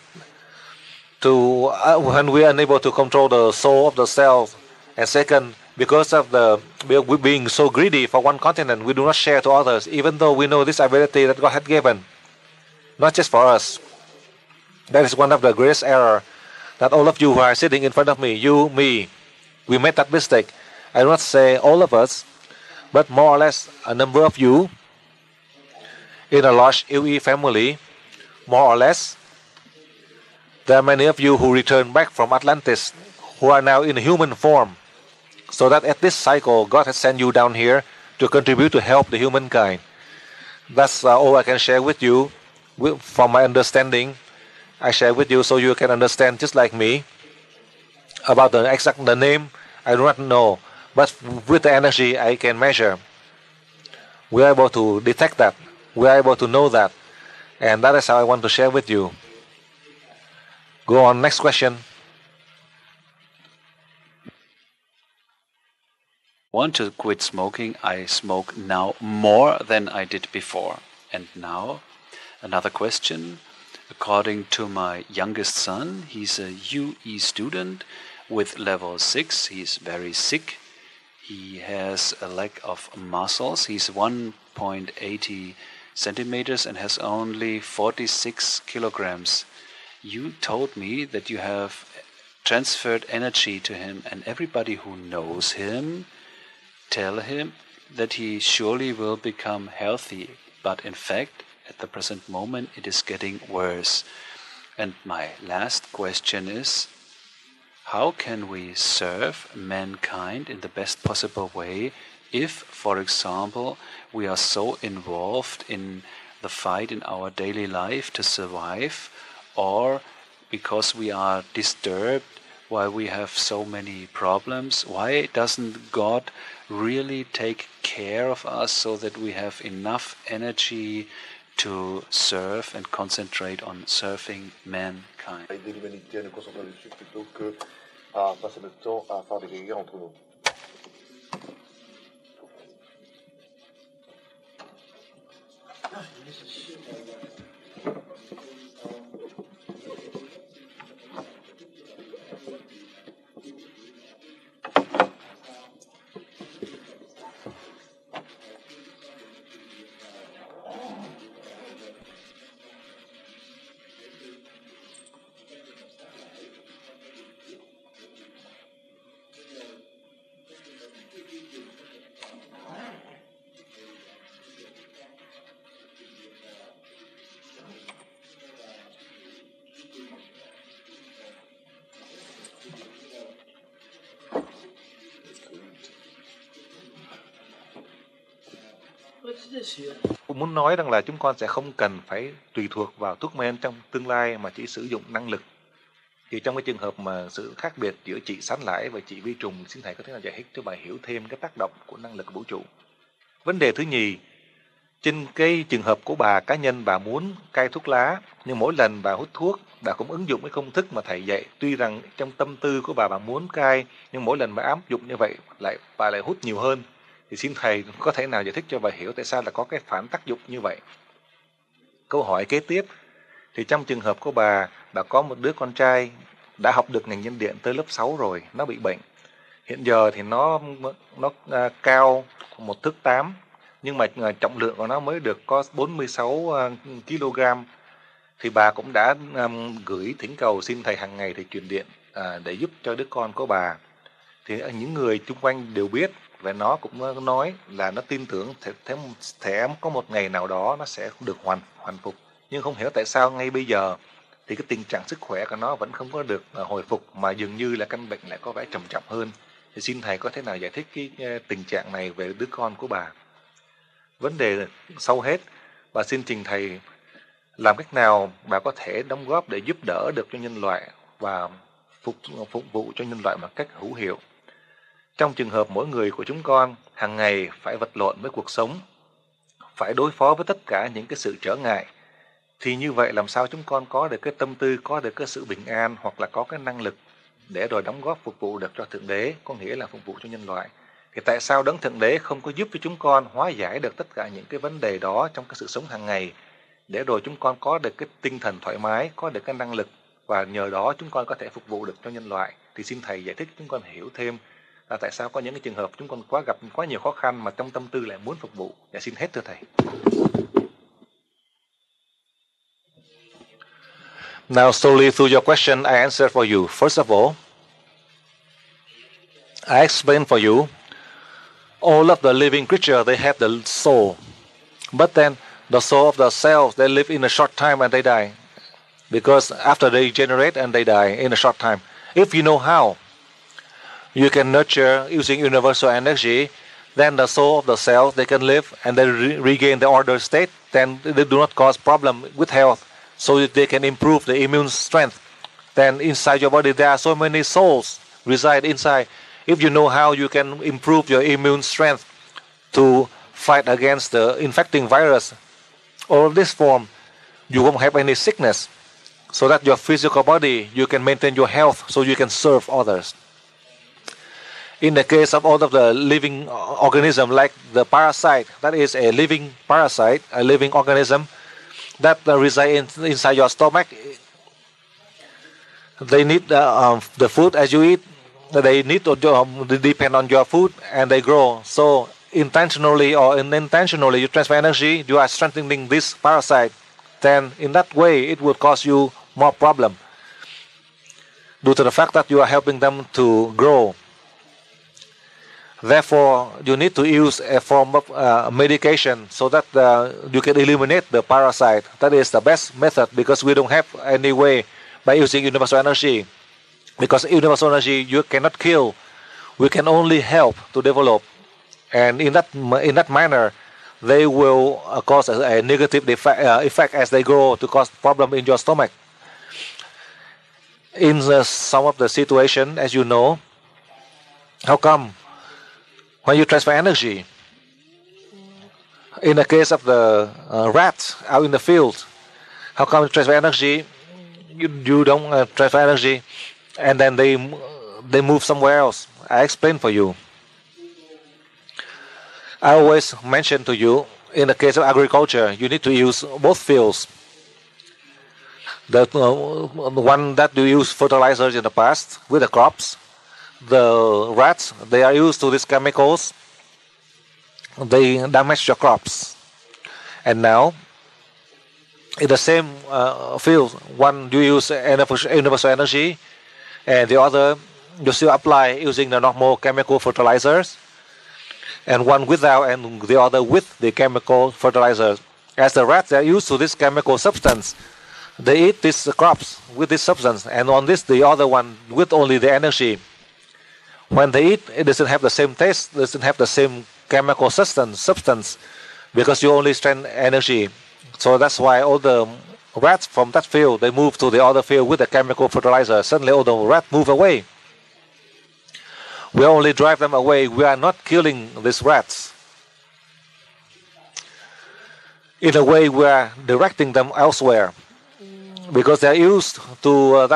when we are unable to control the soul of the self, and second, because of we being so greedy for one continent, we do not share to others, even though we know this ability that God had given, not just for us. That is one of the greatest error that all of you who are sitting in front of me, you, me, we made that mistake. I do not say all of us, but more or less a number of you in a large UE family, more or less. There are many of you who returned back from Atlantis, who are now in human form, so that at this cycle, God has sent you down here to contribute to help the humankind. That's all I can share with you. From my understanding, I share with you so you can understand just like me. About the name, I do not know, but with the energy I can measure. We are able to detect that. We are able to know that. And that is how I want to share with you. Go on, next question. Want to quit smoking. I smoke now more than I did before. And now, another question. According to my youngest son, he's a UE student with level 6. He's very sick. He has a lack of muscles. He's 1.80 centimeters and has only 46 kilograms. You told me that you have transferred energy to him, and everybody who knows him tell him that he surely will become healthy. But in fact, at the present moment, it is getting worse. And my last question is, how can we serve mankind in the best possible way if, for example, we are so involved in the fight in our daily life to survive, or because we are disturbed while we have so many problems? Why doesn't God really take care of us so that we have enough energy to serve and concentrate on serving mankind? Passer notre temps à faire des guerres entre nous. Tôi muốn nói rằng là chúng con sẽ không cần phải tùy thuộc vào thuốc men trong tương lai, mà chỉ sử dụng năng lực Thì trong cái trường hợp mà sự khác biệt giữa trị sán lãi và trị vi trùng, xin thầy có thể nào giải thích cho bà hiểu thêm cái tác động của năng lực vũ trụ? Vấn đề thứ nhì, trên cái trường hợp của bà cá nhân, bà muốn cai thuốc lá, nhưng mỗi lần bà hút thuốc, bà cũng ứng dụng cái công thức mà thầy dạy. Tuy rằng trong tâm tư của bà muốn cai, nhưng mỗi lần bà áp dụng như vậy, bà lại hút nhiều hơn. Thì xin thầy có thể nào giải thích cho bà hiểu tại sao là có cái phản tác dụng như vậy? Câu hỏi kế tiếp, thì trong trường hợp của bà có một đứa con trai đã học được ngành nhân điện tới lớp 6 rồi, nó bị bệnh. Hiện giờ thì nó cao 1 thước 8, nhưng mà trọng lượng của nó mới được có 46 kg. Thì bà cũng đã gửi thỉnh cầu xin thầy hàng ngày thầy truyền điện để giúp cho đứa con của bà. Thì những người xung quanh đều biết, và nó cũng nói là nó tin tưởng sẽ có một ngày nào đó nó sẽ được hoàn phục. Nhưng không hiểu tại sao ngay bây giờ thì cái tình trạng sức khỏe của nó vẫn không có được hồi phục, mà dường như là căn bệnh lại có vẻ trầm trọng hơn. Thì xin thầy có thể nào giải thích cái tình trạng này về đứa con của bà? Vấn đề sau hết, bà xin trình thầy làm cách nào bà có thể đóng góp để giúp đỡ được cho nhân loại và phục vụ cho nhân loại một cách hữu hiệu. Trong trường hợp mỗi người của chúng con hàng ngày phải vật lộn với cuộc sống, phải đối phó với tất cả những cái sự trở ngại, thì như vậy làm sao chúng con có được cái tâm tư, có được cái sự bình an, hoặc là có cái năng lực để rồi đóng góp phục vụ được cho Thượng Đế, có nghĩa là phục vụ cho nhân loại. Thì tại sao Đấng Thượng Đế không có giúp cho chúng con hóa giải được tất cả những cái vấn đề đó trong cái sự sống hàng ngày, để rồi chúng con có được cái tinh thần thoải mái, có được cái năng lực, và nhờ đó chúng con có thể phục vụ được cho nhân loại? Thì xin thầy giải thích chúng con hiểu thêm là tại sao có những cái trường hợp chúng con gặp quá nhiều khó khăn mà trong tâm tư lại muốn phục vụ. Dạ xin hết thưa thầy. Now slowly through your question I answer for you. First of all, I explain for you all of the living creatures, they have the soul. But then the soul of the cells, they live in a short time and they die. Because after they generate and they die in a short time. If you know how you can nurture using universal energy, then the soul of the cells, they can live and they regain the order state. Then they do not cause problem with health, so that they can improve the immune strength. Then inside your body there are so many souls reside inside. If you know how you can improve your immune strength to fight against the infecting virus or this form, you won't have any sickness. So that your physical body, you can maintain your health so you can serve others. In the case of all of the living organism, like the parasite, that is a living parasite, a living organism that reside inside your stomach. They need the food as you eat. They need to depend on your food and they grow. So intentionally or unintentionally, you transfer energy, you are strengthening this parasite. Then in that way, it will cause you more problem due to the fact that you are helping them to grow. Therefore, you need to use a form of medication so that you can eliminate the parasite. That is the best method, because we don't have any way by using universal energy. Because universal energy you cannot kill, we can only help to develop, and in that manner, they will cause a negative effect as they grow to cause problem in your stomach. In some of the situation, as you know, how come when you transfer energy, in the case of the rats out in the field, how come you transfer energy, you don't transfer energy, and then they move somewhere else? I explain for you. I always mention to you, in the case of agriculture, you need to use both fields. The one that you use fertilizers in the past with the crops, the rats, they are used to these chemicals. They damage your crops. And now, in the same field, one you use universal energy, and the other you still apply using the normal chemical fertilizers, and one without and the other with the chemical fertilizers. As the rats, they are used to this chemical substance. They eat these crops with this substance, and on this, the other one with only the energy. When they eat, it doesn't have the same taste, doesn't have the same chemical substance, because you only strength energy. So that's why all the rats from that field, they move to the other field with the chemical fertilizer. Suddenly all the rats move away. We only drive them away. We are not killing these rats. In a way, we are directing them elsewhere, because they are used to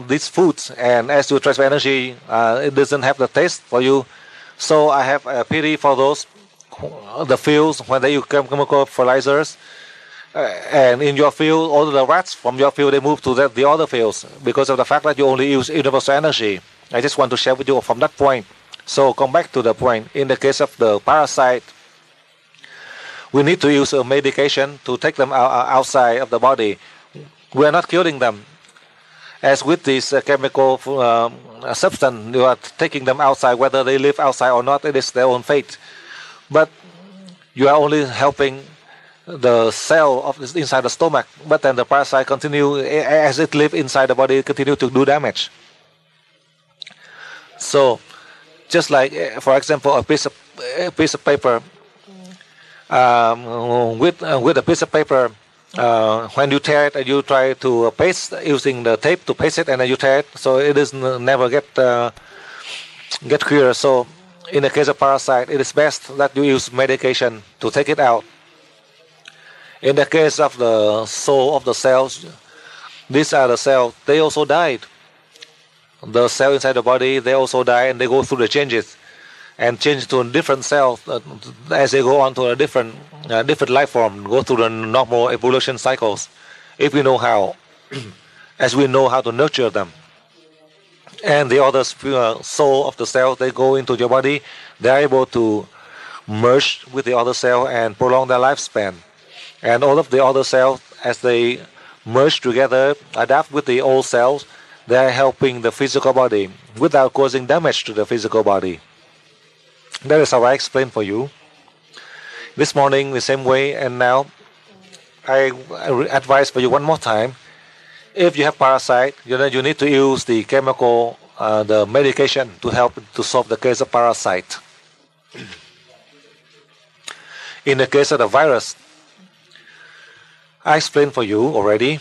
these foods, and as you transfer energy, it doesn't have the taste for you. So I have a pity for those the fields when they use chemical fertilizers, and in your field, all the rats from your field, they move to the other fields because of the fact that you only use universal energy. I just want to share with you from that point. So come back to the point. In the case of the parasite, we need to use a medication to take them outside of the body. We are not killing them. As with this chemical substance, you are taking them outside. Whether they live outside or not, it is their own fate. But you are only helping the cell of inside the stomach. But then the parasite continue, as it lives inside the body, continue to do damage. So, just like, for example, a piece of paper. With a piece of paper, when you tear it and you try to paste using the tape to paste it, and then you tear it, so it doesn't never get clear. So in the case of parasite, it is best that you use medication to take it out. In the case of the soul of the cells, these are the cells. They also died. The cell inside the body, they also die, and they go through the changes and change to a different cell as they go on to a different life form, go through the normal evolution cycles. If we know how, as we know how to nurture them. And the other soul of the cell, they go into your body, they are able to merge with the other cell and prolong their lifespan. And all of the other cells, as they merge together, adapt with the old cells, they are helping the physical body without causing damage to the physical body. That is how I explained for you. This morning, the same way, and now I advise for you one more time. If you have parasite, you need to use the chemical, the medication to help to solve the case of parasite. In the case of the virus, I explained for you already.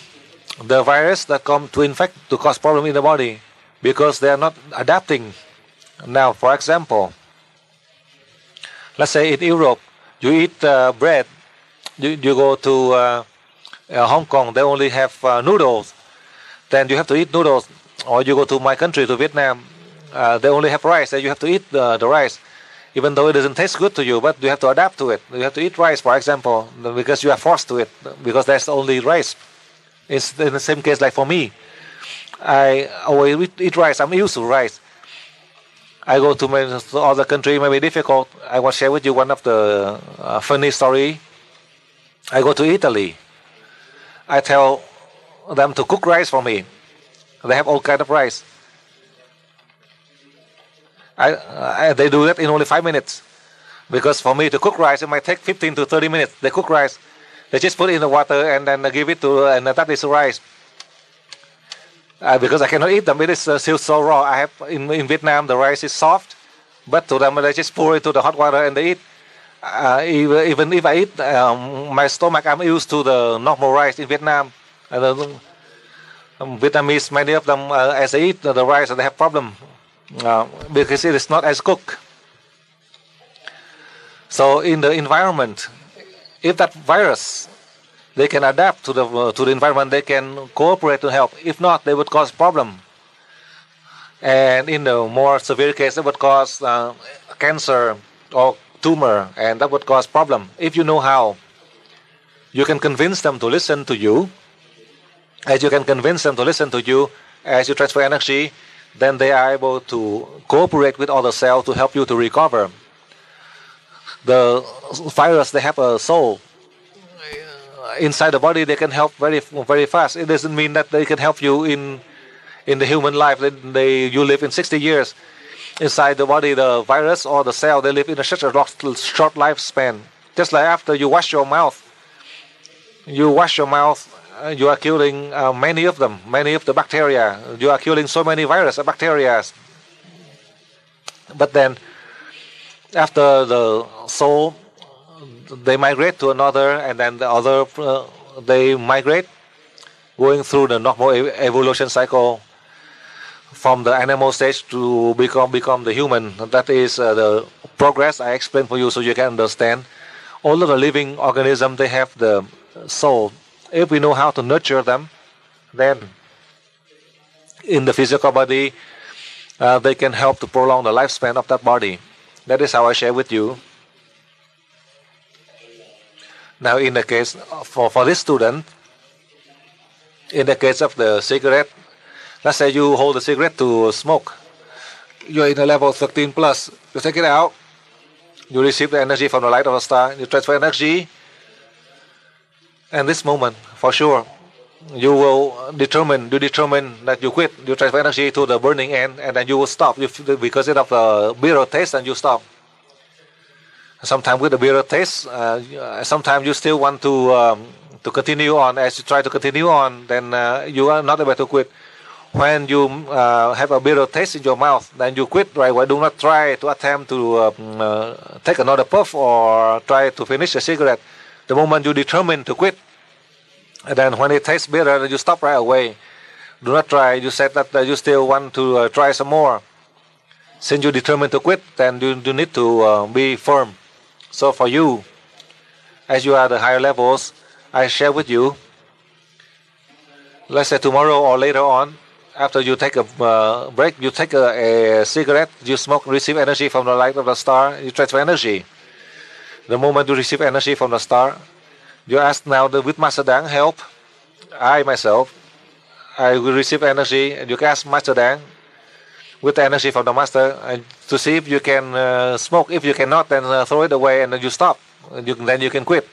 The virus that come to infect, to cause problem in the body, because they are not adapting. Now, for example, let's say in Europe, you eat bread. You go to Hong Kong, they only have noodles. Then you have to eat noodles. Or you go to my country, to Vietnam, they only have rice. Then you have to eat the rice, even though it doesn't taste good to you. But you have to adapt to it. You have to eat rice, for example, because you are forced to it, because there's only rice. It's in the same case like for me. I always eat rice. I'm used to rice. I go to other country, may be difficult. I will share with you one of the funny story. I go to Italy. I tell them to cook rice for me. They have all kind of rice. They do that in only 5 minutes. Because for me to cook rice, it might take 15 to 30 minutes. They cook rice. They just put it in the water and then give it to, and that is rice. Because I cannot eat them, it is still so raw. I have in Vietnam the rice is soft, but to them they just pour it into the hot water and they eat. Even if I eat, my stomach, I'm used to the normal rice in Vietnam. Vietnamese, many of them, as they eat the rice, they have problem because it is not as cooked. So in the environment, if that virus, they can adapt to the environment, they can cooperate to help. If not, they would cause problem. And in the more severe case, it would cause cancer or tumor, and that would cause problem. If you know how, you can convince them to listen to you. As you can convince them to listen to you, as you transfer energy, then they are able to cooperate with other cells to help you to recover. The virus, they have a soul. Inside the body, they can help very, very fast. It doesn't mean that they can help you in the human life. You live in 60 years. Inside the body, the virus or the cell, they live in such a short lifespan. Just like after you wash your mouth, you are killing many of them, many of the bacteria. You are killing so many viruses and bacteria. But then, after the soul, they migrate to another, and then the other, they migrate. going through the normal evolution cycle from the animal stage to become the human. That is the progress I explained for you so you can understand. All of the living organisms, they have the soul. If we know how to nurture them, then in the physical body, they can help to prolong the lifespan of that body. That is how I share with you. Now, in the case for this student, in the case of the cigarette, let's say you hold the cigarette to smoke. You're in a level 13 plus. You take it out. You receive the energy from the light of the star. You transfer energy. And this moment, for sure, you will determine that you quit. You transfer energy to the burning end, and then you will stop. Because of the bitter taste, and you stop. Sometimes with the bitter taste, sometimes you still want to continue on. As you try to continue on, then you are not able to quit. When you have a bitter taste in your mouth, then you quit right away. Do not try to attempt to take another puff or try to finish a cigarette. The moment you determine to quit, and then when it tastes bitter, then you stop right away. Do not try. You said that you still want to try some more. Since you determined to quit, then you need to be firm. So for you, as you are at the higher levels, I share with you, let's say tomorrow or later on, after you take a break, you take a cigarette, you smoke, receive energy from the light of the star, you transfer energy. The moment you receive energy from the star, you ask now with Master Dang help, I myself, I will receive energy, and you can ask Master Dang with the energy from the Master to see if you can smoke. If you cannot, then throw it away and then you stop. Then you can quit.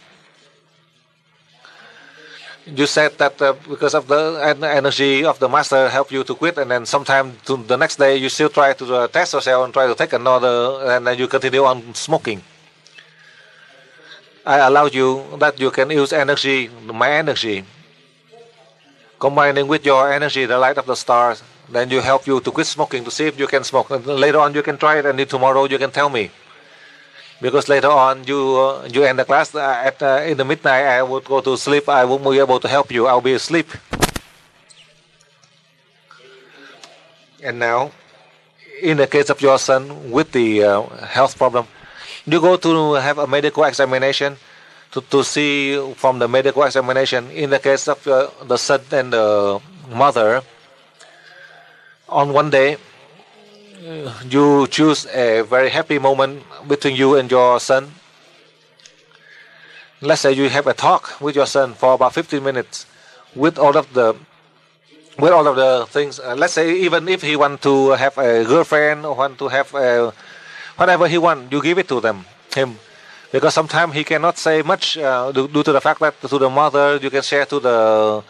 You said that because of the energy of the Master help you to quit, and then sometime the next day you still try to test yourself and try to take another, and then you continue on smoking. I allow you that you can use energy, my energy, combining with your energy, the light of the stars. Then you help you to quit smoking to see if you can smoke. And later on you can try it, and then tomorrow you can tell me. Because later on you end the class in the midnight, I would go to sleep. I won't be able to help you. I'll be asleep. And now, in the case of your son with the health problem, you go to have a medical examination to see from the medical examination. In the case of the son and the mother, on one day, you choose a very happy moment between you and your son. Let's say you have a talk with your son for about 15 minutes with all of the things. Let's say even if he want to have a girlfriend or want to have whatever he want, you give it to him. Because sometimes he cannot say much due to the fact that to the mother you can share to the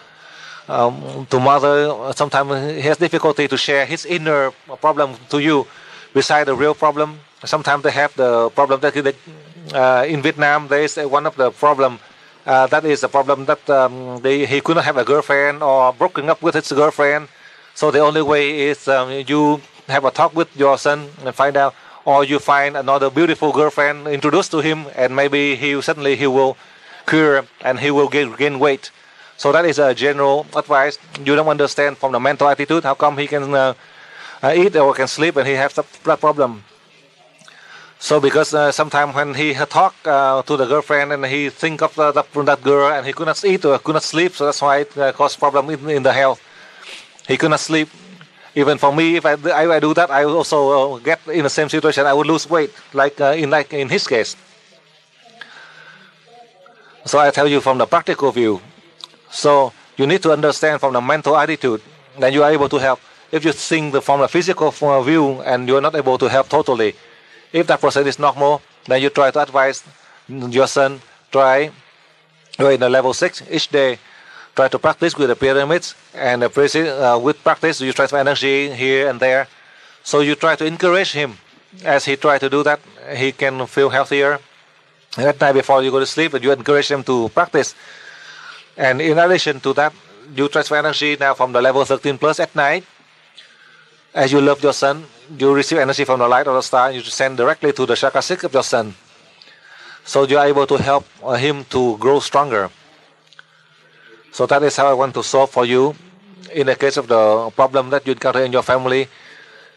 to mother. Sometimes he has difficulty to share his inner problem to you. Beside the real problem, sometimes they have the problem that in Vietnam there is one of the problem that is a problem that he could not have a girlfriend or broken up with his girlfriend. So the only way is you have a talk with your son and find out, or you find another beautiful girlfriend, introduce to him, and maybe suddenly he will cure and he will gain weight. So that is a general advice. You don't understand from the mental attitude how come he can eat or can sleep and he has that problem. So because sometimes when he talk to the girlfriend and he think of that girl and he could not eat or could not sleep, so that's why it caused problem in the health. He could not sleep. Even for me, if I do that, I will also get in the same situation. I would lose weight, like in his case. So I tell you from the practical view. So you need to understand from the mental attitude, then you are able to help. If you think from the physical view and you are not able to help totally, if that person is normal, then you try to advise your son, try in the level 6 each day, try to practice with the pyramids, and with practice you transfer energy here and there. So you try to encourage him. As he try to do that, he can feel healthier. And at night before you go to sleep, you encourage him to practice. And in addition to that, you transfer energy now from the level 13 plus at night. As you love your son, you receive energy from the light of the star, you send directly to the chakra 6 of your son. So you are able to help him to grow stronger. So that is how I want to solve for you in the case of the problem that you encounter in your family,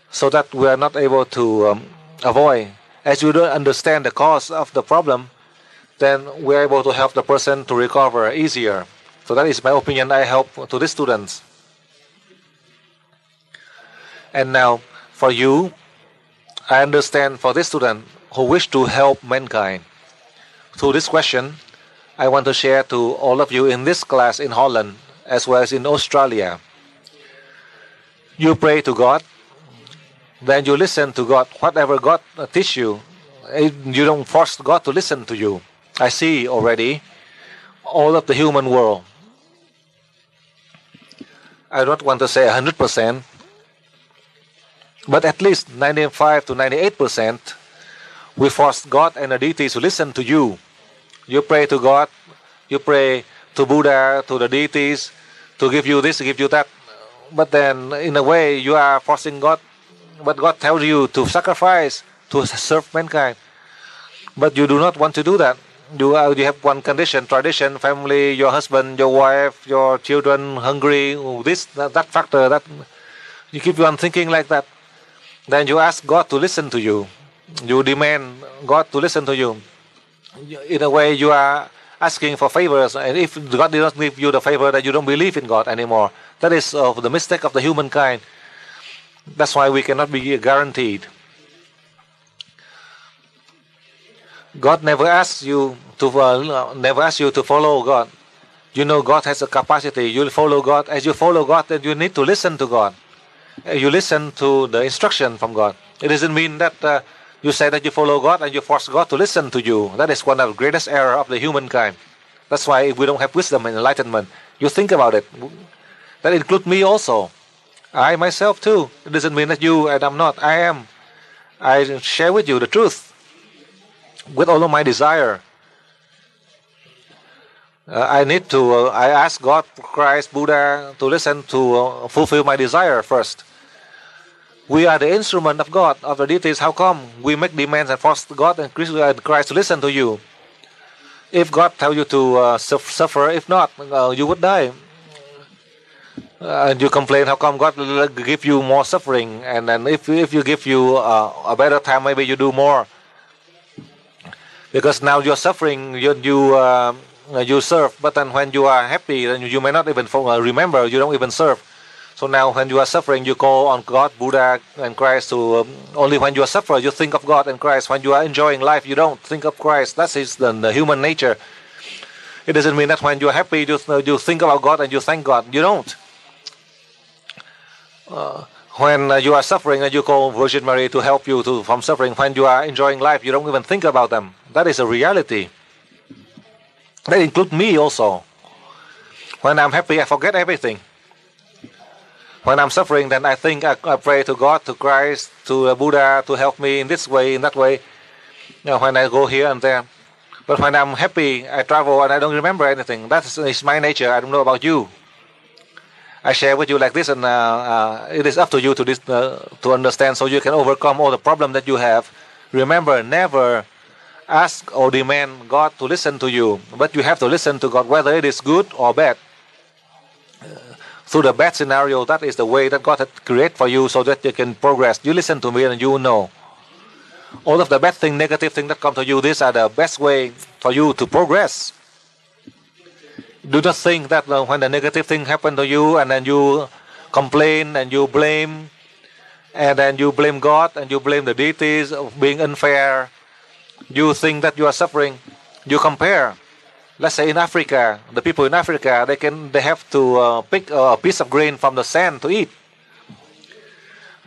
so that we are not able to avoid. As you don't understand the cause of the problem, then we are able to help the person to recover easier. So that is my opinion I help to the students. And now, for you, I understand for this student who wish to help mankind. Through this question, I want to share to all of you in this class in Holland as well as in Australia. You pray to God, then you listen to God. Whatever God teach you, you don't force God to listen to you. I see already all of the human world. I don't want to say 100%, but at least 95 to 98%, we force God and the deities to listen to you. You pray to God, you pray to Buddha, to the deities, to give you this, to give you that. But then, in a way, you are forcing God. But God tells you to sacrifice, to serve mankind. But you do not want to do that. You have one condition, tradition, family, your husband, your wife, your children, hungry, this, that factor, that you keep on thinking like that. Then you ask God to listen to you. You demand God to listen to you. In a way, you are asking for favors. And if God did not give you the favor, then you don't believe in God anymore. That is the mistake of the humankind. That's why we cannot be guaranteed. God never asks you to follow God. You know God has a capacity. You'll follow God. As you follow God, then you need to listen to God. You listen to the instruction from God. It doesn't mean that you say that you follow God and you force God to listen to you. That is one of the greatest errors of the humankind. That's why we don't have wisdom and enlightenment. You think about it. That includes me also. I myself too. It doesn't mean that you and I'm not. I am. I share with you the truth with all of my desire. I ask God, Christ, Buddha to listen to fulfill my desire first. We are the instrument of God, of the deities. How come we make demands and force God and Christ to listen to you? If God tells you to suffer, if not, you would die. And you complain, how come God will give you more suffering? And then if you give you a better time, maybe you do more. Because now you're suffering, you serve, but then when you are happy, then you may not even remember, you don't even serve. So now when you are suffering, you call on God, Buddha, and Christ to only when you are suffering, you think of God and Christ. When you are enjoying life, you don't think of Christ. That is the human nature. It doesn't mean that when you are happy, you think about God and you thank God. You don't. When you are suffering and you call Virgin Mary to help you from suffering, when you are enjoying life, you don't even think about them. That is a reality. That includes me also. When I'm happy, I forget everything. When I'm suffering, then I think I pray to God, to Christ, to Buddha to help me in this way, in that way. When I go here and there. But when I'm happy, I travel and I don't remember anything. That is my nature. I don't know about you. I share with you like this, and it is up to you to understand, so you can overcome all the problem that you have. Remember, never ask or demand God to listen to you, but you have to listen to God, whether it is good or bad. Through the bad scenario, that is the way that God has created for you, so that you can progress. You listen to me, and you will know. All of the bad things, negative things that come to you, these are the best way for you to progress. Do not think that when the negative thing happen to you and then you complain and you blame, and then you blame God and you blame the deities of being unfair, you think that you are suffering. You compare. Let's say in Africa, the people in Africa, they have to pick a piece of grain from the sand to eat.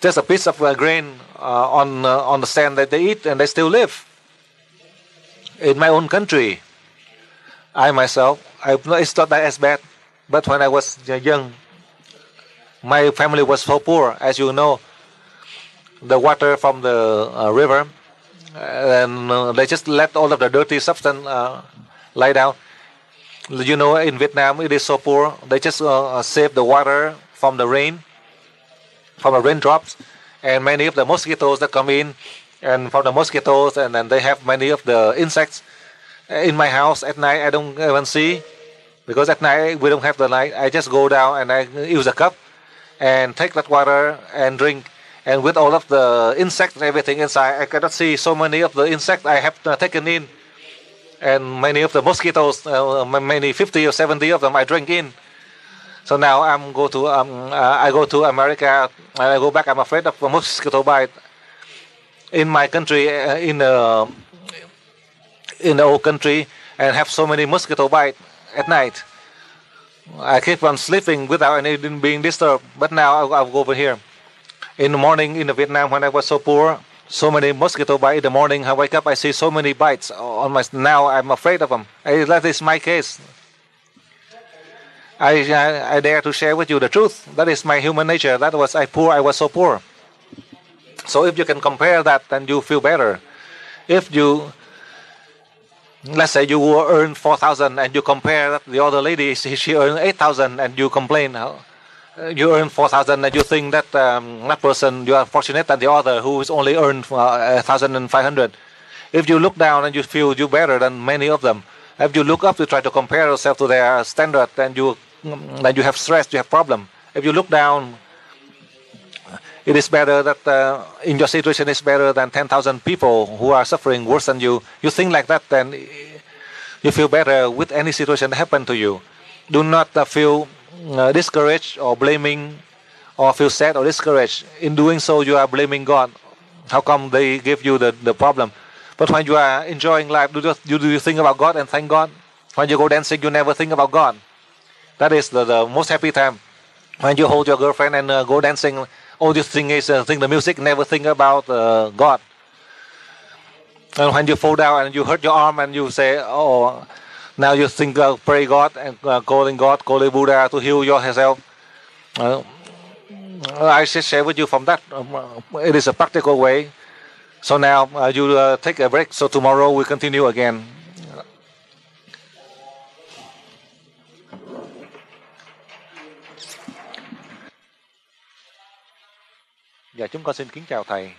Just a piece of grain on the sand that they eat, and they still live. In my own country, I myself, it's not that as bad, but when I was young, my family was so poor. As you know, the water from the river, and they just let all of the dirty substance lie down. You know, in Vietnam, it is so poor. They just save the water from the rain, from the raindrops, and many of the mosquitoes that come in, and from the mosquitoes, and then they have many of the insects. In my house at night, I don't even see, Because at night we don't have the light. I just go down and I use a cup and take that water and drink. And with all of the insects and everything inside, I cannot see so many of the insects I have taken in. And many of the mosquitoes, many 50 or 70 of them I drink in. So now I go to America and I go back. I'm afraid of a mosquito bite. In my country, in the old country, and have so many mosquito bite at night. I keep on sleeping without any being disturbed. But now I'll go over here. In the morning in Vietnam, when I was so poor, so many mosquito bites in the morning. I wake up, I see so many bites on my. Now I'm afraid of them. That is my case. I dare to share with you the truth. That is my human nature. That was I was so poor. So if you can compare that, then you feel better. If you, let's say you earn 4,000 and you compare that the other lady, she earned 8,000 and you complain. You earn 4,000 and you think that that person, you are fortunate than the other who is only earned 1,500. If you look down and you feel you better than many of them. If you look up to try to compare yourself to their standard, then you have stress, you have problem. If you look down, it is better that in your situation is better than 10,000 people who are suffering worse than you. You think like that, then you feel better with any situation that happen to you. Do not feel discouraged or blaming or feel sad or discouraged. In doing so, you are blaming God. How come they give you the problem? But when you are enjoying life, do you think about God and thank God? When you go dancing, you never think about God. That is the most happy time. When you hold your girlfriend and go dancing, all you think is think the music, never think about God. And when you fall down and you hurt your arm and you say, oh, now you think pray God and calling Buddha to heal yourself. I should share with you from that. It is a practical way. So now you take a break. So tomorrow we continue again. Dạ chúng con xin kính chào thầy.